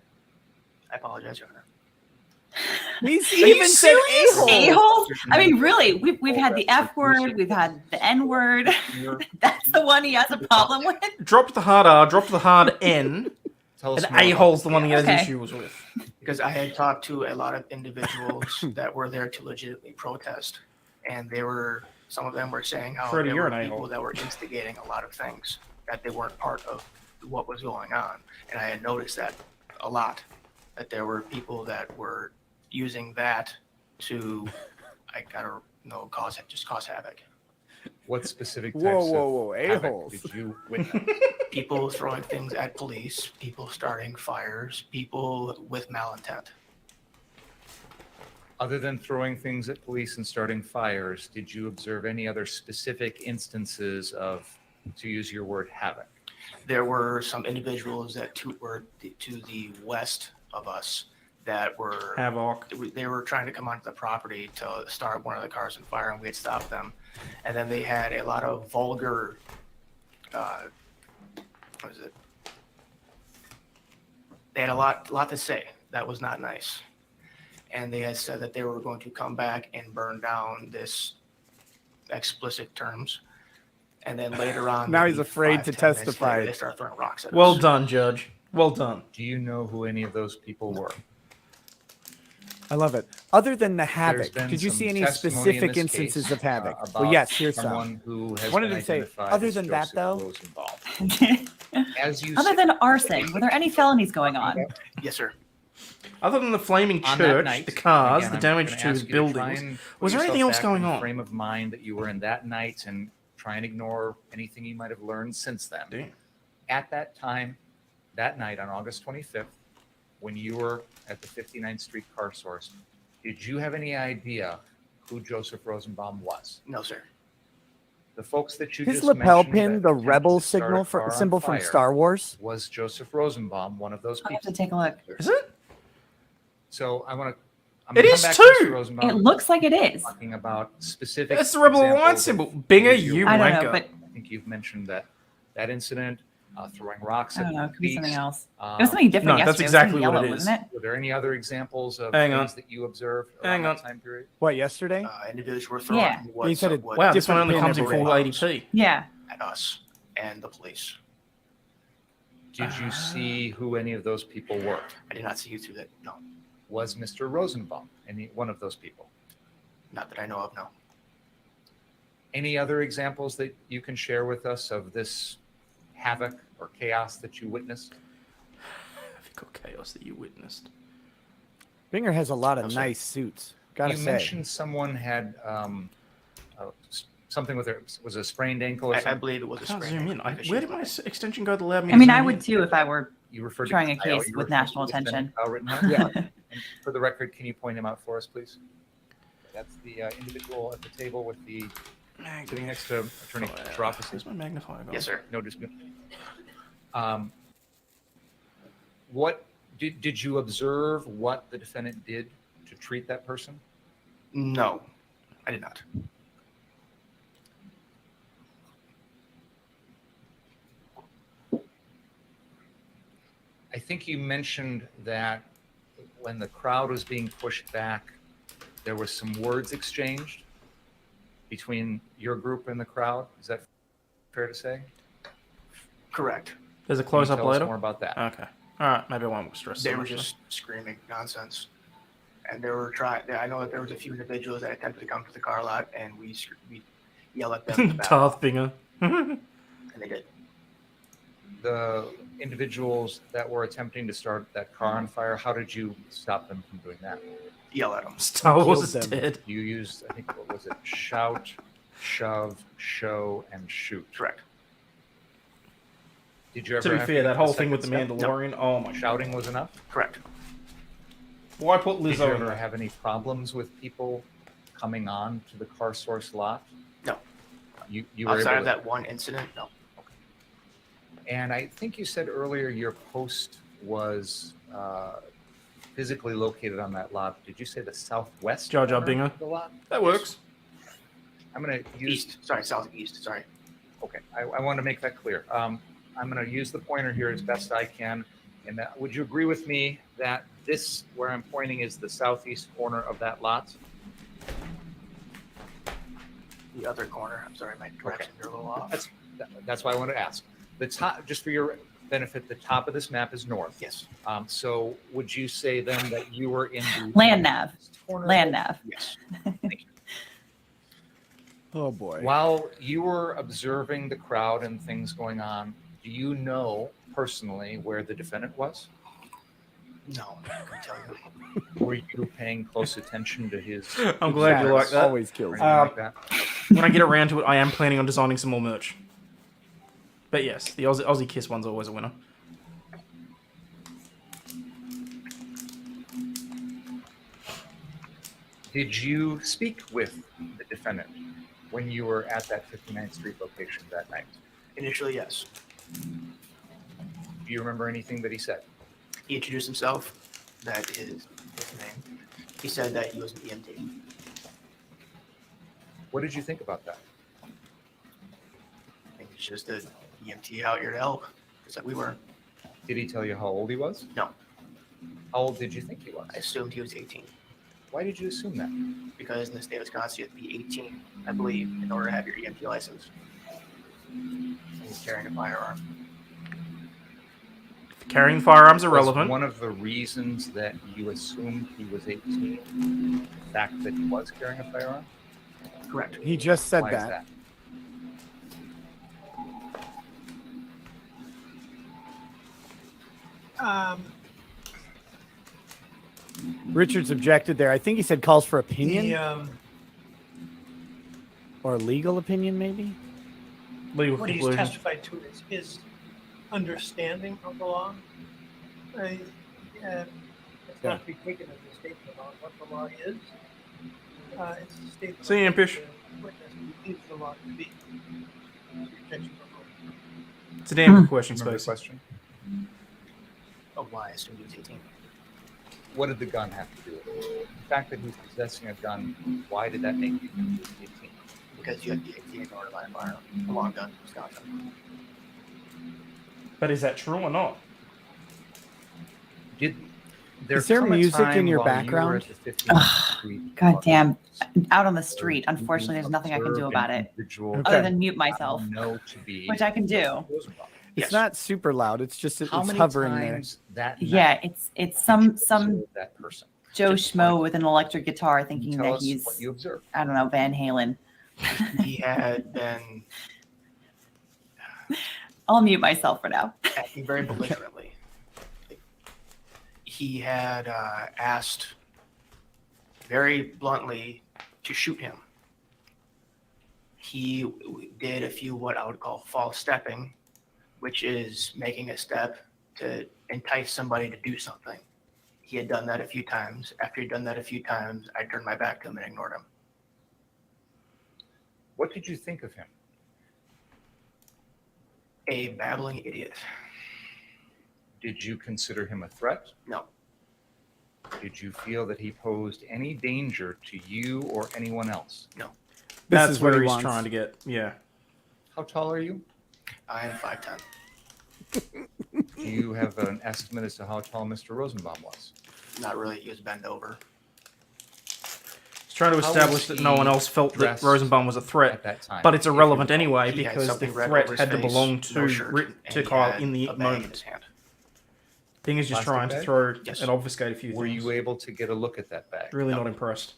I apologize, Your Honor. He Are you even said serious? a-hole. A-hole? I mean, really, we've had the F word, we've had the N word. That's the one he has a problem with. Drop the hard R, drop the hard N, Tell us and more about A-hole's the one he has Okay. issues with. Because I had talked to a lot of individuals that were there to legitimately protest, and some of them were saying how Freddie, there you're were an people a-hole. that were instigating a lot of things, that they weren't part of what was going on. And I had noticed that a lot, that there were people that were using that to, cause havoc. What specific types Whoa, of havoc a-holes. did you witness? People throwing things at police, people starting fires, people with malintent. Other than throwing things at police and starting fires, did you observe any other specific instances of, to use your word, havoc? There were some individuals that were to the west of us that were Havoc. They were trying to come onto the property to start one of the cars on fire, and we had stopped them. And then they had a lot of vulgar, what is it? They had a lot to say that was not nice. And they had said that they were going to come back and burn down this explicit terms. And then later on, Now he's maybe afraid 5, to 10 minutes testify. later, they start throwing rocks at Well us. done, Judge. Well done. Do you know who any of those people were? I love it. Other than the havoc, been did you some see any testimony in specific this instances case, of havoc? about Well, yes, here's someone some. who has Wanted been to say, identified other as than that, Joseph though, Rosenbaum. As you Other than arson, were there any felonies going on? Yes, sir. Other than the flaming On that church, night, the cars, again, the I'm damage gonna to ask the you to try buildings, and put was there anything yourself else back going in the on? frame of mind that you were in that night and try and ignore anything you might have learned since then. Damn. At that time, that night on August 25th, when you were at the 59th Street car source, did you have any idea who Joseph Rosenbaum was? No, sir. The folks that you his just lapel mentioned pin, that the attempted rebel to start signal a for car on symbol from fire, Star Wars. was Joseph Rosenbaum one of those I have people? to take a look. Is it? So I want to. It is too. It looks like it is. Talking about specific. It's the Rebel examples Alliance of symbol. Binger, who you I don't know, wanker. but I think you've mentioned that incident, throwing rocks I at don't know. It could be police. something else. It was something different no, yesterday. that's It was exactly something what it yellow, is. wasn't it? Were there any other examples of Hang things on. that you observed Hang around on. that time period? What, yesterday? Individuals were throwing Yeah. what, He said it- what Wow, this one different only pin comes in every full day. 80p. Yeah. at us and the police. Did you see who any of those people were? I did not see you through that. No, Was Mr. Rosenbaum any one of those people? not that I know of. No. Any other examples that you can share with us of this havoc or chaos that you witnessed? Havoc or chaos that you witnessed. Binger has a lot of No, sir. nice suits. Gotta You say. mentioned someone had something with their was a sprained ankle or I something. believe it was I a can't sprain. zoom in. Where did my extension go that allowed me I to mean, zoom I in? would too if I were You referred trying to a Kyle, case you with referred national to Lieutenant attention. Kyle Rittenhouse? Yeah. And for the record, can you point him out for us, please? That's the individual at the table with the sitting next to Attorney Grosskreutz. Where's my magnifier gone? Yes, sir. No dispute. What did you observe? What the defendant did to treat that person? No, I did not. I think you mentioned that when the crowd was being pushed back, there was some words exchanged between your group and the crowd. Is that fair to say? Correct. There's a Can you close up tell us later. more about that. Okay. All right. Maybe I won't stress They so were much then. just screaming nonsense, and they were trying. I know that there was a few individuals that attempted to come to the car lot, and we yell at them. in the back, Darth Binger. and they did. The individuals that were attempting to start that car on fire, how did you stop them from doing that? Yell at them. Star Wars is Killed them. dead. You used, I think, what was it? Shout, shove, show, and shoot. Correct. Did you ever To be have fair, to that take whole a thing with the second step? Mandalorian. Oh my god. Shouting was enough? Correct. Why put Did you Lizzo in ever there? have any problems with people coming on to the car source lot? No. You were Outside able of to, that one incident, no. and I think you said earlier your post was physically located on that lot. Did you say the southwest Jar Jar corner Binger. of the lot? That works. I'm going to use. East. Sorry, southeast. Sorry. Okay, I want to make that clear. I'm going to use the pointer here as best I can. And would you agree with me that this, where I'm pointing, is the southeast corner of that lot? The other corner. I'm sorry, my directions are a little off. That's why I want to ask. The top, just for your benefit, the top of this map is north. Yes. So would you say then that you were in the Land nav. corner of Land the- nav. Yes. Oh boy. While you were observing the crowd and things going on, do you know personally where the defendant was? No, I can tell you. Were you paying close attention to his? I'm glad you like that. Always kills me. Like that? When I get around to it, I am planning on designing some more merch. But yes, the Aussie Kiss one's always a winner. Did you speak with the defendant when you were at that 59th Street location that night? Initially, yes. Do you remember anything that he said? He introduced himself. That is his name. He said that he was an EMT. What did you think about that? I think he's just an EMT out here to help, just like we were. Did he tell you how old he was? No. How old did you think he was? I assumed he was 18. Why did you assume that? Because in the state of Wisconsin, you have to be 18, I believe, in order to have your EMT license. And he's carrying a firearm. Carrying firearms Was irrelevant. one of the reasons that you assumed he was 18, the fact that he was carrying a firearm? Correct. He just said Why is that. Richard's objected there. I think he said calls for opinion or legal opinion, maybe. Legal What he's conclusion. testified to is his understanding of the law. It's not to be taken as a statement about what the law is. It's a statement. See you, of what Impish. the witness believes the law to be. Objection proposed. It's a damn good question, Remember the Space. question? Oh, why? I assumed he was 18. What did the gun have to do with it? The fact that he's possessing a gun, why did that make you think he was 18? Because you have to be 18 in order to buy a firearm. A long gun, Wisconsin. But is that true or not? Did there Is there come a music in time your while you were background? at the 59th Street God damn. Out on the street. Unfortunately, there's nothing I can do about it other than mute myself, know to be which I can do. It's not super loud. It's just it's How many hovering there. times that night Yeah, it's some observed that person? Joe Schmo with an electric guitar thinking Tell that us he's, what you observed. I don't know, Van Halen. He had been I'll mute myself for now. acting very belligerently. He had asked very bluntly to shoot him. He did a few what I would call false stepping, which is making a step to entice somebody to do something. He had done that a few times. After he'd done that a few times, I turned my back to him and ignored him. What did you think of him? A babbling idiot. Did you consider him a threat? No. Did you feel that he posed any danger to you or anyone else? No. That's is what where he he's wants. trying to get. Yeah. How tall are you? I am 5'10". Do you have an estimate as to how tall Mr. Rosenbaum was? Not really. He was bent over. He's trying to How establish was that no he one else felt that dressed Rosenbaum was a threat, at that time? but it's If you irrelevant recall? anyway He had because the something red threat over his had to face, belong no to shirt, and to he Kyle had in the a bag in moment. his hand. Thing is just Plastic trying to bag? throw Yes. and obfuscate a few Were things. you able to get a look at that bag? Really not impressed.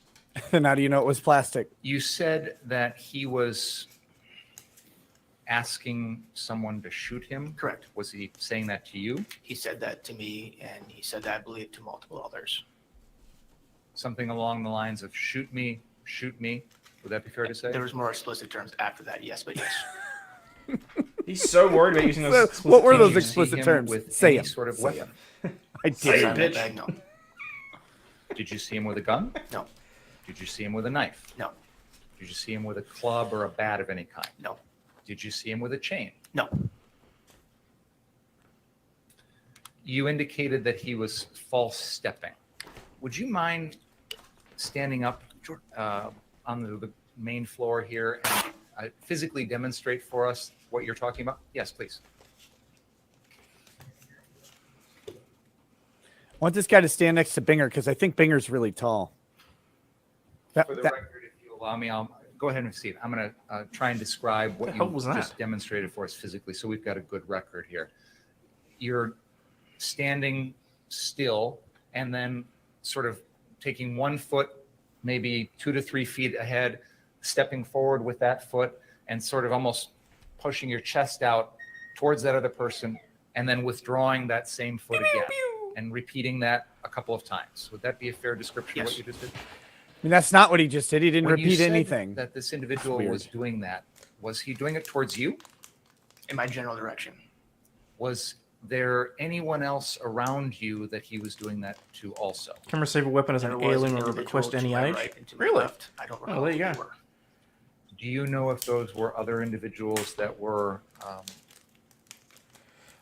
And how do you know it was plastic? You said that he was asking someone to shoot him. Correct. Was he saying that to you? He said that to me, and he said that, I believe, to multiple others. Something along the lines of shoot me, shoot me. Would that be fair to say? There was more explicit terms after that, yes, but yes. He's so worried about using those. So, explicit what were terms. those Did you see explicit him terms? with Say any them. sort of Say weapon? I Say did. it, Inside that bitch. bag, no. Did you see him with a gun? No. Did you see him with a knife? No. Did you see him with a club or a bat of any kind? No. Did you see him with a chain? No. You indicated that he was false stepping. Would you mind standing up on the main floor here and physically demonstrate for us what you're talking about? Yes, please. I want this guy to stand next to Binger because I think Binger's really tall. For the record, if you allow me, I'll go ahead and see it. I'm going to try and describe what The hell you was just that? demonstrated for us physically, so we've got a good record here. You're standing still and then sort of taking 1 foot, maybe 2 to 3 feet ahead, stepping forward with that foot and sort of almost pushing your chest out towards that other person and then withdrawing that same foot again and repeating that a couple of times. Would that be a fair description of what Yes. you just did? I mean, that's not what he just did. He didn't When you repeat said anything. that this individual Weird. was doing that, was he doing it towards you? In my general direction. Was there anyone else around you that he was doing that to also? Can receive a weapon as an There was heirloom an or a individual request to any my age. right and to my Really? left. I don't Oh, recall there you who go. they were. Do you know if those were other individuals that were?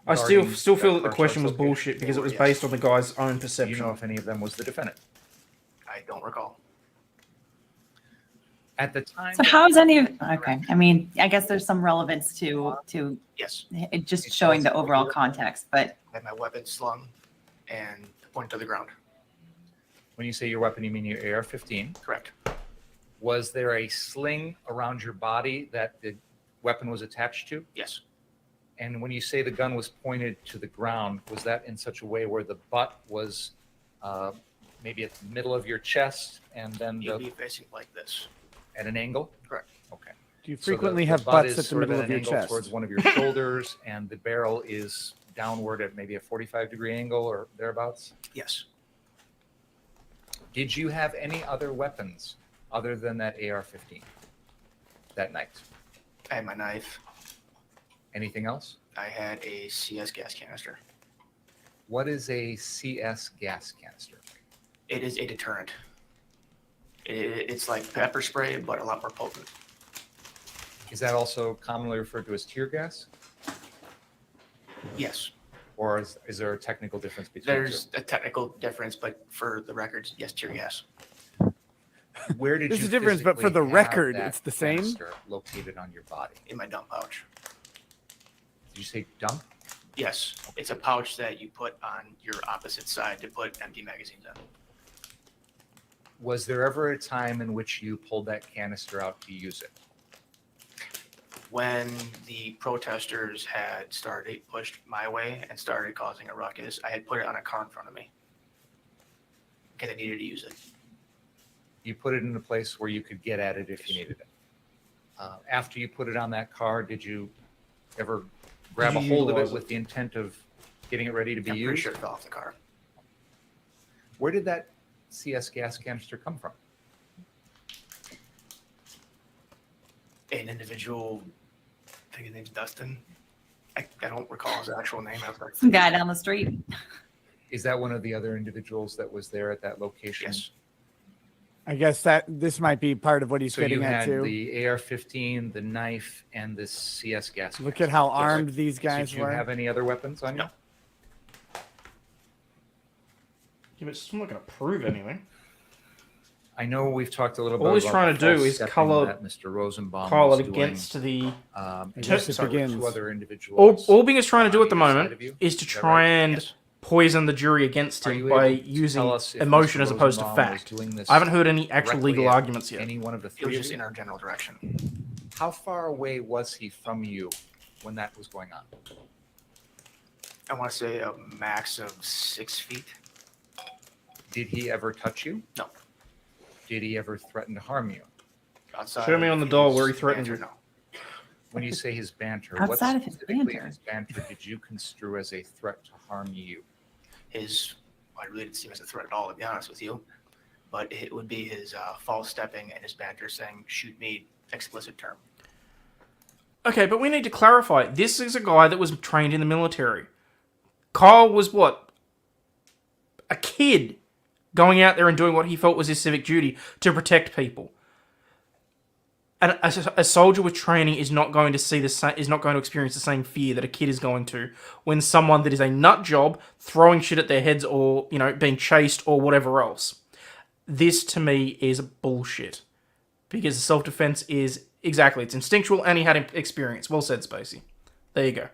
I still guarding feel that the car question was location? bullshit because it was Yes. based on the guy's own Do you perception. know if any of them was the defendant? I don't recall. At the time. So how is any of okay? I mean, I guess there's some relevance to Yes. it just showing the overall context, but I had my weapon slung and pointed to the ground. When you say your weapon, you mean your AR-15? Correct. Was there a sling around your body that the weapon was attached to? Yes. And when you say the gun was pointed to the ground, was that in such a way where the butt was maybe at the middle of your chest and then You'd be facing like this. at an angle? Correct. Okay. Do you So frequently the have butt butts is at the sort middle at of an your angle chest? towards one of your shoulders, and the barrel is downward at maybe a 45-degree angle or thereabouts? Yes. Did you have any other weapons other than that AR-15 that night? I had my knife. Anything else? I had a CS gas canister. What is a CS gas canister? It is a deterrent. It's like pepper spray, but a lot more potent. Is that also commonly referred to as tear gas? Yes. Or is there a technical difference between There's a technical difference, but for the records, yes, tear gas. the two? Where did There's you a difference, but for physically the have record, that it's the same? canister located on your body? In my dump pouch. Did you say dump? Yes. It's a pouch that you put on your opposite side to put empty magazines in. Was there ever a time in which you pulled that canister out to use it? When the protesters had pushed my way and started causing a ruckus, I had put it on a car in front of me because I needed to use it. You put it in a place where you could get at it if you needed it. After you put it on that car, did you ever grab a Did you hold of it utilize with the intent of getting it ready to be I'm pretty used? sure it fell off the car. Where did that CS gas canister come from? An individual, I think his name's Dustin. I don't recall his actual name. I was like, some guy down the street. Is that one of the other individuals that was there at that location? Yes. I guess that this might be part of what he's So you getting at had too. the AR-15, the knife, and this CS gas. Look at how canister. armed these guys Did you were. have any other weapons on you? No. Yeah, but it's not going to prove anything. I know we've talked a little bit. All he's about trying to the do false is stepping colour that Mr. Rosenbaum Kyle was against doing, the. and Joseph sorry, begins. two other individuals. All Bing is trying to do at the on either moment side of you. is to Is that try right? and Yes. poison the jury against Are him you by able to using tell us if emotion Mr. as opposed to Rosenbaum was fact. doing this I haven't heard any actual directly legal at arguments yet. Any one of the it three was of just you? in our general direction. How far away was he from you when that was going on? I want to say a max of 6 feet. Did he ever touch you? No. Did he ever threaten to harm you? Outside Show me of on the doll his where he threatened banter, you. No. When you say his banter, Outside what of his specifically banter. his banter did you construe as a threat to harm you? I really didn't see him as a threat at all, to be honest with you. But it would be his false stepping and his banter saying, shoot me, explicit term. Okay, but we need to clarify. This is a guy that was trained in the military. Kyle was what? A kid going out there and doing what he felt was his civic duty to protect people. And a soldier with training is not going to see is not going to experience the same fear that a kid is going to when someone that is a nut job throwing shit at their heads or, being chased or whatever else. This to me is bullshit. Because self-defense is exactly, it's instinctual and he had experience. Well said, Spacey. There you go.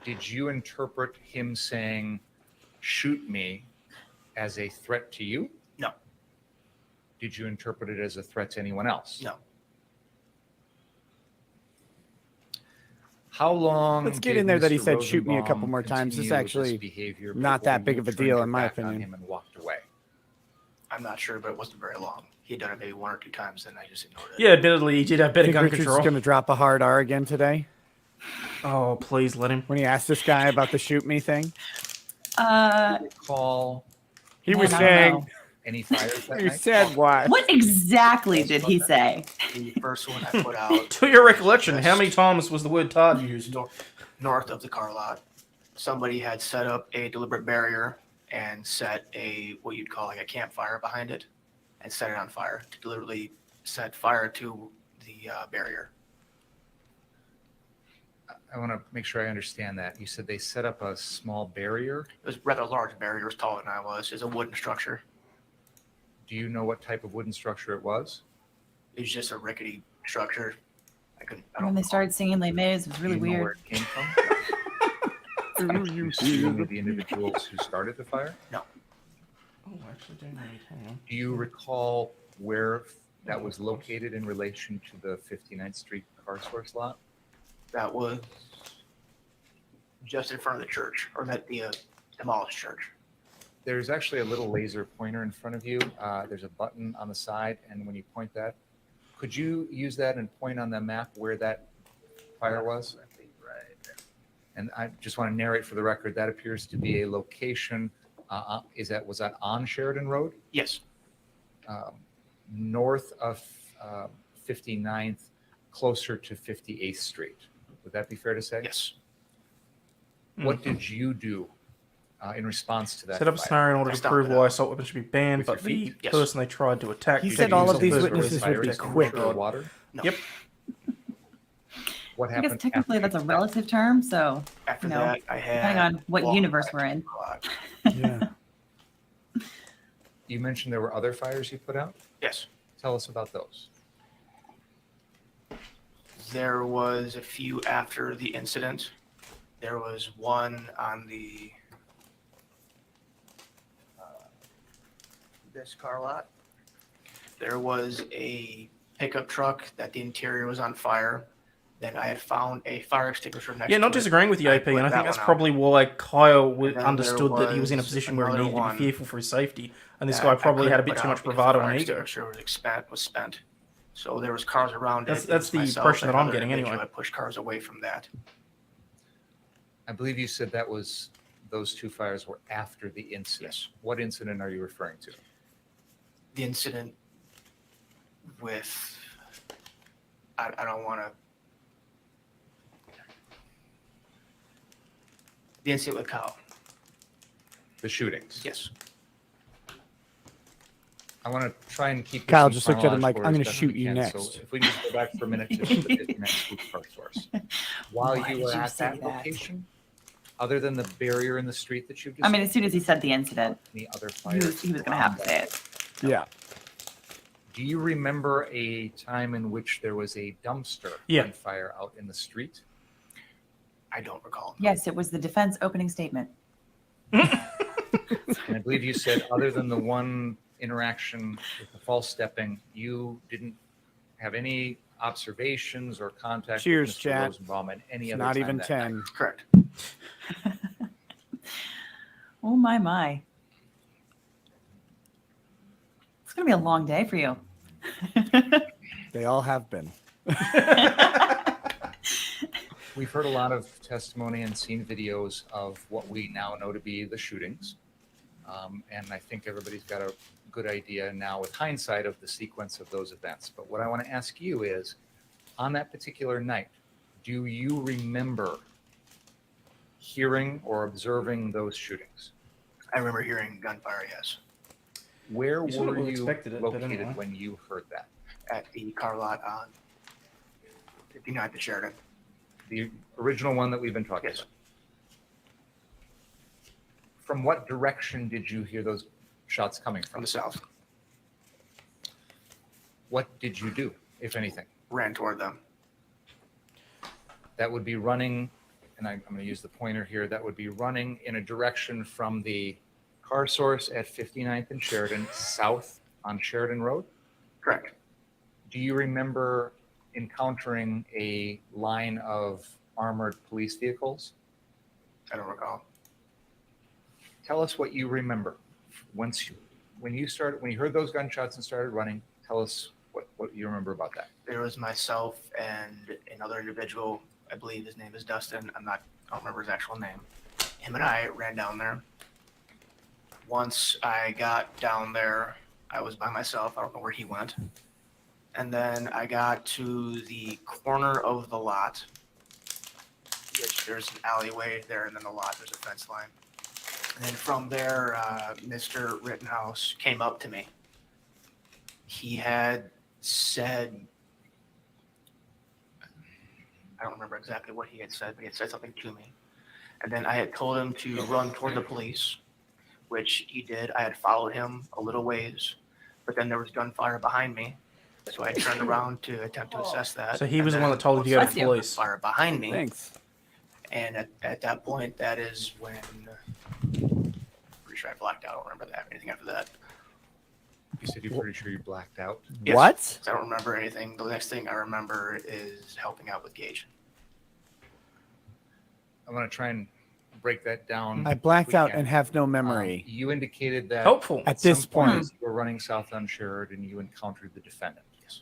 Did you interpret him saying, shoot me, as a threat to you? No. Did you interpret it as a threat to anyone else? No. How long? Let's get did in there that he Mr. said, shoot me a couple Rosenbaum more times. This continue with actually behavior not before that big you of a turned deal, your in my back on opinion. him and walked away? I'm not sure, but it wasn't very long. He had done it maybe 1 or 2 times, and I just ignored it. Yeah, admittedly, he did have better Think gun Richard's control. going to drop a hard R again today Oh, please let him. when he asked this guy about the shoot me thing. Call He Man, was I don't saying, know. any fires that he night? said what? What exactly did he say? The first one I put out To your recollection, how many times was the word tard used? north of the car lot. somebody had set up a deliberate barrier and set what you'd call like a campfire behind it and set it on fire to deliberately set fire to the barrier. I want to make sure I understand that. You said they set up a small barrier. It was a rather large barrier. It was taller than I was. It's a wooden structure. Do you know what type of wooden structure it was? It was just a rickety structure. When they started singing Les Mis, it was really Do you know weird. where it came from? Do you see any of the individuals who started the fire? No. Oh, I actually don't know. Hang on. Do you recall where that was located in relation to the 59th Street car source lot? That was just in front of the church, or the demolished church. There's actually a little laser pointer in front of you. There's a button on the side, and when you point that, could you use that and point on the map where that fire was? And I just want to narrate for the record, that appears to be a location, was that on Sheridan Road? Yes. North of 59th, closer to 58th Street. Would that be fair to say? Yes. What did you do in response to that? Set up a fire? scenario in order I to stopped prove it why out. assault weapons should be banned, With but your the feet? Yes. person they tried to attack. He did said all use of these those witnesses weapons. would be Fire quick. extinguisher or water? No. Yep. What I happened? guess technically after that's a relative term, so After No. that, I had. depending on what walked universe back we're in. a lot. Yeah. You mentioned there were other fires you put out. Yes. Tell us about those. There was a few after the incident. There was one on the this car lot. There was a pickup truck that the interior was on fire. Then I had found a fire extinguisher next to Yeah, it. not disagreeing with you, AP, put and I that think that's one out. probably why Kyle And then there understood that he was in a was position where he another needed to one be fearful for his safety, and this that guy I probably couldn't had a bit put too out much because bravado the fire and ego. extinguisher was spent. So there was cars around it. That's It was the myself impression and that I'm another getting individual anyway. that pushed cars away from that. I believe you said those two fires were after the incident. Yes. What incident are you referring to? The incident with, I don't want to. The incident with Kyle. The shootings. Yes. I want to try and keep. this Kyle in just looked at him like, chronological "I'm order gonna as best shoot we you can." next. So if we can just go back for a minute to the 59th Street car source. While Why you did were you at say that that? location, other than the barrier in the street that you just, I mean, as soon as he said the incident, any other he fires? was going to have to say it. Yeah. Do you remember a time in which there was a dumpster Yeah. on fire out in the street? I don't recall. Yes, it was the defense opening statement. And I believe you said, other than the one interaction with the false stepping, you didn't have any observations or contact Cheers, with Mr. chat. Rosenbaum at any It's other not time even that 10. night. Correct. Oh, my. It's going to be a long day for you. They all have been. We've heard a lot of testimony and seen videos of what we now know to be the shootings. And I think everybody's got a good idea now with hindsight of the sequence of those events. But what I want to ask you is, on that particular night, do you remember hearing or observing those shootings? I remember hearing gunfire, yes, Where You sort of were you expected it, but located anyway. when you heard that? at the car lot on 59th and Sheridan. The original one that we've been talking Yes. about. From what direction did you hear those shots coming From from? the south. What did you do, if anything? Ran toward them. That would be running, and I'm going to use the pointer here, that would be running in a direction from the car source at 59th and Sheridan, south on Sheridan Road. Correct. Do you remember encountering a line of armored police vehicles? I don't recall. Tell us what you remember. When you heard those gunshots and started running, tell us what you remember about that. There was myself and another individual. I believe his name is Dustin. I don't remember his actual name. Him and I ran down there. Once I got down there, I was by myself. I don't know where he went. And then I got to the corner of the lot which there's an alleyway there, and then the lot, there's a fence line. And then from there, Mr. Rittenhouse came up to me. He had said, I don't remember exactly what he had said, but he had said something to me. And then I had told him to run toward the police, which he did. I had followed him a little ways, but then there was gunfire behind me. So I turned around to attempt to assess that. So he was the one that told you to go to the police. Fire behind me. Thanks. And at that point, that is when, pretty sure I blacked out. I don't remember that anything after that. You said you're pretty sure you blacked out. Yes. What? I don't remember anything. The next thing I remember is helping out with Gaige. I'm going to try and break that down. I blacked if we out can. and have no memory. You indicated that Helpful. At this some point point. you were running south on Sherrod and you encountered the defendant. Yes.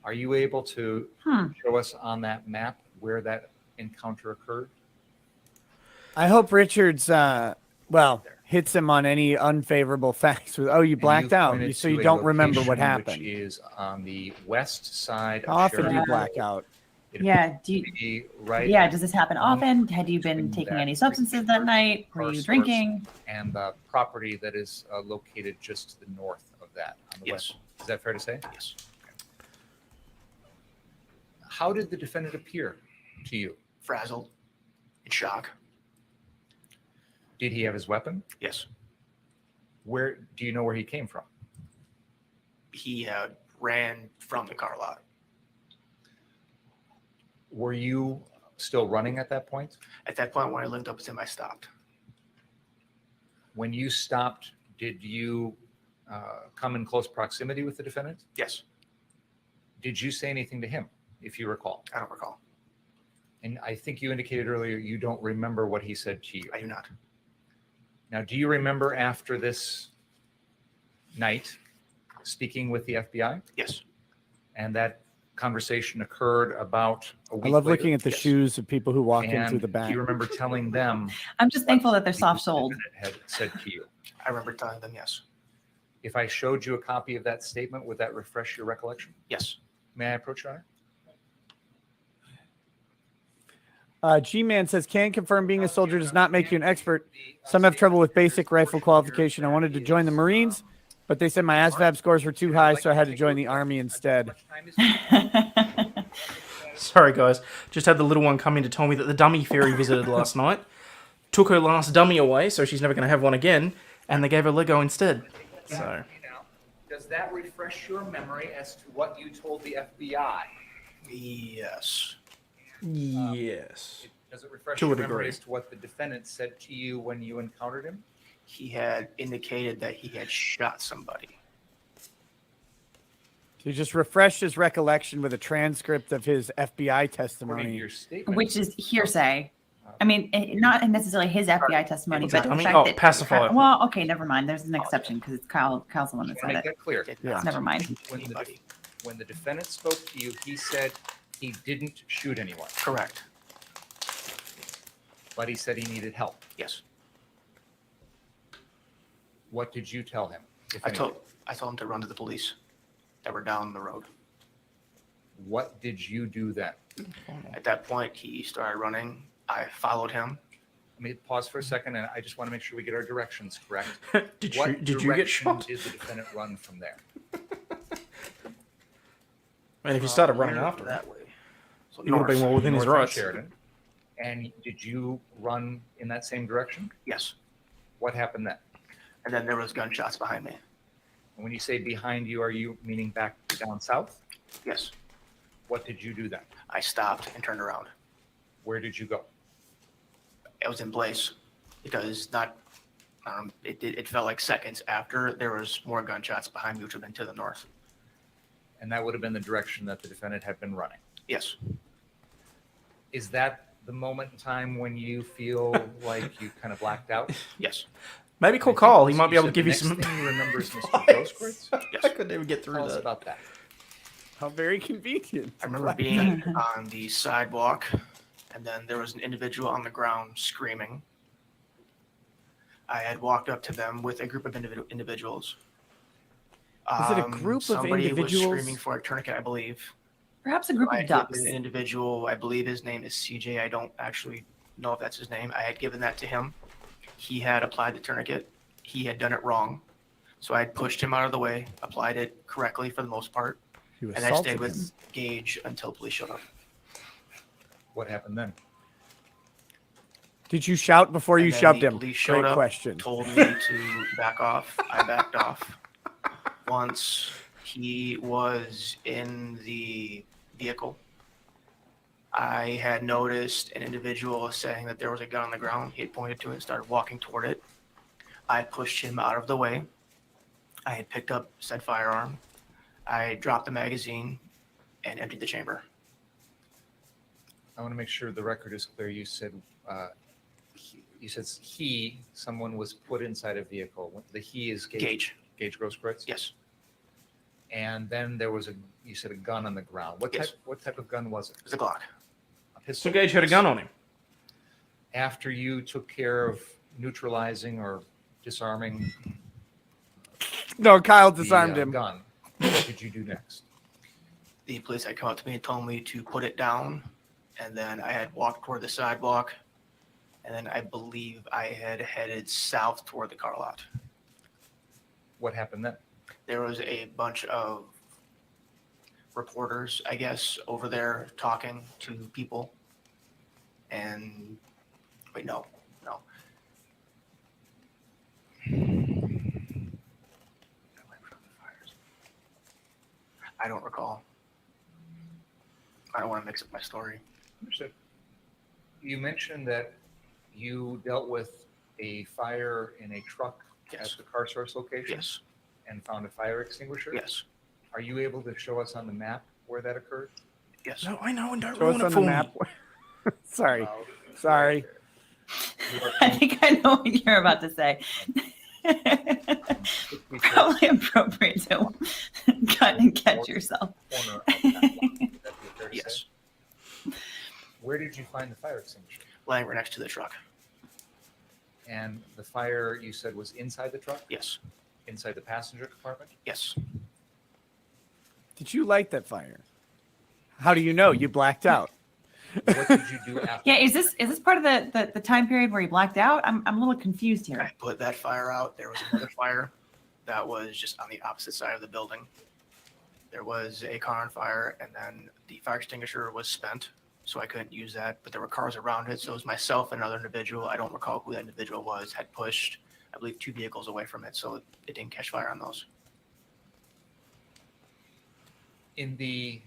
Are you able to show us on that map where that encounter occurred? I hope Richards, hits him on any unfavorable facts. With, you blacked out, pointed so you to a don't remember what location happened. Which is on the west side How of often do you Sherrod. black out? It Yeah. appears Do you, to be right yeah. Does this happen often? Had you been between taking that any substances that night? Were car you source drinking? and the property that is located just to the north of that on the Yes. west. Is that fair to say? Yes. How did the defendant appear to you? Frazzled, in shock. Did he have his weapon? Yes. Where do you know where he came from? He ran from the car lot. Were you still running at that point? At that point, when I linked up with him, I stopped. When you stopped, did you come in close proximity with the defendant? Yes. Did you say anything to him, if you recall? I don't recall. And I think you indicated earlier you don't remember what he said to you. I do not. Now, do you remember after this night speaking with the FBI? Yes. And that conversation occurred about a week I love later? looking at the Yes. shoes of people who walk in And through the do back. you remember telling them I'm just thankful that they're the soft souled. defendant had said to you? I remember telling them yes. If I showed you a copy of that statement, would that refresh your recollection? Yes. May I approach, Your Honor? G-Man says, can confirm being a soldier does not make you an expert. Some have trouble with basic rifle qualification. I wanted to join the Marines, but they said my ASVAB scores were too high, so I had to join the Army instead. Sorry, guys. Just had the little one come in to tell me that the dummy fairy visited last night, took her last dummy away, so she's never going to have one again, and they gave her Lego instead. So, Does that refresh your memory as to what you told the FBI? Yes. yes. Does it refresh To a your memory degree. as to what the defendant said to you when you encountered him? He had indicated that he had shot somebody. He just refreshed his recollection with a transcript of his FBI According to testimony. your statement, Which is hearsay. I mean, not necessarily his FBI testimony, but the I mean, fact that pacifier. well, okay, never mind. There's an exception because it's Kyle's the one that I want to said make it. that clear. Yeah. Never mind. When the defendant spoke to you, he said he didn't shoot anyone, Correct. but he said he needed help. Yes. What did you tell him? if I anything? told him to run to the police that were down the road. What did you do then? At that point, he started running. I followed him. Let me pause for a second, and I just want to make sure we get our directions correct. Did What you get direction shot? did the defendant run from there? I mean, if you started running after that that, way. So he would have been well within his North on rights. Sheridan. And did you run in that same direction? Yes. What happened then? And then there was gunshots behind me. And when you say behind you, are you meaning back down south? Yes. What did you do then? I stopped and turned around. Where did you go? I was in place because it felt like seconds after there was more gunshots behind me, which would have been to the north. And that would have been the direction that the defendant had been running. Yes. Is that the moment in time when you feel like you kind of blacked out? Yes. Maybe call Carl. He might be able to give you The some. next thing you remember is Mr. Grosskreutz? Yes. I couldn't even get through Tell us that. about that. How very convenient. I remember being on the sidewalk, and then there was an individual on the ground screaming. I had walked up to them with a group of individuals. Is it a group of Somebody was individuals? screaming for a tourniquet, I believe. Perhaps a group I of had given ducks. an individual, I believe his name is CJ. I don't actually know if that's his name. I had given that to him. He had applied the tourniquet. He had done it wrong. So I had pushed him out of the way, applied it correctly for the most part. You And I assaulted stayed with him. Gaige until police showed up. What happened then? Did you shout before you And then shoved the him? police showed Great up, question. told me to back off. I backed off. Once he was in the vehicle, I had noticed an individual saying that there was a gun on the ground. He had pointed to it and started walking toward it. I pushed him out of the way. I had picked up said firearm. I dropped the magazine and emptied the chamber. I want to make sure the record is clear. You said someone was put inside a vehicle. The he is Gaige Grosskreutz? Yes. And then there was you said a gun on the ground. What type of gun was it? It was a Glock. A pistol? So Gaige had a gun on him. After you took care of neutralizing or disarming No, Kyle the disarmed him. gun, what did you do next? The police had come up to me and told me to put it down. And then I had walked toward the sidewalk. And then I believe I had headed south toward the car lot. What happened then? There was a bunch of reporters, I guess, over there talking to people. And wait, no. I don't recall. I don't want to mix up my story. Understood. You mentioned that you dealt with a fire in a truck at the car source location? Yes. And found a fire extinguisher? Yes. Are you able to show us on the map where that occurred? Yes. No, I know, and don't Show us ruin it on for the me. map. Sorry. Sorry. I think I know what you're about to say. Probably appropriate to cut and catch yourself. Yes. Where did you find the fire extinguisher? Laying right next to the truck. And the fire, you said, was inside the truck? Yes. Inside the passenger compartment? Yes. Did you light that fire? How do you know? You blacked out. What did you do after? Yeah, is this part of the time period where he blacked out? I'm a little confused here. I put that fire out. There was another fire that was just on the opposite side of the building. There was a car on fire, and then the fire extinguisher was spent, so I couldn't use that. But there were cars around it, so it was myself and another individual. I don't recall who that individual was. Had pushed, I believe, 2 vehicles away from it, so it didn't catch fire on those. In the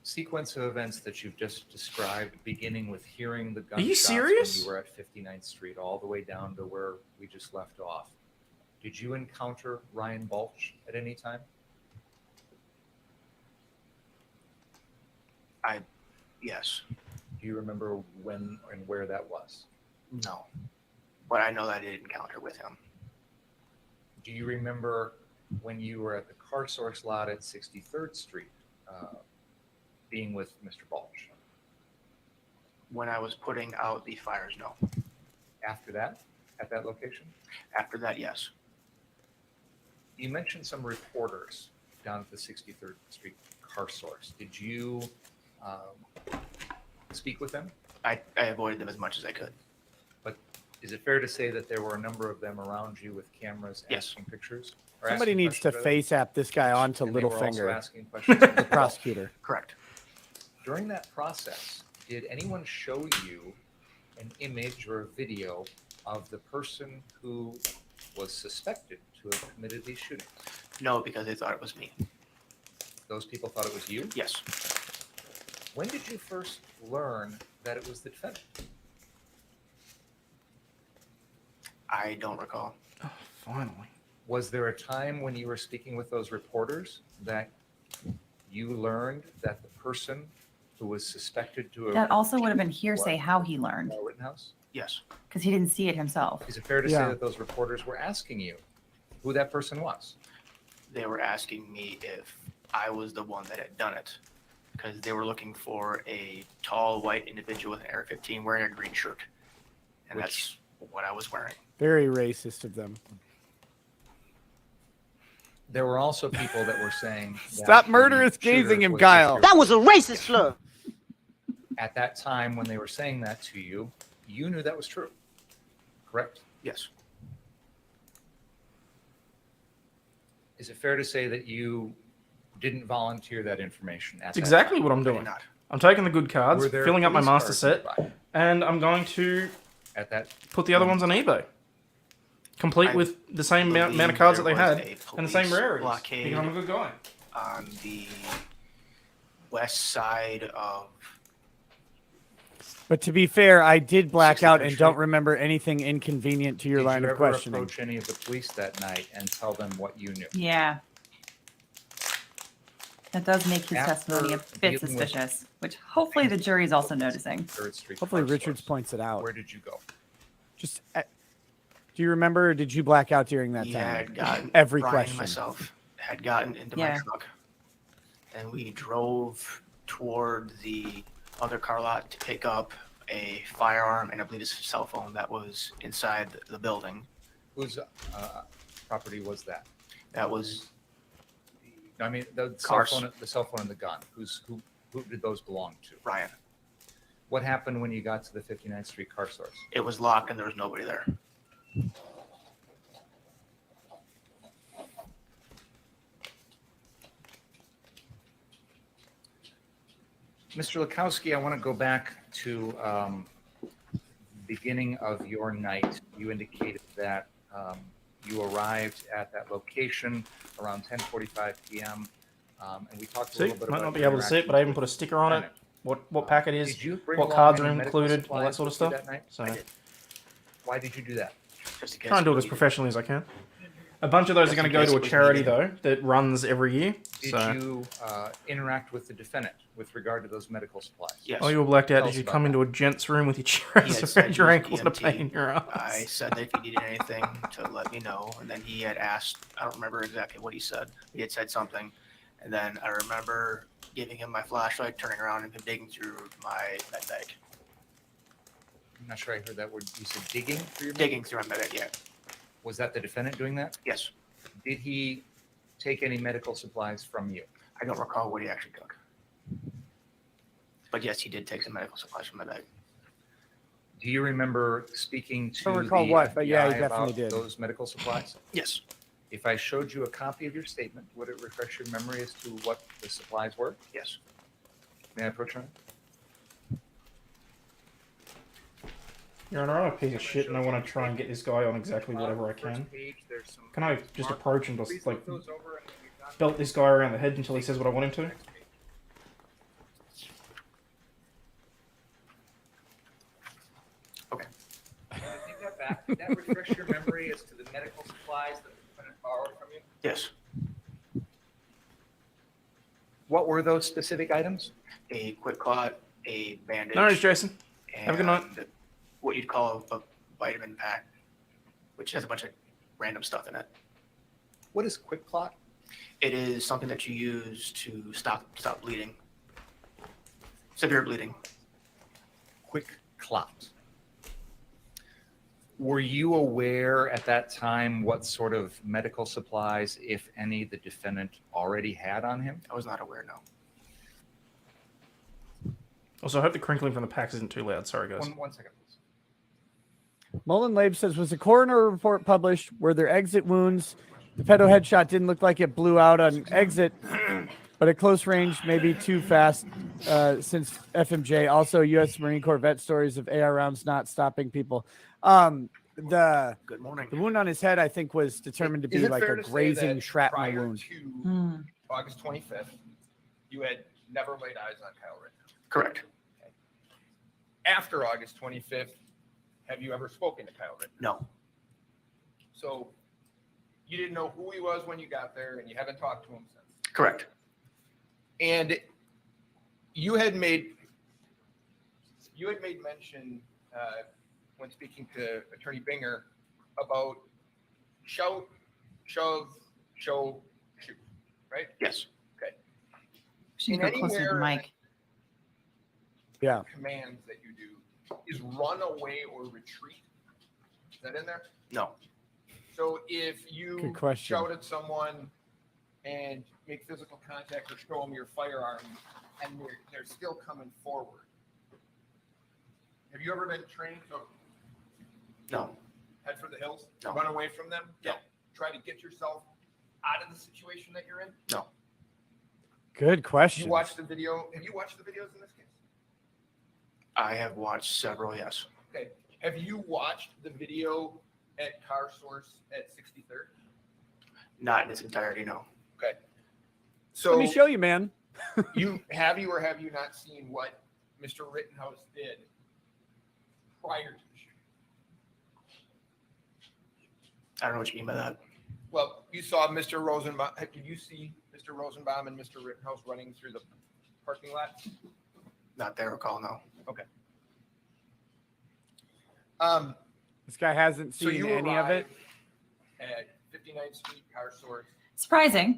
sequence of events that you've just described, beginning with hearing the Are you gunshots serious? when you were at 59th Street, all the way down to where we just left off, did you encounter Ryan Balch at any time? Yes. Do you remember when and where that was? No. But I know that I did encounter with him. Do you remember when you were at the car source lot at 63rd Street, being with Mr. Balch? When I was putting out the fires, no. After that, at that location? After that, yes. You mentioned some reporters down at the 63rd Street car source. Did you speak with them? I avoided them as much as I could. But is it fair to say that there were a number of them around you with cameras Yes. asking pictures? Or Somebody asking needs to questions? face app this guy onto And they were also Littlefinger, asking questions of the prosecutor. Correct. During that process, did anyone show you an image or a video of the person who was suspected to have committed these shootings? No, because they thought it was me. Those people thought it was you? Yes. When did you first learn that it was the defendant? I don't recall. Oh, finally. Was there a time when you were speaking with those reporters that you learned that the person who was suspected to have... That also would have been hearsay how he learned, Rittenhouse? Yes. because he didn't see it himself. Is it fair to say Yeah. that those reporters were asking you who that person was? They were asking me if I was the one that had done it, because they were looking for a tall white individual with an AR-15 wearing a green shirt, and that's what I was wearing. Very racist of them. There were also people that were saying Stop that murderous the shooter gazing him, was Kyle. your That was a racist slur. At that time, when they were saying that to you, you knew that was true, correct? Yes. Is it fair to say that you didn't volunteer that information? That's exactly what I'm doing. I'm taking the good cards, Were there filling up my police master cars set, nearby? and I'm going to At that put the other ones on eBay. Complete with the same amount of cards that they had and the same rarities. Blockade Because I'm a good guy. on the west side of. But to be fair, I did black out and 63rd don't remember anything inconvenient to your Did line you of ever questioning. approach any of the police that night and tell them what you knew? Yeah. That does make his After testimony a bit dealing with- suspicious, which hopefully the jury's also noticing. Hopefully Richards points it out. Where did you go? Just, do you remember, or did you black out during that We time? had gotten Every Brian question. and myself had gotten into Yeah. my truck, and we drove toward the other car lot to pick up a firearm and I believe it's a cell phone that was inside the building. Whose property was that? That was I mean, the Cars. cell phone and the gun. Who did those belong to? Ryan. What happened when you got to the 59th Street car source? It was locked and there was nobody there. Mr. Lukowski, I want to go back to beginning of your night. You indicated that you arrived at that location around 10:45 p.m. And we talked a See, little bit might about not be your able to see it, but I even put a sticker on it. What pack it is, Did you bring what along cards are any medical included, all that supplies sort of with you stuff. that night? So Why did you do that? Just in case try and do it as we- professionally as I can. A bunch of those are Just going to in go case to a it was charity needed. though that runs every year. Did So. you interact with the defendant with regard to those medical supplies? Yes. Oh, you were blacked out. Tell Did us you about come that. into a gent's room with your He had trousers said around he your was ankles and a EMT. pain in your ass? I said that if he needed anything to let me know, and then he had asked, I don't remember exactly what he said. He had said something, and then I remember giving him my flashlight, turning around, and him digging through my med bag. I'm not sure I heard that word. You said digging through your Digging through my med bag, yeah. Was that the defendant doing that? Yes. Did he take any medical supplies from you? I don't recall what he actually took. But yes, he did take some medical supplies from my bag. Do you remember speaking to Don't recall the what, but yeah, he FBI definitely about did. those medical supplies? Yes. If I showed you a copy of your statement, would it refresh your memory as to what the supplies were? Yes. May I approach on? Your Honor, I'm a piece of shit and I want to try and get this guy on exactly whatever I can. Can I just approach and just like belt this guy around the head until he says what I want him to? Okay. Take that back. Did that refresh your memory as to the medical supplies that the defendant borrowed from you? Yes. What were those specific items? A quick clot, a bandage. No worries, Jason. Have a good night. and What you'd call a vitamin pack, which has a bunch of random stuff in it. What is quick clot? It is something that you use to stop bleeding. Severe bleeding. Quick clot. Were you aware at that time what sort of medical supplies, if any, the defendant already had on him? I was not aware, no. Also, I hope the crinkling from the packs isn't too loud. Sorry, guys. One second, please. Mullen Labe says, was the coroner report published? Were there exit wounds? The pedo headshot didn't look like it blew out on exit, but at close range, maybe too fast since FMJ. Also, U.S. Marine Corps vet stories of AR rounds not stopping people. Good morning. The wound on his head, I think, was determined to be Is it like fair a to say grazing that shrapnel prior wound. to August 25th, you had never laid eyes on Kyle Rittenhouse? Correct. After August 25th, have you ever spoken to Kyle Rittenhouse? No. So you didn't know who he was when you got there, and you haven't talked to him since. Correct. And you had made mention when speaking to Attorney Binger about shout, shove, show, shoot, right? Yes. Okay. Should In go closer to the anywhere mic. Yeah. commands that you do is run away or retreat. Is that in there? No. So if you Good question. shout at someone, and make physical contact or show them your firearm, and they're still coming forward. Have you ever been trained to No. head for the hills, No. run away from them? No. Try to get yourself out of the situation that you're in? No. Good question. You watched the video. Have you watched the videos in this case? I have watched several, yes. Okay. Have you watched the video at Car Source at 63rd? Not in its entirety, no. Okay. So Let me show you, man. you or have you not seen what Mr. Rittenhouse did prior to the shooting? I don't know what you mean by that. Well, you saw Mr. Rosenbaum. Did you see Mr. Rosenbaum and Mr. Rittenhouse running through the parking lot? Not that I recall, no. Okay. This guy hasn't So seen you any of it. at 59th Street Car Source. Surprising,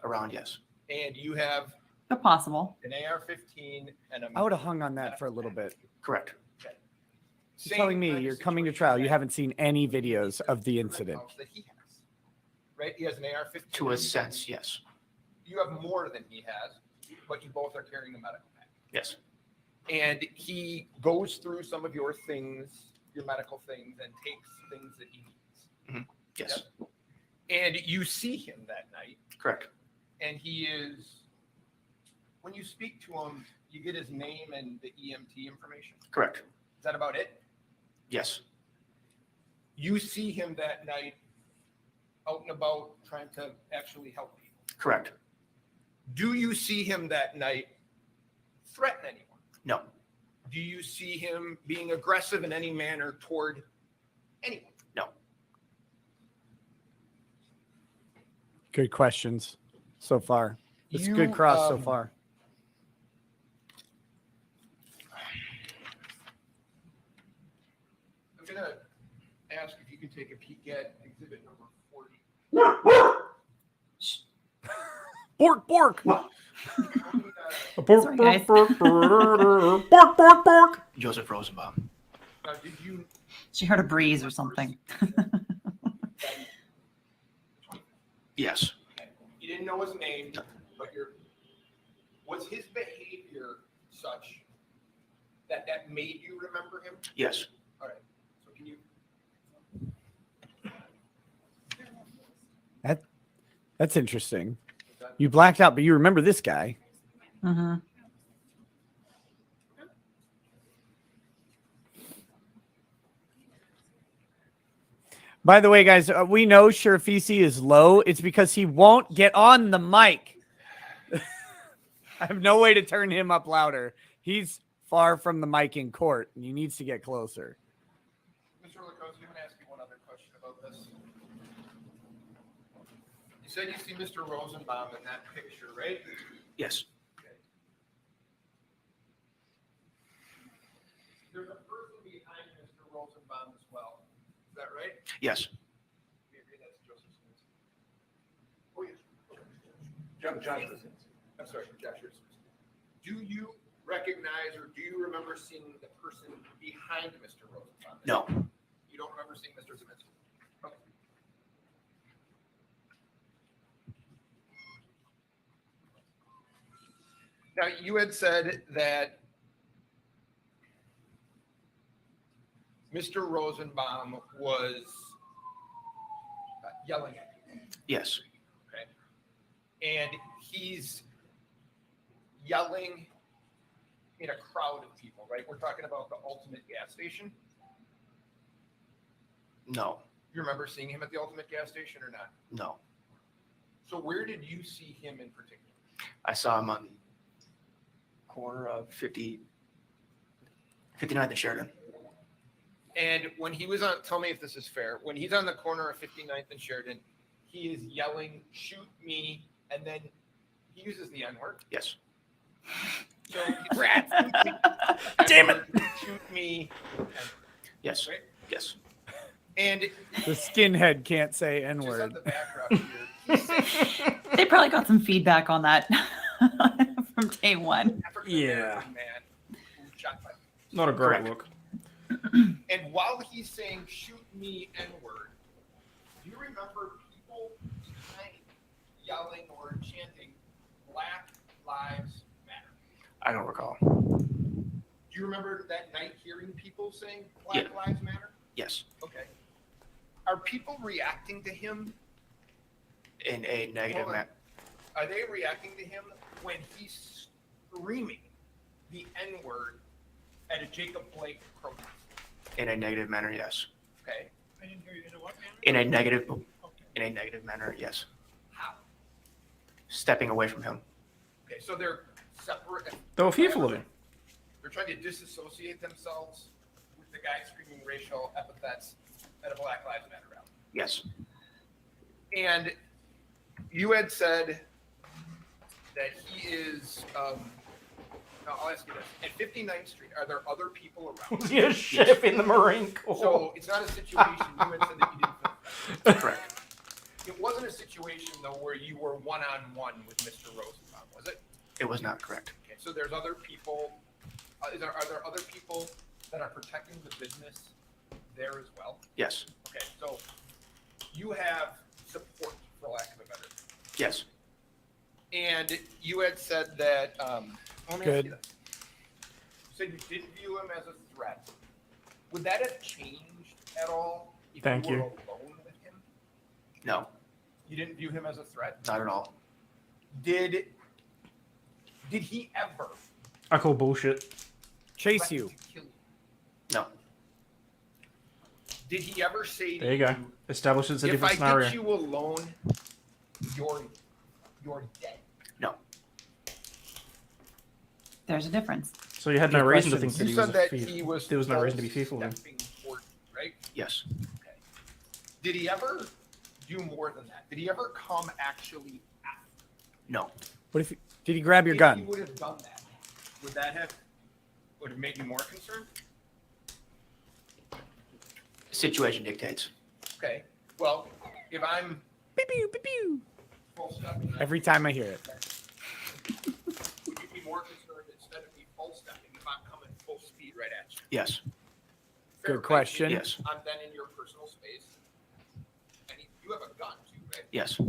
Around, yes. And you have but possible. an AR-15 and a. I would have hung on that for a little bit. Correct. You're telling me you're coming to trial. You haven't seen any videos of the incident. That he has, right? He has an AR-15. To a sense, yes. You have more than he has, but you both are carrying a medical pack. Yes. And he goes through some of your things, your medical things, and takes things that he needs. Yes. Yep. And you see him that night. Correct. And he is, when you speak to him, you get his name and the EMT information. Correct. Is that about it? Yes. You see him that night out and about trying to actually help people. Correct. Do you see him that night threaten anyone? No. Do you see him being aggressive in any manner toward anyone? No. Good questions so far. It's a good cross so far. I'm going to ask if you can take a peek at exhibit number 40. Bork, bork. Sorry, guys. Bork, bork, bork. Joseph Rosenbaum. Now, did you She heard a breeze or something. Yes. You didn't know his name, but was his behavior such that made you remember him? Yes. All right. So can you? That's interesting. You blacked out, but you remember this guy. Mm-hmm. By the way, guys, we know Sheriffisi is low. It's because he won't get on the mic. I have no way to turn him up louder. He's far from the mic in court, and he needs to get closer. Mr. Lacoste, I'm going to ask you one other question about this. You said you see Mr. Rosenbaum in that picture, right? Yes. There's a person behind Mr. Rosenbaum as well. Is that right? Yes. We agree that's Joseph Smith. Oh, yes. Josh. I'm sorry, Josh. Do you recognize or do you remember seeing the person behind Mr. Rosenbaum? No. You don't remember seeing Mr. Zeminski? Okay. Now, you had said that Mr. Rosenbaum was yelling at you. Yes. Okay. And he's yelling in a crowd of people, right? We're talking about the Ultimate gas station. No. You remember seeing him at the Ultimate gas station or not? No. So where did you see him in particular? I saw him on corner of 59th and Sheridan. And when he was on, tell me if this is fair, when he's on the corner of 59th and Sheridan, he is yelling, "Shoot me," and then he uses the N-word. Yes. So Damn it. Shoot me. Yes. Right? Yes. And The skinhead can't say just N-word. on the background here, he's saying, They probably got some feedback on that from day one. Yeah. man who shot by. Not a great Correct. look. And while he's saying, "Shoot me," N-word, do you remember people behind yelling or chanting Black Lives Matter? I don't recall. Do you remember that night hearing people saying Black Yeah. Lives Matter? Yes. Okay. Are people reacting to him? In a negative Hold on. manner. Are they reacting to him when he's screaming the N-word at a Jacob Blake protest? In a negative manner, yes. Okay. I didn't hear you. In a what manner? In a negative manner, yes. How? Stepping away from him. Okay, so they're separate. They were fearful of him. They're trying to disassociate themselves with the guy screaming racial epithets at a Black Lives Matter rally. Yes. And you had said that he is, now I'll ask you this. At 59th Street, are there other people around? Was he a chef in the Marine Corps? So it's not a situation, you had said that you didn't feel threatened. Correct. It wasn't a situation, though, where you were one-on-one with Mr. Rosenbaum, was it? It was not correct. Okay, so there's other people, are there other people that are protecting the business there as well? Yes. Okay, so you have support, for lack of a better term. Yes. And you had said that, let me ask Good. you this. You said you didn't view him as a threat. Would that have changed at all if Thank you were you. alone with him? No, You didn't view him as a threat? not at all. Did he ever I call bullshit. Chase threaten you. to kill you? No. Did he ever say There you go. Establishes a if different I scenario. get you alone, you're dead? No. There's a difference. So you had no Good reason to questions. think that You he was said a that fear. he was There was no reason to be fearful of him. stepping toward you, right? Yes. Okay. Did he ever do more than that? Did he ever come actually after? No. What if? Did he grab your If gun? he would have done that, would have made you more concerned? Situation dictates. Okay. Well, if I'm full stepping, Every time I hear it. would you be more concerned instead of me full stepping if I'm coming full speed right at you? Yes. Fair Good play. question. Yes. I'm then in your personal space, and you have a gun too, right? Yes.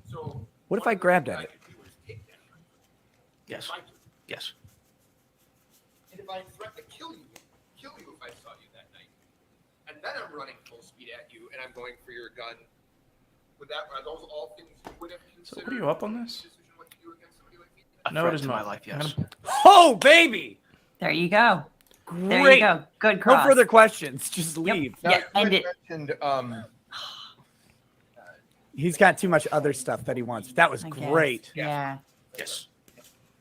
So What if one I of the grabbed things at I it? could do is take that gun. Yes. If I do. Yes. And if I threaten to kill you if I saw you that night, and then I'm running full speed at you and I'm going for your gun, are those all things you would have So considered? what are you up on this? Decision what to do against somebody like me? A No, threat it is to not. my life, yes. Oh, baby! There you go. There you Great. go. Good No cross. further questions. Just Yep. leave. Now, Yeah, you end had it. mentioned, He's got too much other stuff that he wants. That was I guess. great. Yeah. Yes.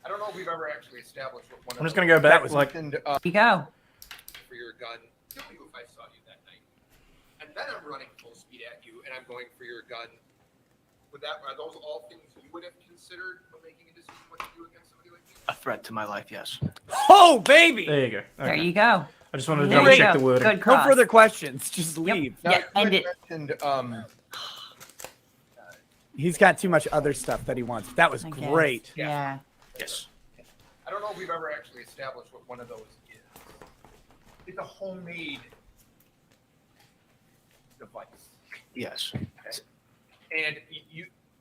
I don't know if we've ever actually established what one I'm of just gonna go That back was like mentioned, There you go. for your gun, kill you if I saw you that night, and then I'm running full speed at you and I'm going for your gun. Are those all things you would have considered when making a decision what to do against somebody like me? A threat to my life, yes. Oh, baby! there you go. There Okay. you go. I just wanted to There double you check go. the wording. Good No cross. further questions. Just Yep. leave. Now, Yeah, you end had it. mentioned, He's got too much other stuff that he wants. That was I guess. great. Yeah. Yes. I don't know if we've ever actually established what one of those is. It's a homemade device. Yes. And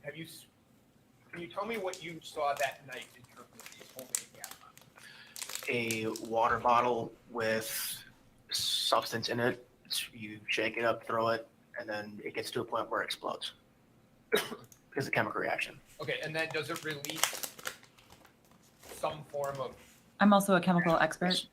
can you tell me what you saw that night in terms of these homemade gas bombs? A water bottle with substance in it. You shake it up, throw it, and then it gets to a point where it explodes. It's a chemical reaction. Okay, and then does it release some form of? I'm also a chemical expert.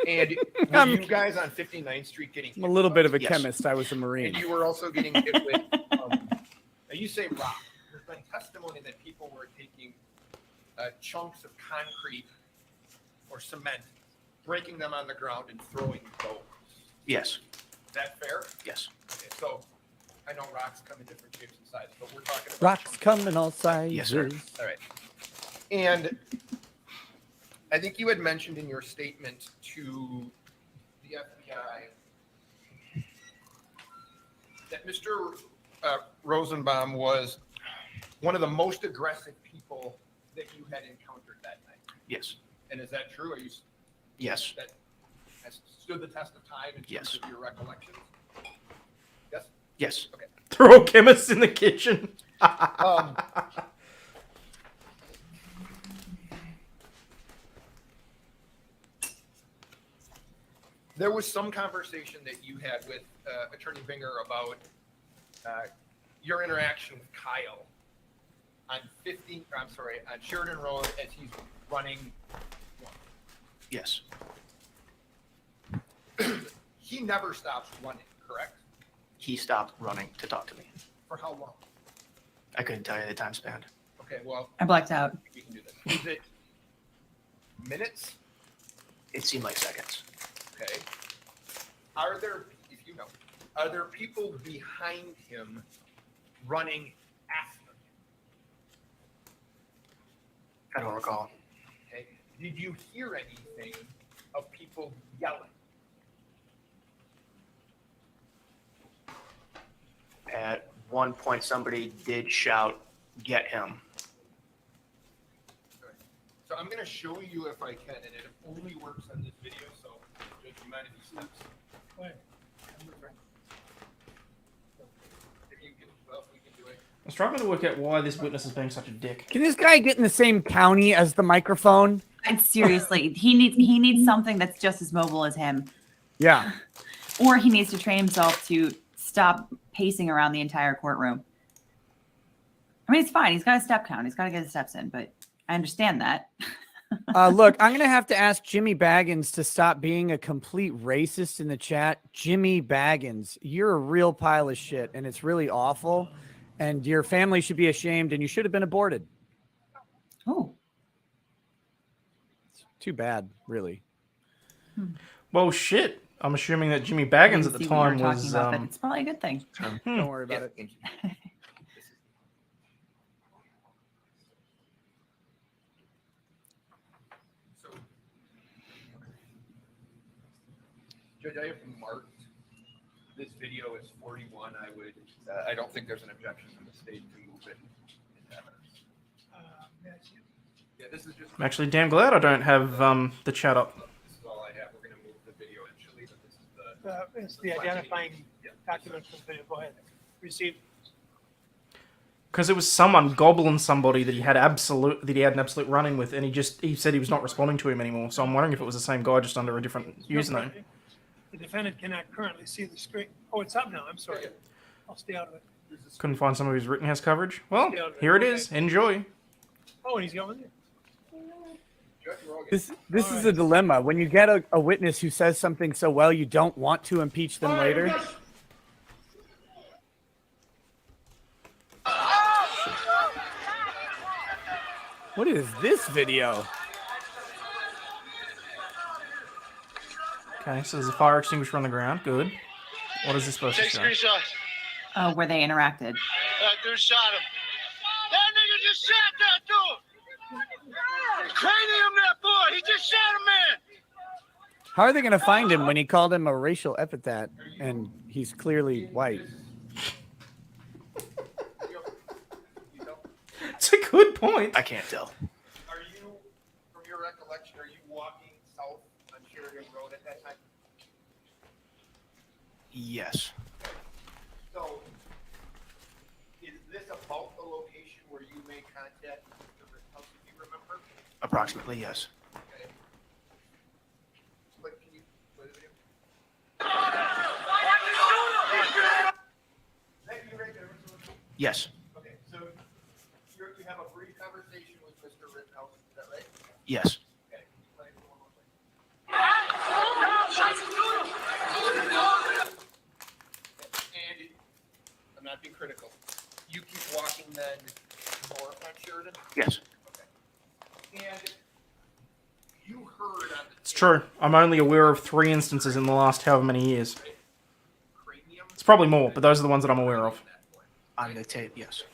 And were you guys on 59th Street getting? I'm a little bit of a Yes. chemist. I was a And Marine. you were also getting hit with. Now you say rock. There's been testimony that people were taking chunks of concrete or cement, breaking them on the ground and throwing those. Yes. Is that fair? Yes. Okay, so I know rocks come in different shapes and sizes, but we're talking about Rocks come in all sizes. Yes, sir. All right. And I think you had mentioned in your statement to the FBI that Mr. Rosenbaum was one of the most aggressive people that you had encountered that night. Yes. And is that true? Are you? Yes. That has stood the test of time in terms Yes. of your recollections? Yes? Yes. Okay. We're all chemists in the kitchen. There was some conversation that you had with Attorney Binger about your interaction with Kyle on on Sheridan Road as he's running. Yes. He never stops running, correct? He stopped running to talk to me. For how long? I couldn't tell you the time span. Okay, well. I blacked out. We can do this. Is it minutes? It seemed like seconds. Okay. Are there, if you know, are there people behind him running after him? I don't recall. Okay. Did you hear anything of people yelling? At one point, somebody did shout, "Get him." So I'm going to show you if I can, and it only works on this video, so Judge, you mind if he steps? Go ahead. If you can, well, we can do it. I'm struggling to work out why this witness is being such a dick. Can this guy get in the same county as the microphone? And seriously, he needs something that's just as mobile as him. Yeah. Or he needs to train himself to stop pacing around the entire courtroom. I mean, it's fine. He's got a step count. He's got to get his steps in, but I understand that. Look, I'm going to have to ask Jimmy Baggins to stop being a complete racist in the chat. Jimmy Baggins, you're a real pile of shit, and it's really awful. And your family should be ashamed, and you should have been aborted. Oh. It's too bad, really. Well, shit. I'm assuming that Jimmy Baggins at the time was. But it's probably a good thing. Don't worry about it. Judge, I have marked this video as 41. I don't think there's an objection from the state to move it into evidence. Yeah, this is just. I'm actually damn glad I don't have the chat up. This is all I have. We're going to move the video eventually, but this is the. It's the identifying document from the video. Go ahead. Receive. Because it was someone gobbling somebody that he had an absolute run-in with, and he said he was not responding to him anymore. So I'm wondering if it was the same guy just under a different username. The defendant cannot currently see the screen. Oh, it's up now. I'm sorry. I'll stay out of it. Couldn't find some of his Rittenhouse coverage. Well, here it is. Enjoy. Oh, and he's got one there. This is a dilemma. When you get a witness who says something so well, you don't want to impeach them later. What is this video? Okay, so there's a fire extinguisher on the ground. Good. What is this supposed to show? Oh, where they interacted. That dude shot him. That nigga just shot that dude. Cranium that boy. He just shot a man. How are they going to find him when he called him a racial epithet and he's clearly white? It's a good point. I can't tell. Are you, from your recollection, are you walking south on Sheridan Road at that time? Yes. So, is this about the location where you made contact with the Rittenhouse, if you remember? Approximately, yes. Okay. But can you play the video? Is that you right there? Yes. Okay, so you have a brief conversation with Mr. Rittenhouse, is that right? Yes. Okay. Play it one more time. And I'm not being critical. You keep walking then north on Sheridan? Yes. Okay. And you heard on the It's true. I'm only aware of 3 instances in the last however many years. It's probably more, but those are the ones that I'm aware of. On the tape, yes.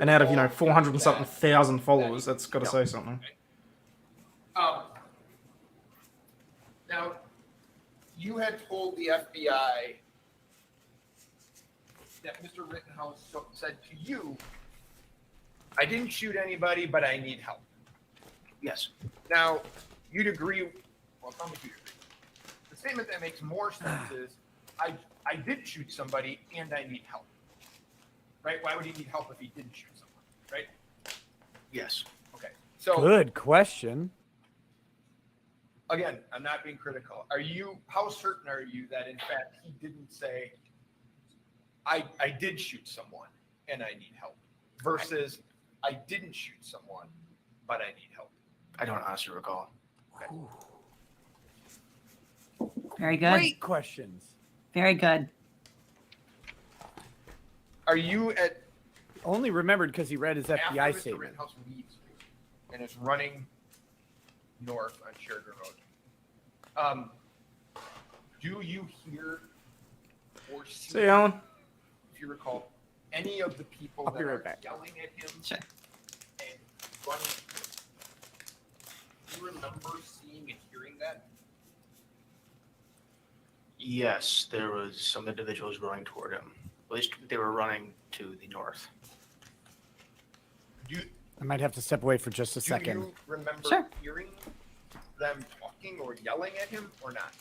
And out of, 400 and something thousand followers, that's got to say something. Now, you had told the FBI that Mr. Rittenhouse said to you, I didn't shoot anybody, but I need help. Yes. Now, you'd agree, well, tell me if you agree. The statement that makes more sense is, I did shoot somebody and I need help. right? Why would he need help if he didn't shoot someone, right? Yes. Okay. So Good question. again, I'm not being critical. How certain are you that in fact he didn't say, I did shoot someone and I need help, versus I didn't shoot someone, but I need help? I don't honestly recall. Okay. Very good. Great questions. Very good. Are you at Only remembered because he read his FBI after Mr. statement. Rittenhouse leaves and is running north on Sheridan Road? Do you hear or see, See, Alan. if you recall, any of the people I'll that be right are back. yelling at him Sure. and running? Do you remember seeing and hearing that? Yes, there was some individuals running toward him. At least they were running to the north. I might have to step away for just a Do second. you remember Sure. hearing them talking or yelling at him or not?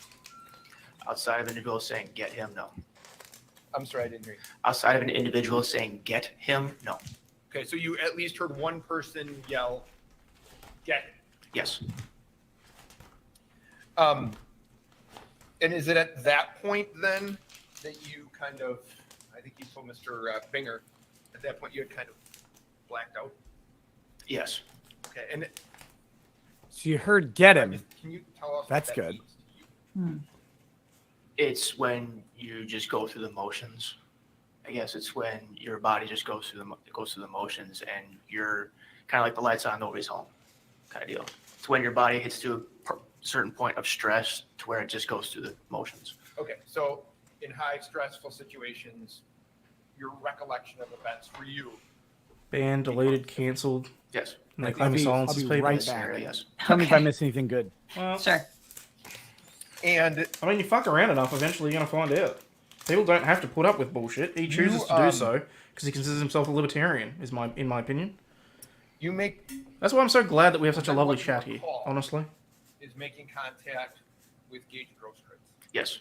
Outside of individuals saying, get him, no. I'm sorry, I didn't hear you. Outside of an individual saying, get him, no. Okay, so you at least heard one person yell, get him. Yes. And is it at that point then that you kind of, I think you told Mr. Binger, at that point you had kind of blacked out? Yes. Okay, and So you heard get him. can you tell us what That's that good. means to you? It's when you just go through the motions. I guess it's when your body just goes through the motions and you're kind of like the lights on, nobody's home kind of deal. It's when your body hits to a certain point of stress to where it just goes through the motions. Okay, so in high stressful situations, your recollection of events for you. Banned, deleted, cancelled. Yes. And they I'll claim be silences people. right back. Scenario, yes. Tell me if I miss anything good. Well, Sure. And I mean, you fuck around enough, eventually you're going to find out. People don't have to put up with bullshit. He chooses to do so because he considers himself a libertarian, in my opinion. you make That's why I'm so glad that we have such a Then lovely what you chat here, recall honestly. is making contact with Gaige Grosskreutz. Yes.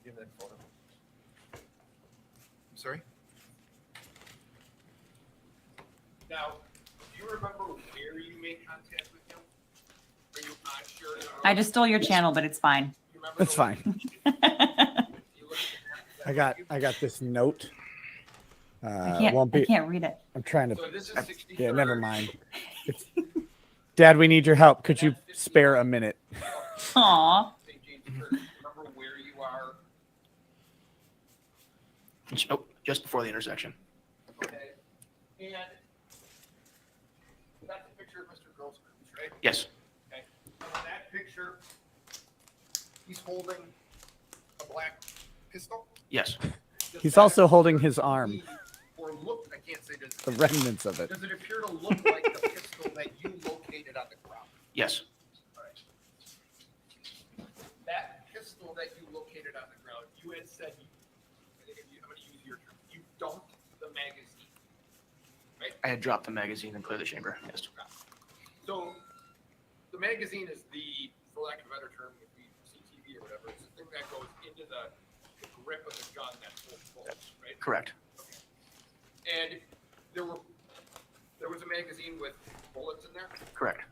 Give that photo. I'm sorry? Now, do you remember where you made contact with him? Are you not sure? I just stole your channel, but it's fine. That's fine. I got this note. I can't read it. I'm trying to. So this is 63rd. Yeah, never mind. Dad, we need your help. Could you spare a minute? Aw. St. James Church. Remember where you are? Oh, just before the intersection. Okay. And that's a picture of Mr. Grosskreutz, right? Yes. Okay. And in that picture, he's holding a black pistol. Yes. He's also holding his arm. Or look, I can't say this. The remnants of it. Does it appear to look like the pistol that you located on the ground? Yes. All right. That pistol that you located on the ground, you had said, I'm going to use your term, you dumped the magazine, right? I had dropped the magazine and cleared the chamber. Yes. So the magazine is the, for lack of a better term, would be CTV or whatever. It's the thing that goes into the grip of the gun that holds bullets, right? Correct. And there was a magazine with bullets in there, Correct.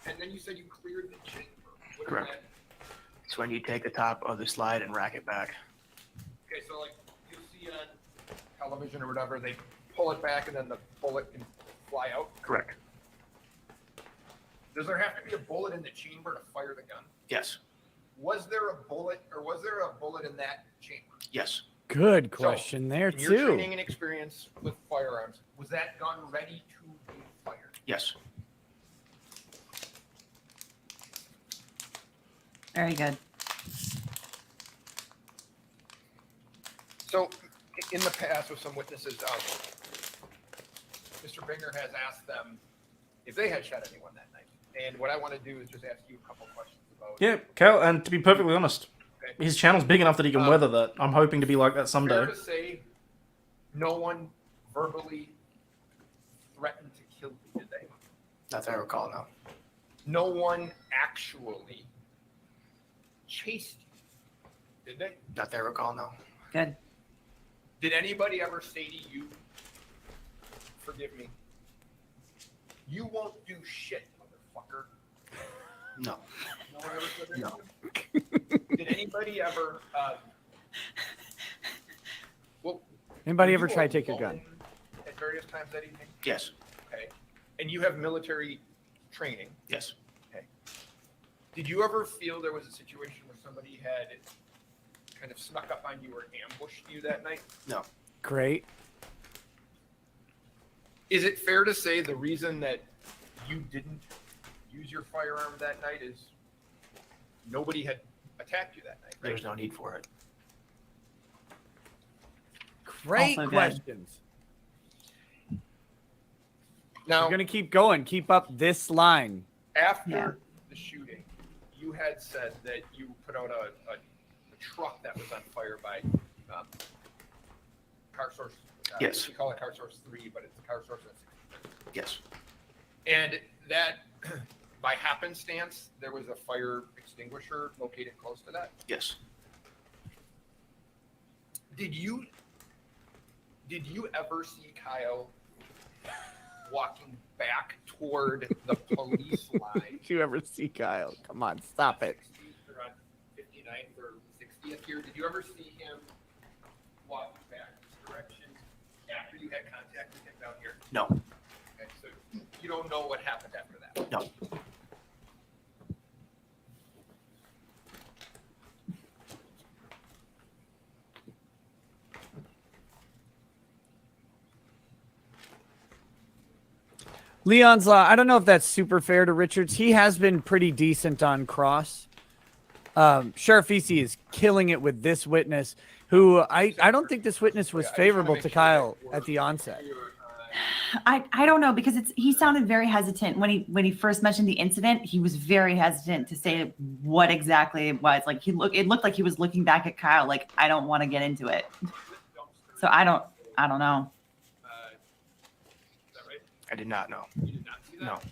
and then you said you cleared the chamber. What is Correct. that? It's when you take the top of the slide and rack it back. Okay, so like you see on television or whatever, they pull it back and then the bullet can fly out. Correct. Does there have to be a bullet in the chamber to fire the gun? Yes. Was there a bullet in that chamber? Yes. Good question there In your too. training and experience with firearms, was that gun ready to be fired? Yes. Very good. So, in the past, with some witnesses, Mr. Binger has asked them if they had shot anyone that night. And what I want to do is just ask you a couple questions about. Yeah, Cal, and to be perfectly honest, Okay. his channel's big enough that he can weather that. I'm hoping to be like that someday. Fair to say, no one verbally threatened to kill you, did they? Not that I recall now. No one actually chased you, did they? Not that I recall now. Good. Did anybody ever say to you, forgive me, you won't do shit, motherfucker? No. No one ever said that? No. Did anybody ever, Anybody were ever you try to take your gun? alone at various times that evening? Yes. Okay. And you have military training? Yes. Okay. Did you ever feel there was a situation where somebody had kind of snuck up on you or ambushed you that night? No. Great. Is it fair to say the reason that you didn't use your firearm that night is nobody had attacked you that night, right? There was no need for it. Great Also good. questions. Now, we're gonna keep going. Keep up this line. after the shooting, you had said that you put out a truck that was on fire by Car Source. Yes. We call it Car Source 3, but it's a Car Source that's Yes. And that, by happenstance, there was a fire extinguisher located close to that. Yes. Did you ever see Kyle walking back toward the police line? Did you ever see Kyle? Come on, stop it. Or on 59th or 60th here? Did you ever see him walk back this direction after you had contact with him down here? No. Okay, so you don't know what happened after that? No. Leon's Law. I don't know if that's super fair to Richards. He has been pretty decent on cross. Sheriff Easy is killing it with this witness, who I don't think this witness was favorable to Kyle at the onset. I don't know, because he sounded very hesitant when he first mentioned the incident. He was very hesitant to say what exactly it was. Like it looked like he was looking back at Kyle like, I don't want to get into it. So I don't know. I did not know. You did not see that? No. Okay.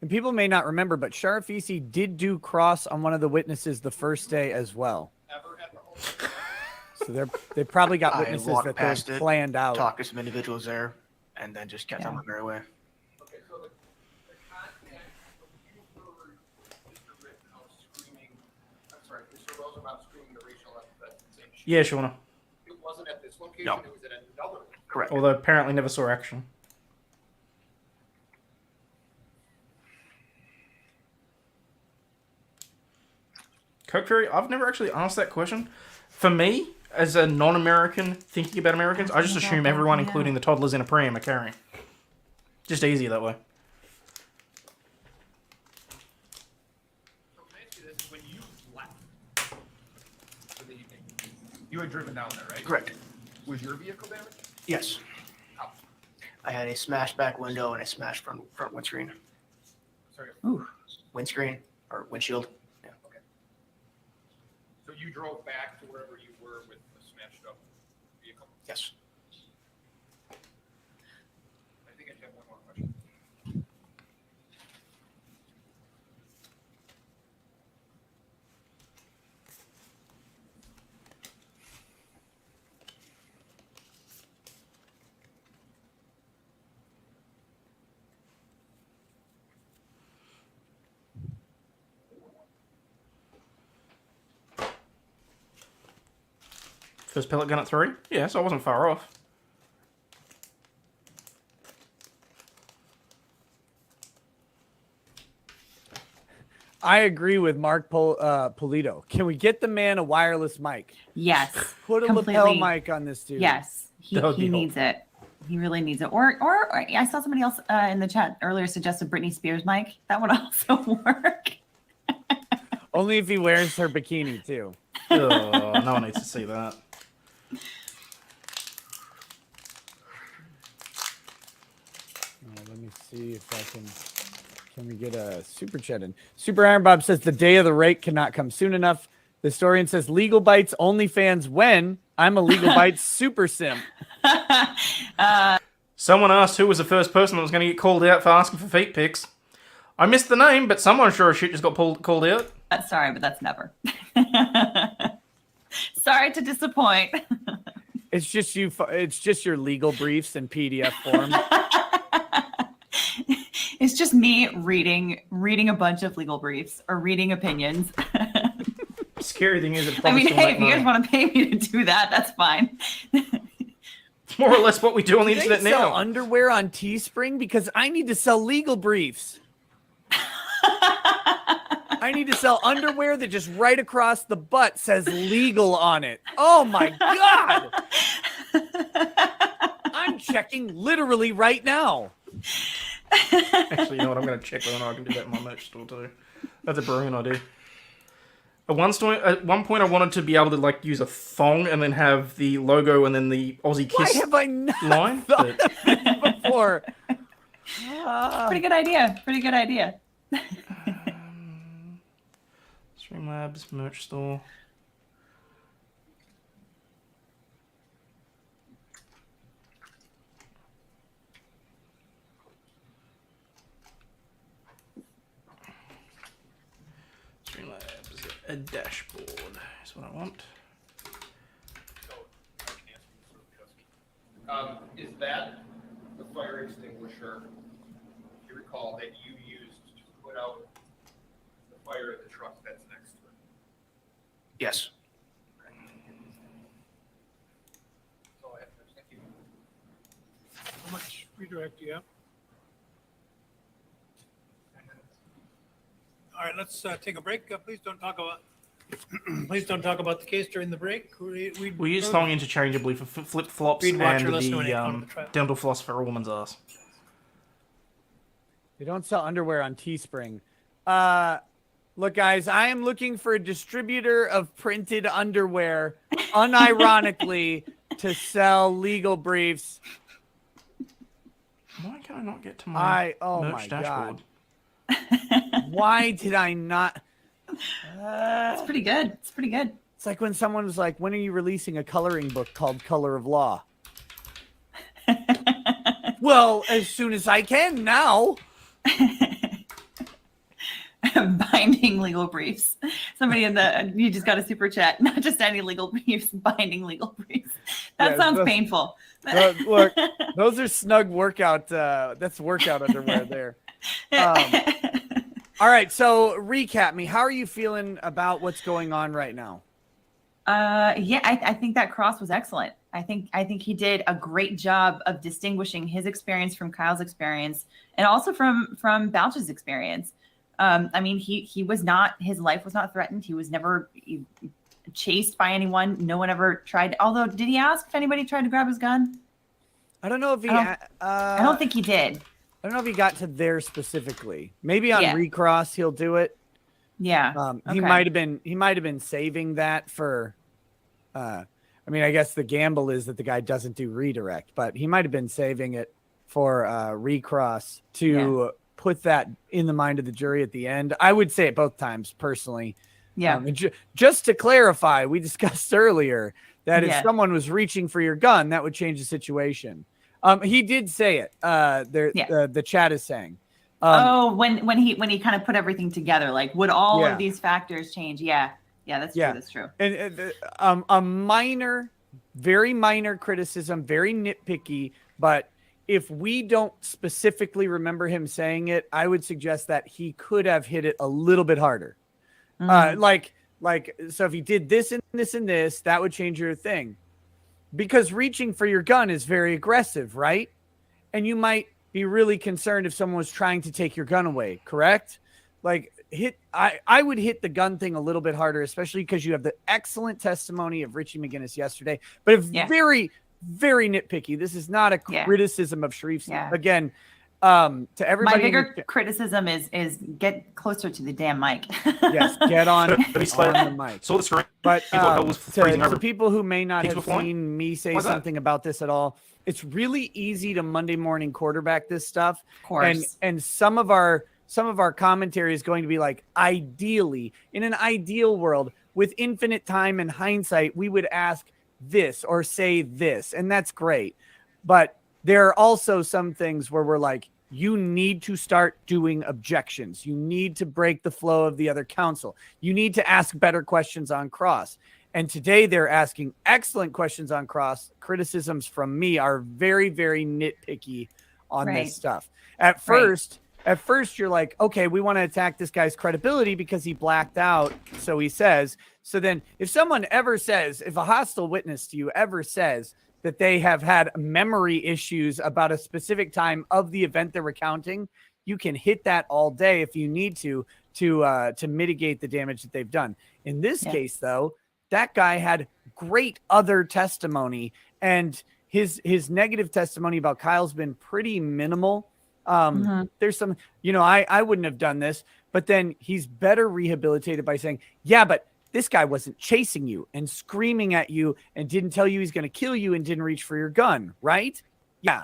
And people may not remember, but Sheriff Easy did do cross on one of the witnesses the first day as well. So they probably got witnesses I walked that past they've it, planned out. talked to some individuals there, and then just kept on my merry way. Okay, so the contact, you heard Mr. Rittenhouse screaming, I'm sorry, Mr. Rosenbaum screaming the racial epithet. Yeah, Shauna. It wasn't at this location, No. it was at another. Correct. Although apparently never saw action. Coke Fury, I've never actually asked that question. For me, as a non-American thinking about Americans, I just assume everyone, including the toddlers in a pram, are carrying. Just easier that way. So can I ask you this, when you left for the evening, you had driven down there, right? Correct. Was your vehicle damaged? Yes. How? I had a smashed back window and a smashed front windscreen. Sorry. Windscreen or windshield. Yeah. Okay. So you drove back to wherever you were with the smashed up vehicle? Yes. I think I have one more question. First pellet gun at 3? Yeah, so I wasn't far off. I agree with Mark Polito. Can we get the man a wireless mic? Yes. Put a lapel mic on this dude. Yes, he needs it. He really needs it. Or I saw somebody else in the chat earlier suggest a Britney Spears mic. That would also work. Only if he wears her bikini too. Oh, no one needs to see that. Let me see if I can we get a super chat in. Super Iron Bob says the day of the rake cannot come soon enough. The historian says Legal Bites OnlyFans when I'm a Legal Bites super simp. Someone asked who was the first person that was going to get called out for asking for feet pics. I missed the name, but someone sure as shit just got called out. Sorry, but that's never. Sorry to disappoint. It's just you. It's just your legal briefs in PDF form. It's just me reading a bunch of legal briefs or reading opinions. Scary thing is, I mean, hey, if you guys want to pay me to do that, that's fine. It's more or less what we do on the Do internet they sell now. underwear on Teespring? Because I need to sell legal briefs. I need to sell underwear that just right across the butt says legal on it. Oh my God. I'm checking literally right now. Actually, you know what? I'm going to check whether or not I can do that in my merch store too. That's a brilliant idea. At one point, I wanted to be able to like use a thong and then have the logo and then the Aussie Kiss Why have I not line. thought of this before? Pretty good idea. Pretty good idea. Streamlabs, merch store. Streamlabs, a dashboard is what I want. Is that the fire extinguisher you recall that you used to put out the fire at the truck that's next to it? Yes. Go ahead. Thank you. How much redirect do you have? All right, let's take a break. Please don't talk about. Please don't talk about the case during the break. We use thong interchangeably for flip flops Read, and watch, or listen to any the dental floss for a woman's ass. They don't sell underwear on Teespring. Look, guys, I am looking for a distributor of printed underwear, unironically, to sell legal briefs. Why can I not get to my oh merch my dashboard? God. Why did I not? It's pretty good. It's pretty good. It's like when someone was like, when are you releasing a coloring book called Color of Law? Well, as soon as I can now. Binding legal briefs. Somebody you just got a super chat. Not just any legal briefs, binding legal briefs. That sounds painful. Look, those are snug workout. That's workout underwear there. All right, so recap me. How are you feeling about what's going on right now? Yeah, I think that cross was excellent. I think he did a great job of distinguishing his experience from Kyle's experience, and also from Bouch's experience. I mean, he was not. His life was not threatened. He was never chased by anyone. No one ever tried. Although, did he ask if anybody tried to grab his gun? I don't know if he. I don't think he did. I don't know if he got to there specifically. Maybe on recross he'll do it. Yeah. He might have been saving that for. I mean, I guess the gamble is that the guy doesn't do redirect, but he might have been saving it for recross to put that in the mind of the jury at the end. I would say it both times personally. Yeah. Just to clarify, we discussed earlier that if someone was reaching for your gun, that would change the situation. He did say it. The chat is saying. When he kind of put everything together, like would all of these factors change? Yeah, that's true. That's true. And a minor, very minor criticism, very nitpicky, but if we don't specifically remember him saying it, I would suggest that he could have hit it a little bit harder. So if he did this and this and this, that would change your thing. Because reaching for your gun is very aggressive, right? And you might be really concerned if someone was trying to take your gun away, correct? Like I would hit the gun thing a little bit harder, especially because you have the excellent testimony of Richie McGinnis yesterday. But very, very nitpicky. This is not a criticism of Sharif's. Again, to everybody. My bigger criticism is get closer to the damn mic. Yes, get on the mic. So the screen. But to people who may not have seen me say something about this at all, it's really easy to Monday morning quarterback this stuff. Of course. And some of our commentary is going to be like, ideally, in an ideal world, with infinite time and hindsight, we would ask this or say this, and that's great. But there are also some things where we're like, you need to start doing objections. You need to break the flow of the other counsel. You need to ask better questions on cross. And today they're asking excellent questions on cross. Criticisms from me are very, very nitpicky on this stuff. At first, you're like, okay, we want to attack this guy's credibility because he blacked out. So he says. So then if someone ever says, if a hostile witness to you ever says that they have had memory issues about a specific time of the event they're recounting, you can hit that all day if you need to mitigate the damage that they've done. In this case, though, that guy had great other testimony, and his negative testimony about Kyle's been pretty minimal. There's some, I wouldn't have done this, but then he's better rehabilitated by saying, yeah, but this guy wasn't chasing you and screaming at you and didn't tell you he's going to kill you and didn't reach for your gun, right? Yeah,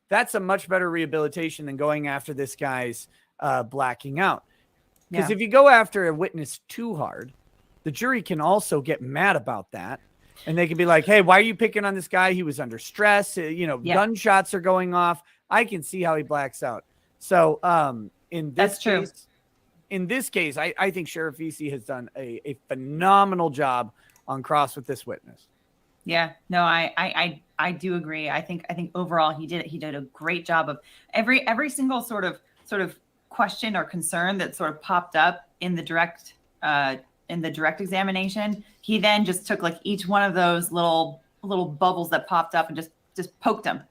that's a much better rehabilitation than going after this guy's blacking out. Because if you go after a witness too hard, the jury can also get mad about that. And they can be like, hey, why are you picking on this guy? He was under stress. Gunshots are going off. I can see how he blacks out. So in this case, I think Sheriff Vesey has done a phenomenal job on cross with this witness. Yeah, no, I do agree. I think overall he did a great job of every single sort of question or concern that sort of popped up in the direct examination. He then just took like each one of those little bubbles that popped up and just poked them,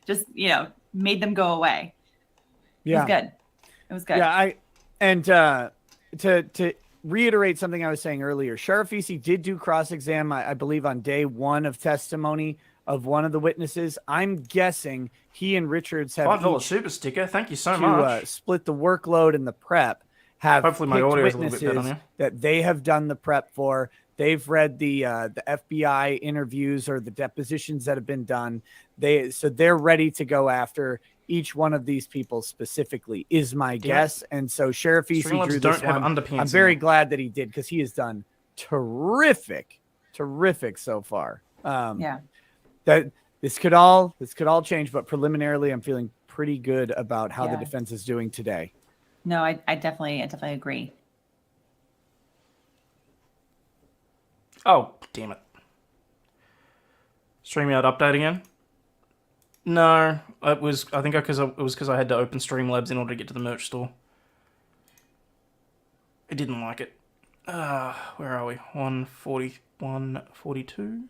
just made them go away. Yeah, it was good. Yeah, And to reiterate something I was saying earlier, Sheriff Vesey did do cross-exam, I believe, on day one of testimony of one of the witnesses. I'm guessing he and Richards have $5 super sticker. Thank you so much. Split the workload and the prep. Hopefully my audio is a little bit better now. That they have done the prep for. They've read the FBI interviews or the depositions that have been done. So they're ready to go after each one of these people specifically, is my guess. And so Sheriff Vesey drew this one. I'm very glad that he did, because he has done terrific so far. That this could all change, but preliminarily I'm feeling pretty good about how the defense is doing today. No, I definitely agree. Oh, damn it. StreamYard update again? No, it was because I had to open Streamlabs in order to get to the merch store. I didn't like it. Where are we? 141, 42?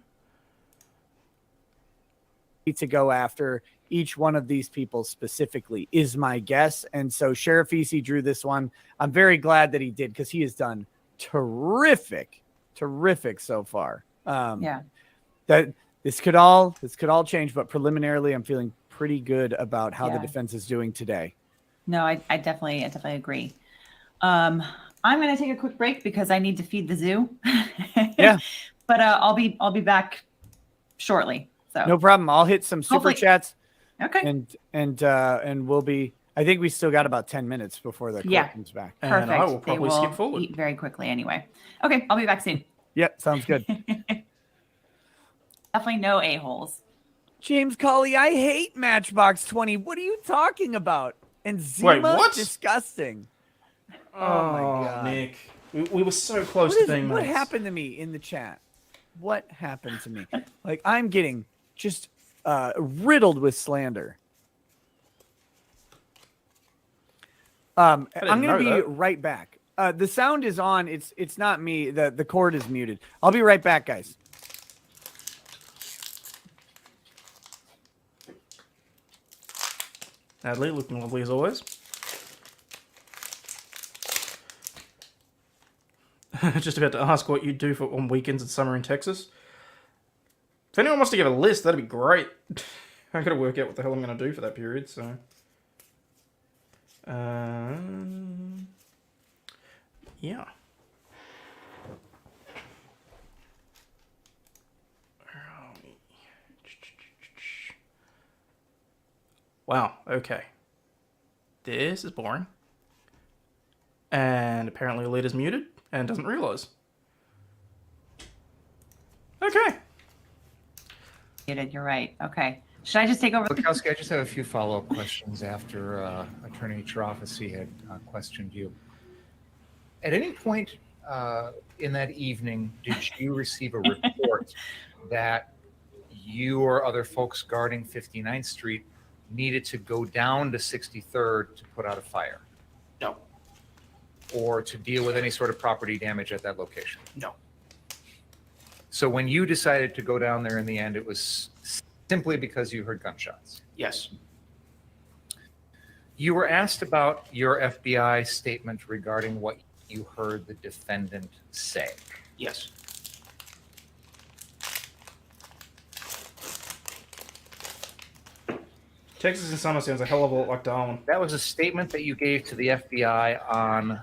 To go after each one of these people specifically, is my guess. And so Sheriff Vesey drew this one. I'm very glad that he did, because he has done terrific so far. That this could all change, but preliminarily I'm feeling pretty good about how the defense is doing today. No, I definitely agree. I'm going to take a quick break because I need to feed the zoo. Yeah. But I'll be back shortly. So no problem. I'll hit some super chats. Okay. And we'll be, I think we still got about 10 minutes before the court comes back. Perfect. And I will probably skip forward. Eat very quickly anyway. Okay, I'll be back soon. Yep, sounds good. Definitely no a-holes. James Colley, I hate Matchbox 20. What are you talking about? And Zima, Wait, what? Disgusting. Oh my God. Nick. We were so close to being What mates. happened to me in the chat? What happened to me? Like, I'm getting just riddled with slander. I'm going to be right back. The sound is on. It's not me. The cord is muted. I'll be right back, guys. Natalie, looking lovely as always. Just about to ask what you do on weekends in summer in Texas. If anyone wants to give a list, that'd be great. I gotta work out what the hell I'm gonna do for that period, so. Yeah. Wow, okay. This is boring. And apparently Alita's muted and doesn't realize. Okay. You're right. Okay. Should I just take over? Lukowski, I just have a few follow-up questions after Attorney Chirafisi had questioned you. At any point in that evening, did you receive a report that you or other folks guarding 59th Street needed to go down to 63rd to put out a fire? No. Or to deal with any sort of property damage at that location? No. So when you decided to go down there in the end, it was simply because you heard gunshots? Yes. You were asked about your FBI statement regarding what you heard the defendant say. Yes. Texas in summer sounds a hell of a lot like Darwin. That was a statement that you gave to the FBI on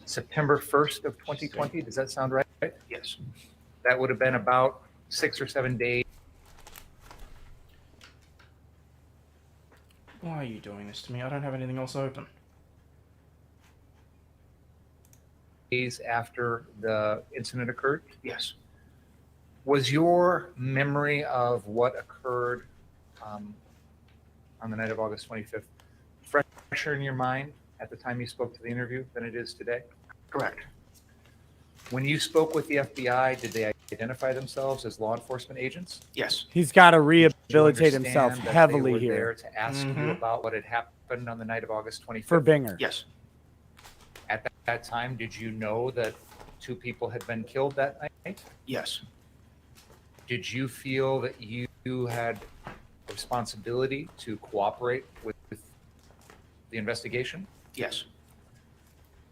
September 1st of 2020. Does that sound right? Yes. That would have been about 6 or 7 days. Why are you doing this to me? I don't have anything else open. Days after the incident occurred? Yes. Was your memory of what occurred on the night of August 25th fresher in your mind at the time you spoke to the interview than it is today? Correct. When you spoke with the FBI, did they identify themselves as law enforcement agents? Yes. He's got to Did you rehabilitate himself understand that heavily they were here. there to ask you about what had happened on the night of August 25th? For Binger. Yes. At that time, did you know that 2 people had been killed that night? Yes. Did you feel that you had a responsibility to cooperate with the investigation? Yes.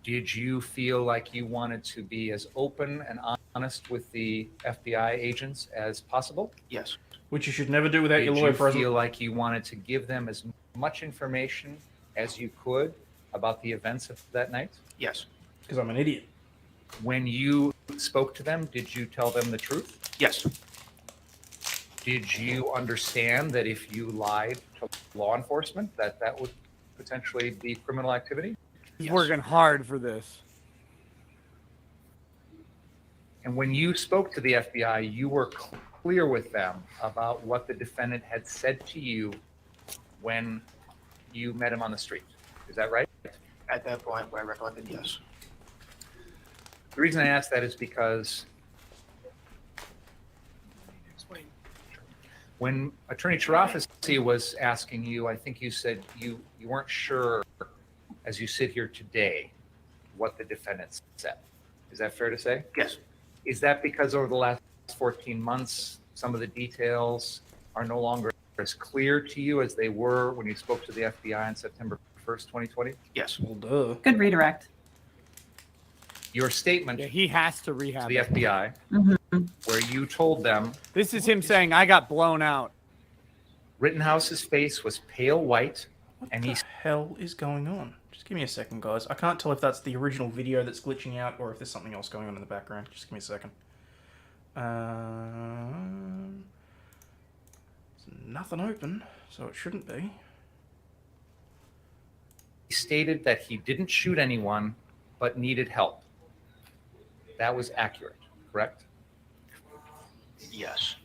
Did you feel like you wanted to be as open and honest with the FBI agents as possible? Yes. Which you should never do without your Did lawyer you present. feel like you wanted to give them as much information as you could about the events of that night? Yes. Because I'm an idiot. When you spoke to them, did you tell them the truth? Yes. Did you understand that if you lied to law enforcement, that that would potentially be criminal activity? He's working hard for this. And when you spoke to the FBI, you were clear with them about what the defendant had said to you when you met him on the street. Is that right? At that point, I recollected, yes. The reason I ask that is because Explain. when Attorney Chirafisi was asking you, I think you said you weren't sure, as you sit here today, what the defendant said. Is that fair to say? Yes. Is that because over the last 14 months, some of the details are no longer as clear to you as they were when you spoke to the FBI on September 1st, 2020? Yes. Well, duh. Good redirect. Your statement Yeah, he has to to rehab the it. FBI, where you told them This is him saying, I got blown out. Rittenhouse's face was pale white, and he What the hell is going on? Just give me a second, guys. I can't tell if that's the original video that's glitching out or if there's something else going on in the background. Just give me a second. There's nothing open, so it shouldn't be. stated that he didn't shoot anyone, but needed help. That was accurate, correct? Yes.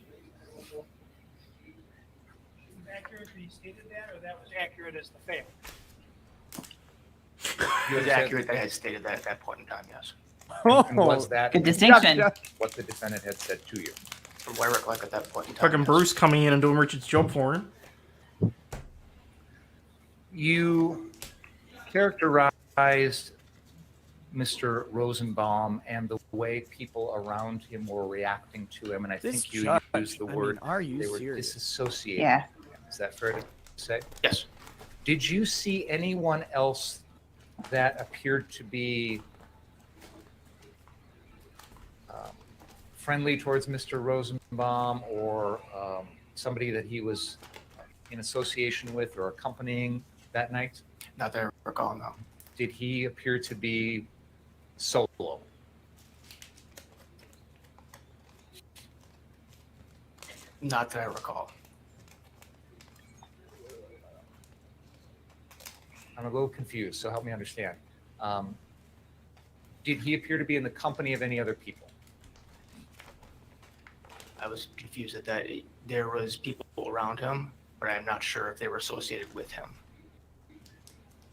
Accurate that he stated that, or that was accurate as the fail? It was accurate that I had stated that at that point in time, yes. And was that Good distinction. what the defendant had said to you? From what I recollect at that point in time. Fucking Bruce coming in and doing Richard's job for him. You characterized Mr. Rosenbaum and the way people around him were reacting to him, and I This think you judge, used the I mean, word are you they were serious? disassociated. Yeah. Is that fair to say? Yes. Did you see anyone else that appeared to be friendly towards Mr. Rosenbaum, or somebody that he was in association with or accompanying that night? Not that I recall, no. Did he appear to be solo? Not that I recall. I'm a little confused, so help me understand. Did he appear to be in the company of any other people? I was confused at that. there was people around him, but I'm not sure if they were associated with him.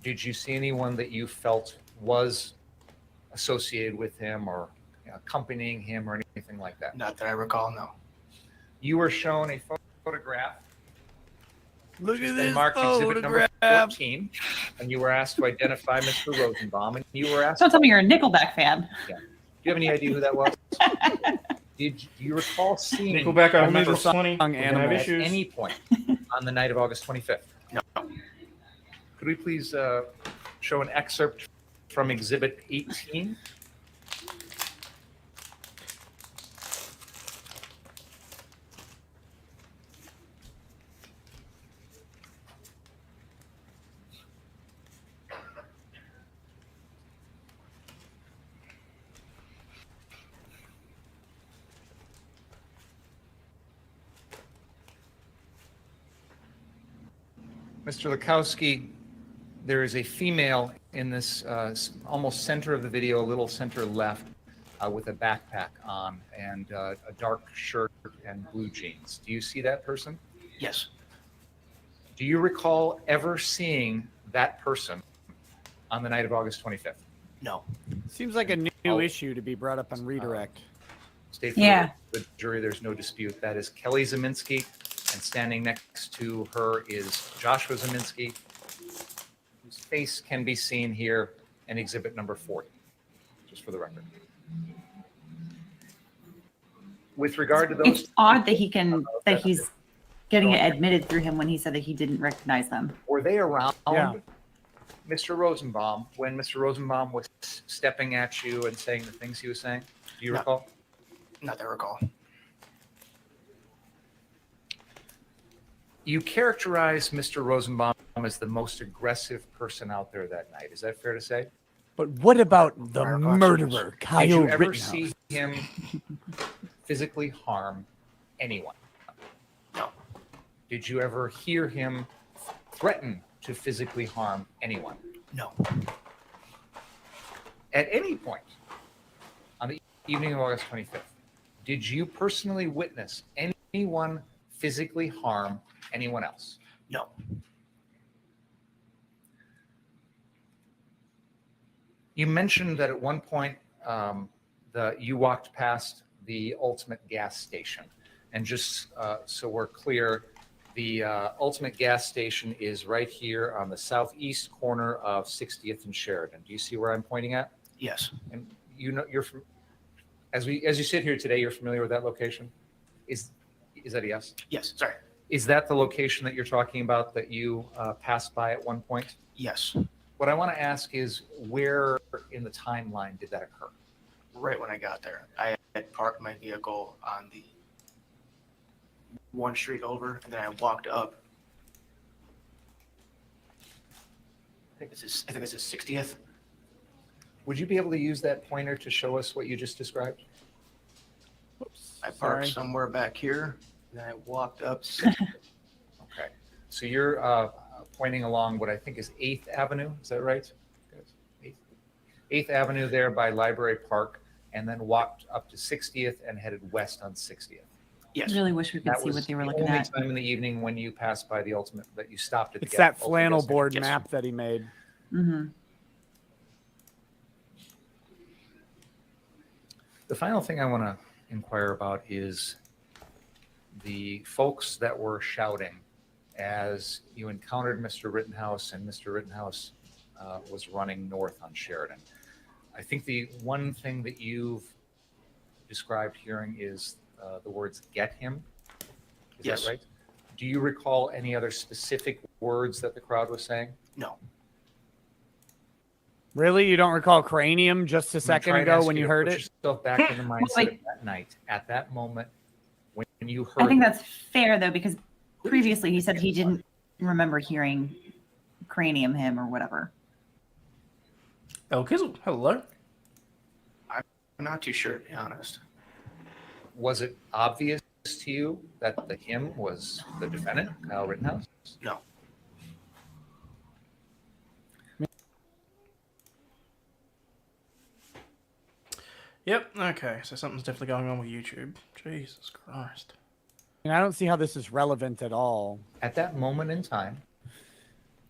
Did you see anyone that you felt was associated with him or accompanying him or anything like that? Not that I recall, no. You were shown a photograph. Look at They this marked exhibit number photograph. 14, and you were asked to identify Mr. Rosenbaum, and you were asked. Don't tell me you're a Nickelback fan. Yeah. Do you have any idea who that was? Do you recall seeing Nickelback, I Member remember 20. Animal at Issues. any point on the night of August 25th? No. Could we please show an excerpt from exhibit 18? Mr. Lukowski, there is a female in this almost center of the video, a little center left, with a backpack on and a dark shirt and blue jeans. Do you see that person? Yes. Do you recall ever seeing that person on the night of August 25th? No. Seems like a new issue to be brought up on redirect. State for the jury, there's no dispute. That is Kelly Zeminski, and standing next to her is Joshua Zeminski, whose face can be seen here in exhibit number 40, just for the record. With regard to those, It's odd that he's getting it admitted through him when he said that he didn't recognize them. were they around Yeah. Mr. Rosenbaum when Mr. Rosenbaum was stepping at you and saying the things he was saying? Do you No. recall? Not that I recall. You characterize Mr. Rosenbaum as the most aggressive person out there that night. Is that fair to say? But what about the murderer, Did Kyle you ever Rittenhouse? see him physically harm anyone? No. Did you ever hear him threaten to physically harm anyone? No. At any point on the evening of August 25th, did you personally witness anyone physically harm anyone else? No. You mentioned that at one point you walked past the Ultimate gas station. And just so we're clear, the Ultimate gas station is right here on the southeast corner of 60th and Sheridan. Do you see where I'm pointing at? Yes. And you know, as you sit here today, you're familiar with that location? Is that a yes? Yes. Sorry. Is that the location that you're talking about that you passed by at one point? Yes. What I want to ask is, where in the timeline did that occur? Right when I got there, I had parked my vehicle on the one street over, and then I walked up. I think this is 60th. Would you be able to use that pointer to show us what you just described? I parked Sorry. somewhere back here, and then I walked up. Okay. So you're pointing along what I think is 8th Avenue. Is that right? 8th Avenue there by Library Park, and then walked up to 60th and headed west on 60th. Yes. I really wish we could That see was what they were the looking only at. time in the evening when you passed by the Ultimate, that you stopped at the It's that Ultimate flannel gas station. board Yes. map that he made. Mm-hmm. The final thing I want to inquire about is the folks that were shouting as you encountered Mr. Rittenhouse and Mr. Rittenhouse was running north on Sheridan. I think the one thing that you've described hearing is the words "get him." Is Yes. that right? Do you recall any other specific words that the crowd was saying? No. Really? You don't recall cranium just a second I'm trying to ago ask when you to heard put it? yourself back in the mindset Wait. of that night, at that moment, when you heard. I think that's fair though, because previously he said he didn't remember hearing cranium him or whatever. El Kizzle, hello. I'm not too sure, to be honest. Was it obvious to you that the him was the defendant, Kyle Rittenhouse? No. Yep, okay, so something's definitely going on with YouTube. Jesus Christ. I don't see how this is relevant at all. At that moment in time,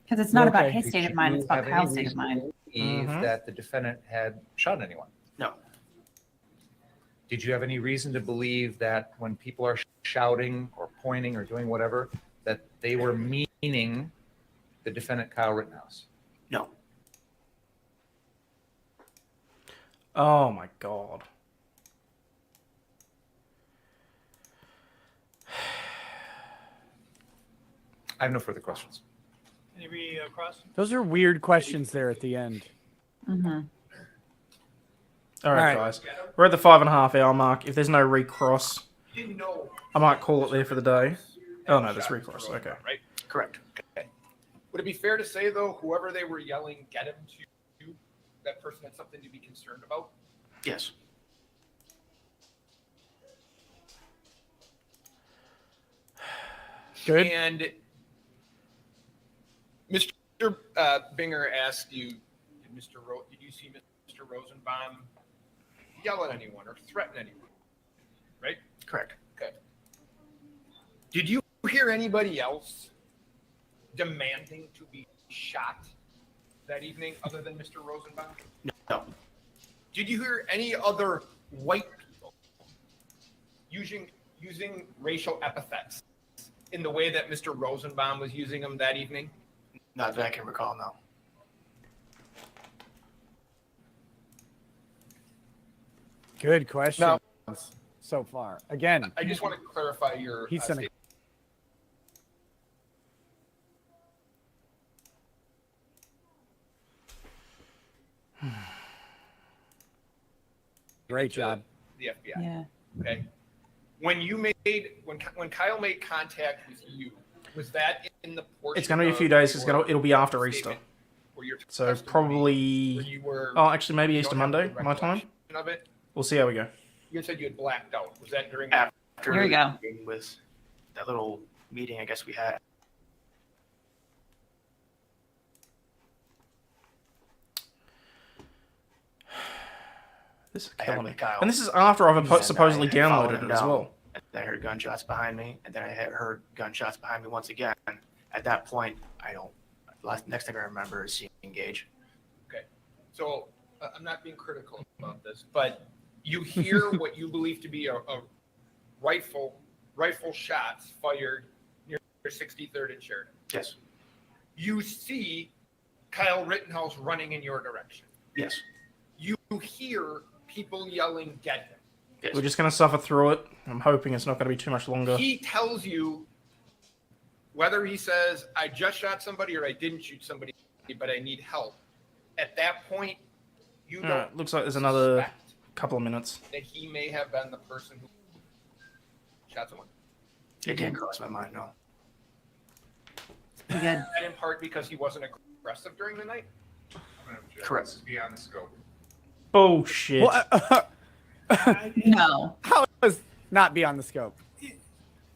Because it's not about Okay. his state of mind, it's about have any Kyle's state of reason mind. to believe that the defendant had shot anyone? No. Did you have any reason to believe that when people are shouting or pointing or doing whatever, that they were meaning the defendant Kyle Rittenhouse? No. Oh my god. I have no further questions. Any cross? Those are weird questions there at the end. Mm-hmm. All right, guys. We're at the 5.5 hour mark. If there's no recross, Didn't know. I might call it there for the day. Oh no, there's recross. Okay. Right? Correct. Okay. Would it be fair to say, though, whoever they were yelling, get him to, that person had something to be concerned about? Yes. Good. And Mr. Binger asked you, did you see Mr. Rosenbaum yell at anyone or threaten anyone? Right? Correct. Okay. Did you hear anybody else demanding to be shot that evening other than Mr. Rosenbaum? No. Did you hear any other white people using racial epithets in the way that Mr. Rosenbaum was using them that evening? Not that I can recall, no. Good question. Now, so far. Again, I just want to clarify your he's gonna. statement. Great job. The FBI. Yeah. Okay. When Kyle made contact with you, was that in the portion? It's going to be a few days. It'll be after Easter. statement where you're So probably. where you were- Oh, actually, maybe you Easter don't have Monday, the my time. recollection of it? We'll see how we go. You said you had blacked out. Was that during After Here we go. with that little meeting, I guess we had. This is I had killing me. with Kyle. And this is after I've And I supposedly had followed downloaded him it as down, well. and I heard gunshots behind me, and then I had heard gunshots behind me once again. At that point, next thing I remember is seeing Gaige. Okay. So I'm not being critical about this, but you hear what you believe to be a rifle shots fired near 63rd and Sheridan. Yes. You see Kyle Rittenhouse running in your direction. Yes. You hear people yelling, "Get him!" Yes. We're just going to suffer through it. I'm hoping it's not going to be too much longer. He tells you whether he says, "I just shot somebody" or "I didn't shoot somebody, but I need help." At that point, you All don't right, looks like there's another suspect couple of minutes. that he may have been the person who shot someone. It didn't cross my mind, no. Good. And in part because he wasn't aggressive during the night. Correct. This is beyond the scope. Bullshit. No. How is not beyond the scope?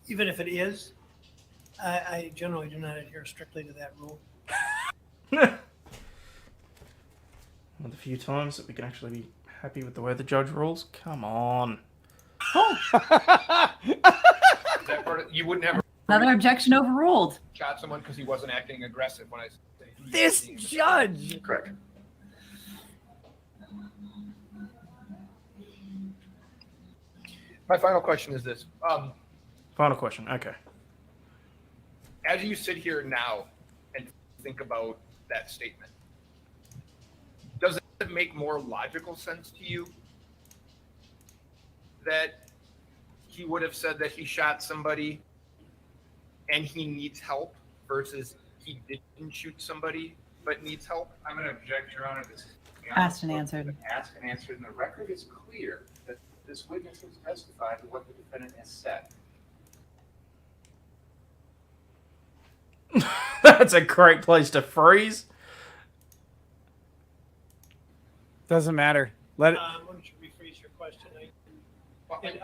Even if it is, I generally do not adhere strictly to that rule. One of the few times that we can actually be happy with the way the judge rules. Come on. That part of, you wouldn't have Another objection overruled. shot someone because he wasn't acting aggressive when I say he This was being judge. Correct. My final question is this. Final question. Okay. As you sit here now and think about that statement, does it make more logical sense to you that he would have said that he shot somebody and he needs help versus he didn't shoot somebody but needs help? I'm going to object, Your Honor. This is Asked and answered. Asked and answered, and the record is clear that this witness has testified to what the defendant has said. That's a great place to freeze. Doesn't matter. Let it. Why don't you rephrase your question?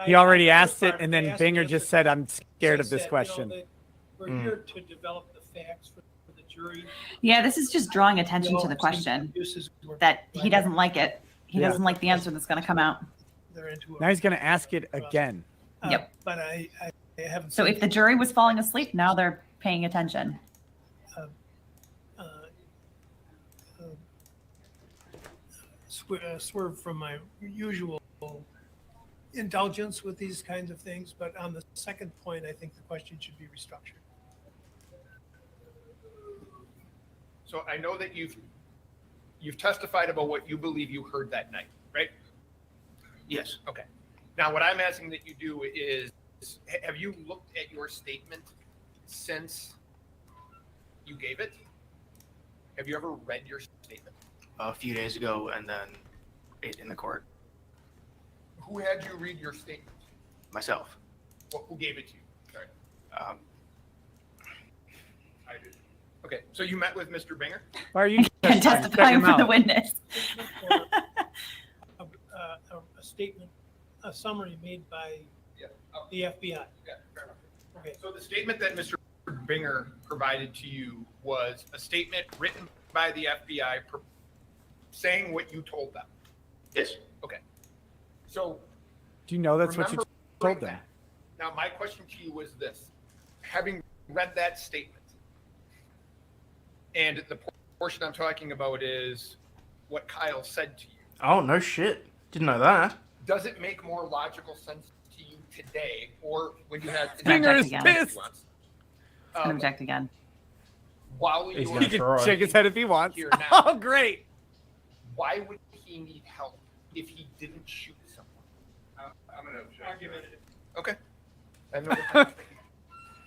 He already asked it, I and then asked the Binger answer. just said, "I'm scared of Said, this question." that we're here to develop the facts for the jury. Yeah, this is just drawing attention to the question that he doesn't like it. He Yeah. doesn't like the answer that's going to come out. They're into Now he's going to ask it again. Yep. But I haven't. So seen if the jury was falling asleep, now they're paying attention. Swerve from my usual indulgence with these kinds of things, but on the second point, I think the question should be restructured. So I know that you've testified about what you believe you heard that night, right? Yes. Okay. Now, what I'm asking that you do is, have you looked at your statement since you gave it? Have you ever read your statement? A few days ago, and then in the court. Who had you read your statement? Myself. Who gave it to you? Sorry. I did. Okay, so you met with Mr. Binger? Why are you testifying for the witness? A statement, a summary made by the FBI. Yeah, fair enough. Okay. So the statement that Mr. Binger provided to you was a statement written by the FBI saying what you told them. Yes. Okay. So Do you know that's what you told them? now my question to you was this: having read that statement, and the portion I'm talking about is what Kyle said to you. Oh, no shit. Didn't know that. Does it make more logical sense to you today, or when you had Finger is pissed. Um, Object again. while He's you gonna were He try. can shake his head if he wants. here now? Oh, great. Why would he need help if he didn't shoot someone? I'm going to object. Okay. I know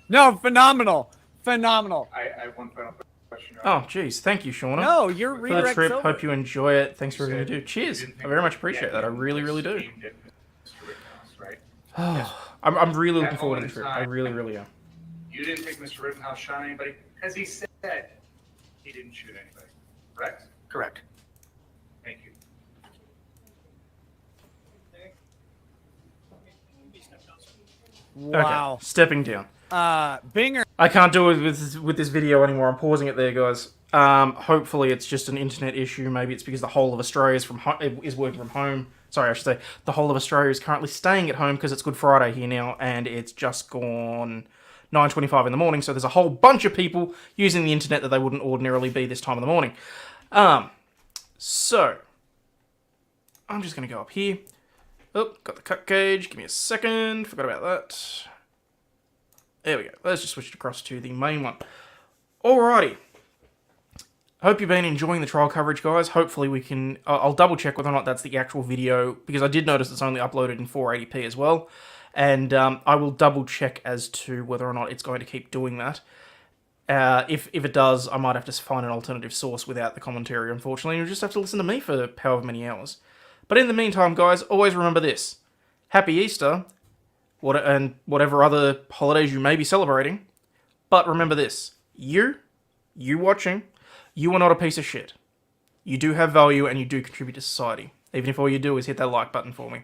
No, phenomenal. Phenomenal. I have one final question. Oh, geez. Thank you, Shauna. No, you're For the redirect trip. over. Hope you enjoy it. Thanks for everything you do. Cheers. I very much appreciate that. I really, really do. I'm really looking forward to the trip. I really, really am. You didn't think Mr. Rittenhouse shot anybody because he said he didn't shoot anybody, correct? Correct. Thank you. Wow. Okay, stepping down. Binger. I can't do it with this video anymore. I'm pausing it there, guys. Hopefully it's just an internet issue. Maybe it's because the whole of Australia is working from home. Sorry, I should say the whole of Australia is currently staying at home because it's Good Friday here now, and it's just gone 9:25 in the morning. So there's a whole bunch of people using the internet that they wouldn't ordinarily be this time of the morning. So I'm just gonna go up here. Oh, got the cut gauge. Give me a second. Forgot about that. There we go. Let's just switch it across to the main one. Alrighty. Hope you've been enjoying the trial coverage, guys. Hopefully we can... I'll double check whether or not that's the actual video, because I did notice it's only uploaded in 480p as well. And I will double check as to whether or not it's going to keep doing that. If it does, I might have to find an alternative source without the commentary, unfortunately. You'll just have to listen to me for however many hours. But in the meantime, guys, always remember this. Happy Easter, and whatever other holidays you may be celebrating. But remember this. You watching, you are not a piece of shit. You do have value and you do contribute to society. Even if all you do is hit that like button for me.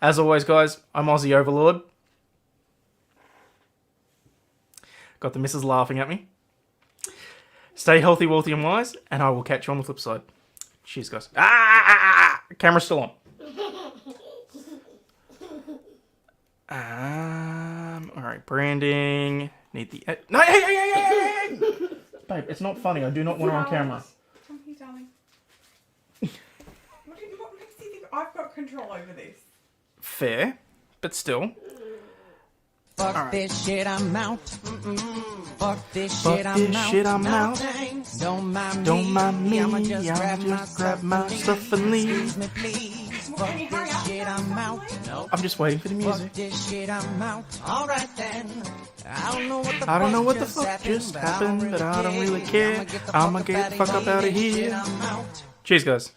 As always, guys, I'm Aussie Overlaw'd. Got the missus laughing at me. Stay healthy, wealthy, and wise, and I will catch you on the flip side. Cheers, guys. Camera's still on. Alright, branding. Need the... No, hey! Babe, it's not funny. I do not want her on camera. Come here, darling. What makes you think I've got control over this? Fair, but still. Fuck this shit, I'm out. Fuck this Fuck shit, this I'm shit, out. I'm No out. thanks. Don't mind me. I'ma just grab my stuff and leave. Excuse me, please. Fuck this shit, I'm out. No. I'm just waiting for the music. Fuck this shit, I'm out. Alright then. I don't know what the fuck just happened, but I don't really care. I'ma get the fuck up out of here. Cheers, guys.